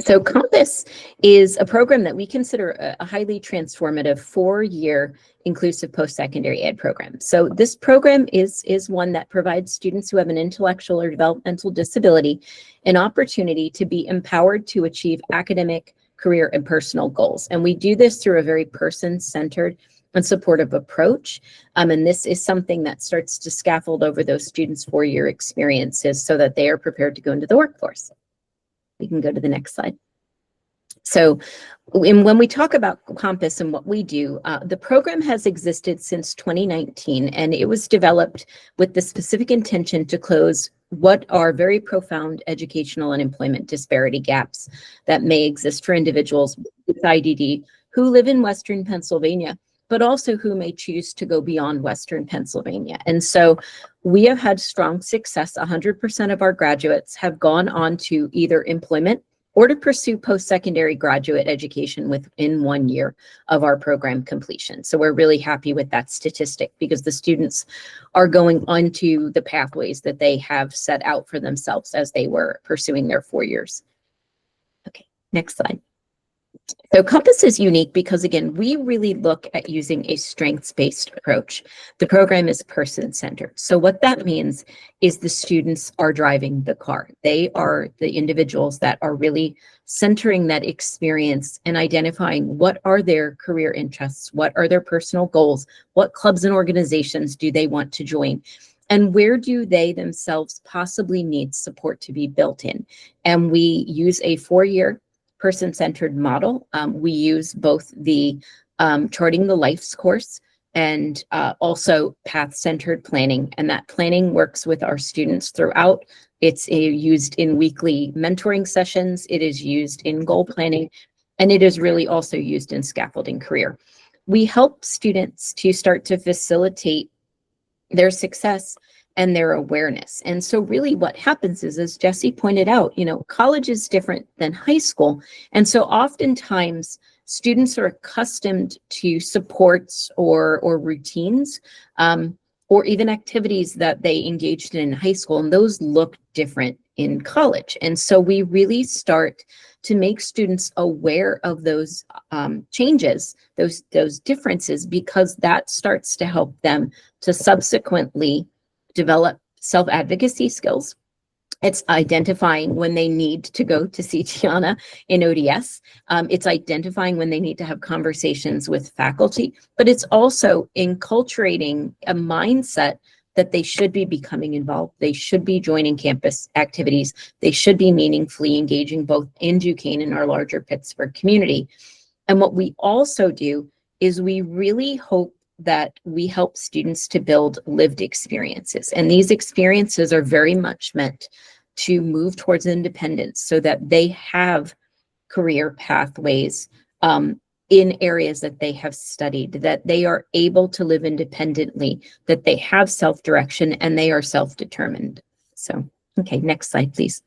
So Compass is a program that we consider a highly transformative 4-year inclusive post-secondary ed program. So this program is one that provides students who have an intellectual or developmental disability an opportunity to be empowered to achieve academic, career, and personal goals. And we do this through a very person-centered and supportive approach. And this is something that starts to scaffold over those students' 4-year experiences so that they are prepared to go into the workforce. We can go to the next slide. So when we talk about Compass and what we do, the program has existed since 2019, and it was developed with the specific intention to close what are very profound educational and employment disparity gaps that may exist for individuals with IDD who live in Western Pennsylvania, but also who may choose to go beyond Western Pennsylvania. And so we have had strong success. 100% of our graduates have gone on to either employment or to pursue post-secondary graduate education within 1 year of our program completion. So we're really happy with that statistic because the students are going onto the pathways that they have set out for themselves as they were pursuing their 4 years. Okay, next slide. So Compass is unique because, again, we really look at using a strengths-based approach. The program is person-centered. So what that means is the students are driving the car. They are the individuals that are really centering that experience and identifying what are their career interests, what are their personal goals, what clubs and organizations do they want to join, and where do they themselves possibly need support to be built in. And we use a 4-year person-centered model. We use both the Charting the Life's course and also path-centered planning. And that planning works with our students throughout. It's used in weekly mentoring sessions. It is used in goal planning, and it is really also used in scaffolding career. We help students to start to facilitate their success and their awareness. And so really what happens is, as Jesse pointed out, you know, college is different than high school. And so oftentimes students are accustomed to supports or routines or even activities that they engaged in high school, and those look different in college. And so we really start to make students aware of those changes, those differences, because that starts to help them to subsequently develop self-advocacy skills. It's identifying when they need to go to see Gianna in ODS. It's identifying when they need to have conversations with faculty, but it's also enculturating a mindset that they should be becoming involved. They should be joining campus activities. They should be meaningfully engaging both in Duquesne and our larger Pittsburgh community. And what we also do is we really hope that we help students to build lived experiences. And these experiences are very much meant to move towards independence so that they have career pathways in areas that they have studied, that they are able to live independently, that they have self-direction, and they are self-determined. So, okay, next slide, please.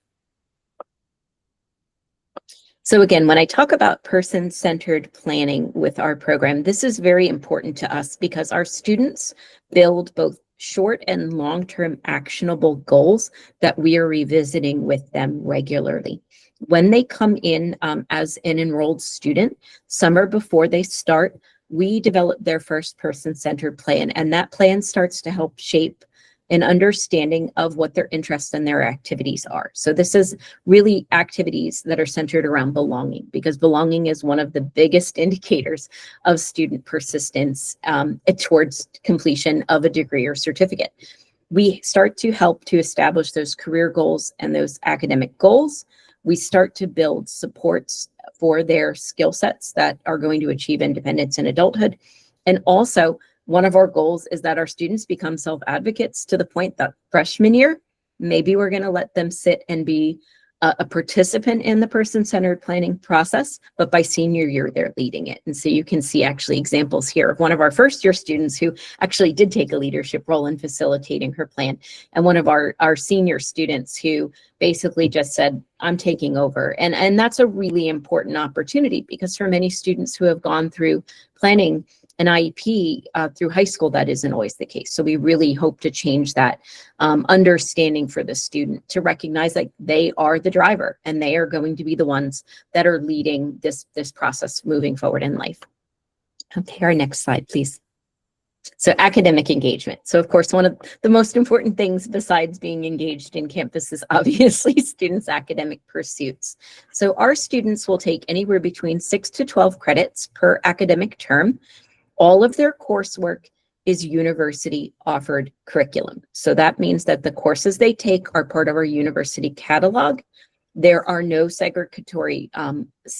So again, when I talk about person-centered planning with our program, this is very important to us because our students build both short and long-term actionable goals that we are revisiting with them regularly. When they come in as an enrolled student, summer before they start, we develop their first person-centered plan, and that plan starts to help shape an understanding of what their interests and their activities are. So this is really activities that are centered around belonging, because belonging is one of the biggest indicators of student persistence towards completion of a degree or certificate. We start to help to establish those career goals and those academic goals. We start to build supports for their skill sets that are going to achieve independence in adulthood. And also, one of our goals is that our students become self-advocates to the point that freshman year, maybe we're going to let them sit and be a participant in the person-centered planning process, but by senior year, they're leading it. And so you can see actually examples here of one of our first-year students who actually did take a leadership role in facilitating her plan, and one of our senior students who basically just said, I'm taking over. And that's a really important opportunity, because for many students who have gone through planning an IEP through high school, that isn't always the case. So we really hope to change that understanding for the student to recognize that they are the driver and they are going to be the ones that are leading this process moving forward in life. Okay, our next slide, please. So academic engagement. So of course, one of the most important things besides being engaged in campus is obviously students' academic pursuits. So our students will take anywhere between 6 to 12 credits per academic term. All of their coursework is university offered curriculum. So that means that the courses they take are part of our university catalog. There are no segregatory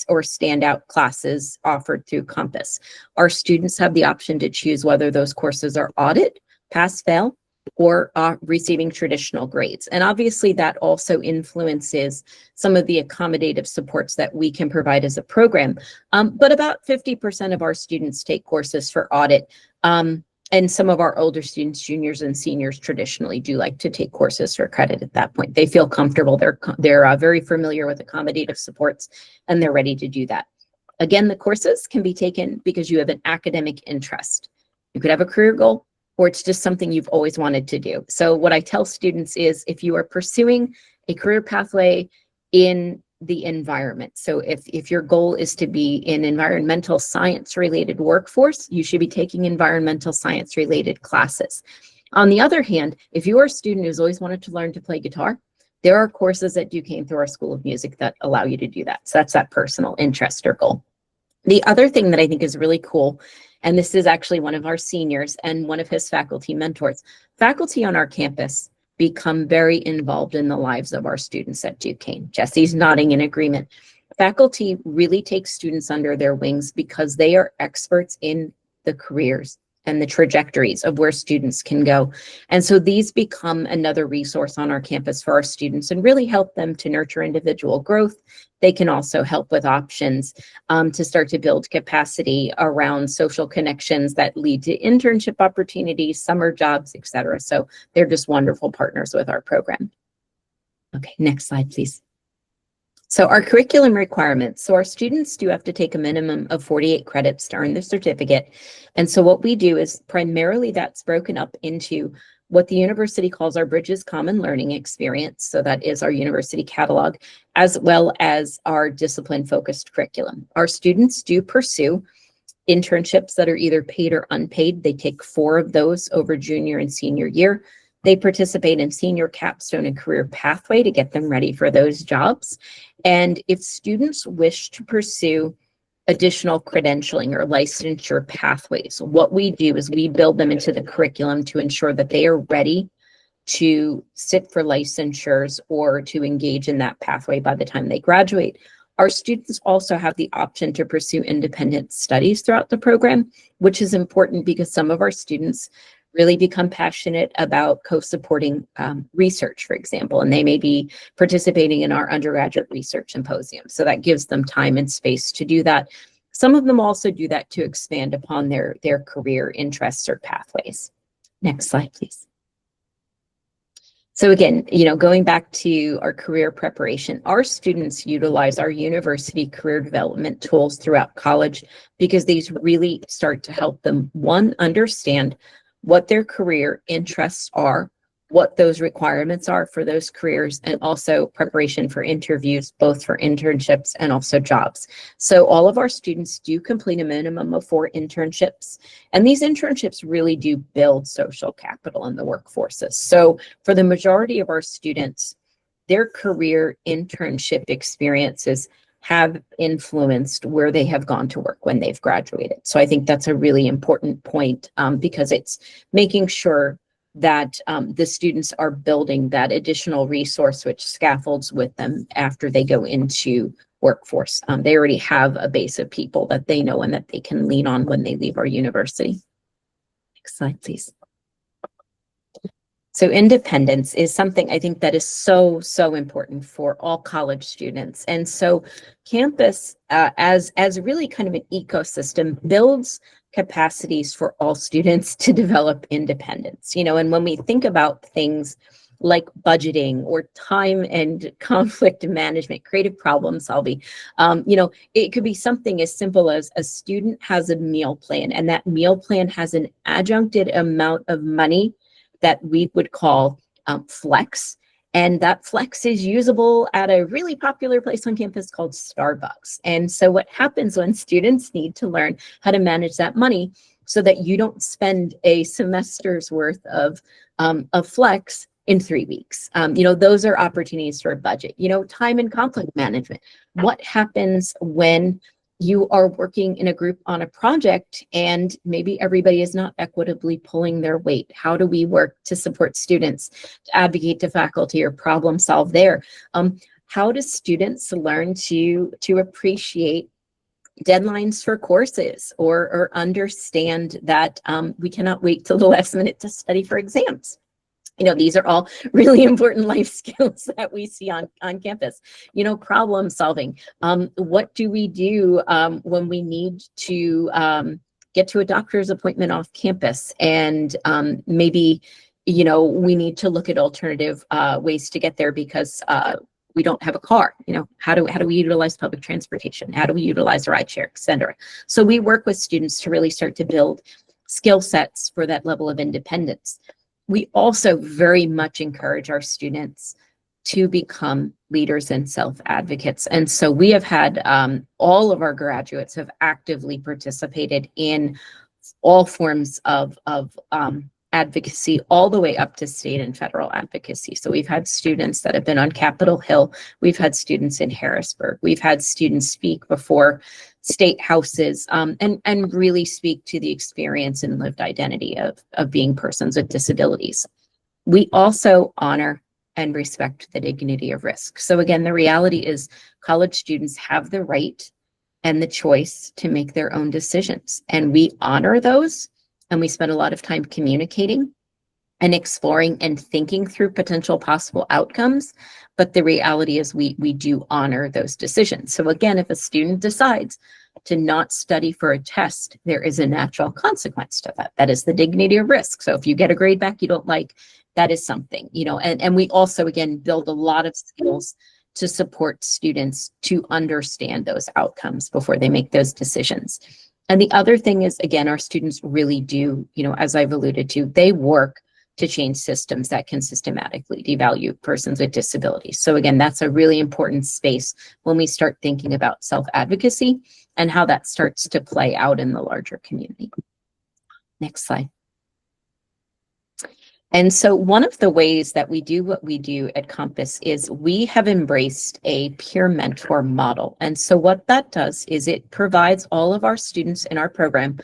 or standout classes offered through Compass. Our students have the option to choose whether those courses are audit, pass, fail, or receiving traditional grades. And obviously that also influences some of the accommodative supports that we can provide as a program. But about 50% of our students take courses for audit. And some of our older students, juniors and seniors, traditionally do like to take courses for credit at that point. They feel comfortable, they're very familiar with accommodative supports, and they're ready to do that. Again, the courses can be taken because you have an academic interest. You could have a career goal, or it's just something you've always wanted to do. So what I tell students is, if you are pursuing a career pathway in the environment, so if your goal is to be in environmental science related workforce, you should be taking environmental science related classes. On the other hand, if you're a student who's always wanted to learn to play guitar, there are courses at Duquesne through our School of Music that allow you to do that. So that's that personal interest or goal. The other thing that I think is really cool, and this is actually one of our seniors and one of his faculty mentors, faculty on our campus become very involved in the lives of our students at Duquesne. Jesse's nodding in agreement. Faculty really take students under their wings because they are experts in the careers and the trajectories of where students can go. And so these become another resource on our campus for our students and really help them to nurture individual growth. They can also help with options to start to build capacity around social connections that lead to internship opportunities, summer jobs, etc. So they're just wonderful partners with our program. Okay, next slide, please. So our curriculum requirements. So our students do have to take a minimum of 48 credits to earn the certificate. And so what we do is primarily that's broken up into what the university calls our Bridges Common Learning Experience. So that is our university catalog, as well as our discipline-focused curriculum. Our students do pursue internships that are either paid or unpaid. They take 4 of those over junior and senior year. They participate in senior capstone and career pathway to get them ready for those jobs. And if students wish to pursue additional credentialing or licensure pathways, what we do is we build them into the curriculum to ensure that they are ready to sit for licensures or to engage in that pathway by the time they graduate. Our students also have the option to pursue independent studies throughout the program, which is important because some of our students really become passionate about co-supporting research, for example, and they may be participating in our undergraduate research symposium. So that gives them time and space to do that. Some of them also do that to expand upon their career interests or pathways. Next slide, please. So again, going back to our career preparation, our students utilize our university career development tools throughout college because these really start to help them, one, understand what their career interests are, what those requirements are for those careers, and also preparation for interviews, both for internships and also jobs. So all of our students do complete a minimum of 4 internships, and these internships really do build social capital in the workforces. So for the majority of our students, their career internship experiences have influenced where they have gone to work when they've graduated. So I think that's a really important point, because it's making sure that the students are building that additional resource which scaffolds with them after they go into workforce. They already have a base of people that they know and that they can lean on when they leave our university. Next slide, please. So independence is something I think that is so important for all college students. And so campus, as really kind of an ecosystem, builds capacities for all students to develop independence. You know, and when we think about things like budgeting or time and conflict management, creative problem solving, you know, it could be something as simple as a student has a meal plan, and that meal plan has an adjuncted amount of money that we would call flex. And that flex is usable at a really popular place on campus called Starbucks. And so what happens when students need to learn how to manage that money so that you don't spend a semester's worth of flex in 3 weeks? You know, those are opportunities for a budget. You know, time and conflict management. What happens when you are working in a group on a project and maybe everybody is not equitably pulling their weight? How do we work to support students, to advocate to faculty or problem solve there? How do students learn to appreciate deadlines for courses or understand that we cannot wait till the last minute to study for exams? You know, these are all really important life skills that we see on campus. You know, problem solving. What do we do when we need to get to a doctor's appointment off campus, and maybe, you know, we need to look at alternative ways to get there because we don't have a car? You know, how do we utilize public transportation? How do we utilize rideshare, et cetera? So we work with students to really start to build skill sets for that level of independence. We also very much encourage our students to become leaders and self-advocates. And so we have had all of our graduates have actively participated in all forms of advocacy, all the way up to state and federal advocacy. So we've had students that have been on Capitol Hill. We've had students in Harrisburg. We've had students speak before state houses, and really speak to the experience and lived identity of being persons with disabilities. We also honor and respect the dignity of risk. So again, the reality is college students have the right and the choice to make their own decisions, and we honor those. And we spend a lot of time communicating and exploring and thinking through potential possible outcomes. But the reality is we do honor those decisions. So again, if a student decides to not study for a test, there is a natural consequence to that. That is the dignity of risk. So if you get a grade back you don't like, that is something, you know, and we also, again, build a lot of skills to support students to understand those outcomes before they make those decisions. And the other thing is, again, our students really do, you know, as I've alluded to, they work to change systems that can systematically devalue persons with disabilities. So again, that's a really important space when we start thinking about self-advocacy and how that starts to play out in the larger community. Next slide. And so one of the ways that we do what we do at Compass is we have embraced a peer mentor model. And so what that does is it provides all of our students in our program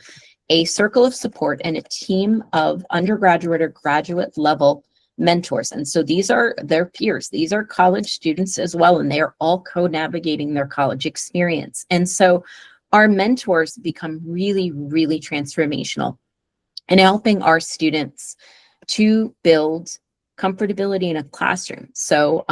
a circle of support and a team of undergraduate or graduate level mentors. And so these are their peers. These are college students as well, and they are all co-navigating their college experience. And so our mentors become really, really transformational in helping our students to build comfortability in a classroom. So,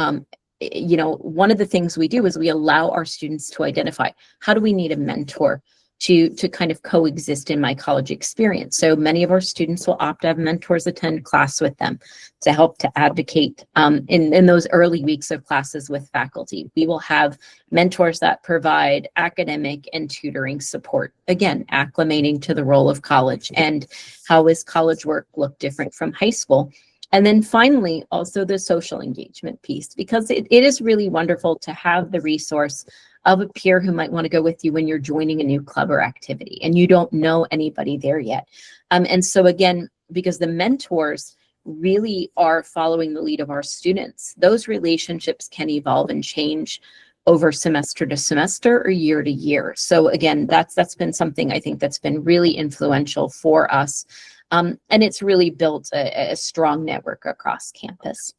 you know, one of the things we do is we allow our students to identify, how do we need a mentor to kind of coexist in my college experience. So many of our students will opt to have mentors attend class with them to help to advocate in those early weeks of classes with faculty. We will have mentors that provide academic and tutoring support. Again, acclimating to the role of college and how is college work look different from high school. And then finally, also the social engagement piece, because it is really wonderful to have the resource of a peer who might want to go with you when you're joining a new club or activity and you don't know anybody there yet. And so again, because the mentors really are following the lead of our students, those relationships can evolve and change over semester to semester or year to year. So again, that's been something I think that's been really influential for us. And it's really built a strong network across campus.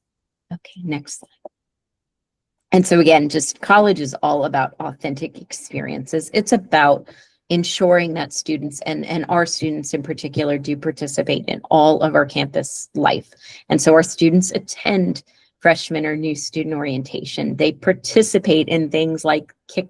Okay, next slide. And so again, just college is all about authentic experiences. It's about ensuring that students and our students in particular do participate in all of our campus life. And so our students attend freshman or new student orientation. They participate in things like kick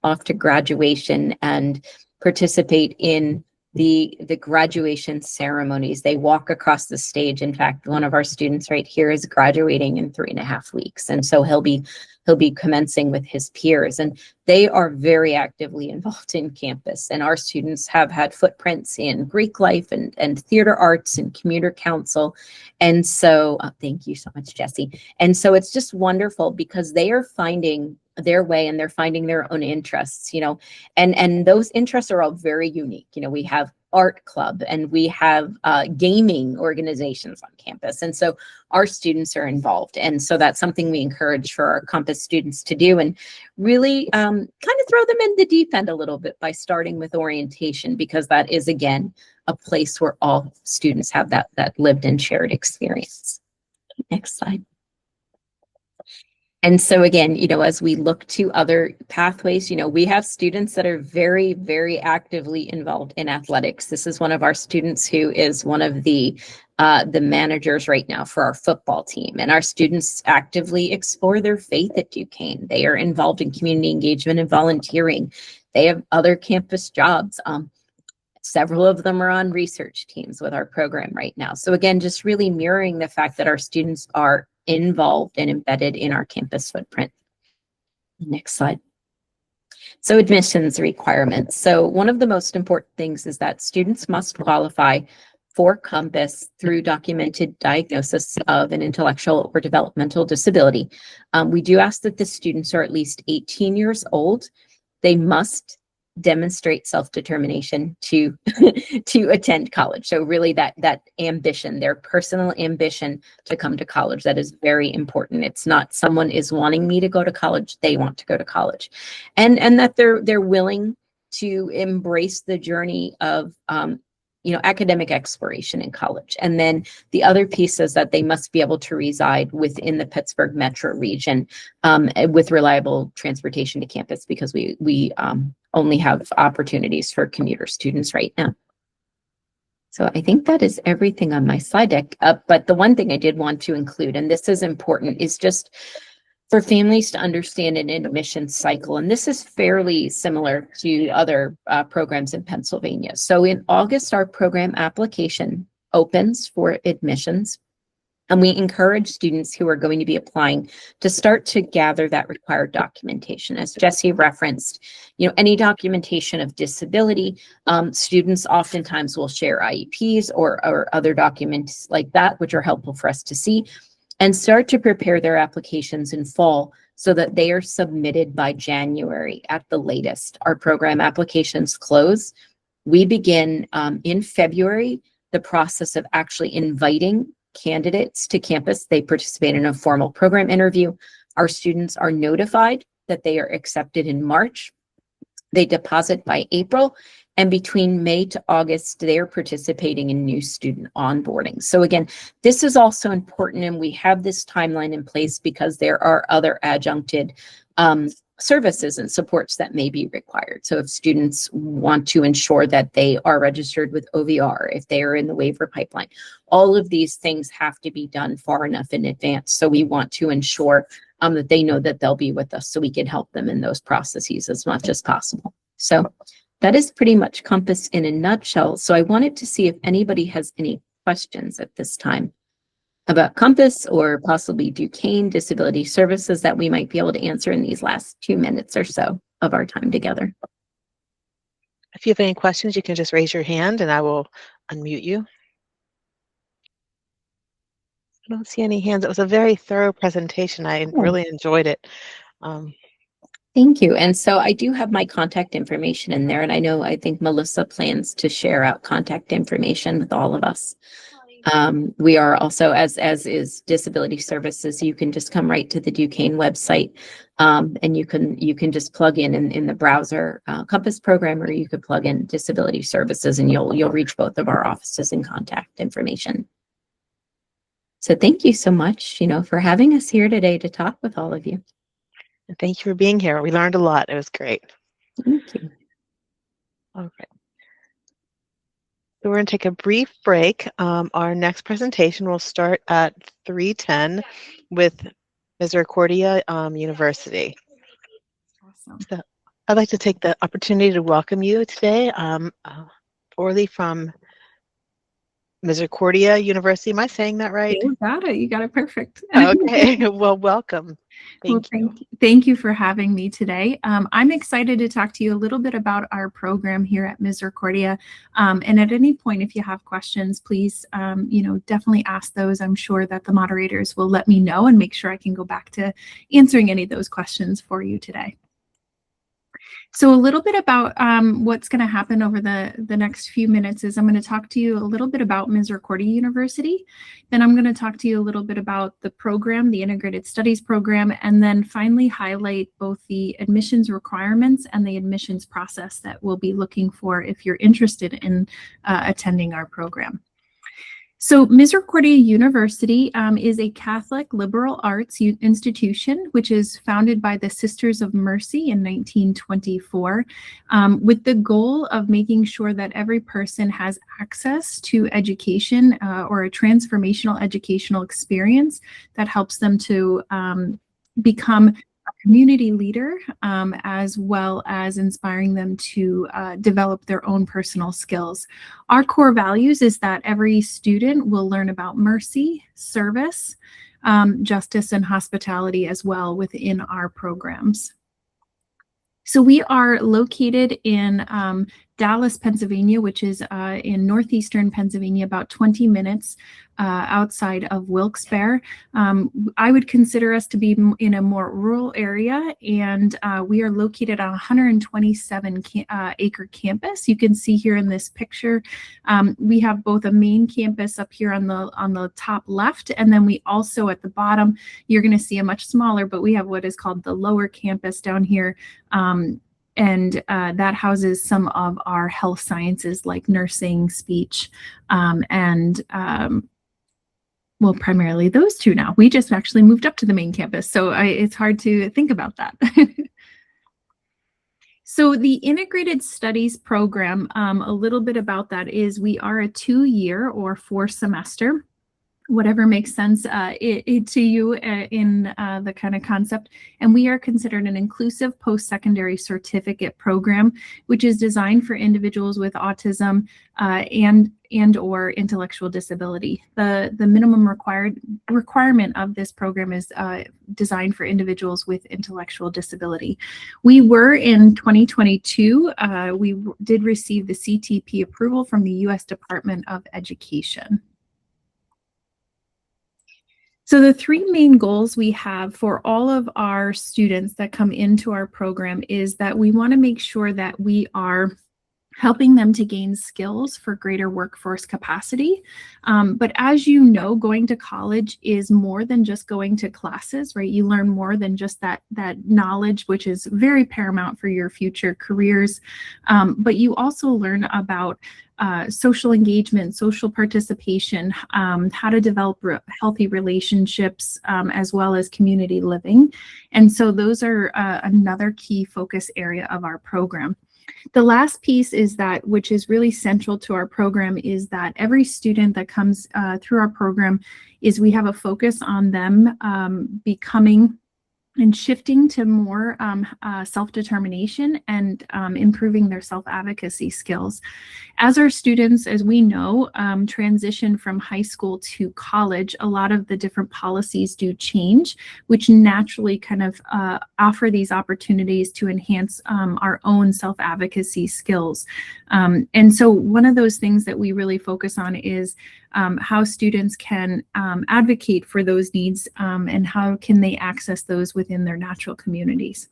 off to graduation and participate in the graduation ceremonies. They walk across the stage. In fact, one of our students right here is graduating in 3.5 weeks. And so he'll be commencing with his peers, and they are very actively involved in campus. And our students have had footprints in Greek life and theater arts and commuter council. And so thank you so much, Jesse. And so it's just wonderful because they are finding their way and they're finding their own interests, you know, and those interests are all very unique. You know, we have art club and we have gaming organizations on campus. And so our students are involved. And so that's something we encourage for our campus students to do, and really kind of throw them in the deep end a little bit by starting with orientation, because that is, again, a place where all students have that lived and shared experience. Next slide. And so again, you know, as we look to other pathways, you know, we have students that are very, very actively involved in athletics. This is one of our students who is one of the managers right now for our football team. And our students actively explore their faith at Duquesne. They are involved in community engagement and volunteering. They have other campus jobs. Several of them are on research teams with our program right now. So again, just really mirroring the fact that our students are involved and embedded in our campus footprint. Next slide. So admissions requirements. So one of the most important things is that students must qualify for campus through documented diagnosis of an intellectual or developmental disability. We do ask that the students are at least 18 years old. They must demonstrate self-determination to attend college. So really that ambition, their personal ambition to come to college, that is very important. It's not someone is wanting me to go to college, they want to go to college. And that they're willing to embrace the journey of you know, academic exploration in college. And then the other piece is that they must be able to reside within the Pittsburgh metro region with reliable transportation to campus, because we only have opportunities for commuter students right now. So I think that is everything on my slide deck. But the one thing I did want to include, and this is important, is just for families to understand an admissions cycle. And this is fairly similar to other programs in Pennsylvania. So in August, our program application opens for admissions. And we encourage students who are going to be applying to start to gather that required documentation. As Jesse referenced, you know, any documentation of disability, students oftentimes will share IEPs or other documents like that, which are helpful for us to see, and start to prepare their applications in fall so that they are submitted by January at the latest. Our program applications close. We begin in February the process of actually inviting candidates to campus. They participate in a formal program interview. Our students are notified that they are accepted in March. They deposit by April, and between May to August, they are participating in new student onboarding. So again, this is also important, and we have this timeline in place because there are other adjuncted services and supports that may be required. So if students want to ensure that they are registered with OVR, if they are in the waiver pipeline, all of these things have to be done far enough in advance. So we want to ensure that they know that they'll be with us so we can help them in those processes as much as possible. So that is pretty much Compass in a nutshell. So I wanted to see if anybody has any questions at this time about Compass or possibly Duquesne Disability Services that we might be able to answer in these last 2 minutes or so of our time together. If you have any questions, you can just raise your hand and I will unmute you. I don't see any hands. It was a very thorough presentation. I really enjoyed it. Thank you. And so I do have my contact information in there, and I think Melissa plans to share out contact information with all of us. We are also, as is Disability Services, you can just come right to the Duquesne website, and you can just plug in the browser Compass program, or you could plug in Disability Services, and you'll reach both of our offices and contact information. So thank you so much, for having us here today to talk with all of you. And thank you for being here. We learned a lot. It was great. Thank you. All right. So we're going to take a brief break. Our next presentation will start at 3:10 with Misericordia University. Awesome. So I'd like to take the opportunity to welcome you today, Orly from Misericordia University. Am I saying that right? You got it. You got it perfect. Okay. Well, welcome. Thank you for having me today. I'm excited to talk to you a little bit about our program here at Misericordia. And at any point, if you have questions, please, definitely ask those. I'm sure that the moderators will let me know and make sure I can go back to answering any of those questions for you today. So a little bit about what's going to happen over the next few minutes is I'm going to talk to you a little bit about Misericordia University. Then I'm going to talk to you a little bit about the program, the Integrated Studies program, and then finally highlight both the admissions requirements and the admissions process that we'll be looking for if you're interested in attending our program. So Misericordia University is a Catholic liberal arts institution, which is founded by the Sisters of Mercy in 1924, with the goal of making sure that every person has access to education or a transformational educational experience that helps them to become a community leader, as well as inspiring them to develop their own personal skills. Our core values is that every student will learn about mercy, service, justice, and hospitality as well within our programs. So we are located in Dallas, Pennsylvania, which is in northeastern Pennsylvania, about 20 minutes outside of Wilkes-Barre. I would consider us to be in a more rural area, and we are located on a 127 acre campus. You can see here in this picture, we have both a main campus up here on the top left, and then we also at the bottom, you're going to see a much smaller, but we have what is called the lower campus down here. And that houses some of our health sciences like nursing, speech, and well, primarily those two now. We just actually moved up to the main campus, so it's hard to think about that. So the Integrated Studies program, a little bit about that is we are a 2-year or 4-semester, whatever makes sense to you in the kind of concept. And we are considered an inclusive post-secondary certificate program, which is designed for individuals with autism and or intellectual disability. The minimum requirement of this program is designed for individuals with intellectual disability. We were in 2022, we did receive the CTP approval from the U.S. Department of Education. So the 3 main goals we have for all of our students that come into our program is that we want to make sure that we are helping them to gain skills for greater workforce capacity. But as you know, going to college is more than just going to classes, right? You learn more than just that knowledge, which is very paramount for your future careers. But you also learn about social engagement, social participation, how to develop healthy relationships, as well as community living. And so those are another key focus area of our program. The last piece is that, which is really central to our program, is that every student that comes through our program is we have a focus on them becoming and shifting to more self-determination and improving their self-advocacy skills. As our students, as we know, transition from high school to college, a lot of the different policies do change, which naturally kind of offer these opportunities to enhance our own self-advocacy skills. And so one of those things that we really focus on is how students can advocate for those needs and how can they access those within their natural communities.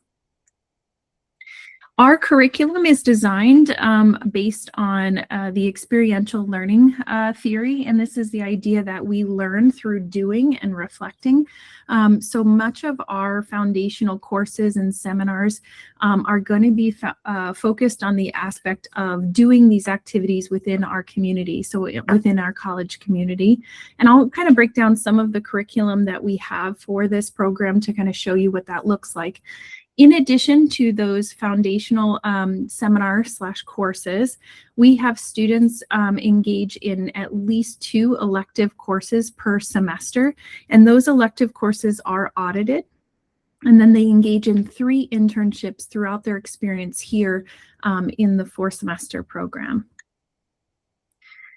Our curriculum is designed based on the experiential learning theory, and this is the idea that we learn through doing and reflecting. So much of our foundational courses and seminars are going to be focused on the aspect of doing these activities within our community, so within our college community. And I'll kind of break down some of the curriculum that we have for this program to kind of show you what that looks like. In addition to those foundational seminar/courses, we have students engage in at least 2 elective courses per semester, and those elective courses are audited. And then they engage in 3 internships throughout their experience here in the 4-semester program.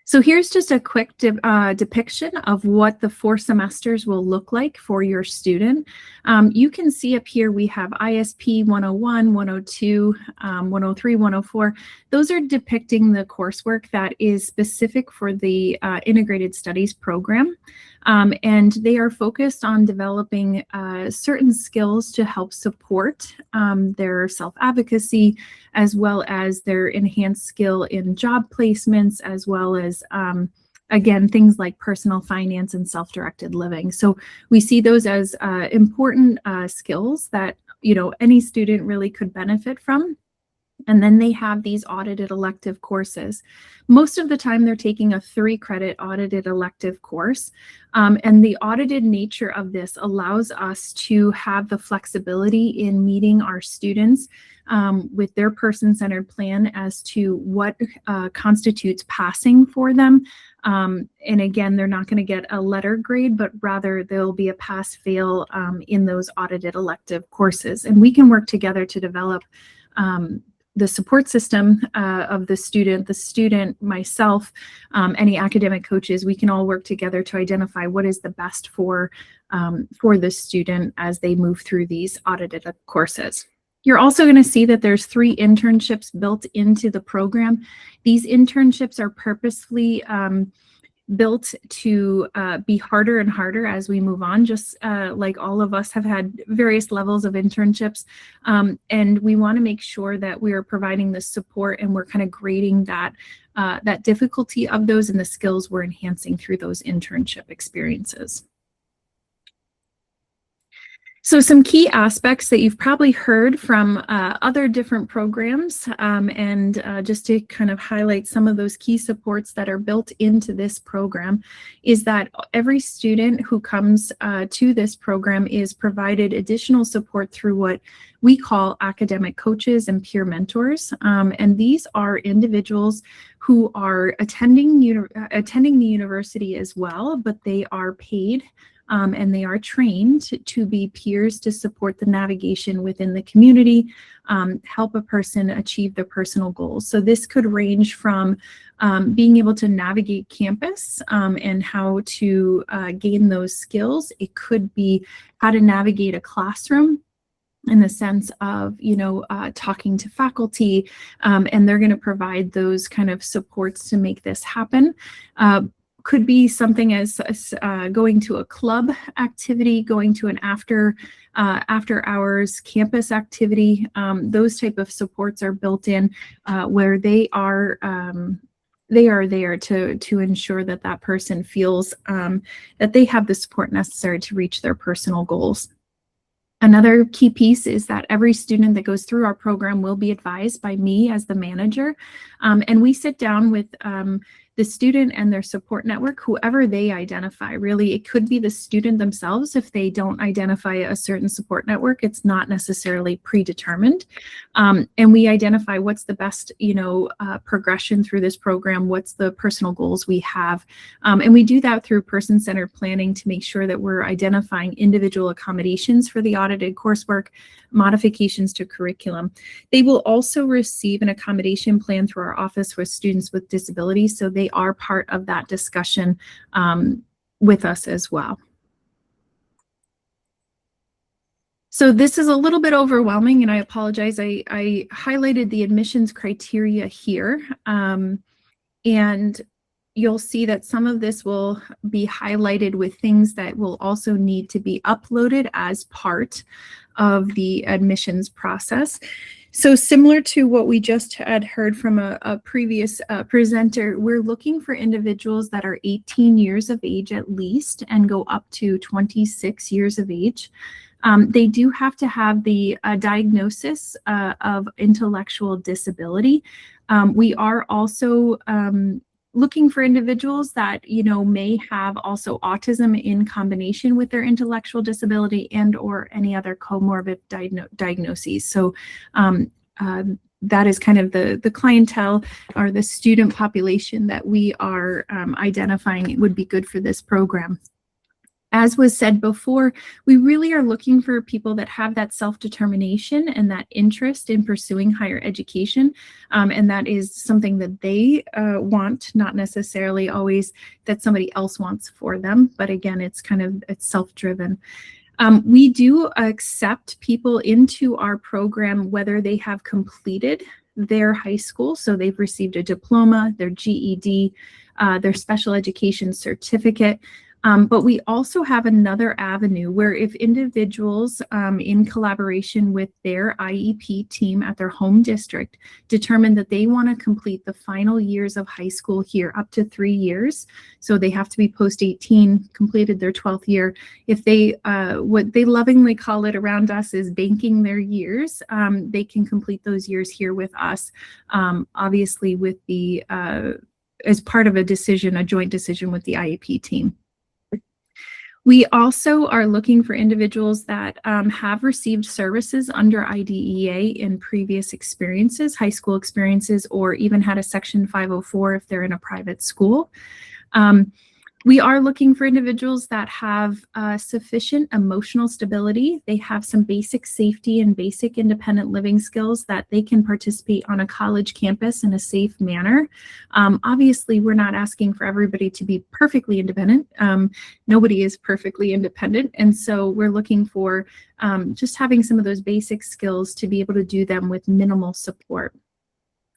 So here's just a quick depiction of what the 4 semesters will look like for your student. You can see up here we have ISP 101, 102, 103, 104. Those are depicting the coursework that is specific for the Integrated Studies program. And they are focused on developing certain skills to help support their self-advocacy, as well as their enhanced skill in job placements, as well as, again, things like personal finance and self-directed living. So we see those as important skills that, you know, any student really could benefit from. And then they have these audited elective courses. Most of the time they're taking a 3-credit audited elective course. And the audited nature of this allows us to have the flexibility in meeting our students with their person-centered plan as to what constitutes passing for them. And again, they're not going to get a letter grade, but rather there'll be a pass-fail in those audited elective courses. And we can work together to develop the support system of the student, myself, any academic coaches. We can all work together to identify what is the best for the student as they move through these audited courses. You're also going to see that there's 3 internships built into the program. These internships are purposefully built to be harder and harder as we move on, just like all of us have had various levels of internships. And we want to make sure that we are providing the support and we're kind of grading that difficulty of those and the skills we're enhancing through those internship experiences. So some key aspects that you've probably heard from other different programs, and just to kind of highlight some of those key supports that are built into this program, is that every student who comes to this program is provided additional support through what we call academic coaches and peer mentors. And these are individuals who are attending the university as well, but they are paid and they are trained to be peers to support the navigation within the community, help a person achieve their personal goals. So this could range from being able to navigate campus and how to gain those skills. It could be how to navigate a classroom in the sense of, you know, talking to faculty, and they're going to provide those kind of supports to make this happen. Could be something as going to a club activity, going to an after hours campus activity. Those type of supports are built in where they are there to ensure that that person feels that they have the support necessary to reach their personal goals. Another key piece is that every student that goes through our program will be advised by me as the manager. And we sit down with the student and their support network, whoever they identify. Really, it could be the student themselves if they don't identify a certain support network. It's not necessarily predetermined. And we identify what's the best, progression through this program, what's the personal goals we have. And we do that through person-centered planning to make sure that we're identifying individual accommodations for the audited coursework, modifications to curriculum. They will also receive an accommodation plan through our office for students with disabilities, so they are part of that discussion with us as well. So this is a little bit overwhelming, and I apologize. I highlighted the admissions criteria here, and you'll see that some of this will be highlighted with things that will also need to be uploaded as part of the admissions process. So similar to what we just had heard from a previous presenter, we're looking for individuals that are 18 years of age at least and go up to 26 years of age. They do have to have the diagnosis of intellectual disability. We are also looking for individuals that, may have also autism in combination with their intellectual disability and or any other comorbid diagnoses. So that is kind of the clientele or the student population that we are identifying would be good for this program. As was said before, we really are looking for people that have that self-determination and that interest in pursuing higher education. And that is something that they want, not necessarily always that somebody else wants for them. But again, it's self-driven. We do accept people into our program whether they have completed their high school. So they've received a diploma, their GED, their special education certificate. But we also have another avenue where if individuals in collaboration with their IEP team at their home district determine that they want to complete the final years of high school here up to 3 years, so they have to be post 18, completed their 12th year. If they, what they lovingly call it around us is banking their years, they can complete those years here with us, obviously with the, as part of a decision, a joint decision with the IEP team. We also are looking for individuals that have received services under IDEA in previous experiences, high school experiences, or even had a Section 504 if they're in a private school. We are looking for individuals that have sufficient emotional stability. They have some basic safety and basic independent living skills that they can participate on a college campus in a safe manner. Obviously, we're not asking for everybody to be perfectly independent. Nobody is perfectly independent. And so we're looking for just having some of those basic skills to be able to do them with minimal support.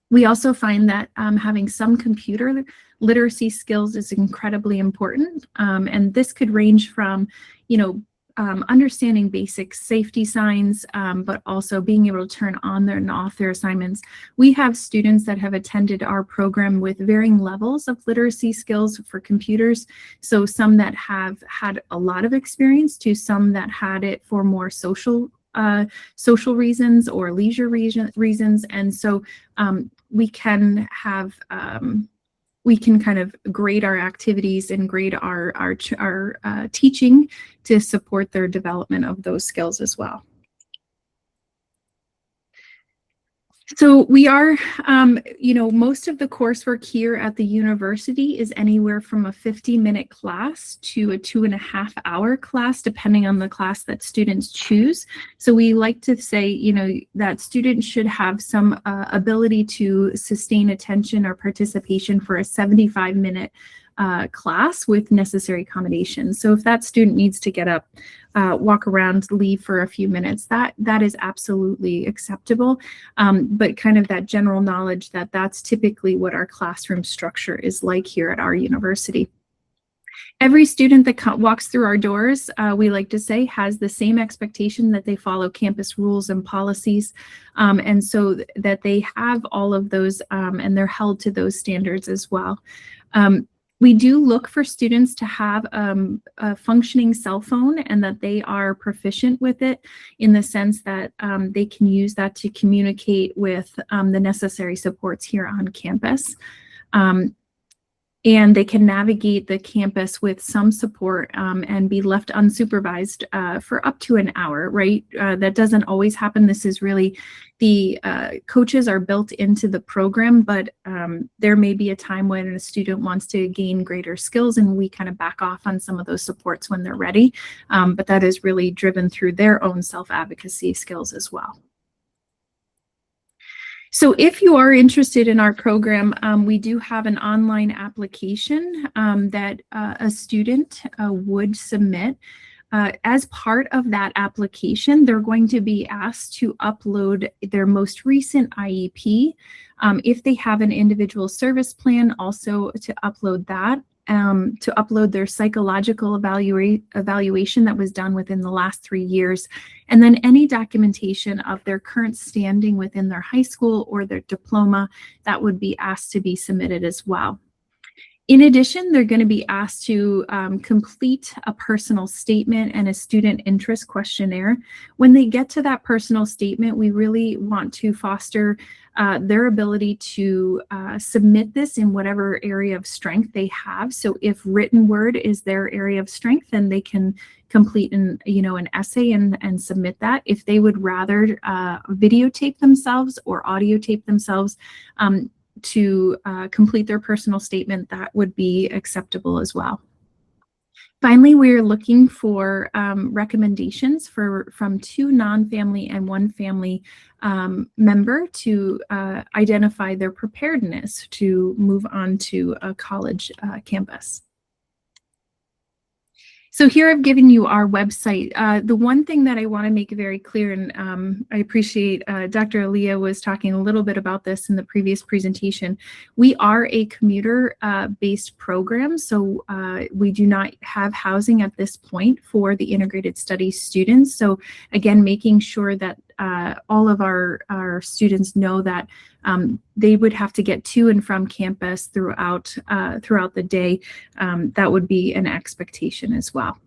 We also find that having some computer literacy skills is incredibly important. And this could range from, understanding basic safety signs, but also being able to turn on and off their assignments. We have students that have attended our program with varying levels of literacy skills for computers. So some that have had a lot of experience to some that had it for more social reasons or leisure reasons. And so we can have, we can kind of grade our activities and grade our teaching to support their development of those skills as well. So we are, most of the coursework here at the university is anywhere from a 50-minute class to a 2.5-hour class, depending on the class that students choose. So we like to say, that students should have some ability to sustain attention or participation for a 75-minute class with necessary accommodations. So if that student needs to get up, walk around, leave for a few minutes, that is absolutely acceptable. But kind of that general knowledge that that's typically what our classroom structure is like here at our university. Every student that walks through our doors, we like to say, has the same expectation that they follow campus rules and policies, and so that they have all of those and they're held to those standards as well. We do look for students to have a functioning cell phone and that they are proficient with it in the sense that they can use that to communicate with the necessary supports here on campus. and they can navigate the campus with some support and be left unsupervised for up to an hour, right? That doesn't always happen. This is really, the coaches are built into the program, but there may be a time when a student wants to gain greater skills and we kind of back off on some of those supports when they're ready. But that is really driven through their own self-advocacy skills as well. So if you are interested in our program, we do have an online application that a student would submit. As part of that application, they're going to be asked to upload their most recent IEP. If they have an individual service plan, also to upload that. To upload their psychological evaluation that was done within the last 3 years, and then any documentation of their current standing within their high school or their diploma that would be asked to be submitted as well. In addition, they're going to be asked to complete a personal statement and a student interest questionnaire. When they get to that personal statement, we really want to foster their ability to submit this in whatever area of strength they have. So if written word is their area of strength, then they can complete an essay and submit that. If they would rather videotape themselves or audio tape themselves to complete their personal statement, that would be acceptable as well. Finally, we're looking for recommendations from 2 non-family and 1 family member to identify their preparedness to move on to a college campus. So here I've given you our website. The one thing that I want to make very clear, and I appreciate Dr. Aaliyah was talking a little bit about this in the previous presentation. We are a commuter-based program, so we do not have housing at this point for the integrated studies students. So again, making sure that all of our students know that they would have to get to and from campus throughout the day. That would be an expectation as well.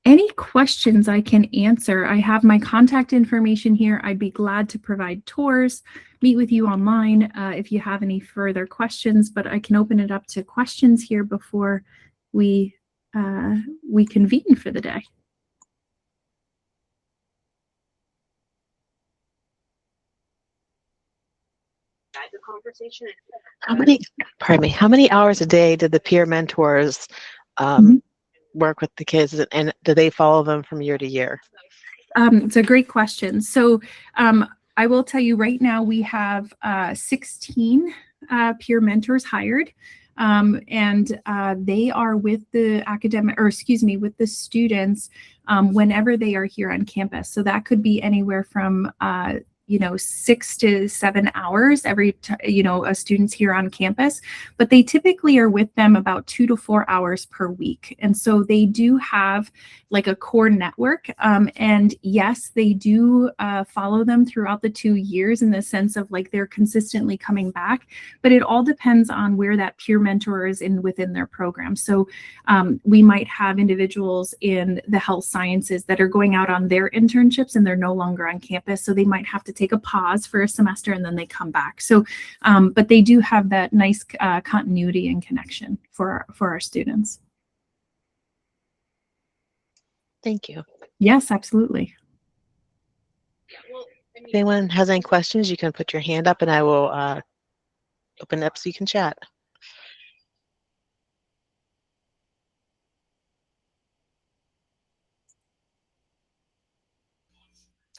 Any questions I can answer? I have my contact information here. I'd be glad to provide tours, meet with you online if you have any further questions, but I can open it up to questions here before we convene for the day. How many hours a day did the peer mentors work with the kids, and do they follow them from year to year? It's a great question. So I will tell you right now we have 16 peer mentors hired, and they are with the with the students whenever they are here on campus. So that could be anywhere from 6 to 7 hours every a student's here on campus, but they typically are with them about 2 to 4 hours per week. And so they do have like a core network. And yes, they do follow them throughout the 2 years in the sense of like they're consistently coming back, but it all depends on where that peer mentor is within their program. So we might have individuals in the health sciences that are going out on their internships and they're no longer on campus. So they might have to take a pause for a semester and then they come back. So, but they do have that nice continuity and connection for our students. Thank you. Yes, absolutely. If anyone has any questions, you can put your hand up and I will open it up so you can chat.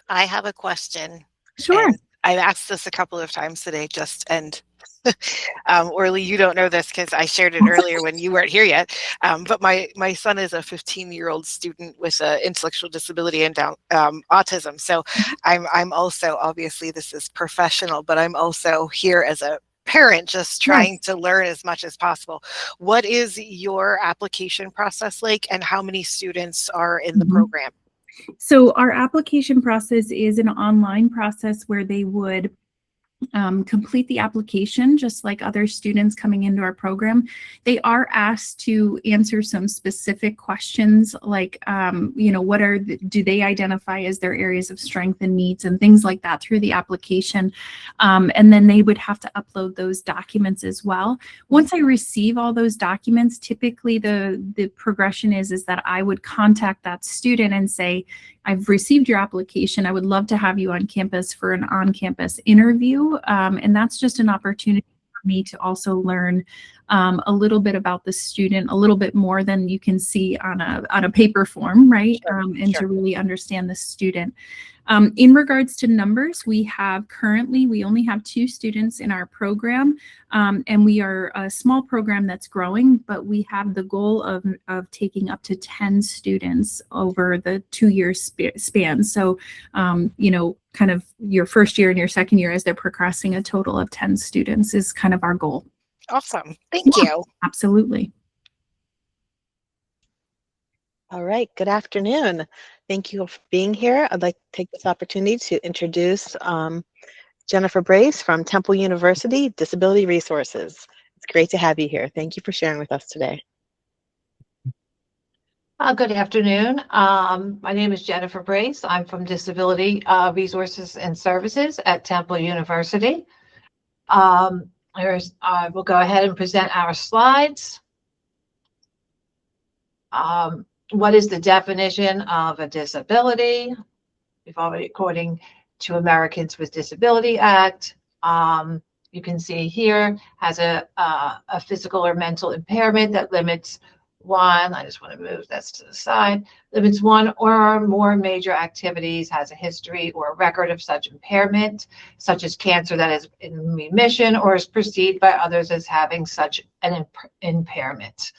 I have a question. Sure. I've asked this a couple of times today, Orly, you don't know this because I shared it earlier when you weren't here yet. But my son is a 15-year-old student with an intellectual disability and autism. So I'm also, obviously this is professional, but I'm also here as a parent just trying to learn as much as possible. What is your application process like, and how many students are in the program? So our application process is an online process where they would complete the application just like other students coming into our program. They are asked to answer some specific questions like, what do they identify as their areas of strength and needs and things like that through the application. And then they would have to upload those documents as well. Once I receive all those documents, typically the progression is that I would contact that student and say, I've received your application. I would love to have you on campus for an on-campus interview. And that's just an opportunity for me to also learn a little bit about the student, a little bit more than you can see on a paper form, right? And to really understand the student. In regards to numbers, we only have 2 students in our program, and we are a small program that's growing, but we have the goal of taking up to 10 students over the 2-year span. So, kind of your first year and your second year as they're progressing, a total of 10 students is kind of our goal. Awesome. Thank you. Absolutely. All right, good afternoon. Thank you for being here. I'd like to take this opportunity to introduce Jennifer Brace from Temple University Disability Resources. It's great to have you here. Thank you for sharing with us today. Good afternoon. My name is Jennifer Brace. I'm from Disability Resources and Services at Temple University. We'll go ahead and present our slides. What is the definition of a disability? We've already, according to Americans with Disability Act, you can see here has a physical or mental impairment that limits I just want to move this to the side, limits one or more major activities, has a history or a record of such impairment, such as cancer that is in remission or is perceived by others as having such an impairment.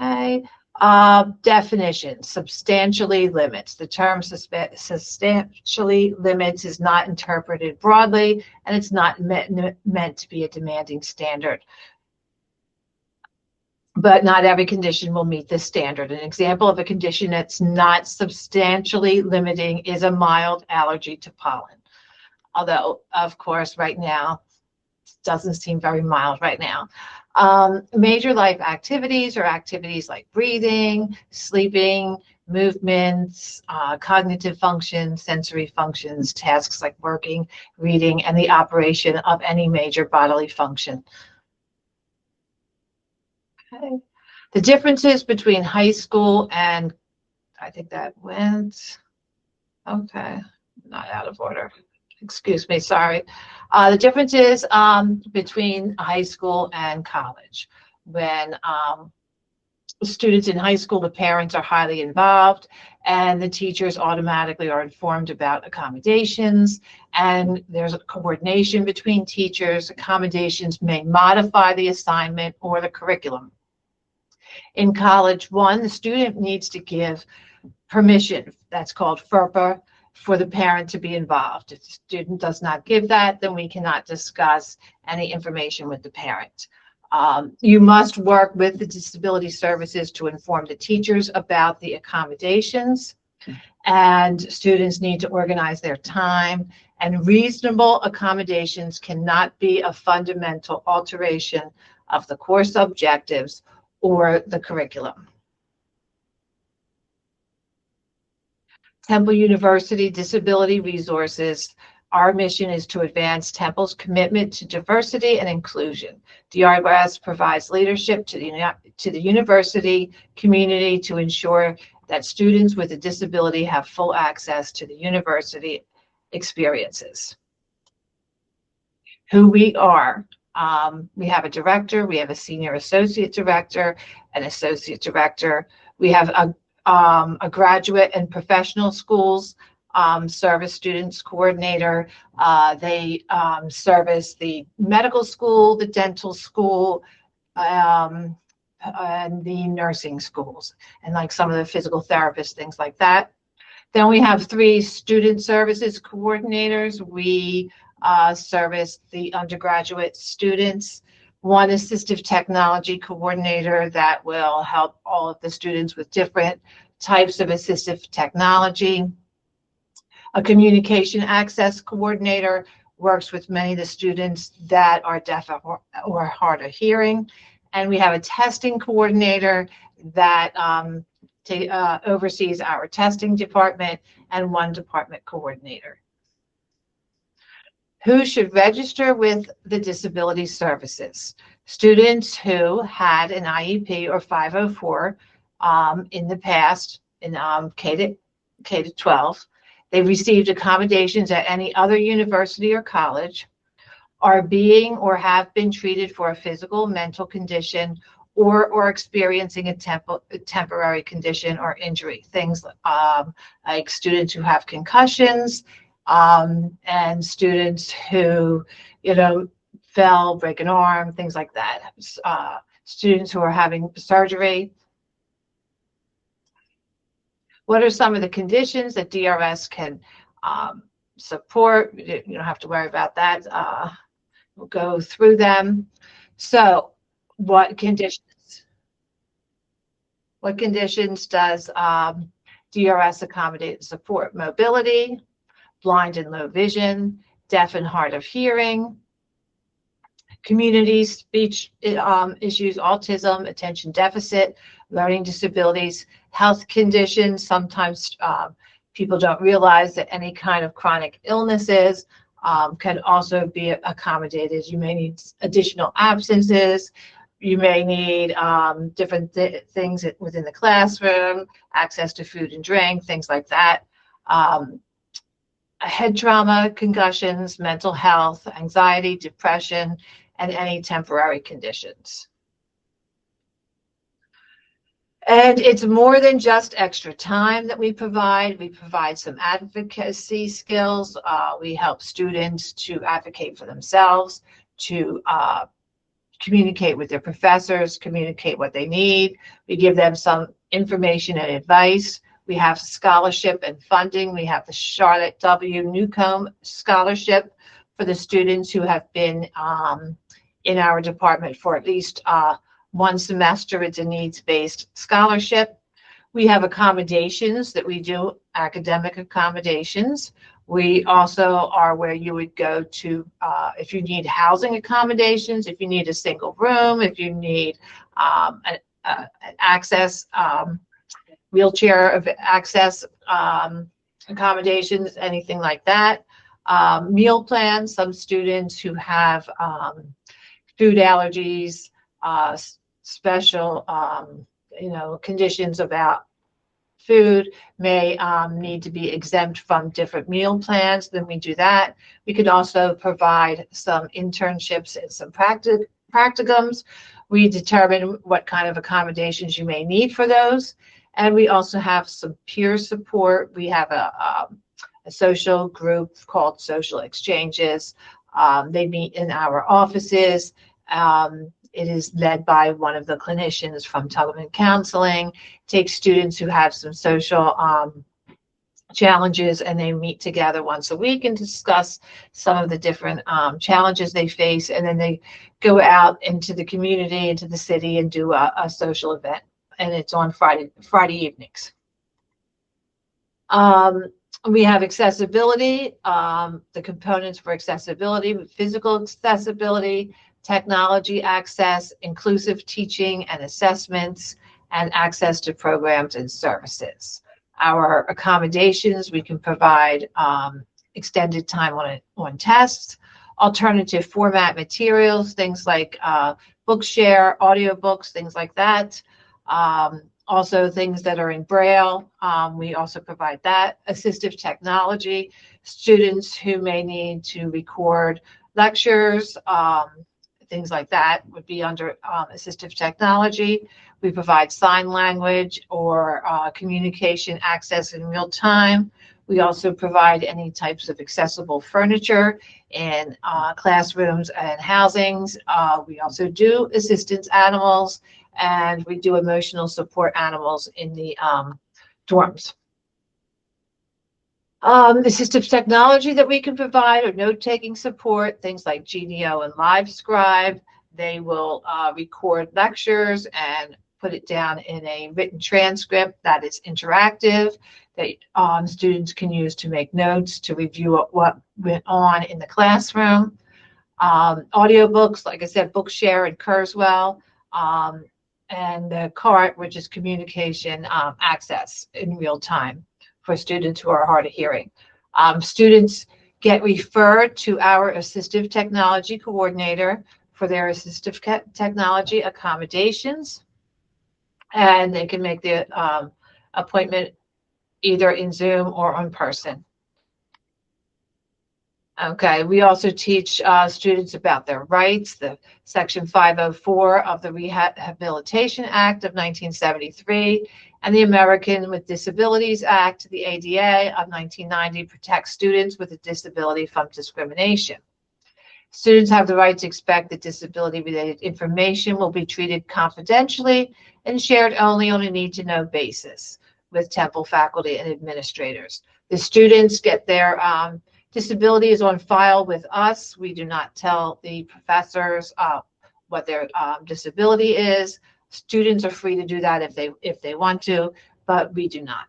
Okay. Definition: substantially limits. The term substantially limits is not interpreted broadly, and it's not meant to be a demanding standard. But not every condition will meet this standard. An example of a condition that's not substantially limiting is a mild allergy to pollen. Although, of course, right now, it doesn't seem very mild right now. Major life activities are activities like breathing, sleeping, movements, cognitive functions, sensory functions, tasks like working, reading, and the operation of any major bodily function. Okay. The differences between high school and, I think that went, okay, not out of order. Excuse me, sorry. The differences between high school and college. When students in high school, the parents are highly involved and the teachers automatically are informed about accommodations, and there's a coordination between teachers. Accommodations may modify the assignment or the curriculum. In college 1, the student needs to give permission, that's called FERPA, for the parent to be involved. If the student does not give that, then we cannot discuss any information with the parent. You must work with the disability services to inform the teachers about the accommodations, and students need to organize their time, and reasonable accommodations cannot be a fundamental alteration of the course objectives or the curriculum. Temple University Disability Resources, our mission is to advance Temple's commitment to diversity and inclusion. DRS provides leadership to the university community to ensure that students with a disability have full access to the university experiences. Who we are. We have a director, we have a senior associate director, an associate director. We have a graduate and professional schools service students coordinator. They service the medical school, the dental school, and the nursing schools, and like some of the physical therapists, things like that. Then we have 3 student services coordinators. We service the undergraduate students, 1 assistive technology coordinator that will help all of the students with different types of assistive technology, A communication access coordinator works with many of the students that are deaf or hard of hearing. And we have a testing coordinator that oversees our testing department, and one department coordinator. Who should register with the disability services? Students who had an IEP or 504 in the past in K to 12. They received accommodations at any other university or college, are being or have been treated for a physical, mental condition, or experiencing a temporary condition or injury. Things like students who have concussions, and students who, fell, break an arm, things like that. Students who are having surgery. What are some of the conditions that DRS can support? You don't have to worry about that. We'll go through them. So what conditions does DRS accommodate and support? Mobility, blind and low vision, deaf and hard of hearing, community speech issues, autism, attention deficit, learning disabilities, health conditions. Sometimes people don't realize that any kind of chronic illnesses can also be accommodated. You may need additional absences. You may need different things within the classroom, access to food and drink, things like that. Head trauma, concussions, mental health, anxiety, depression, and any temporary conditions. And it's more than just extra time that we provide. We provide some advocacy skills. We help students to advocate for themselves, to communicate with their professors, communicate what they need. We give them some information and advice. We have scholarship and funding. We have the Charlotte W. Newcomb Scholarship for the students who have been in our department for at least one semester. It's a needs-based scholarship. We have accommodations that we do, academic accommodations. We also are where you would go to if you need housing accommodations, if you need a single room, if you need an access, wheelchair access accommodations, anything like that. Meal plans, some students who have food allergies, special conditions about food may need to be exempt from different meal plans, then we do that. We could also provide some internships and some practicums. We determine what kind of accommodations you may need for those. And we also have some peer support. We have a social group called Social Exchanges. They meet in our offices. It is led by one of the clinicians from Tubman Counseling, takes students who have some social challenges, and they meet together once a week and discuss some of the different challenges they face. And then they go out into the community, into the city, and do a social event. And it's on Friday evenings. We have accessibility, the components for accessibility, physical accessibility, technology access, inclusive teaching and assessments, and access to programs and services. Our accommodations, we can provide extended time on tests, alternative format materials, things like Bookshare, audiobooks, things like that. Also things that are in Braille, we also provide that. Assistive technology, students who may need to record lectures, things like that would be under assistive technology. We provide sign language or communication access in real time. We also provide any types of accessible furniture in classrooms and housings. We also do assistance animals, and we do emotional support animals in the dorms. Assistive technology that we can provide are note-taking support, things like Genio and LiveScribe. They will record lectures and put it down in a written transcript that is interactive. that students can use to make notes, to review what went on in the classroom. Audiobooks, like I said, Bookshare and Kurzweil, and the CART, which is communication access in real time for students who are hard of hearing. Students get referred to our assistive technology coordinator for their assistive technology accommodations, and they can make the appointment either in Zoom or in person. Okay, we also teach students about their rights, the Section 504 of the Rehabilitation Act of 1973 and the American with Disabilities Act, the ADA of 1990, protects students with a disability from discrimination. Students have the right to expect that disability-related information will be treated confidentially and shared only on a need-to-know basis with Temple faculty and administrators. The students get their disability is on file with us. We do not tell the professors what their disability is. Students are free to do that if they want to, but we do not.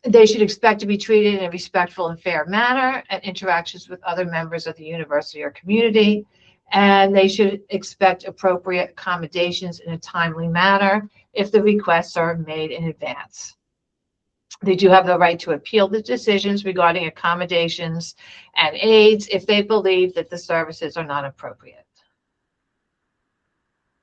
They should expect to be treated in a respectful and fair manner and interactions with other members of the university or community, and they should expect appropriate accommodations in a timely manner if the requests are made in advance. They do have the right to appeal the decisions regarding accommodations and aids if they believe that the services are not appropriate.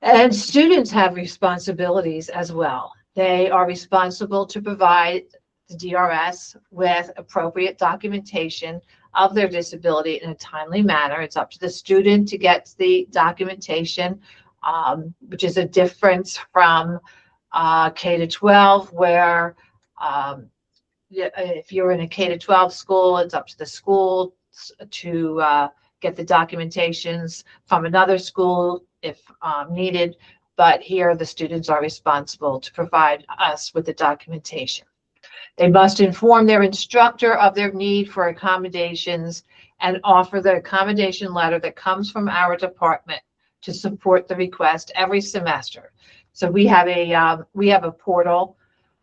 And students have responsibilities as well. They are responsible to provide the DRS with appropriate documentation of their disability in a timely manner. It's up to the student to get the documentation, which is a difference from K-12, where if you're in a K-12 school, it's up to the school to get the documentations from another school if needed. But here the students are responsible to provide us with the documentation. They must inform their instructor of their need for accommodations and offer the accommodation letter that comes from our department to support the request every semester. So we have a portal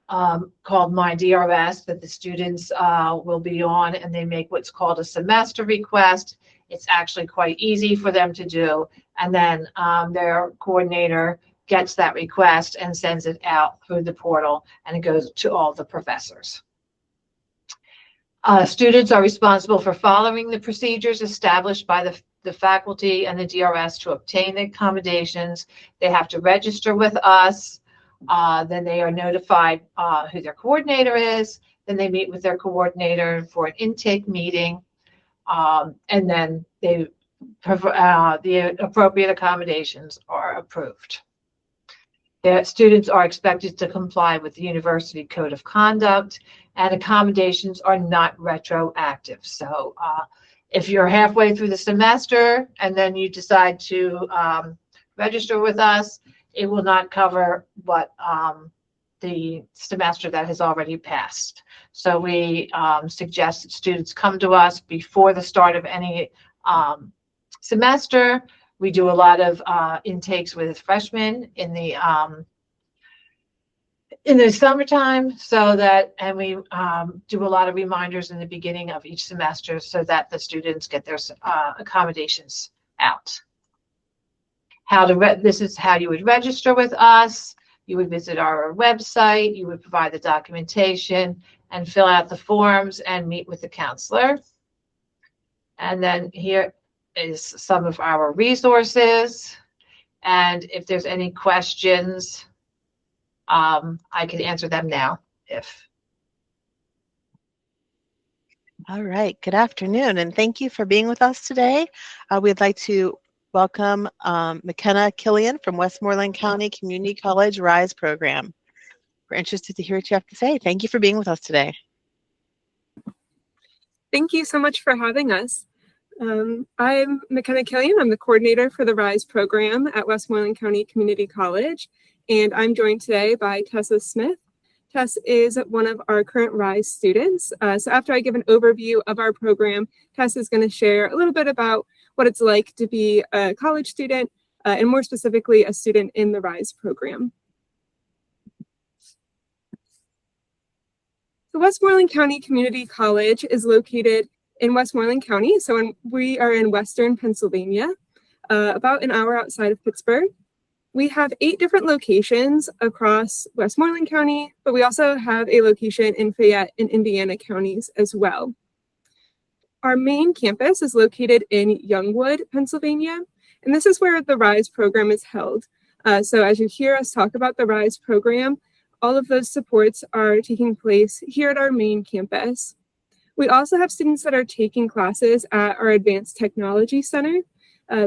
called My DRS that the students will be on, and they make what's called a semester request. It's actually quite easy for them to do, and then their coordinator gets that request and sends it out through the portal, and it goes to all the professors. Students are responsible for following the procedures established by the faculty and the DRS to obtain the accommodations. They have to register with us. Then they are notified who their coordinator is. Then they meet with their coordinator for an intake meeting. And then the appropriate accommodations are approved. The students are expected to comply with the University Code of Conduct, and accommodations are not retroactive. So if you're halfway through the semester and then you decide to register with us, it will not cover what the semester that has already passed. So we suggest that students come to us before the start of any semester. We do a lot of intakes with freshmen in the summertime, so that, and we do a lot of reminders in the beginning of each semester so that the students get their accommodations out. This is how you would register with us. You would visit our website, you would provide the documentation and fill out the forms and meet with the counselor. And then here is some of our resources. And if there's any questions, I can answer them now if. All right, good afternoon, and thank you for being with us today. We'd like to welcome McKenna Killian from Westmoreland County Community College RISE program. We're interested to hear what you have to say. Thank you for being with us today. Thank you so much for having us. I'm McKenna Killian. I'm the coordinator for the RISE program at Westmoreland County Community College, and I'm joined today by Tessa Smith. Tess is one of our current RISE students. So after I give an overview of our program, Tess is going to share a little bit about what it's like to be a college student, and more specifically, a student in the RISE program. The Westmoreland County Community College is located in Westmoreland County, so we are in Western Pennsylvania, about an hour outside of Pittsburgh. We have 8 different locations across Westmoreland County, but we also have a location in Fayette and Indiana counties as well. Our main campus is located in Youngwood, Pennsylvania, and this is where the RISE program is held. So as you hear us talk about the RISE program, all of those supports are taking place here at our main campus. We also have students that are taking classes at our Advanced Technology Center.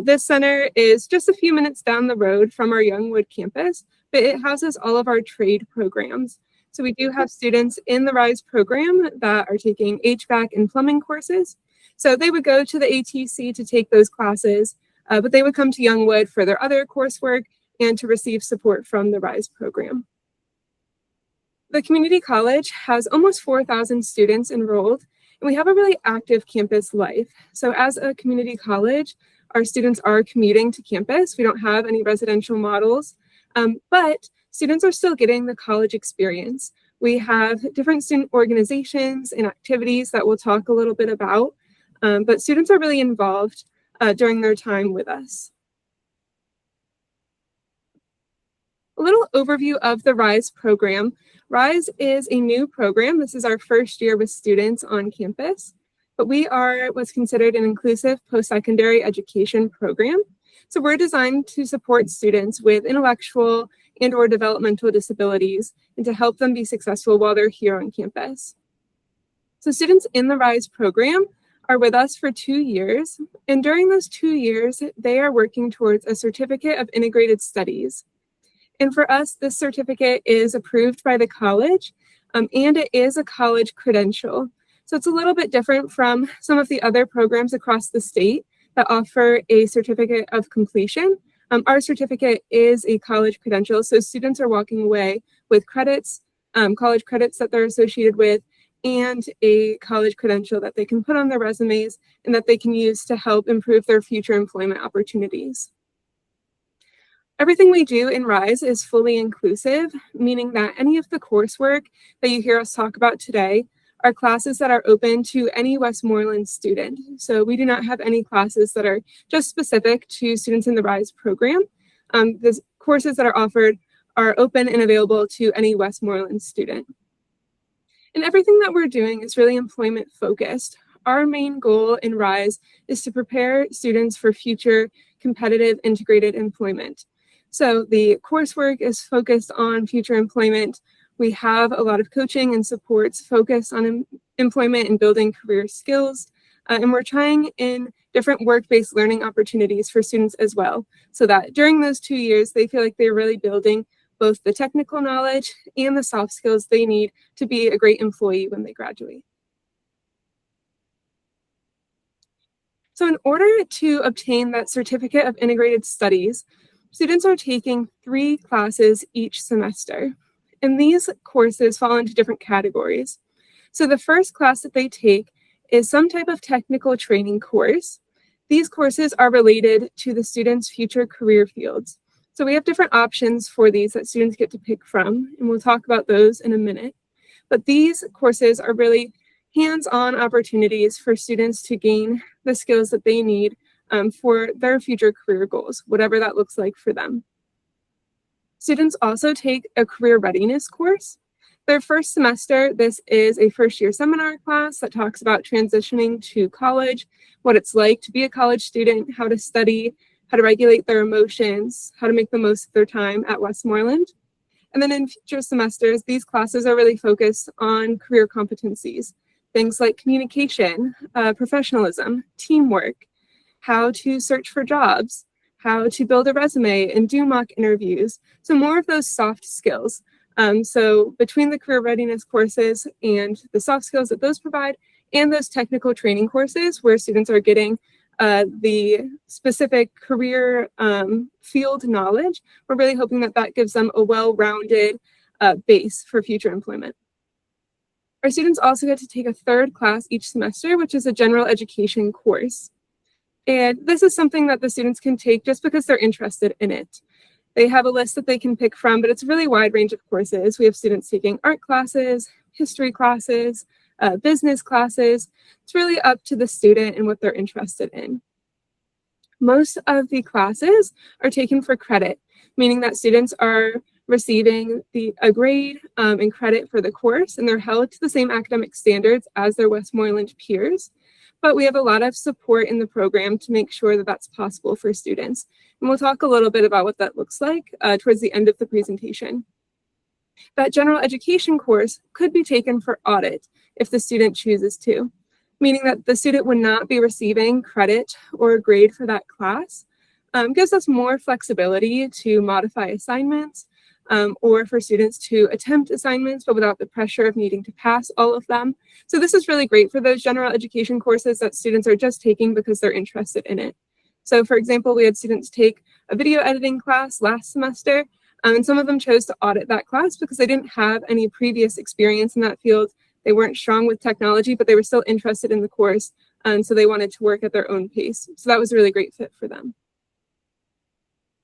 This center is just a few minutes down the road from our Youngwood campus, but it houses all of our trade programs. So we do have students in the RISE program that are taking HVAC and plumbing courses. So they would go to the ATC to take those classes, but they would come to Youngwood for their other coursework and to receive support from the RISE program. The community college has almost 4,000 students enrolled, and we have a really active campus life. So as a community college, our students are commuting to campus. We don't have any residential models, but students are still getting the college experience. We have different student organizations and activities that we'll talk a little bit about, but students are really involved during their time with us. A little overview of the RISE program. RISE is a new program. This is our first year with students on campus, but we are what's considered an inclusive post-secondary education program. So we're designed to support students with intellectual and/or developmental disabilities and to help them be successful while they're here on campus. So students in the RISE program are with us for 2 years, and during those 2 years, they are working towards a certificate of integrated studies. And for us, this certificate is approved by the college, and it is a college credential. So it's a little bit different from some of the other programs across the state that offer a certificate of completion. Our certificate is a college credential, so students are walking away with credits, college credits that they're associated with, and a college credential that they can put on their resumes and that they can use to help improve their future employment opportunities. Everything we do in RISE is fully inclusive, meaning that any of the coursework that you hear us talk about today are classes that are open to any Westmoreland student. So we do not have any classes that are just specific to students in the RISE program. The courses that are offered are open and available to any Westmoreland student. And everything that we're doing is really employment focused. Our main goal in RISE is to prepare students for future competitive integrated employment. So the coursework is focused on future employment. We have a lot of coaching and supports focused on employment and building career skills. And we're trying in different work-based learning opportunities for students as well, so that during those 2 years, they feel like they're really building both the technical knowledge and the soft skills they need to be a great employee when they graduate. So in order to obtain that certificate of integrated studies, students are taking 3 classes each semester, and these courses fall into different categories. So the first class that they take is some type of technical training course. These courses are related to the students' future career fields. So we have different options for these that students get to pick from, and we'll talk about those in a minute. But these courses are really hands-on opportunities for students to gain the skills that they need for their future career goals, whatever that looks like for them. Students also take a career readiness course. Their first semester, this is a first-year seminar class that talks about transitioning to college, what it's like to be a college student, how to study, how to regulate their emotions, how to make the most of their time at Westmoreland. And then in future semesters, these classes are really focused on career competencies, things like communication, professionalism, teamwork, how to search for jobs, how to build a resume and do mock interviews. So more of those soft skills. So between the career readiness courses and the soft skills that those provide, and those technical training courses where students are getting the specific career field knowledge, we're really hoping that that gives them a well-rounded base for future employment. Our students also get to take a 3rd class each semester, which is a general education course. And this is something that the students can take just because they're interested in it. They have a list that they can pick from, but it's a really wide range of courses. We have students taking art classes, history classes, business classes. It's really up to the student and what they're interested in. Most of the classes are taken for credit, meaning that students are receiving a grade and credit for the course, and they're held to the same academic standards as their Westmoreland peers. But we have a lot of support in the program to make sure that that's possible for students. And we'll talk a little bit about what that looks like towards the end of the presentation. That general education course could be taken for audit if the student chooses to, meaning that the student would not be receiving credit or a grade for that class. Gives us more flexibility to modify assignments or for students to attempt assignments, but without the pressure of needing to pass all of them. So this is really great for those general education courses that students are just taking because they're interested in it. So for example, we had students take a video editing class last semester, and some of them chose to audit that class because they didn't have any previous experience in that field. They weren't strong with technology, but they were still interested in the course, and so they wanted to work at their own pace. So that was a really great fit for them.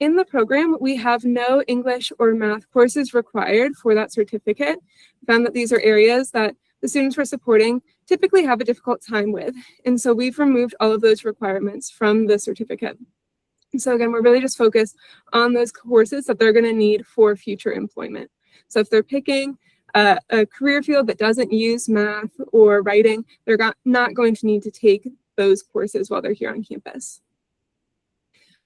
In the program, we have no English or math courses required for that certificate. We found that these are areas that the students we're supporting typically have a difficult time with, and so we've removed all of those requirements from the certificate. So again, we're really just focused on those courses that they're going to need for future employment. So if they're picking a career field that doesn't use math or writing, they're not going to need to take those courses while they're here on campus.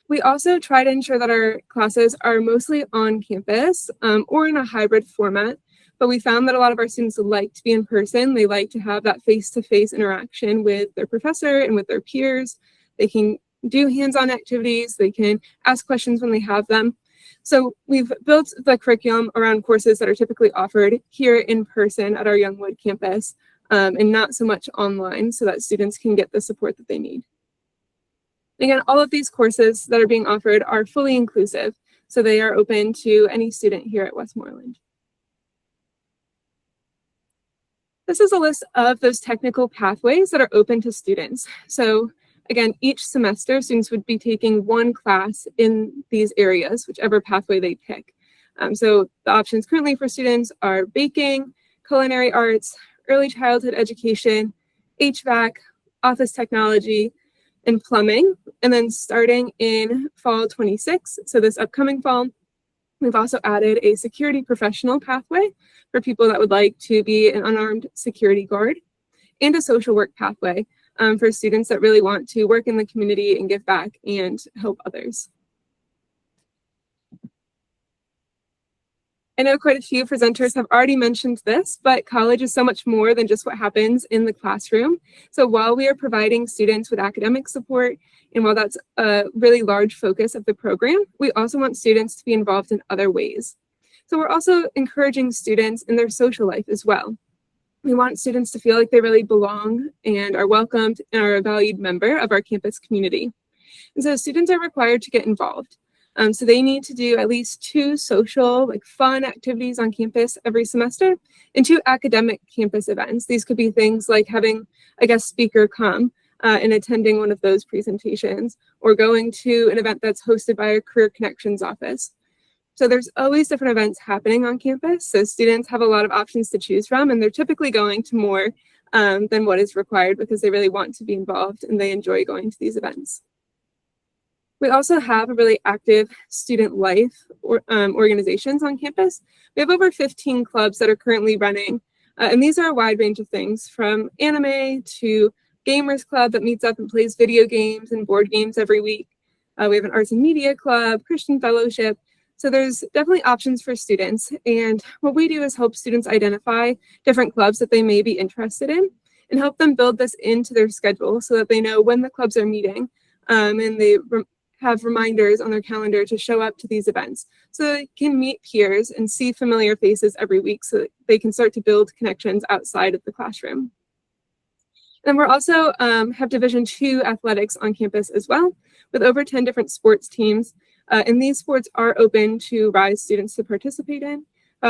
We also try to ensure that our classes are mostly on campus or in a hybrid format, but we found that a lot of our students like to be in person. They like to have that face-to-face interaction with their professor and with their peers. They can do hands-on activities. They can ask questions when they have them. So we've built the curriculum around courses that are typically offered here in person at our Youngwood campus and not so much online, so that students can get the support that they need. Again, all of these courses that are being offered are fully inclusive, so they are open to any student here at Westmoreland. This is a list of those technical pathways that are open to students. So again, each semester, students would be taking one class in these areas, whichever pathway they pick. So the options currently for students are baking, culinary arts, early childhood education, HVAC, office technology, and plumbing. And then starting in fall 26, so this upcoming fall, we've also added a security professional pathway for people that would like to be an unarmed security guard, and a social work pathway for students that really want to work in the community and give back and help others. I know quite a few presenters have already mentioned this, but college is so much more than just what happens in the classroom. So while we are providing students with academic support, and while that's a really large focus of the program, we also want students to be involved in other ways. So we're also encouraging students in their social life as well. We want students to feel like they really belong and are welcomed and are a valued member of our campus community. And so students are required to get involved. So they need to do at least 2 social, fun activities on campus every semester, and 2 academic campus events. These could be things like having a guest speaker come and attending one of those presentations, or going to an event that's hosted by our Career Connections office. So there's always different events happening on campus, so students have a lot of options to choose from, and they're typically going to more than what is required because they really want to be involved and they enjoy going to these events. We also have a really active student life organizations on campus. We have over 15 clubs that are currently running, and these are a wide range of things, from anime to gamers club that meets up and plays video games and board games every week. We have an arts and media club, Christian fellowship. So there's definitely options for students. And what we do is help students identify different clubs that they may be interested in and help them build this into their schedule so that they know when the clubs are meeting, and they have reminders on their calendar to show up to these events so they can meet peers and see familiar faces every week so that they can start to build connections outside of the classroom. And we're also have Division II athletics on campus as well, with over 10 different sports teams. And these sports are open to RISE students to participate in.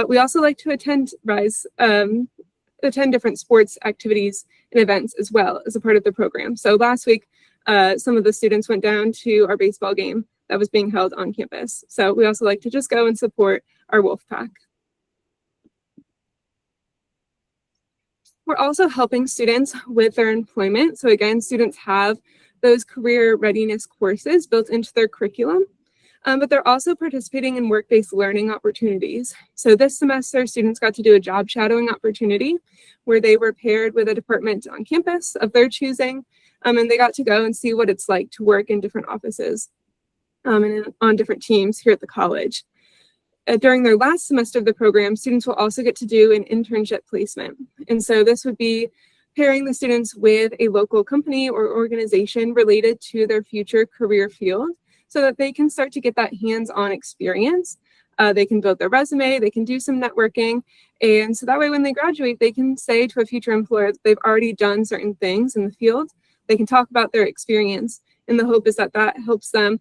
We also like to attend RISE, attend different sports activities and events as well as a part of the program. So last week, some of the students went down to our baseball game that was being held on campus. So we also like to just go and support our Wolf Pack. We're also helping students with their employment. So again, students have those career readiness courses built into their curriculum, but they're also participating in work-based learning opportunities. So this semester, students got to do a job shadowing opportunity where they were paired with a department on campus of their choosing, and they got to go and see what it's like to work in different offices and on different teams here at the college. During their last semester of the program, students will also get to do an internship placement. And so this would be pairing the students with a local company or organization related to their future career field so that they can start to get that hands-on experience. They can build their resume, they can do some networking, and so that way when they graduate, they can say to a future employer that they've already done certain things in the field. They can talk about their experience, and the hope is that that helps them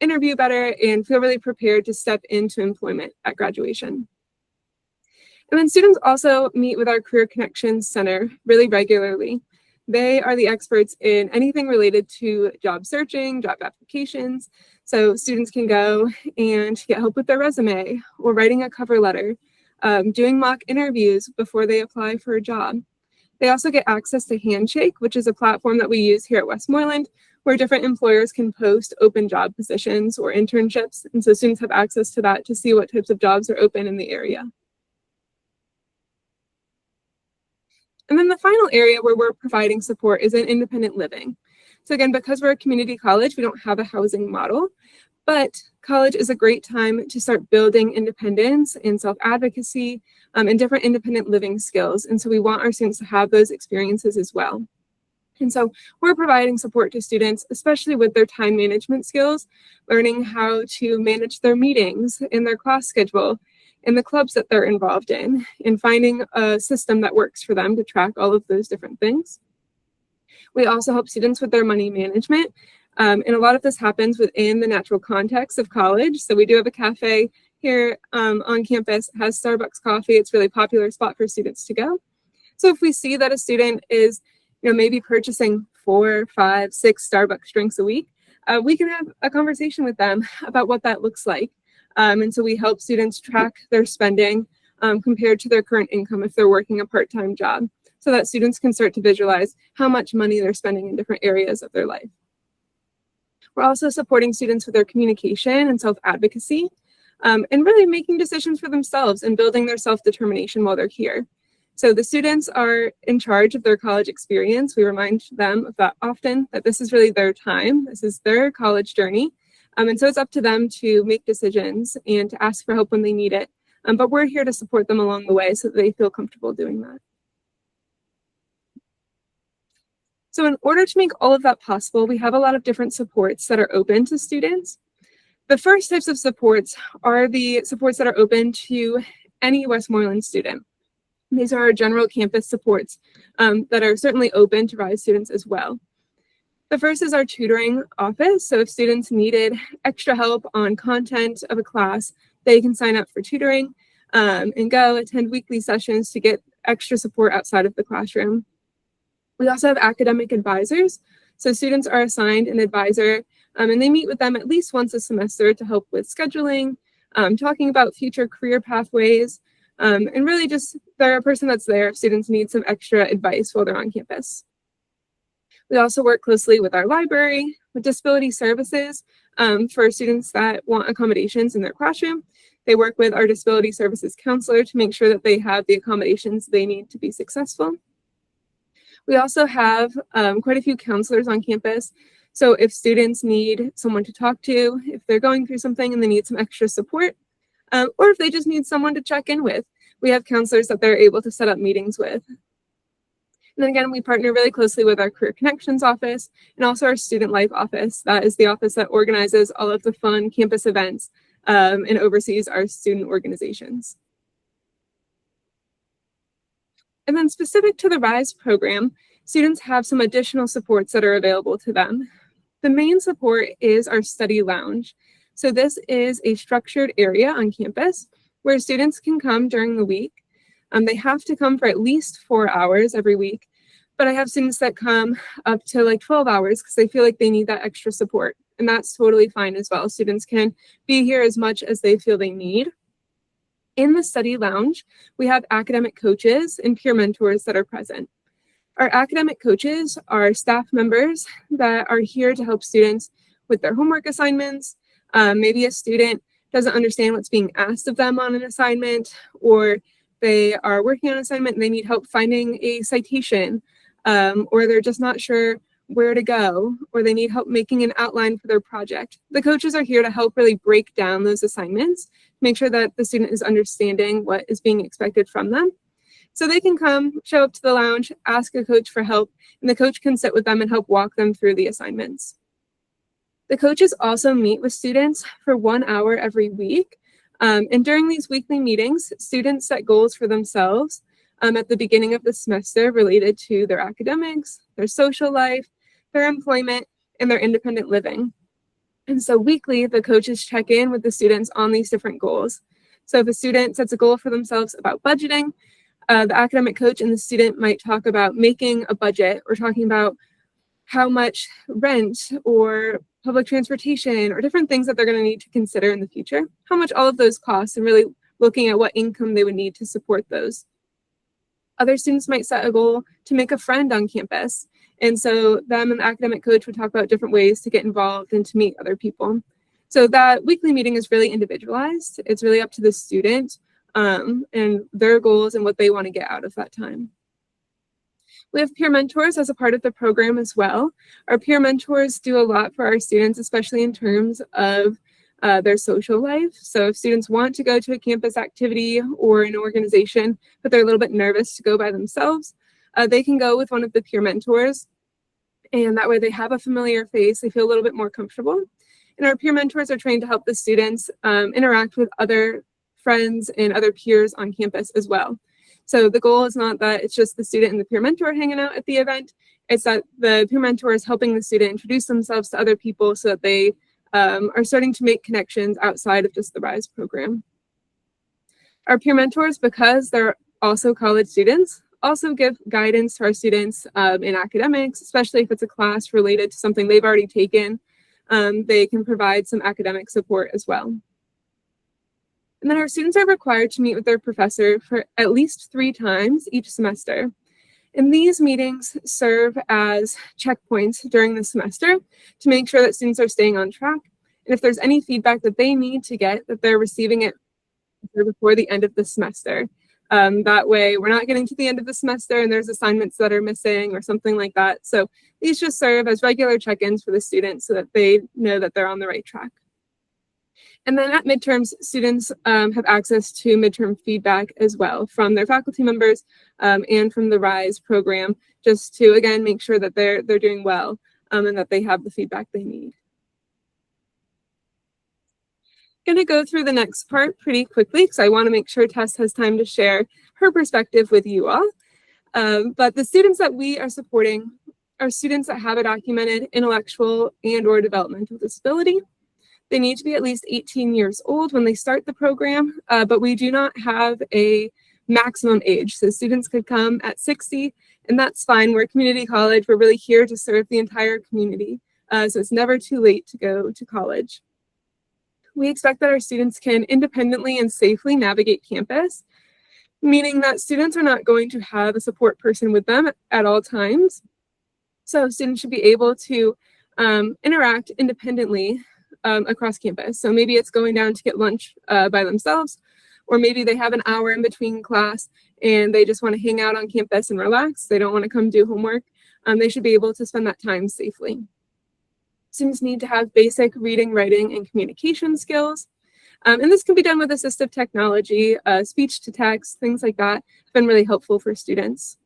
interview better and feel really prepared to step into employment at graduation. And then students also meet with our Career Connections Center really regularly. They are the experts in anything related to job searching, job applications. So students can go and get help with their resume or writing a cover letter, doing mock interviews before they apply for a job. They also get access to Handshake, which is a platform that we use here at Westmoreland, where different employers can post open job positions or internships. And so students have access to that to see what types of jobs are open in the area. And then the final area where we're providing support is in independent living. So again, because we're a community college, we don't have a housing model, but college is a great time to start building independence and self-advocacy and different independent living skills. And so we want our students to have those experiences as well. And so we're providing support to students, especially with their time management skills, learning how to manage their meetings in their class schedule, in the clubs that they're involved in, and finding a system that works for them to track all of those different things. We also help students with their money management, and a lot of this happens within the natural context of college. So we do have a cafe here on campus, it has Starbucks coffee. It's a really popular spot for students to go. So if we see that a student is maybe purchasing 4, 5, 6 Starbucks drinks a week, we can have a conversation with them about what that looks like. And so we help students track their spending compared to their current income if they're working a part-time job, so that students can start to visualize how much money they're spending in different areas of their life. We're also supporting students with their communication and self-advocacy, and really making decisions for themselves and building their self-determination while they're here. So the students are in charge of their college experience. We remind them of that often, that this is really their time. This is their college journey. And so it's up to them to make decisions and to ask for help when they need it. But we're here to support them along the way so that they feel comfortable doing that. So in order to make all of that possible, we have a lot of different supports that are open to students. The first types of supports are the supports that are open to any Westmoreland student. These are our general campus supports that are certainly open to RISE students as well. The first is our tutoring office. So if students needed extra help on content of a class, they can sign up for tutoring and go attend weekly sessions to get extra support outside of the classroom. We also have academic advisors. So students are assigned an advisor and they meet with them at least once a semester to help with scheduling, talking about future career pathways, and really just they're a person that's there if students need some extra advice while they're on campus. We also work closely with our library, with disability services for students that want accommodations in their classroom. They work with our disability services counselor to make sure that they have the accommodations they need to be successful. We also have quite a few counselors on campus. So if students need someone to talk to, if they're going through something and they need some extra support, or if they just need someone to check in with, we have counselors that they're able to set up meetings with. And then again, we partner really closely with our Career Connections office and also our Student Life office. That is the office that organizes all of the fun campus events and oversees our student organizations. And then specific to the RISE program, students have some additional supports that are available to them. The main support is our study lounge. So this is a structured area on campus where students can come during the week. They have to come for at least 4 hours every week, but I have students that come up to like 12 hours because they feel like they need that extra support, and that's totally fine as well. Students can be here as much as they feel they need. In the study lounge, we have academic coaches and peer mentors that are present. Our academic coaches are staff members that are here to help students with their homework assignments. Maybe a student doesn't understand what's being asked of them on an assignment, or they are working on an assignment and they need help finding a citation, or they're just not sure where to go, or they need help making an outline for their project. The coaches are here to help really break down those assignments, make sure that the student is understanding what is being expected from them. So they can come, show up to the lounge, ask a coach for help, and the coach can sit with them and help walk them through the assignments. The coaches also meet with students for 1 hour every week. And during these weekly meetings, students set goals for themselves at the beginning of the semester related to their academics, their social life, their employment, and their independent living. And so weekly, the coaches check in with the students on these different goals. So if a student sets a goal for themselves about budgeting, the academic coach and the student might talk about making a budget, or talking about how much rent or public transportation or different things that they're going to need to consider in the future, how much all of those cost, and really looking at what income they would need to support those. Other students might set a goal to make a friend on campus. And so them and the academic coach would talk about different ways to get involved and to meet other people. So that weekly meeting is really individualized. It's really up to the student and their goals and what they want to get out of that time. We have peer mentors as a part of the program as well. Our peer mentors do a lot for our students, especially in terms of their social life. So if students want to go to a campus activity or an organization, but they're a little bit nervous to go by themselves, they can go with one of the peer mentors. And that way they have a familiar face, they feel a little bit more comfortable. And our peer mentors are trained to help the students interact with other friends and other peers on campus as well. So the goal is not that it's just the student and the peer mentor hanging out at the event. It's that the peer mentor is helping the student introduce themselves to other people so that they are starting to make connections outside of just the RISE program. Our peer mentors, because they're also college students, also give guidance to our students in academics, especially if it's a class related to something they've already taken. They can provide some academic support as well. And then our students are required to meet with their professor for at least 3 times each semester. And these meetings serve as checkpoints during the semester to make sure that students are staying on track. And if there's any feedback that they need to get, that they're receiving it before the end of the semester. That way we're not getting to the end of the semester and there's assignments that are missing or something like that. So these just serve as regular check-ins for the students so that they know that they're on the right track. And then at midterms, students have access to midterm feedback as well from their faculty members and from the RISE program, just to, again, make sure that they're doing well and that they have the feedback they need. I'm going to go through the next part pretty quickly because I want to make sure Tess has time to share her perspective with you all. But the students that we are supporting are students that have a documented intellectual and/or developmental disability. They need to be at least 18 years old when they start the program, but we do not have a maximum age. So students could come at 60, and that's fine. We're a community college. We're really here to serve the entire community. So it's never too late to go to college. We expect that our students can independently and safely navigate campus, meaning that students are not going to have a support person with them at all times. So students should be able to interact independently across campus. So maybe it's going down to get lunch by themselves, or maybe they have an hour in between class and they just want to hang out on campus and relax. They don't want to come do homework. They should be able to spend that time safely. Students need to have basic reading, writing, and communication skills. And this can be done with assistive technology, speech to text, things like that have been really helpful for students.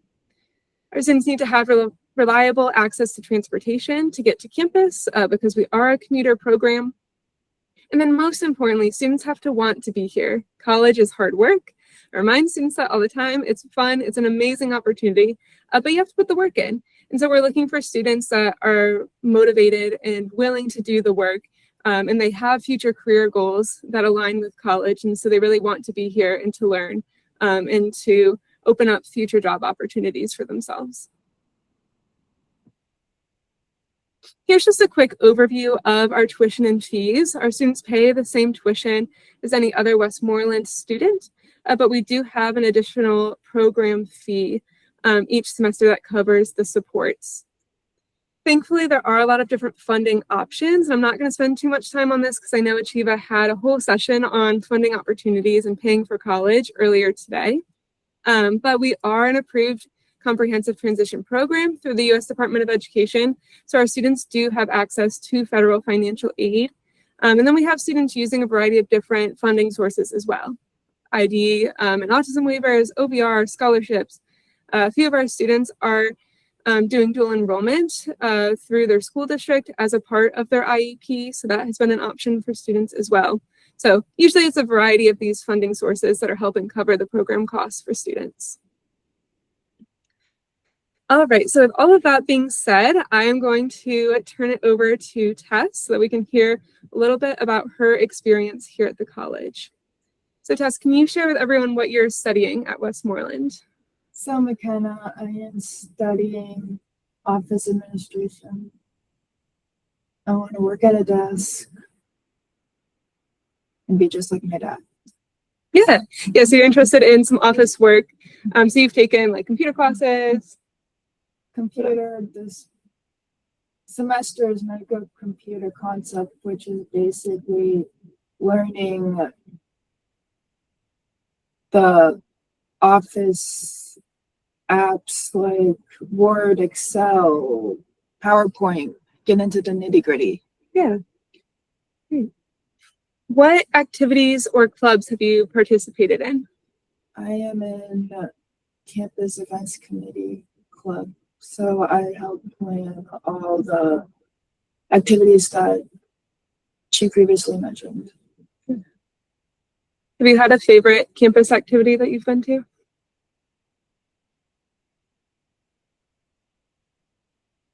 Our students need to have reliable access to transportation to get to campus because we are a commuter program. And then most importantly, students have to want to be here. College is hard work. I remind students that all the time. It's fun, it's an amazing opportunity, but you have to put the work in. And so we're looking for students that are motivated and willing to do the work, and they have future career goals that align with college. And so they really want to be here and to learn and to open up future job opportunities for themselves. Here's just a quick overview of our tuition and fees. Our students pay the same tuition as any other Westmoreland student. but we do have an additional program fee each semester that covers the supports. Thankfully, there are a lot of different funding options, and I'm not going to spend too much time on this because I know Achieva had a whole session on funding opportunities and paying for college earlier today. But we are an approved comprehensive transition program through the U.S. Department of Education, so our students do have access to federal financial aid. And then we have students using a variety of different funding sources as well. ID and autism waivers, OBR, scholarships. A few of our students are doing dual enrollment through their school district as a part of their IEP, so that has been an option for students as well. So usually it's a variety of these funding sources that are helping cover the program costs for students. All right, so with all of that being said, I am going to turn it over to Tess so that we can hear a little bit about her experience here at the college. So Tess, can you share with everyone what you're studying at Westmoreland? So McKenna, I am studying office administration. I want to work at a desk and be just like my dad. Yeah, so you're interested in some office work. So you've taken like computer classes. Computer, this semester is micro computer concept, which is basically learning the office apps like Word, Excel, PowerPoint, get into the nitty-gritty. Yeah. What activities or clubs have you participated in? I am in campus events committee club, so I help plan all the activities that she previously mentioned. Have you had a favorite campus activity that you've been to?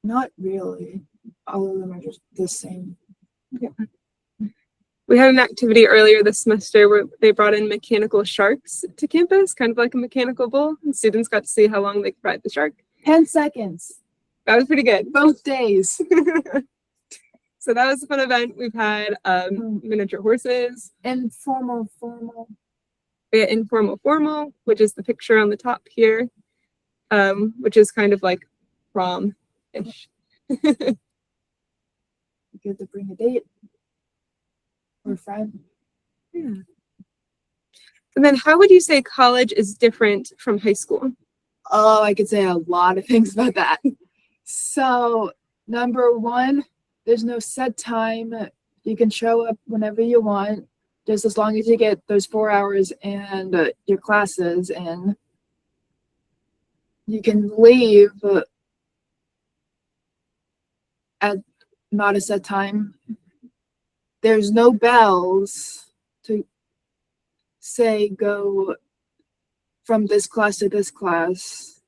Not really. All of them are just the same. Yeah. We had an activity earlier this semester where they brought in mechanical sharks to campus, kind of like a mechanical bull, and students got to see how long they could ride the shark. 10 seconds. That was pretty good. Both days. So that was a fun event. We've had miniature horses. Informal, formal. We had informal, formal, which is the picture on the top here, which is kind of like prom-ish. You get to bring a date or friend. Yeah. And then how would you say college is different from high school? Oh, I could say a lot of things about that. So, number one, there's no set time. You can show up whenever you want, just as long as you get those 4 hours and your classes in. You can leave at not a set time. There's no bells to say go from this class to this class.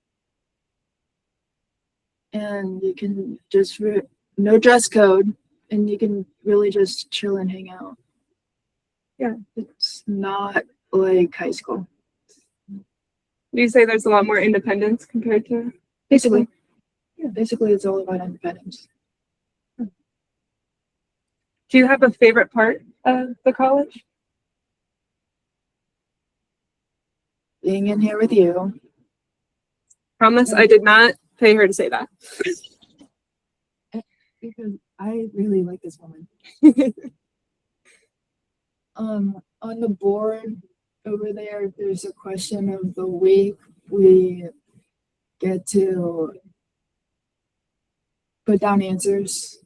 And you can just, no dress code, and you can really just chill and hang out. Yeah. It's not like high school. Do you say there's a lot more independence compared to basically? Yeah, basically it's all about independence. Do you have a favorite part of the college? Being in here with you. Promise I did not pay her to say that. Because I really like this woman. On the board over there, there's a question of the week. We get to put down answers.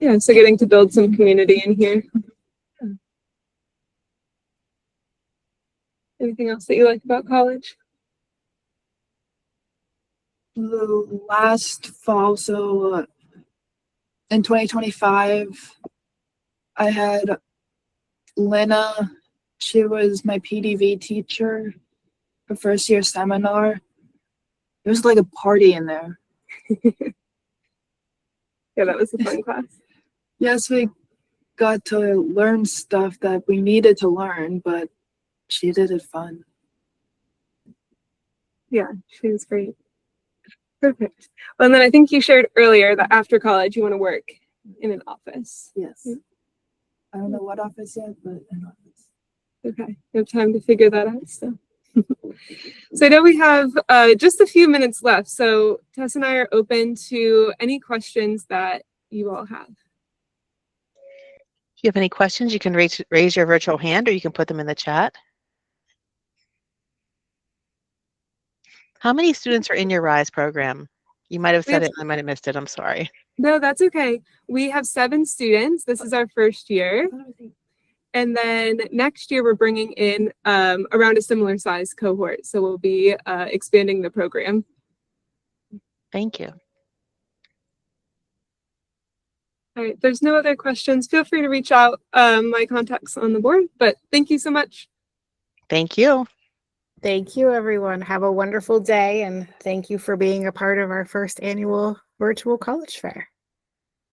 Yeah, so getting to build some community in here. Anything else that you like about college? The last fall, so in 2025, I had Lena. She was my PDV teacher for first year seminar. It was like a party in there. Yeah, that was a fun class. Yes, we got to learn stuff that we needed to learn, but she did it fun. Yeah, she was great. Perfect. Well, and then I think you shared earlier that after college you want to work in an office. Yes. I don't know what office yet, but an office. Okay, we have time to figure that out still. So I know we have just a few minutes left. So Tess and I are open to any questions that you all have. If you have any questions, you can raise your virtual hand or you can put them in the chat. How many students are in your RISE program? You might have said it, I might have missed it, I'm sorry. No, that's okay. We have 7 students. This is our first year. And then next year we're bringing in around a similar size cohort. So we'll be expanding the program. Thank you. All right, there's no other questions. Feel free to reach out. My contact's on the board, but thank you so much. Thank you. Thank you, everyone. Have a wonderful day, and thank you for being a part of our first annual virtual college fair.